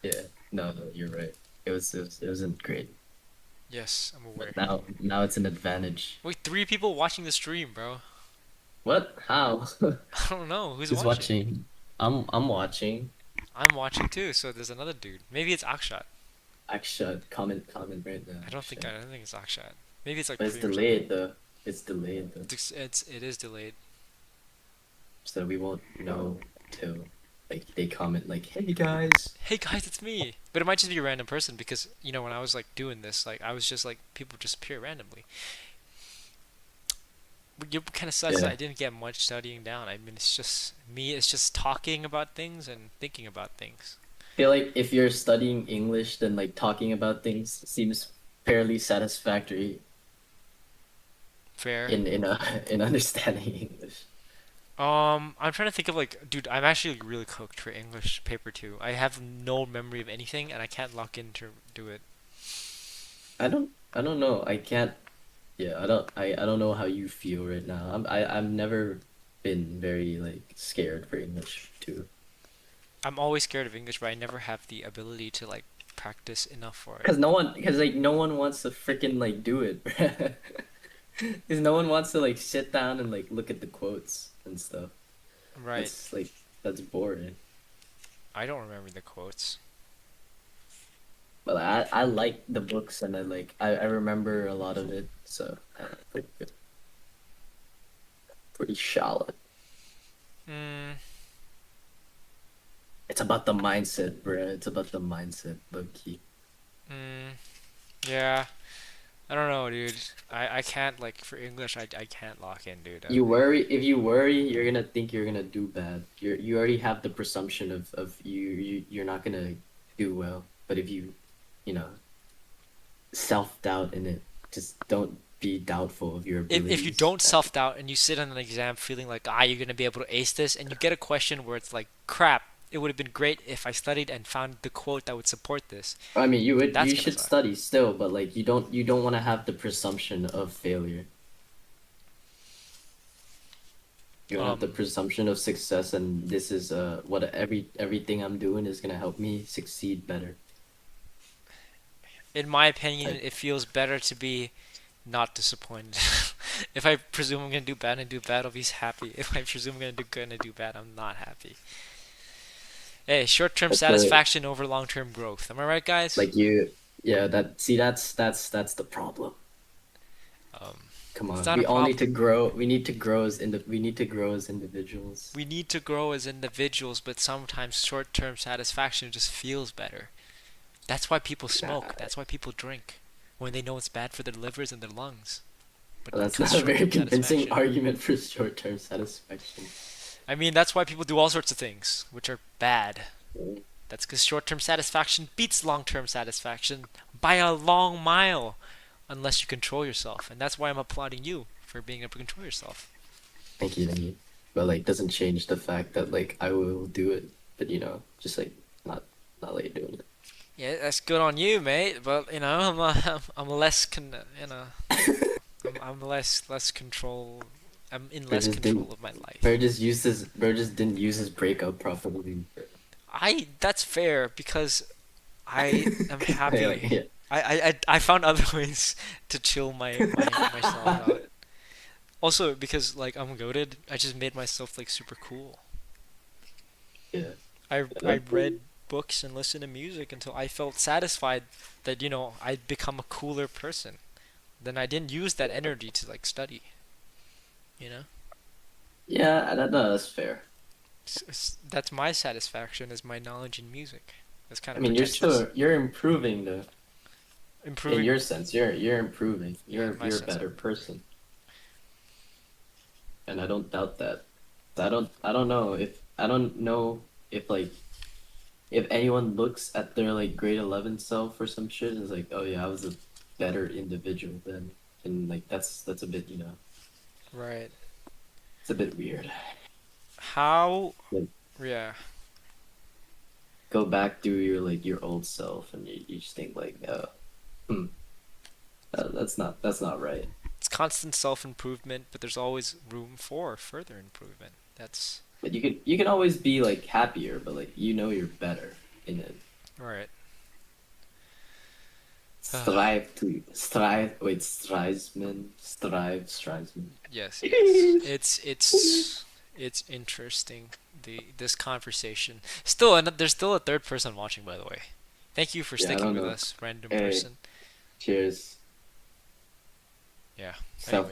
Yeah. No, you're right. It wasn't great. Yes, I'm aware. But now it's an advantage. Wait, 3 people watching the stream, bro. What? How? I don't know who's Who's watching. watching? I'm watching. I'm watching too. So there's another dude. Maybe it's Akshat. Akshat, comment right now. I don't think it's Akshat. Maybe it's like. But it's Prem or delayed though. It's delayed though. something. It is delayed. So we won't know till like they comment like, "Hey guys." Hey guys, it's me. But it might just be a random person because when I was like doing this, like I was just like people just appear randomly. But it kind of sucks that Yeah. I didn't get much studying down. I mean, it's just me. It's just talking about things and thinking about things. I feel like if you're studying English, then like talking about things seems fairly satisfactory Fair. in understanding English. I'm trying to think of like, dude, I'm actually really cooked for English paper 2. I have no memory of anything and I can't lock in to do it. I don't know. I can't. Yeah, I don't know how you feel right now. I've never been very like scared for English too. I'm always scared of English, but I never have the ability to like practice enough for it. Because no one wants to freaking like do it. Because no one wants to like sit down and like look at the quotes and stuff. Right. That's boring. I don't remember the quotes. But I like the books and I remember a lot of it, so pretty good. Pretty solid. It's about the mindset, bruh. It's about the mindset, low key. Yeah. I don't know, dude. I can't like for English. I can't lock in, dude. If you worry, you're gonna think you're gonna do bad. You already have the presumption of you're not gonna do well. But if you self-doubt in it, just don't be doubtful of your abilities. If you don't self-doubt and you sit on an exam feeling like you're gonna be able to ace this, and you get a question where it's like crap, it would have been great if I studied and found the quote that would support this. I mean, you That's you gonna should suck. study still, but like you don't want to have the presumption of failure. You have the presumption of success, and this is what everything I'm doing is gonna help me succeed better. In my opinion, it feels better to be not disappointed. If I presume I'm gonna do bad and do bad, I'll be happy. If I presume I'm gonna do good and do bad, I'm not happy. Hey, short-term That's satisfaction over long-term growth. Am I right, guys? Like yeah, that's the problem. Come on, it's not we a all need to problem. grow. We need to grow as individuals. We need to grow as individuals, but sometimes short-term satisfaction just feels better. That's why people smoke. That's why people drink. When they know it's bad for their livers and their lungs. But Well, that's because not a very short-term convincing satisfaction- argument for short-term satisfaction. I mean, that's why people do all sorts of things, which are bad. That's because short-term satisfaction beats long-term satisfaction by a long mile, unless you control yourself. And that's why I'm applauding you for being able to control yourself. Thank you. But like, doesn't change the fact that like I will do it, but just like not like doing it. Yeah, that's good on you, mate. But I'm less I'm less control. I'm in less control of my life. Bro just didn't use his breakup properly. That's fair because I am happy. Yeah. I found other ways to chill myself out. Also, because like I'm goated, I just made myself like super cool. Yeah. I read books and listened to music until I felt satisfied that I'd become a cooler person. Then I didn't use that energy to like study. Yeah, I don't know. That's fair. That's my satisfaction, is my knowledge in music. That's kind I of mean, pretentious. you're improving though. Improving in your sense. You're improving. You're my a sense. better person. And I don't doubt that. I don't know if like if anyone looks at their like grade 11 self or some shit and is like, oh yeah, I was a better individual then, and like that's a bit Right. it's a bit weird. How? Like, Yeah. go back to your old self and you just think like, that's not right. It's constant self-improvement, but there's always room for further improvement. That's But you can always be like happier, but like you're better in it. right. Strive. Wait, Streisman. Yes. It's interesting, this conversation. There's still a third person watching, by the way. Thank you for Yeah, I sticking don't with know. us, random Hey. person. Cheers. Yeah. Self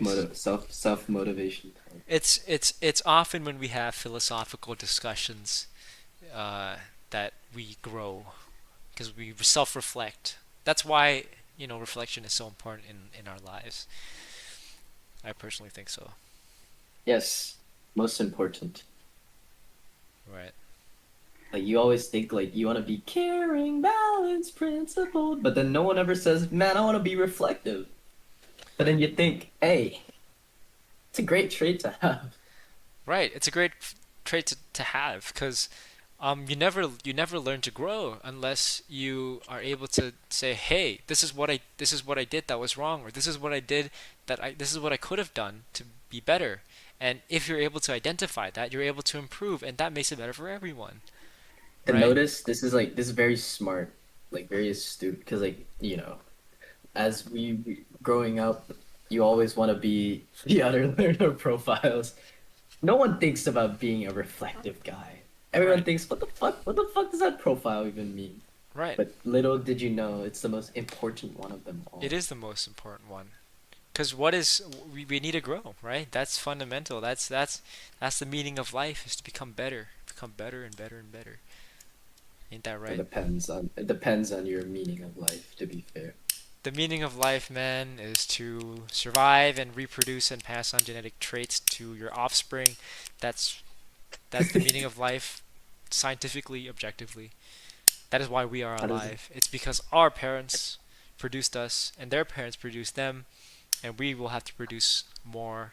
motivation. It's often when we have philosophical discussions that we grow, because we self-reflect. That's why reflection is so important in our lives. I personally think so. Yes, most important. Right. Like you always think like you want to be caring, balanced, principled, but then no one ever says, "Man, I want to be reflective." But then you think, "Hey, it's a great trait to have." Right. It's a great trait to have, because you never learn to grow unless you are able to say, "Hey, this is what I did that was wrong," or "This is what I did this is what I could have done to be better." And if you're able to identify that, you're able to improve, and that makes it better for everyone. To Right. notice, this is very smart, like very astute, because like as we growing up, you always want to be the other learner profiles. No one thinks about being a reflective guy. Everyone thinks, what the fuck does that profile even mean? Right. But little did you know, it's the most important one of them all. It is the most important one. Because we need to grow, right? That's fundamental. That's the meaning of life, is to become better and better and better. Ain't that right? It depends on your meaning of life, to be fair. The meaning of life, man, is to survive and reproduce and pass on genetic traits to your offspring. That's the meaning of life, scientifically, objectively. That is why we are How does alive. It's because our parents produced us, and their parents produced them, and we will have to produce more.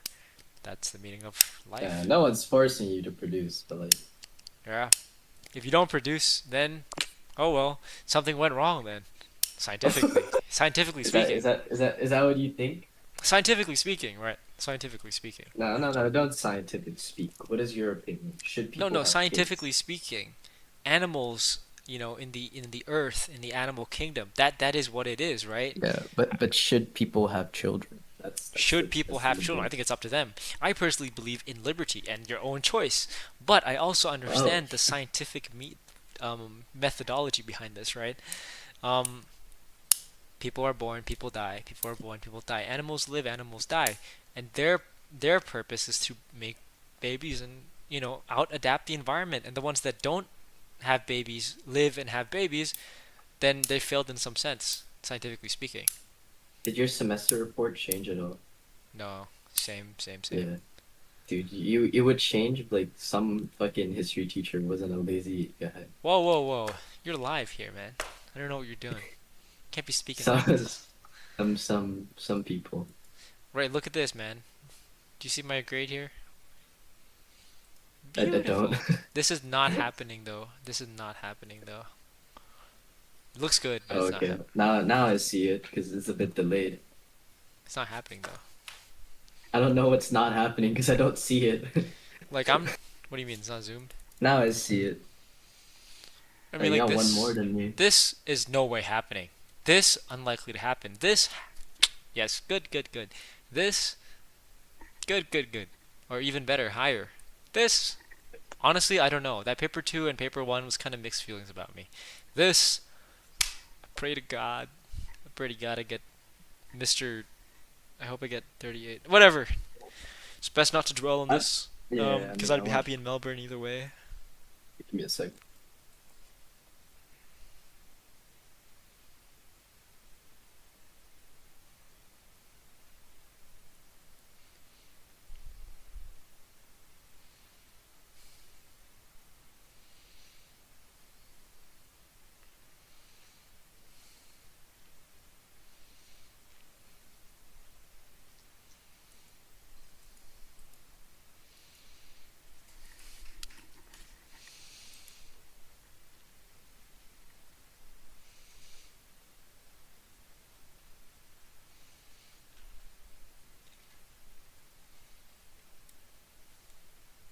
That's the meaning of life. Yeah, no one's forcing you to produce, but like, Yeah. If you don't produce, then oh well, something went wrong then. Scientifically, scientifically Is that speaking. is that what you think? Scientifically speaking, right? Scientifically speaking. No, don't scientifically speak. What is your opinion? Should people No, have scientifically speaking, animals, in the earth, in the animal kingdom, that is what it is, right? kids? Yeah, but should people have children? Should people have children? I think it's up to them. I personally believe in liberty and your own choice, but I also understand the scientific methodology behind this, right? People are born, people die. People are born, people die. Animals live, animals die, and their purpose is to make babies and out adapt the environment. And the ones that don't have babies live and have babies, then they failed in some sense, scientifically speaking. Did your semester report change at all? No, same. Yeah. Dude, it would change if like some fucking history teacher wasn't a lazy guy. Whoa! You're live here, man. I don't know what you're doing. Can't be speaking like this. Some people. Right, look at this, man. Do you see my grade here? I don't. This is not happening though. It looks good, but Oh, it's not. okay. Now I see it because it's a bit delayed. It's not happening though. I don't know what's not happening because I don't see it. Like What do you mean it's not zoomed? Now I see it. I Oh, mean, you like got this. one more than me. This is no way happening. This unlikely to happen. This, yes, good. This, good. Or even better, higher. This, honestly, I don't know. That paper 2 and paper 1 was kind of mixed feelings about me. This, I pray to God. I get Mr. I hope I get 38. Whatever. It's best not to dwell on this. Yeah, Because I'd be happy in Melbourne either way. Give me a sec.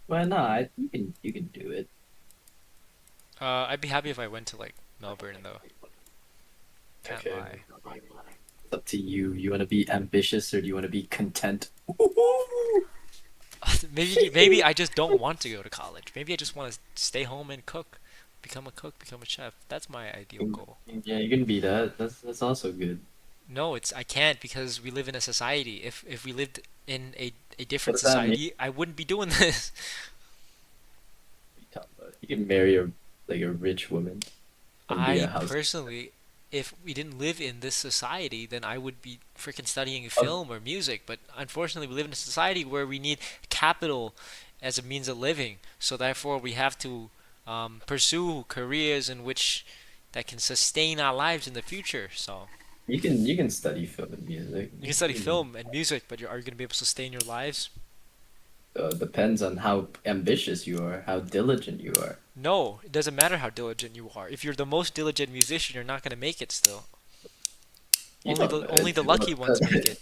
Well, no, you can do it. I'd be happy if I went to like Melbourne though. Can't lie. It's up to you. You want to be ambitious or do you want to be content? Maybe I just don't want to go to college. Maybe I just want to stay home and cook, become a chef. That's my ideal goal. Yeah, you can be that. That's also good. No, I can't because we live in a society. If we lived in a different What does that mean? society, I wouldn't be doing this. You can marry a rich woman. And be a house. Personally, if we didn't live in this society, then I would be freaking studying film or music. But unfortunately, we live in a society where we need capital as a means of living. So therefore, we have to pursue careers in which that can sustain our lives in the future. So You can study film and music. you can study film and music, but are you going to be able to sustain your lives? Depends on how ambitious you are, how diligent you are. No, it doesn't matter how diligent you are. If you're the most diligent musician, you're not going to make it still. Only the lucky ones make it.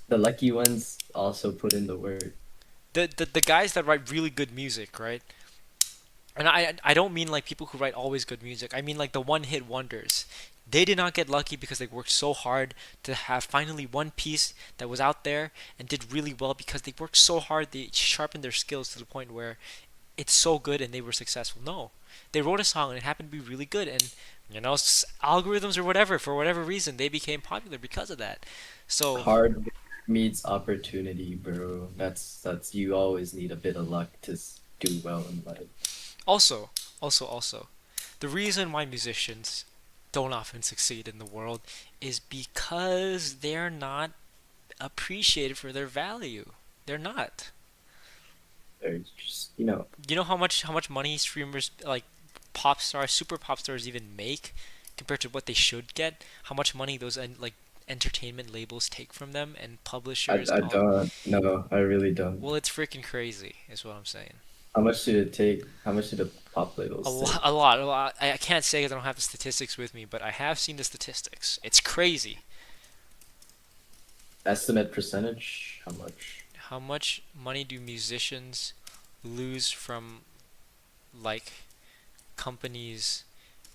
The lucky ones also put in the work. The guys that write really good music, right? And I don't mean like people who write always good music. I mean like the one-hit wonders. They did not get lucky because they worked so hard to have finally one piece that was out there and did really well because they worked so hard. They sharpened their skills to the point where it's so good and they were successful. No, they wrote a song and it happened to be really good, and algorithms or whatever, for whatever reason, they became popular because of that. So Hard meets opportunity, bro. That's you always need a bit of luck to do well in life. Also, the reason why musicians don't often succeed in the world is because they're not appreciated for their value. They're not. They're just, You know how much money streamers like pop stars, super pop stars even make compared to what they should get? How much money those like entertainment labels take from them and publishers? I don't. No, I really don't. Well, it's freaking crazy, is what I'm saying. How much did it take? How much did the pop labels A take? lot, a lot, a lot. I can't say 'cause I don't have the statistics with me, but I have seen the statistics. It's crazy. Estimate percentage? How much? How much money do musicians lose from like companies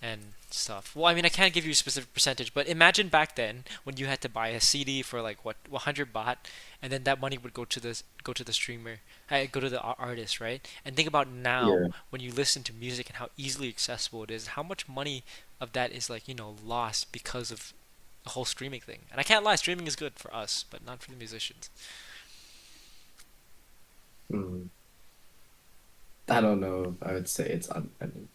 and stuff? Well, I mean, I can't give you a specific percentage, but imagine back then when you had to buy a CD for like what 100 baht, and then that money would go to the streamer, go to the artist, right? And think about now Yeah. when you listen to music and how easily accessible it is, how much money of that is like lost because of the whole streaming thing. And I can't lie, streaming is good for us, but not for the musicians. Hmm. I don't know. I would say it's I mean,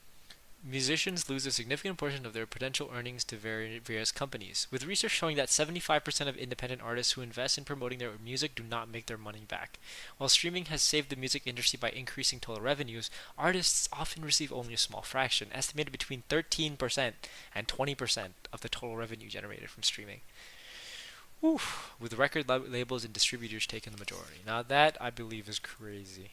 Musicians lose a significant portion of their potential earnings to various companies, with research showing that 75% of independent artists who invest in promoting their music do not make their money back. While streaming has saved the music industry by increasing total revenues, artists often receive only a small fraction, estimated between 13% and 20% of the total revenue generated from streaming. Oof, with record labels and distributors taking the majority. Now that, I believe, is crazy.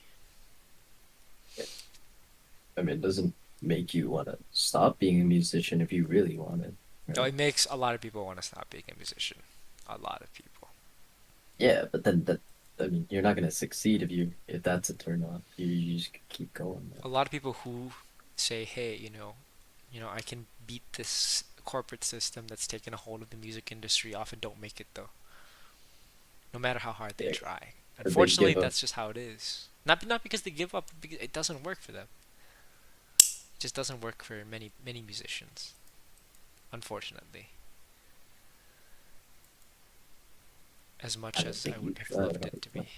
I mean, it doesn't make you want to stop being a musician if you really want it. No, it makes a lot of people want to stop being a musician. A lot of people. Yeah, but then I mean, you're not gonna succeed if that's a turn on. You just keep going. A lot of people who say, "Hey, I can beat this corporate system that's taken a hold of the music industry," often don't make it though. No matter how hard they try. Or they Unfortunately, give up. that's just how it is. Not because they give up, because it doesn't work for them. It just doesn't work for many musicians. Unfortunately. As much I don't as think I you would have try loved hard it to be.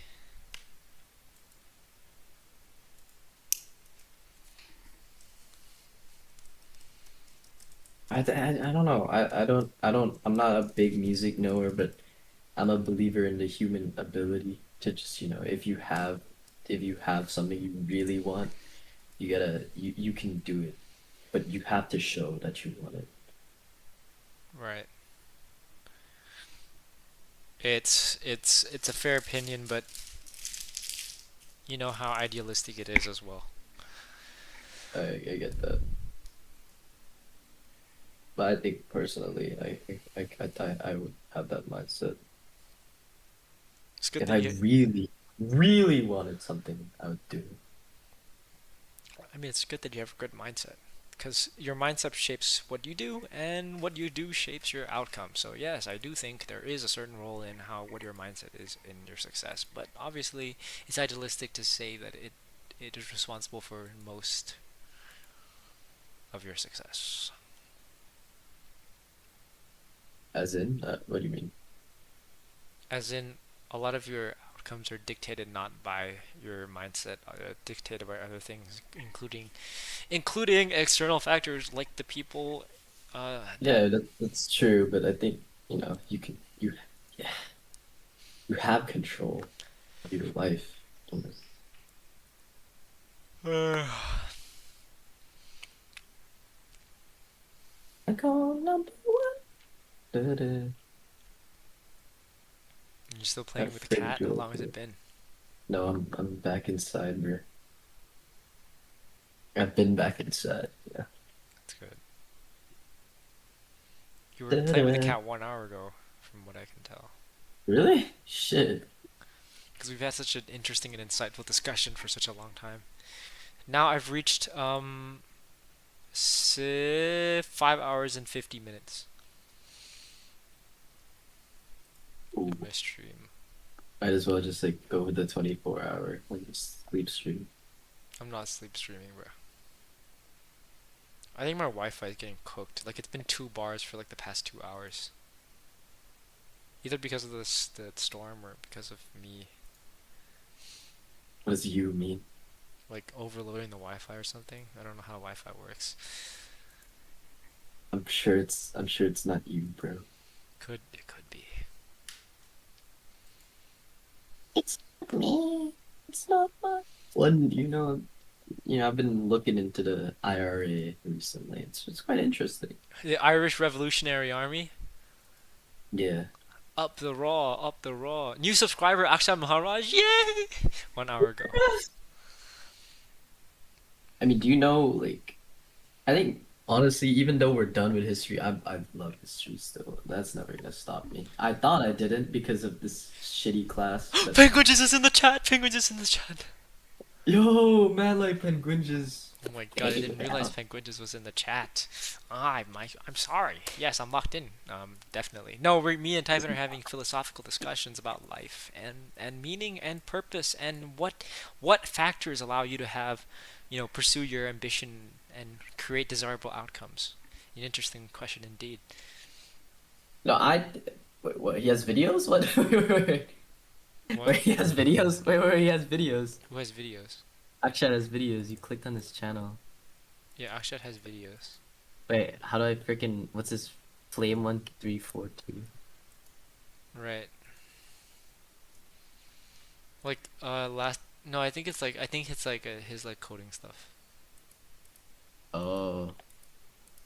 I don't know. I'm not a big music knower, but I'm a believer in the human ability to just, if you have something you really want, you can do it, but you have to show that you want it. Right. It's a fair opinion, but you know how idealistic it is as well. I get that. But I think personally, I would have that mindset. It's good If that I you. really, really wanted something, I would do it. I mean, it's good that you have a good mindset, because your mindset shapes what you do, and what you do shapes your outcome. So yes, I do think there is a certain role in what your mindset is in your success. But obviously, it's idealistic to say that it is responsible for most of your success. As in, what do you mean? As in, a lot of your outcomes are dictated not by your mindset, dictated by other things, including external factors like the people. Yeah, that's true, but I think, yeah, you have control of your life. I call number one. Da-da. You're still playing That with the cat? How fragile long has it bit. been? No, I'm back inside, bro. I've been back inside. Yeah. That's good. You were playing with the Da-da. cat 1 hour ago, from what I can tell. Really? Shit. Because we've had such an interesting and insightful discussion for such a long time. Now I've reached 5 hours and 50 minutes. Ooh. My stream. Might as well just like go with the 24-hour sleep stream. I'm not sleep streaming, bro. I think my Wi-Fi is getting cooked. Like, it's been 2 bars for like the past 2 hours. Either because of the storm or because of me, What does you mean? like, overloading the Wi-Fi or something. I don't know how Wi-Fi works. I'm sure it's not you, bro. It could be. It's not me. It's not my. One, I've been looking into the IRA recently. It's quite interesting. The Irish Revolutionary Army. Yeah. Up the raw, up the raw. New subscriber Akshay Maharaj, yay! 1 hour ago. I mean, do you know, like, I think honestly, even though we're done with history, I love history still. That's never gonna stop me. I thought I didn't because of this shitty class. But Penguins is in the chat. Penguins is in the chat. yo, man, like Penguinges. Oh my god, I didn't realize Penguinges was in the chat. I'm sorry. Yes, I'm locked in. Definitely. No, me and Typhon are having philosophical discussions about life and meaning and purpose and what factors allow you to have, pursue your ambition and create desirable outcomes. An interesting question indeed. No, wait, what? He has videos? What? Wait, he has videos? Wait, he has videos. Who has videos? Akshat has videos. You clicked on his channel. Yeah, Akshat has videos. Wait, how do I freaking? What's his Flame1342? Right. Like no, I think it's like his like coding stuff. Oh.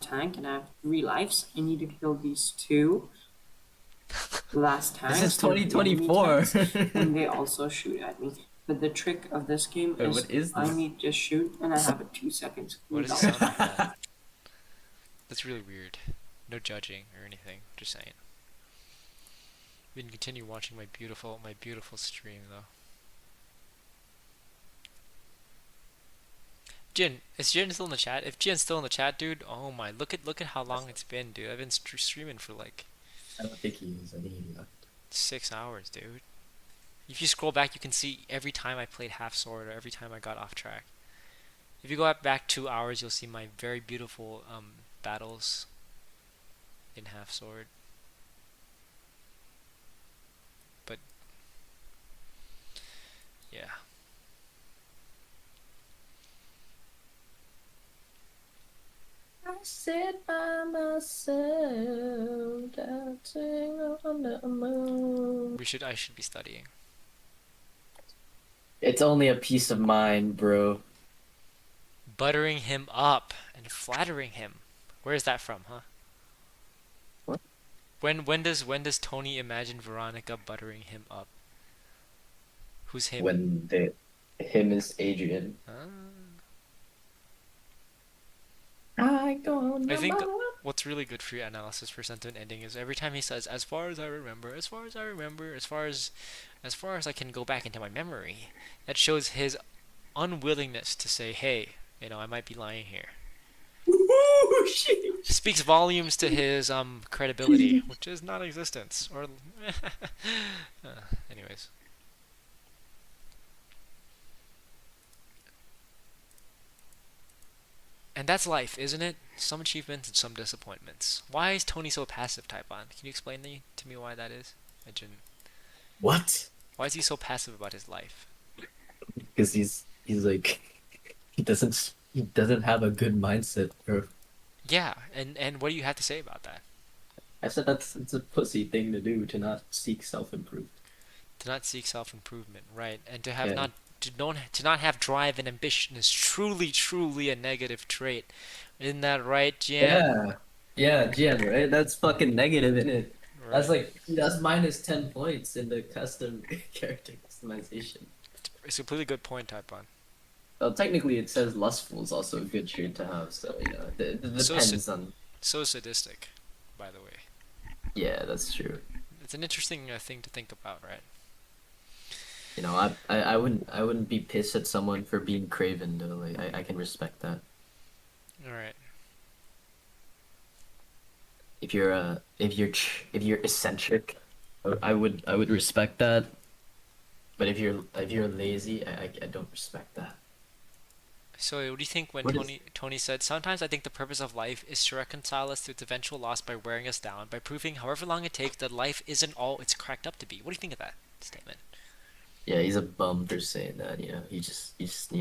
Tank and I have 3 lives. I need to kill these 2. Last time. This is 2024. And they also shoot at me. But the trick of this game Wait, what is I this? need to shoot and I have a 2 seconds. What does it sound like that? That's really weird. No judging or anything. Just saying. We can continue watching my beautiful stream though. Jin, is Jin still in the chat? If Jin's still in the chat, dude, oh my, look at how long it's been, dude. I've been streaming for like I don't think he is. I think he left. 6 hours, dude. If you scroll back, you can see every time I played Half Sword or every time I got off track. If you go back 2 hours, you'll see my very beautiful battles in Half Sword. But yeah. I sit by myself, dancing on the moon. I should be studying. It's only a piece of mind, bro. Buttering him up and flattering him. Where is that from, huh? What? When does Tony imagine Veronica buttering him up? Who's him? When him is Adrian. I think what's really good for your analysis for sentiment ending is every time he says, as far as I remember, as far as I can go back into my memory, that shows his unwillingness to say, hey, I might be lying here. Ooh, shit. Speaks volumes to his credibility, which is non-existence. Or anyways. And that's life, isn't it? Some achievements and some disappointments. Why is Tony so passive, Typon? Can you explain to me why that is? What? Why is he so passive about his life? Because he's like he doesn't have a good mindset, bro. Yeah, and what do you have to say about that? I said it's a pussy thing to do, to not seek self-improvement. To not seek self-improvement, right? And to have to not have drive and ambition is truly a negative trait. Isn't that right, Jian? Yeah, Jian, right? That's fucking negative, isn't it? Right. That's minus 10 points in the custom character customization. It's a completely good point, Typon. Well, technically it says lustful is also a good trait to have, so it depends on. So sadistic, by the way. Yeah, that's true. It's an interesting thing to think about, right? I wouldn't be pissed at someone for being craven though. Like I can respect that. All right. If you're eccentric, I would respect that. But if you're lazy, I don't respect that. So what do you think when Tony said, sometimes I think the purpose of life is to reconcile us to its eventual loss by wearing us down, by proving however long it takes that life isn't all it's cracked up to be. What do you think of that statement? Yeah, he's a bum for saying that, he's just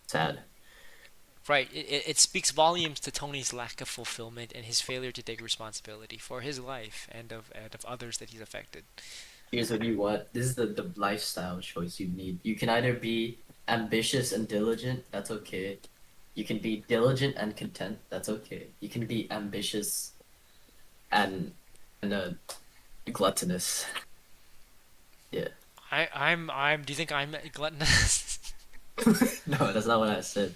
sad. Right, it speaks volumes to Tony's lack of fulfillment and his failure to take responsibility for his life and of others that he's affected. Here's what you want. This is the lifestyle choice you need. You can either be ambitious and diligent, that's okay. You can be diligent and content, that's okay. You can be ambitious and gluttonous. Yeah. Do you think I'm gluttonous? No, that's not what I said.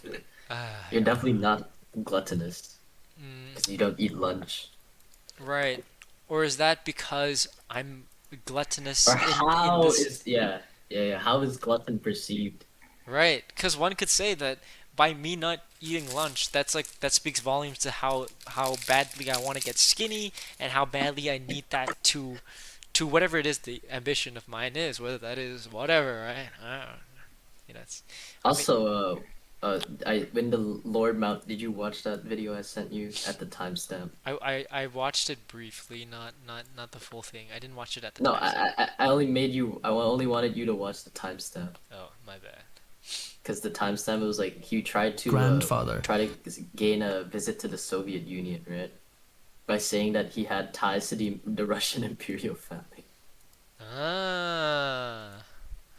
You're definitely not gluttonous Mm, because you don't eat lunch. right. Or is that because I'm gluttonous Or in how this? is yeah, how is glutton perceived? Right, because one could say that by me not eating lunch, that's like that speaks volumes to how badly I want to get skinny and how badly I need that to whatever it is the ambition of mine is, whether that is whatever, right? I don't, you know, it's I mean, Also, I when the Lord Mount, did you watch that video I sent you at the timestamp? I watched it briefly, not the full thing. I didn't watch it at the No, time. I only made you. I only wanted you to watch the timestamp. Oh, my bad. Because the timestamp was like he tried to Grandfather. try to gain a visit to the Soviet Union, right? By saying that he had ties to the Russian imperial family. Ah.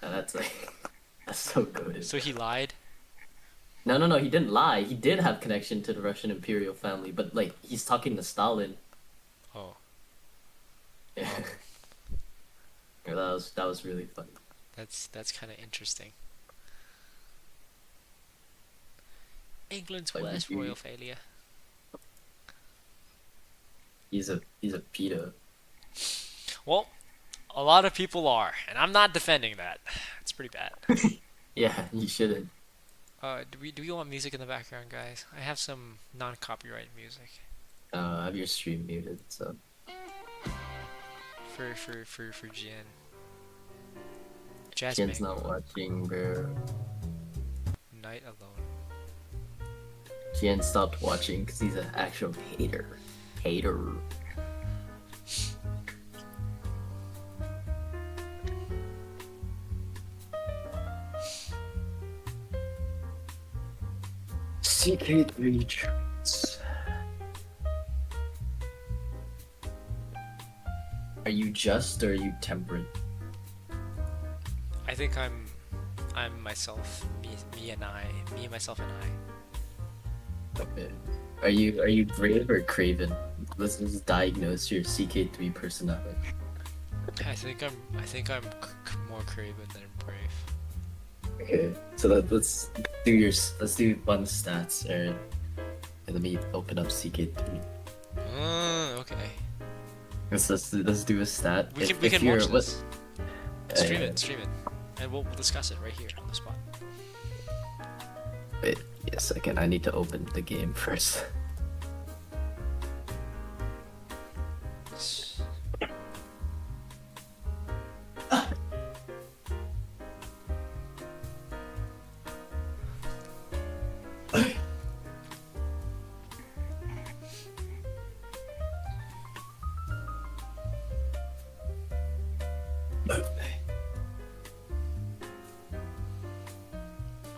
And that's like that's so good. So he lied? No, he didn't lie. He did have connection to the Russian imperial family, but like he's talking to Stalin. Oh. Yeah. Yeah, that was really funny. That's kind of interesting. England's Like, worst you- royal failure. He's a pedo. Well, a lot of people are, and I'm not defending that. It's pretty bad. Yeah, you shouldn't. Do we want music in the background, guys? I have some non-copyright music I have your stream muted, so for Jen. Jasmine. Jen's not watching, bro. Night Alone. Jen stopped watching because he's an actual hater. Hater. Secret retreats. Are you just or are you temperate? I think I'm myself, me and I, me myself and I. Okay. Are you brave or craven? Let's just diagnose your CK3 personality. I think I'm more craven than brave. Okay, so let's do fun stats, Aaron. And let me open up CK3. Okay. Let's do a stat. We If can you're- watch what- this. Stream it, and we'll discuss it right here on the spot. Wait a second, I need to open the game first.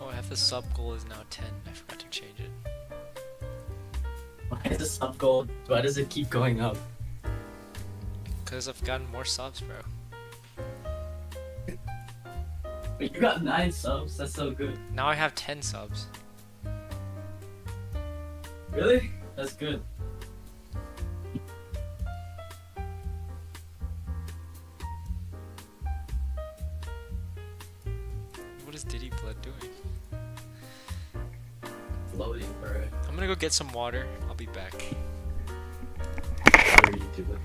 Oh, I have the sub goal is now 10. I forgot to change it. Why is the sub goal? Why does it keep going up? Because I've gotten more subs, bro. You got 9 subs. That's so good. Now I have 10 subs. Really? That's good. What is Diddy Blood doing? Loading, bro. I'm gonna go get some water. I'll be back. What are you doing?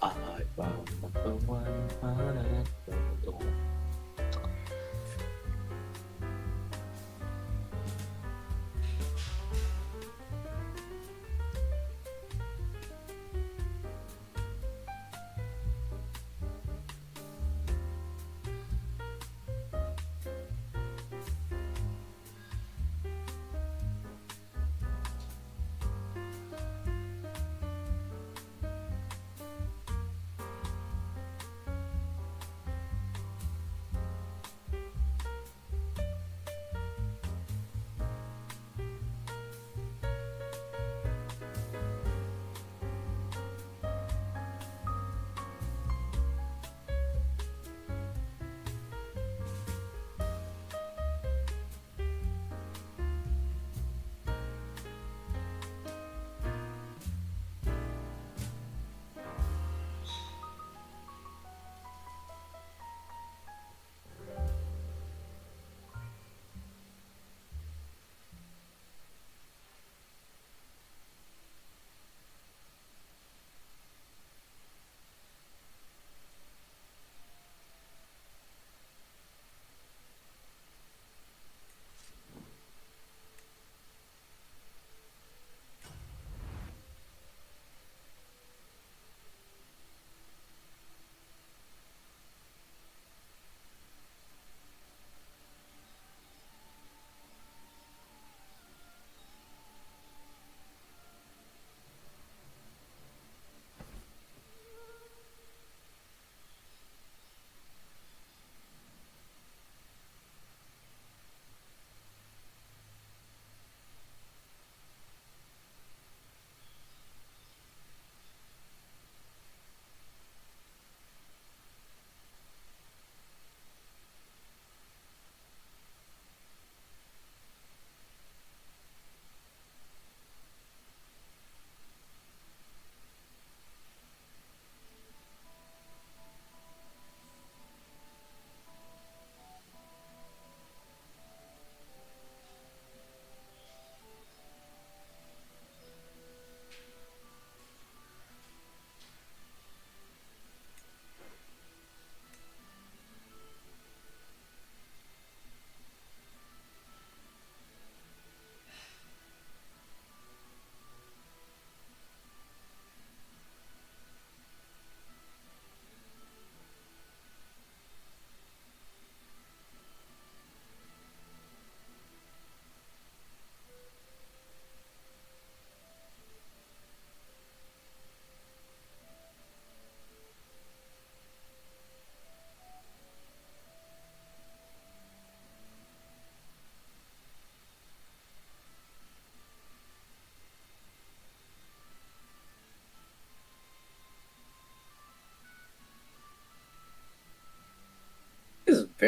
I found the one I adore.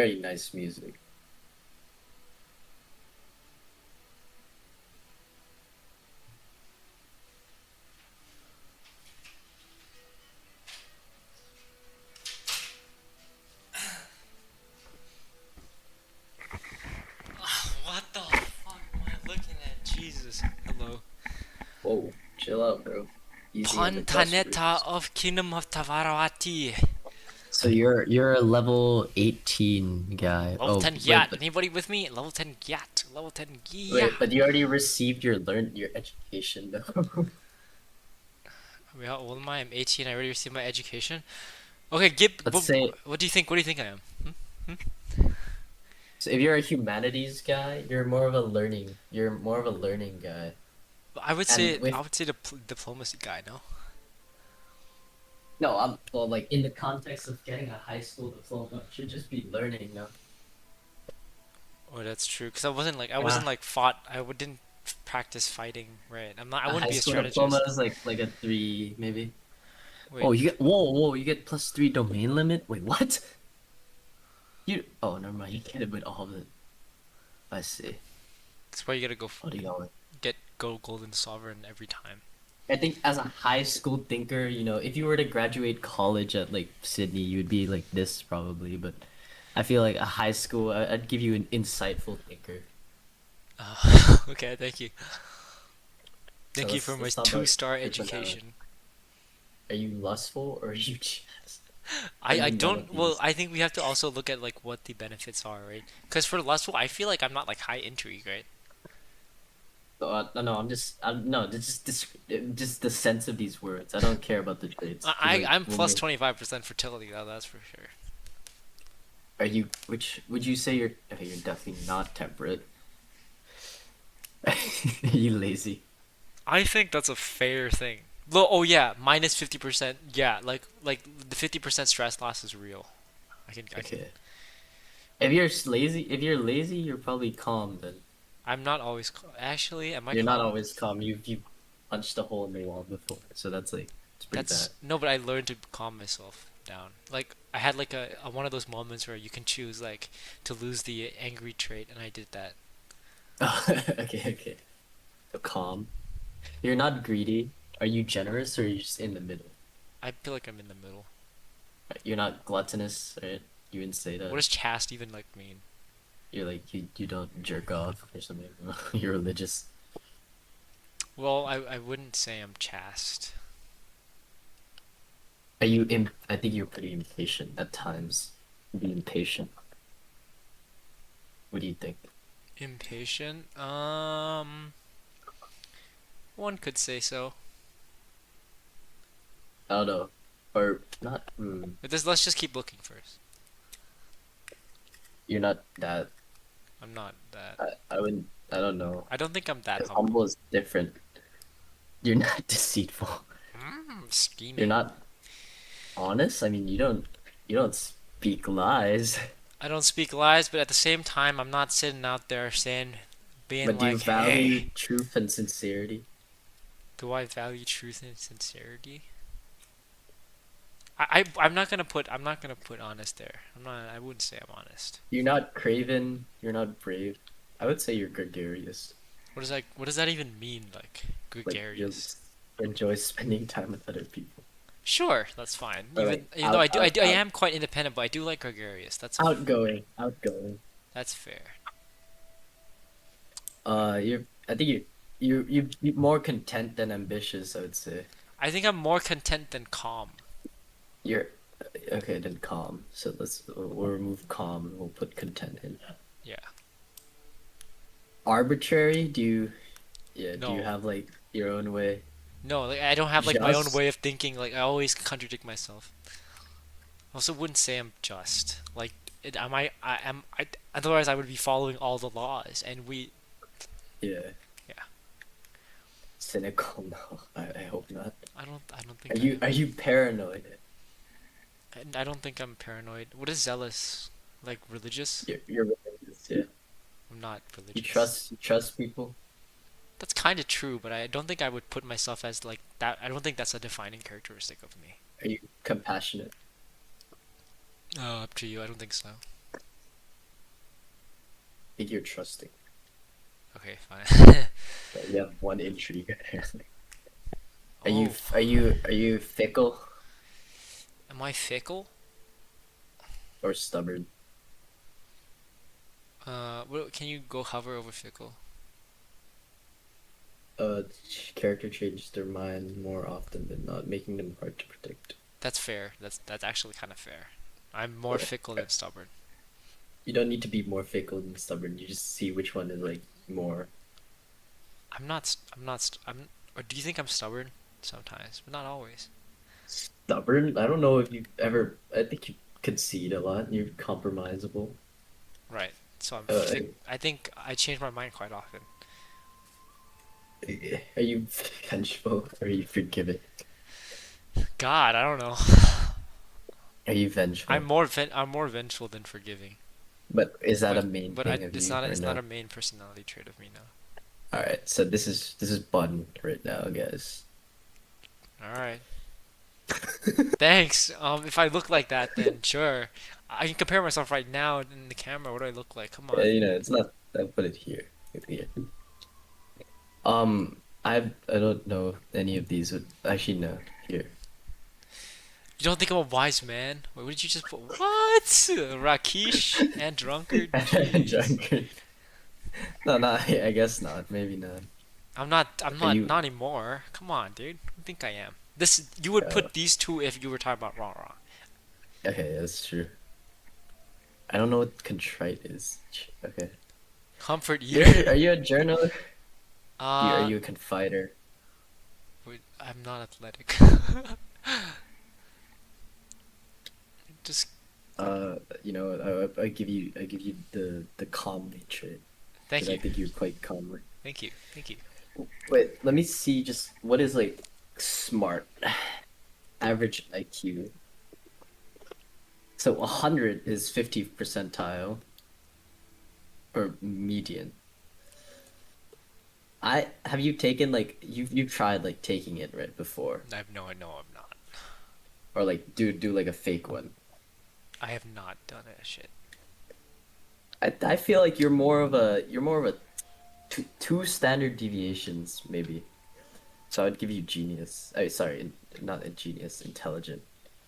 very nice music. What the fuck am I looking at? Jesus. Hello. Whoa, chill out, bro. Easy on the dust Pontaneta roots. of Kingdom of Tavarawati. So you're a level 18 guy. Level Oh, 10 wait, Gyat. but, Anybody with me? Level 10 Gyat. Level 10 Gyat. wait, but you already received your education though. Wait, how old am I? I'm 18. I already received my education. Okay, Gib. Let's say- What do you think? What do you think I am? So if you're a humanities guy, you're more of a learning guy. I would And say with- I would say the diplomacy guy. No. No, well, like in the context of getting a high school diploma, it should just be learning, no? Oh, that's true. Cause I wasn't like didn't practice fighting. Right. I A wouldn't high be a school strategist. diploma is like a 3 maybe. Wait. Oh, you get whoa, you get +3 domain limit. Wait, what? Never mind. You get it with all of it. I see. That's why you gotta go. What do you call it? Get golden sovereign every time. I think as a high school thinker, if you were to graduate college at like Sydney, you would be like this probably. But I feel like a high school, I'd give you an insightful thinker. Okay, thank you. So Thank you for my let's talk about 2-star your personality. education. Are you lustful or are you just? I none don't. of Well, these. I think we have to also look at like what the benefits are, right? Because for lustful, I feel like I'm not like high intrigue, right? No, just the sense of these words. I don't care about the traits. I'm We'll plus make- 25% fertility, though. That's for sure. Are you? Which would you say you're? Okay, you're definitely not temperate. Are you lazy? I think that's a fair thing. Oh yeah, minus 50%. Yeah, like the 50% stress loss is real. I can. Okay. If you're lazy, you're probably calm then. I'm not always. Actually, am I? You're not calm? always calm. You punched a hole in the wall before, so it's pretty That's bad. no, but I learned to calm myself down. Like I had like a one of those moments where you can choose like to lose the angry trait, and I did that. Okay. So calm. You're not greedy. Are you generous or are you just in the middle? I feel like I'm in the middle. You're not gluttonous, right? You wouldn't say that. What does chaste even like mean? You're like you don't jerk off or something. You're religious. Well, I wouldn't say I'm chaste. Are you I think you're pretty impatient at times. Be impatient. What do you think? Impatient? One could say so. I don't know. Or not. But let's just keep looking first. You're not that. I'm not that. I wouldn't. I don't know. I don't think I'm that 'Cause humble. humble is different. You're not deceitful. Scheming. You're not honest. I mean, you don't speak lies. I don't speak lies, but at the same time, I'm not sitting out there being But do you like, value hey. truth and sincerity? Do I value truth and sincerity? I'm not gonna put honest there. I wouldn't say I'm honest. You're not craven. You're not brave. I would say you're gregarious. What does that even mean? Like gregarious. Like you enjoy spending time with other people. Sure, that's fine. Or, Even like, though I out- am quite independent, but I do like gregarious. That's Outgoing. That's fair. I think you're more content than ambitious. I would say. I think I'm more content than calm. You're okay. Then calm. So we'll remove calm and we'll put content in. Yeah. Arbitrary? Do you No. have like your own way? No, like I don't have like my own Just? way of thinking. Like I always contradict myself. I also wouldn't say I'm just. Like otherwise I would be following all the laws, and we. Yeah. Yeah. Cynical? No, I hope not. I don't think. Are you paranoid? I don't think I'm paranoid. What is zealous? Like religious? You're religious, yeah. I'm not religious. You trust people? That's kind of true, but I don't think I would put myself as like that. I don't think that's a defining characteristic of me. Are you compassionate? Up to you. I don't think so. think you're trusting. Okay, fine. But you have one intrigue. Are Oh. you fickle Am I fickle? or stubborn? Can you go hover over fickle? Character changes their mind more often than not, making them hard to predict. That's fair. That's actually kind of fair. I'm more fickle than stubborn. You don't need to be more fickle than stubborn. You just see which one is like more. I'm not. Or do you think I'm stubborn? Sometimes, but not always. Stubborn? I don't know if you ever. I think you concede a lot. You're compromisable. Right. So Uh, I think I change my mind quite often. Are you vengeful or are you forgiving? God, I don't know. Are you vengeful? I'm more vengeful than forgiving. But is that a main But thing of it's you not. or It's no? not a main personality trait of me now. All right, so this is Bun right now, guys. All right. Thanks. If I look like that, then sure. I can compare myself right now in the camera. What do I look like? Come on. Yeah, you know, it's not. I put it here. Here. I don't know any of these. Actually, no. Here. You don't think I'm a wise man? Wait, what did you just put? What? Rakesh and drunkard? Jeez. Drunkard. No, I guess not. Maybe not. I'm not. you- Not anymore. Come on, dude. Who do you think I am? This. You would put these two if you were talking about wrong. Okay, that's true. I don't know what contrite is. Okay. Comfort Are eater. you a journaler? Are Uh, you a confider? wait, I'm not athletic. Just You know, I give you the calm trait. thank 'Cause I you. think you're quite calm. Thank you. Thank you. Wait, let me see just what is like smart. Average IQ. So 100 is 50th percentile or median. Have you taken like you've tried like taking it right before I have no. No, I'm not. or like do like a fake one? I have not done it. Shit. I feel like you're more of a two standard deviations maybe. So I'd give you genius. Sorry, not a genius, intelligent.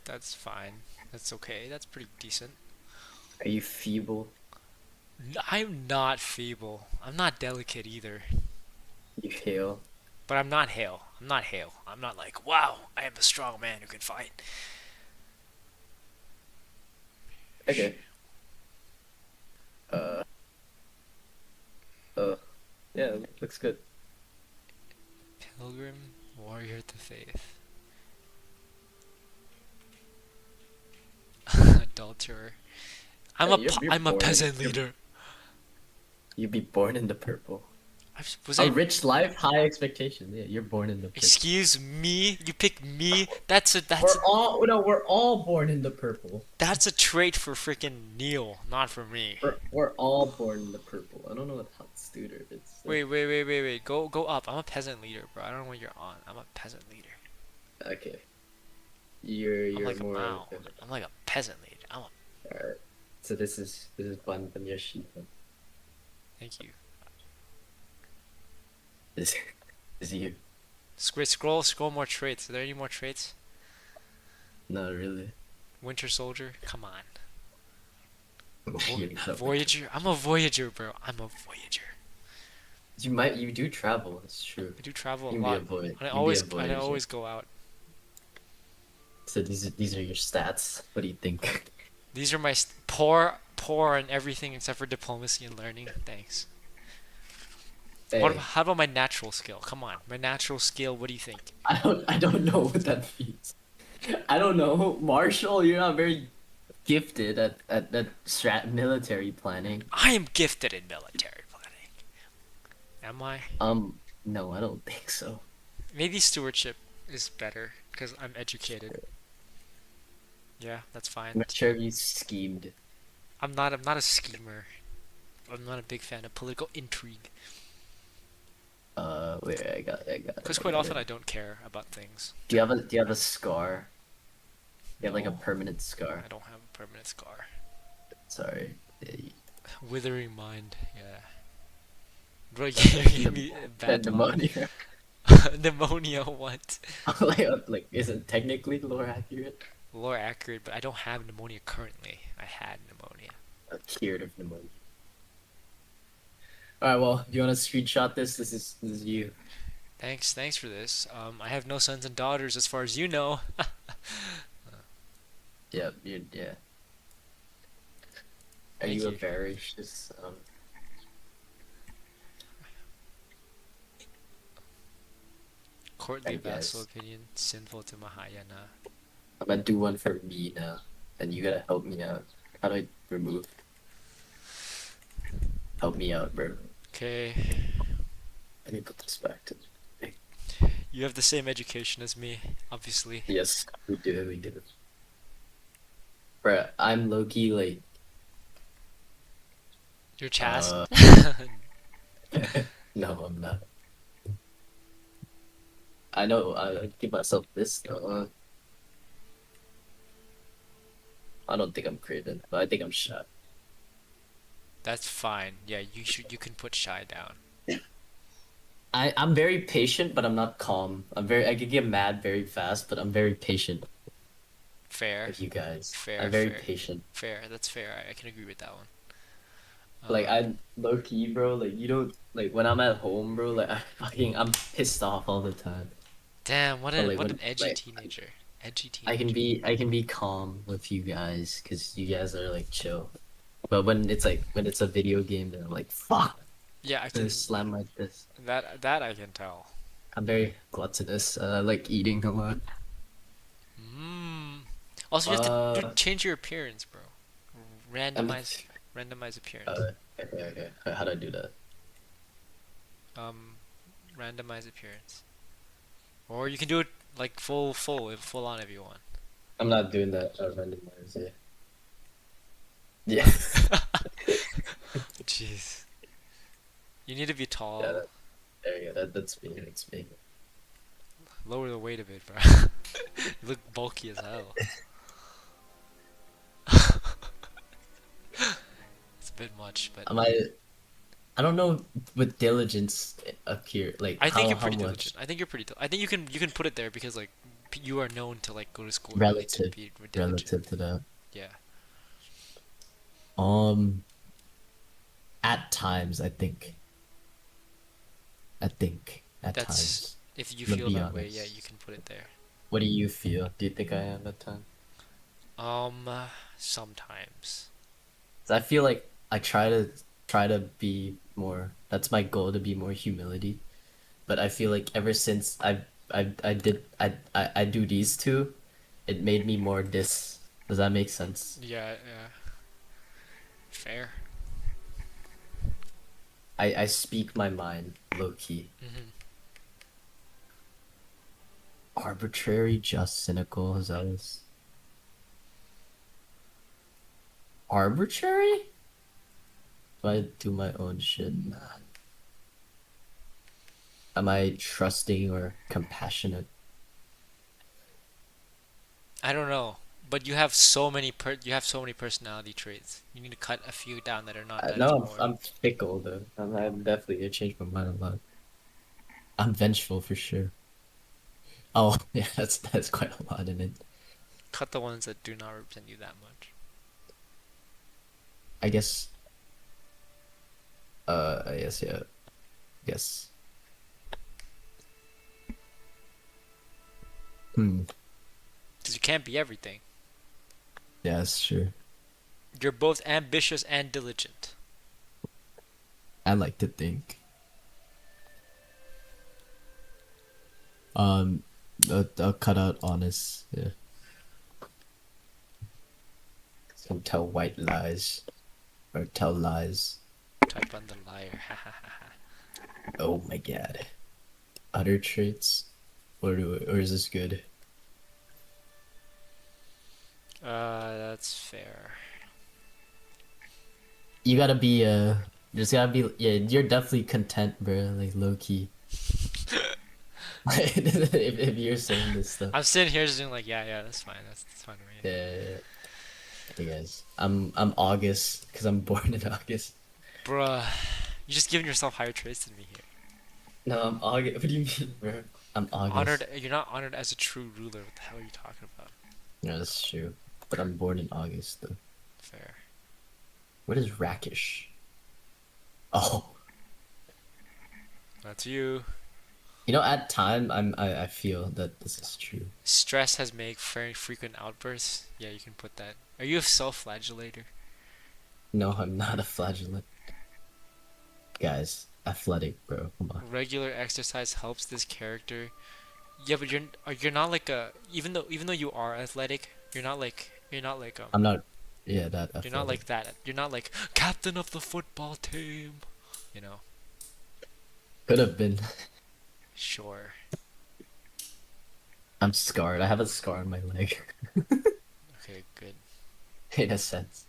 That's fine. That's okay. That's pretty decent. Are you feeble? I'm not feeble. I'm not delicate either. You hale? But I'm not hale. I'm not hale. I'm not like, wow, I am a strong man who can fight. Okay. Yeah, looks good. Pilgrim, warrior of the faith. Adulterer. I'm Hey, you're I'm a born- peasant you're- leader. You'd be born in the purple. Was A I? rich life, high expectations. Yeah, you're born in the purple. Excuse me. You pick me. That's a We're all born in the purple. that's a trait for freaking Neil, not for me. We're all born in the purple. I don't know what hot studer it's. Wait. Go up. I'm a peasant leader, bro. I don't know what you're on. I'm a peasant leader. Okay. You're I'm like more. a Mao. I'm like a peasant leader. Alright. So this is Ban Yashiva. Thank you. This is you. Scroll more traits. Are there any more traits? Not really. Winter soldier. Come on. You're not- Voyager. I'm a voyager, bro. I'm a voyager. You do travel. It's true. I do travel a You can be lot. a voy- And you can I be always a voyager. go out. So these are your stats. What do you think? These are my poor on everything except for diplomacy and learning. Thanks. Hey, How about my natural skill? Come on, my natural skill. What do you think? I don't know what that means. I don't know, Marshall. You're not very gifted at military planning. I am gifted in military planning. Am I? No, I don't think so. Maybe stewardship is better because I'm educated. Yeah, that's fine. I'm not sure if you schemed. I'm not a schemer. I'm not a big fan of political intrigue. Wait, I got. Because quite often I don't care about things. Do you have a scar? You have like a permanent scar. I don't have a permanent scar. Sorry. Withering mind. Yeah. Bro, you gave me bad luck. Pneumonia. Pneumonia. What? Like, is it technically lore accurate? Lore accurate, but I don't have pneumonia currently. I had pneumonia. Cured of pneumonia. Alright, well, do you want to screenshot this? This is you. Thanks for this. I have no sons and daughters as far as you know. Yeah. Are Thank you a you. various Courtly I vassal guess. opinion, sinful to Mahayana. I'm gonna do one for me now, and you gotta help me out. How do I remove? Help me out, bro. Okay. I need to put this back to. You have the same education as me, obviously. Yes, we do. Bruh, I'm low-key, like... Your Chas? No, I'm not. I know, I give myself this, though. I don't think I'm craven, but I think I'm shy. That's fine. Yeah, you can put shy down. I'm very patient, but I'm not calm. I can get mad very fast, but I'm very patient Fair. with you guys. Fair. I'm very fair. patient. Fair. That's fair. I can agree with that one. Like, I'm low-key, bro, like, you don't, like, when I'm at home, bro, like, I'm pissed off all the time. Damn, what But, an like, what when- an edgy like, teenager. Edgy teenager. I can be calm with you guys, because you guys are, like, chill. But when it's a video game, then I'm like, fuck! Yeah, I I can. slam my fist. That I can tell. I'm very gluttonous, I like eating a lot. Also, you have to change your appearance, bro. Randomize appearance. Okay. How do I do that? Randomize appearance. Or you can do it like full on if you want. I'm not doing that randomize, yeah. Jeez. You need to be tall. Yeah, there you go, that's me. Lower the weight a bit, bro. You look bulky as hell. It's a bit much, but I don't know with diligence up here, like I think how, you're pretty how diligent. I think you're pretty. I think you can put it there because like you are known to like go to school much early to be diligent. relative to that. Yeah. At times I think at That's times. if you Let's feel be that way, honest. yeah, you can put it there. What do you feel? Do you think I am at times? Sometimes. 'Cause I feel like I try to be more. That's my goal, to be more humility. But I feel like ever since I do these two, it made me more dis. Does that make sense? Yeah. Fair. I speak my mind, low key. Mhm. Arbitrary, just, cynical, zealous. Arbitrary? Do I do my own shit? Nah. Am I trusting or compassionate? I don't know, but you have so many personality traits. You need to cut a few down that are not that No, important. I'm fickle though. I'm definitely, I changed my mind a lot. I'm vengeful for sure. Oh, yeah, that's quite a lot in it. Cut the ones that do not represent you that much. I guess. I guess, yeah. Yes. Because you can't be everything. Yeah, that's true. You're both ambitious and diligent. I like to think. I'll cut out honest. Yeah. Don't tell white lies, or tell lies. Type on the liar. Oh my god. Other traits, or is this good? That's fair. You gotta be there's gotta be, yeah. You're definitely content, bro. Like low key. if you're saying this stuff. I'm sitting here just doing like, yeah, that's fine. That's fine with me. Yeah. Hey guys, I'm August because I'm born in August. Bruh, you're just giving yourself higher traits than me here. No, I'm August. What do you mean, bro? I'm August. Honored, you're not honored as a true ruler. What the hell are you talking about? No, that's true. But I'm born in August though. Fair. What is rakish? Oh, That's you. you know, at time I feel that this is true. Stress has made very frequent outbursts. Yeah, you can put that. Are you a self-flagellator? No, I'm not a flagellant. Guys, athletic, bro. Come on. Regular exercise helps this character. Yeah, but you're not like a even though you are athletic, you're not like I'm not. Yeah, that. you're not like that. You're not like captain of the football team. You know. Could have been. Sure. I'm scarred. I have a scar on my leg. Okay, good. In a sense.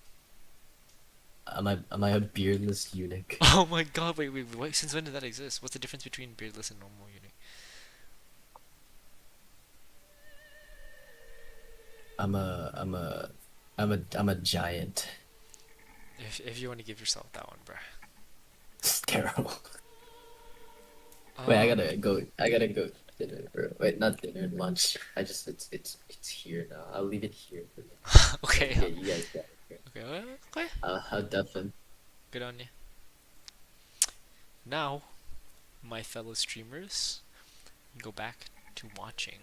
Am I a beardless eunuch? Oh my god, wait, since when did that exist? What's the difference between beardless and normal eunuch? I'm a giant. If you want to give yourself that one, bruh. It's terrible. Wait, I gotta go to dinner, bro. Wait, not dinner, lunch. It's here now. I'll leave it here. Okay. Yeah, you guys got it. Okay. I'll definitely. Good on you. Now, my fellow streamers, go back to watching.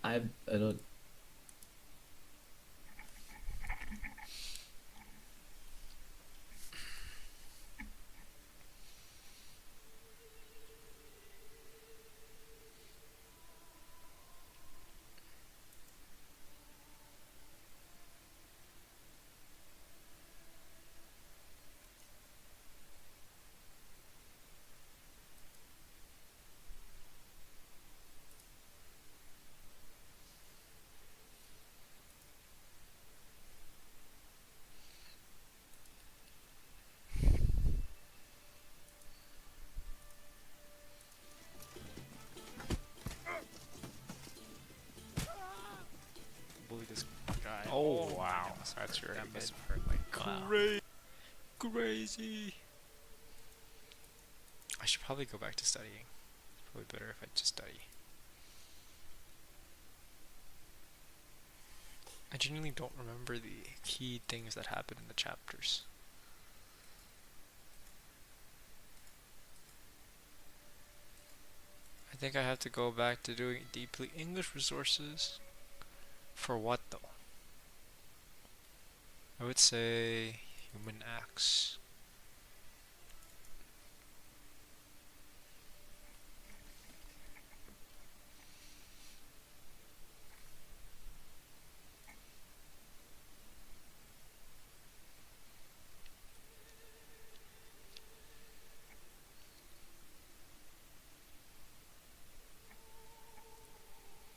I don't. Bully this guy. Oh wow, so that's your That must have hurt like crazy. I should probably go back to studying. It's probably better if I just study. I genuinely don't remember the key things that happened in the chapters. I think I have to go back to doing deeply English resources. For what though? I would say human acts.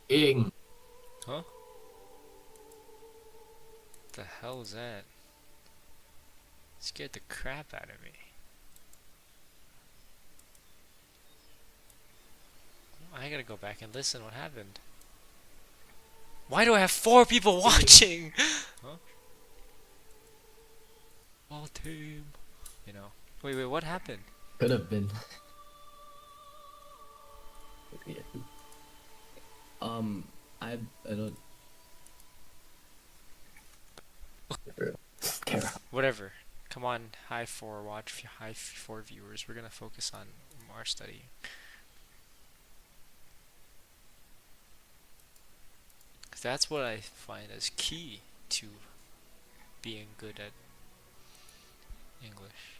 Ing. Huh? The hell is that? Scared the crap out of me. I gotta go back and listen. What happened? Why do I have 4 people watching? Huh? All team. You know. Wait, what happened? Could have been. I don't. Whatever. Come on, hi 4 watch, hi 4 viewers. We're gonna focus on our study. Cause that's what I find as key to being good at English.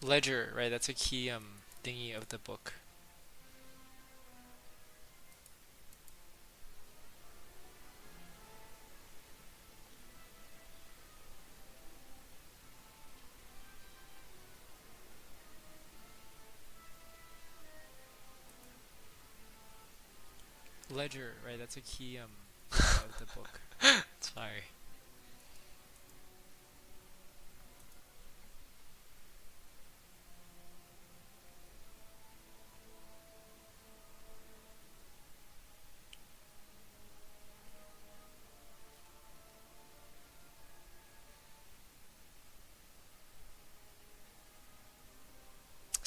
Ledger, right? That's a key thingy of the book. Ledger, right? That's a key thingy of the book. Sorry.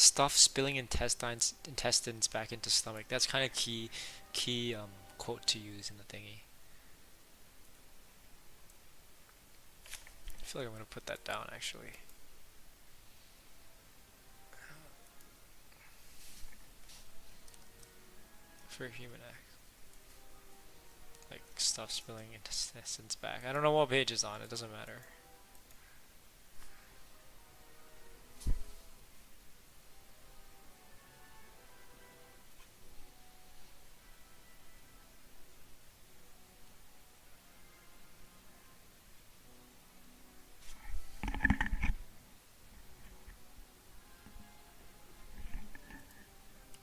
Stuff spilling intestines back into stomach. That's kind of key quote to use in the thingy. I feel like I'm gonna put that down actually. For a human act. Like stuff spilling intestines back. I don't know what page it's on, it doesn't matter.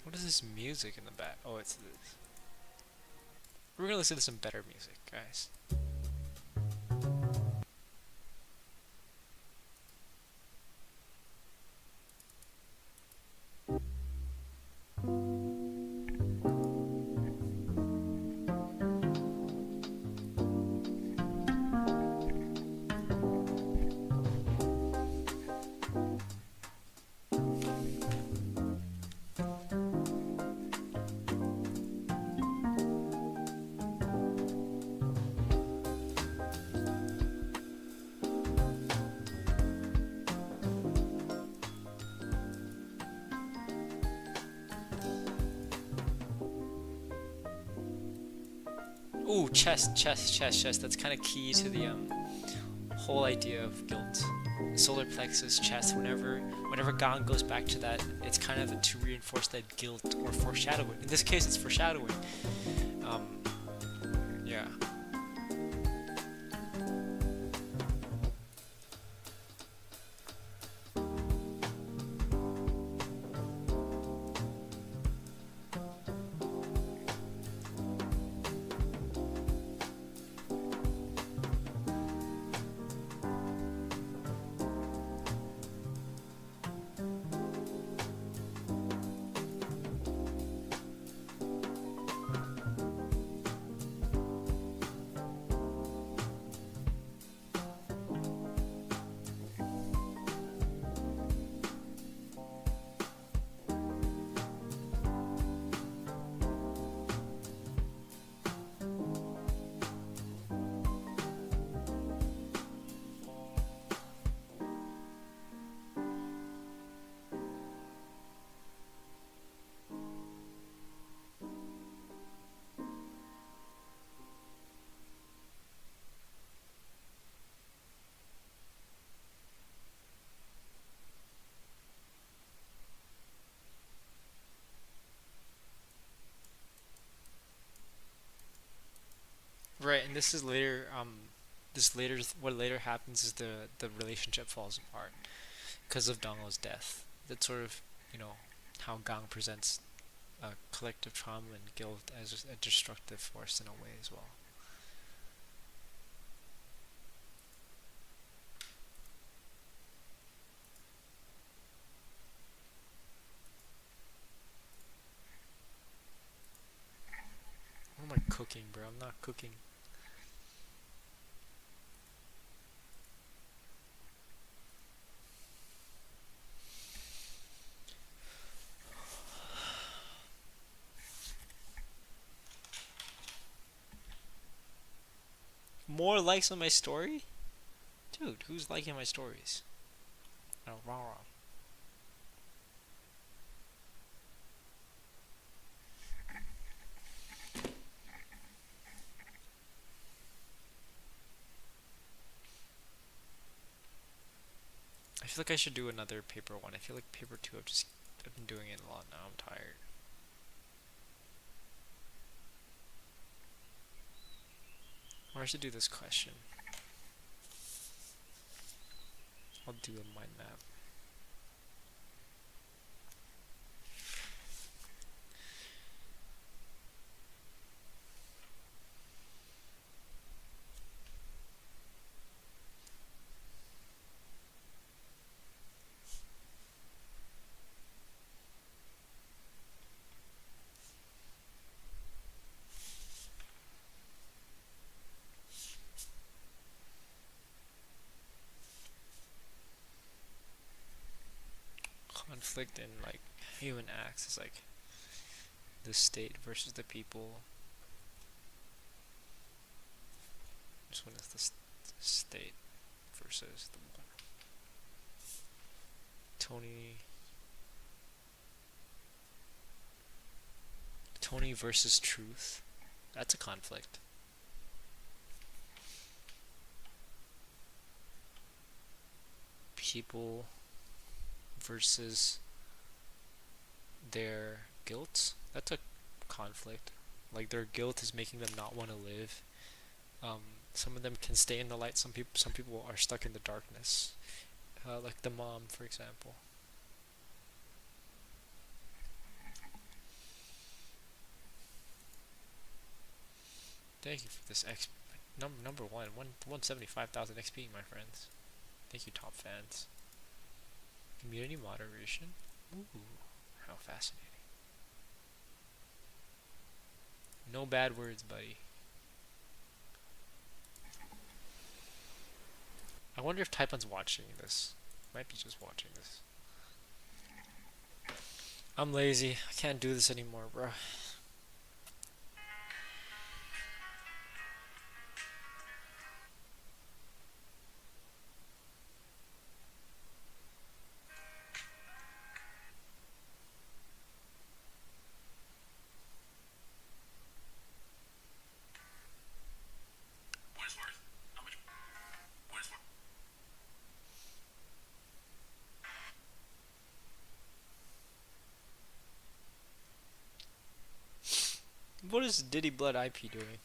What is this music in the back? Oh, it's this. We're gonna listen to some better music, guys. Ooh, chest. That's kind of key to the whole idea of guilt. Solar plexus, chest. Whenever Gang goes back to that, it's kind of to reinforce that guilt or foreshadowing. In this case, it's foreshadowing. Yeah. Right, and this is later. What later happens is the relationship falls apart because of Dongo's death. That's sort of, how Gang presents collective trauma and guilt as a destructive force in a way as well. What am I cooking, bro? I'm not cooking. More likes on my story? Dude, who's liking my stories? No, wrong. I feel like I should do another paper one. I feel like paper two I've been doing it a lot now. I'm tired. Or I should do this question. I'll do a mind map. Conflict in like human acts is like the state versus the people. This one is the state versus the one. Tony versus truth. That's a conflict. People versus their guilt. That's a conflict. Like their guilt is making them not want to live. Some of them can stay in the light. Some people are stuck in the darkness. Like the mom, for example. Thank you for this XP. Number 175,000 XP, my friends. Thank you, top fans. Community moderation. Ooh, how fascinating. No bad words, buddy. I wonder if Taipan's watching this. Might be just watching this. I'm lazy. I can't do this anymore, bro. What is Diddy Blood IP doing?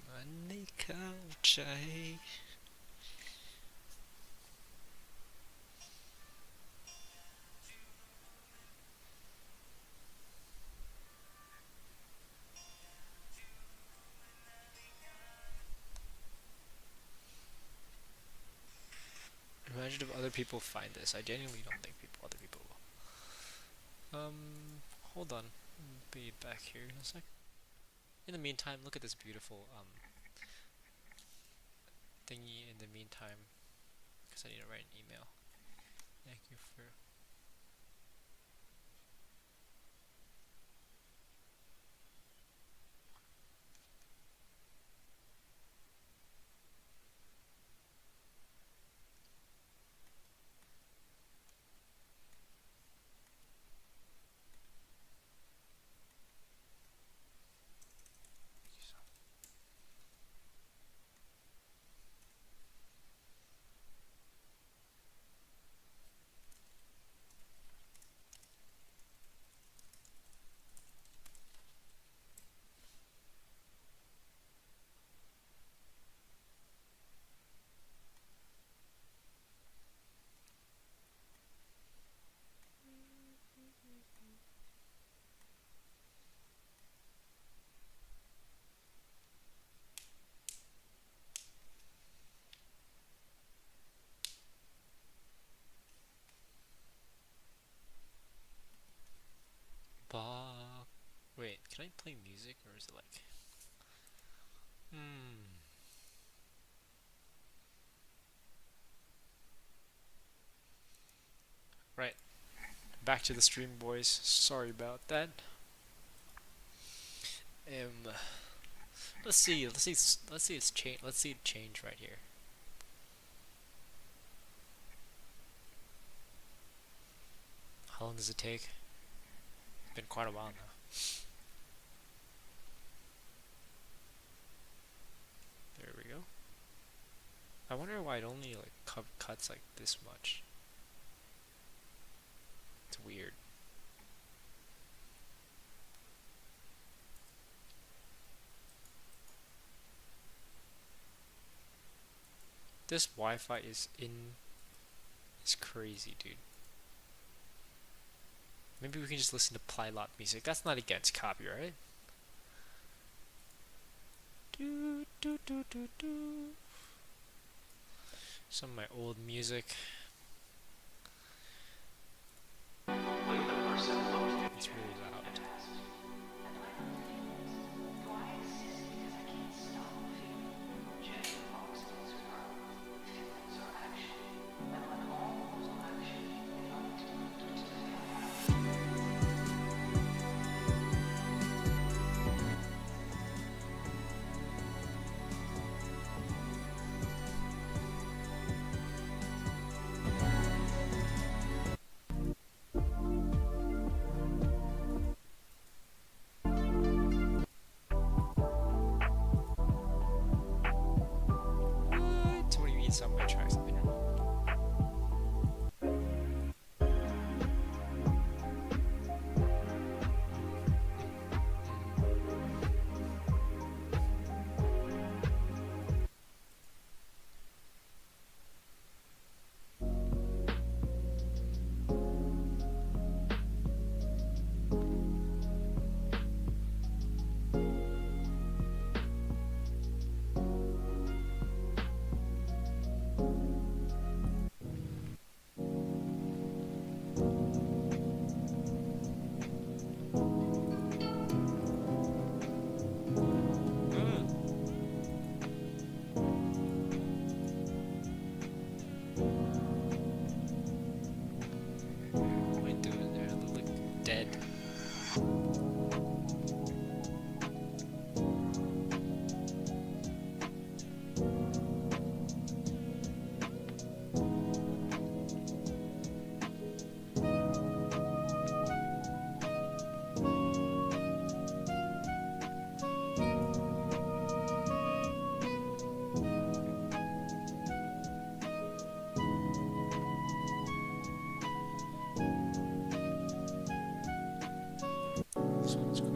Money couch, Imagine if other people find this. I genuinely don't think other people will. Hold on. Be back here in a sec. In the meantime, look at this beautiful thingy in the meantime, because I need to write an email. Thank you for... Wait, can I play music or is it like... Right. Back to the stream, boys. Sorry about that. Let's see. Let's see it's change. Let's see it change right here. How long does it take? It's been quite a while now. There we go. I wonder why it only like cuts like this much. It's weird. This Wi-Fi is crazy, dude. Maybe we can just listen to Plylot music. That's not against copyright. Do do do do do. Some of my old music. It's really loud. What do you mean some of my tracks have been removed? What am I doing there? I look like dead. This one's cool.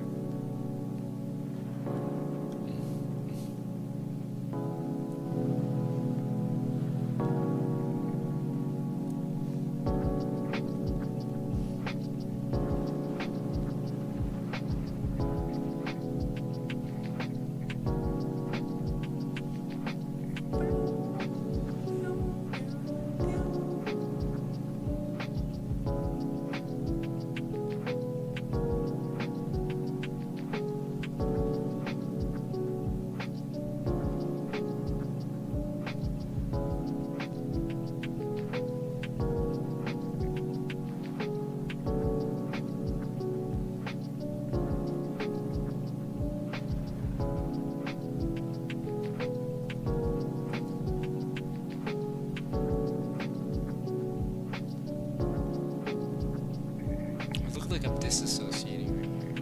I look like I'm disassociating right here.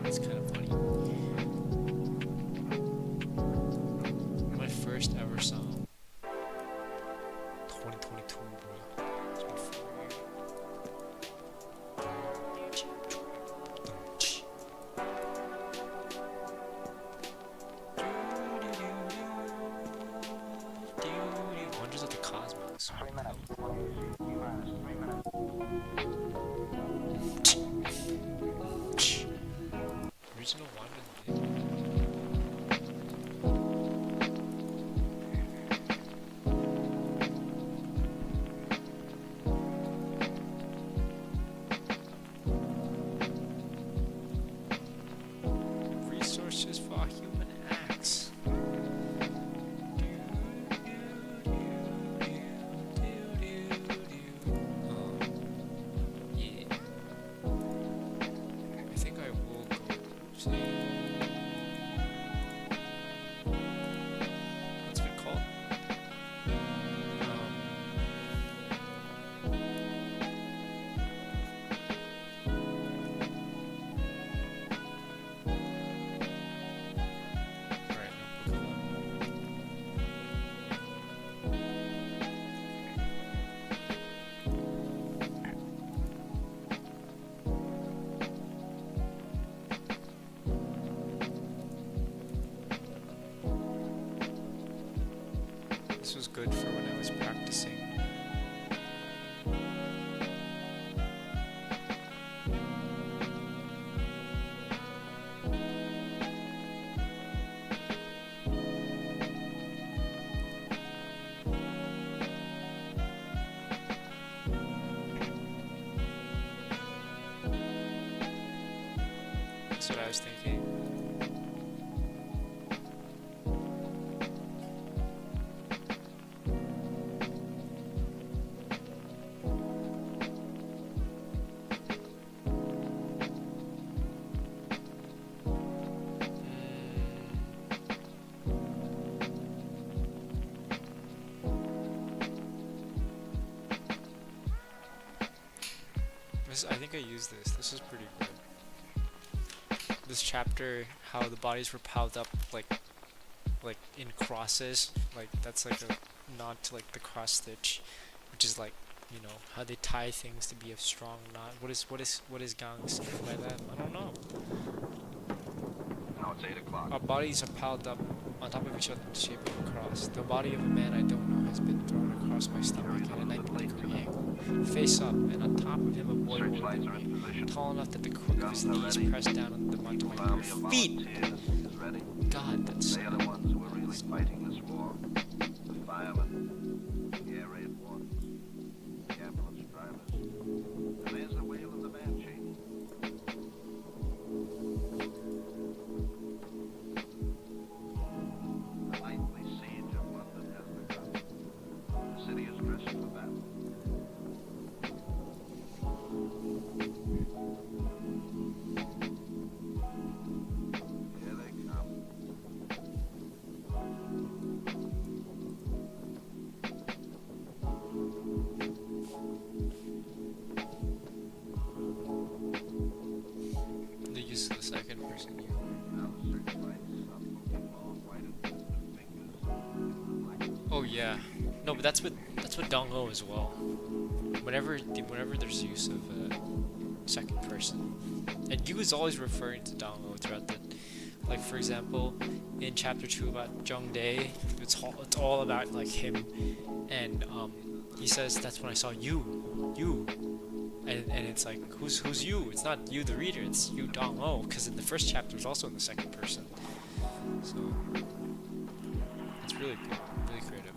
It's kind of funny. My first ever song. 2022, bro. It's been 4 years. Wonders of the Cosmos. was practicing. That's what I was thinking. I think I used this. This is pretty good. This chapter, how the bodies were piled up like in crosses, like that's like a nod to like the cross stitch, which is like, you know, how they tie things to be a strong knot. What is Gang saying by that? I don't know. Now it's 8 o'clock. Our bodies are piled up on top of each other in the shape of a cross. The body of a man I don't know has been thrown across my stomach at a 90-degree angle. Face up, and on top of him a boy holding me, tall enough that the crook of his knees pressed down onto my bare feet. God, that's They are the ones who are really fighting this war. The firemen, the air raid wardens, the ambulance drivers. And there's the whale and the banshee. The nightly siege of London has begun. The city is dressed for battle. Here they come. the use of the second person here. Now the searchlights are moving long, white and fingers. Oh yeah, no, but that's what Dong-O as well. Whenever there's use of second person, and Yu is always referring to Dong-O throughout the, like for example, in chapter 2 about Jung-Dae, it's all about like him, and he says that's when I saw you, and it's like who's you? It's not you the reader, it's you Dong-O, because in the first chapter it's also in the second person, so it's really good, really creative.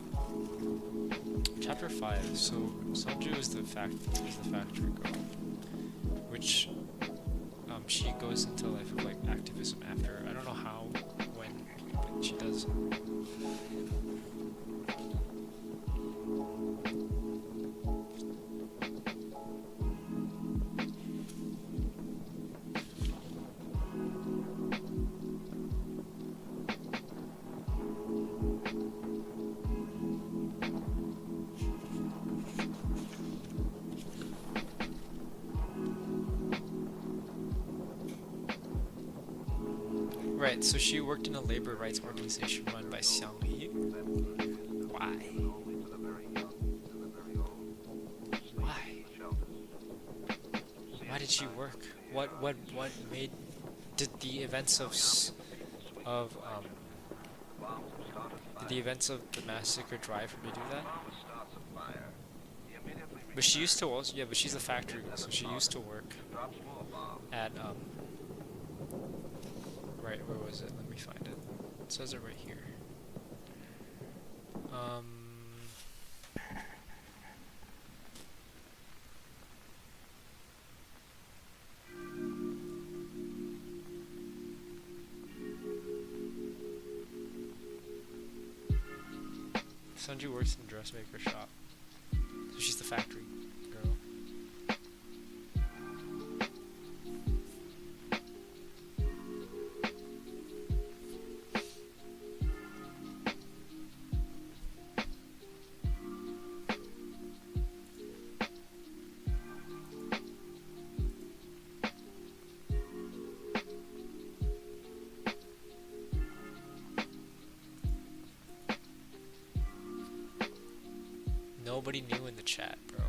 Chapter 5. So Sunju is the factory girl, which she goes into a life of like activism after. I don't know how, when, but she does. Right, so she worked in a labor rights organization run by Xiang Yi. Why? Why? Why did she work? What made, did the events of the massacre drive her to do that? But she used to also, yeah, but she's a factory girl, so she used to work at right, where was it? Let me find it. It says it right here. Sunju works in a dressmaker shop. So she's the factory girl. Nobody knew in the chat, bro.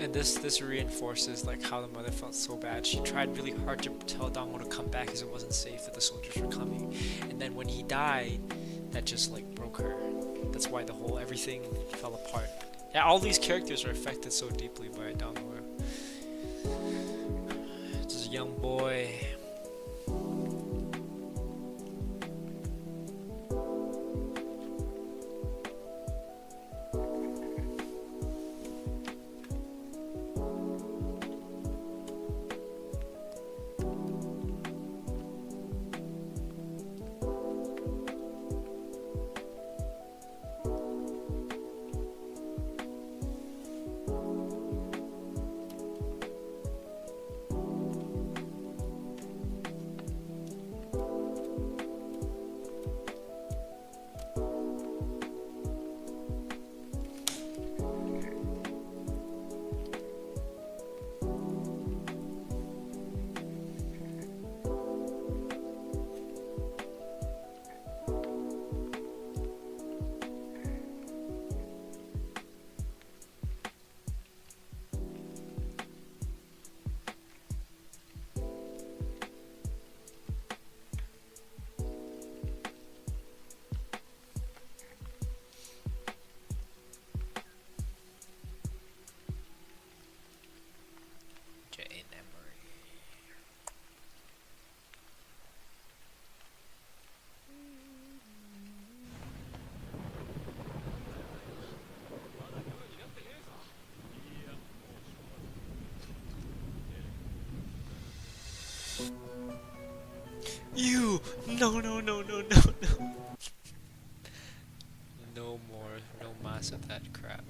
And this reinforces like how the mother felt so bad. She tried really hard to tell Dongwo to come back because it wasn't safe that the soldiers were coming. And then when he died, that just like broke her. That's why the whole everything fell apart. Yeah, all these characters are affected so deeply by Dongwo. This young boy. You! No, no, no, no, no, no. No more, no mass of that crap.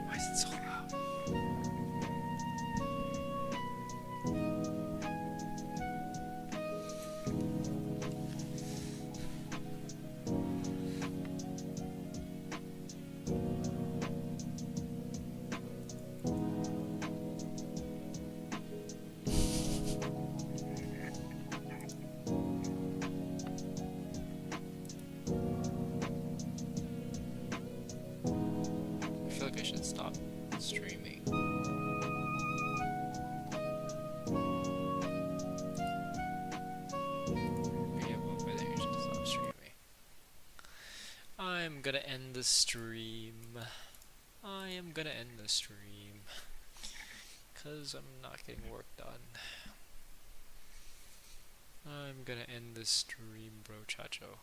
Why is it so loud? I feel like I should stop streaming. Yeah, well, I think I should stop streaming. I'm gonna end the stream. I am gonna end the stream. Cause I'm not getting work done. I'm gonna end the stream, bro chacho.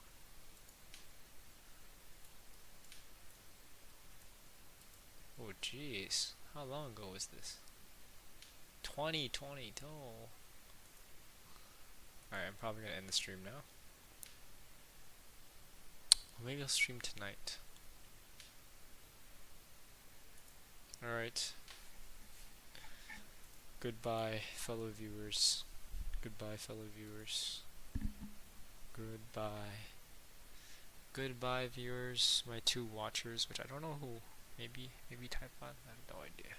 Oh jeez, how long ago was this? 2022. Alright, I'm probably gonna end the stream now. Or maybe I'll stream tonight. Alright. Goodbye, fellow viewers. Goodbye, fellow viewers. Goodbye. Goodbye, viewers. My two watchers, which I don't know who. Maybe Typhon? I have no idea.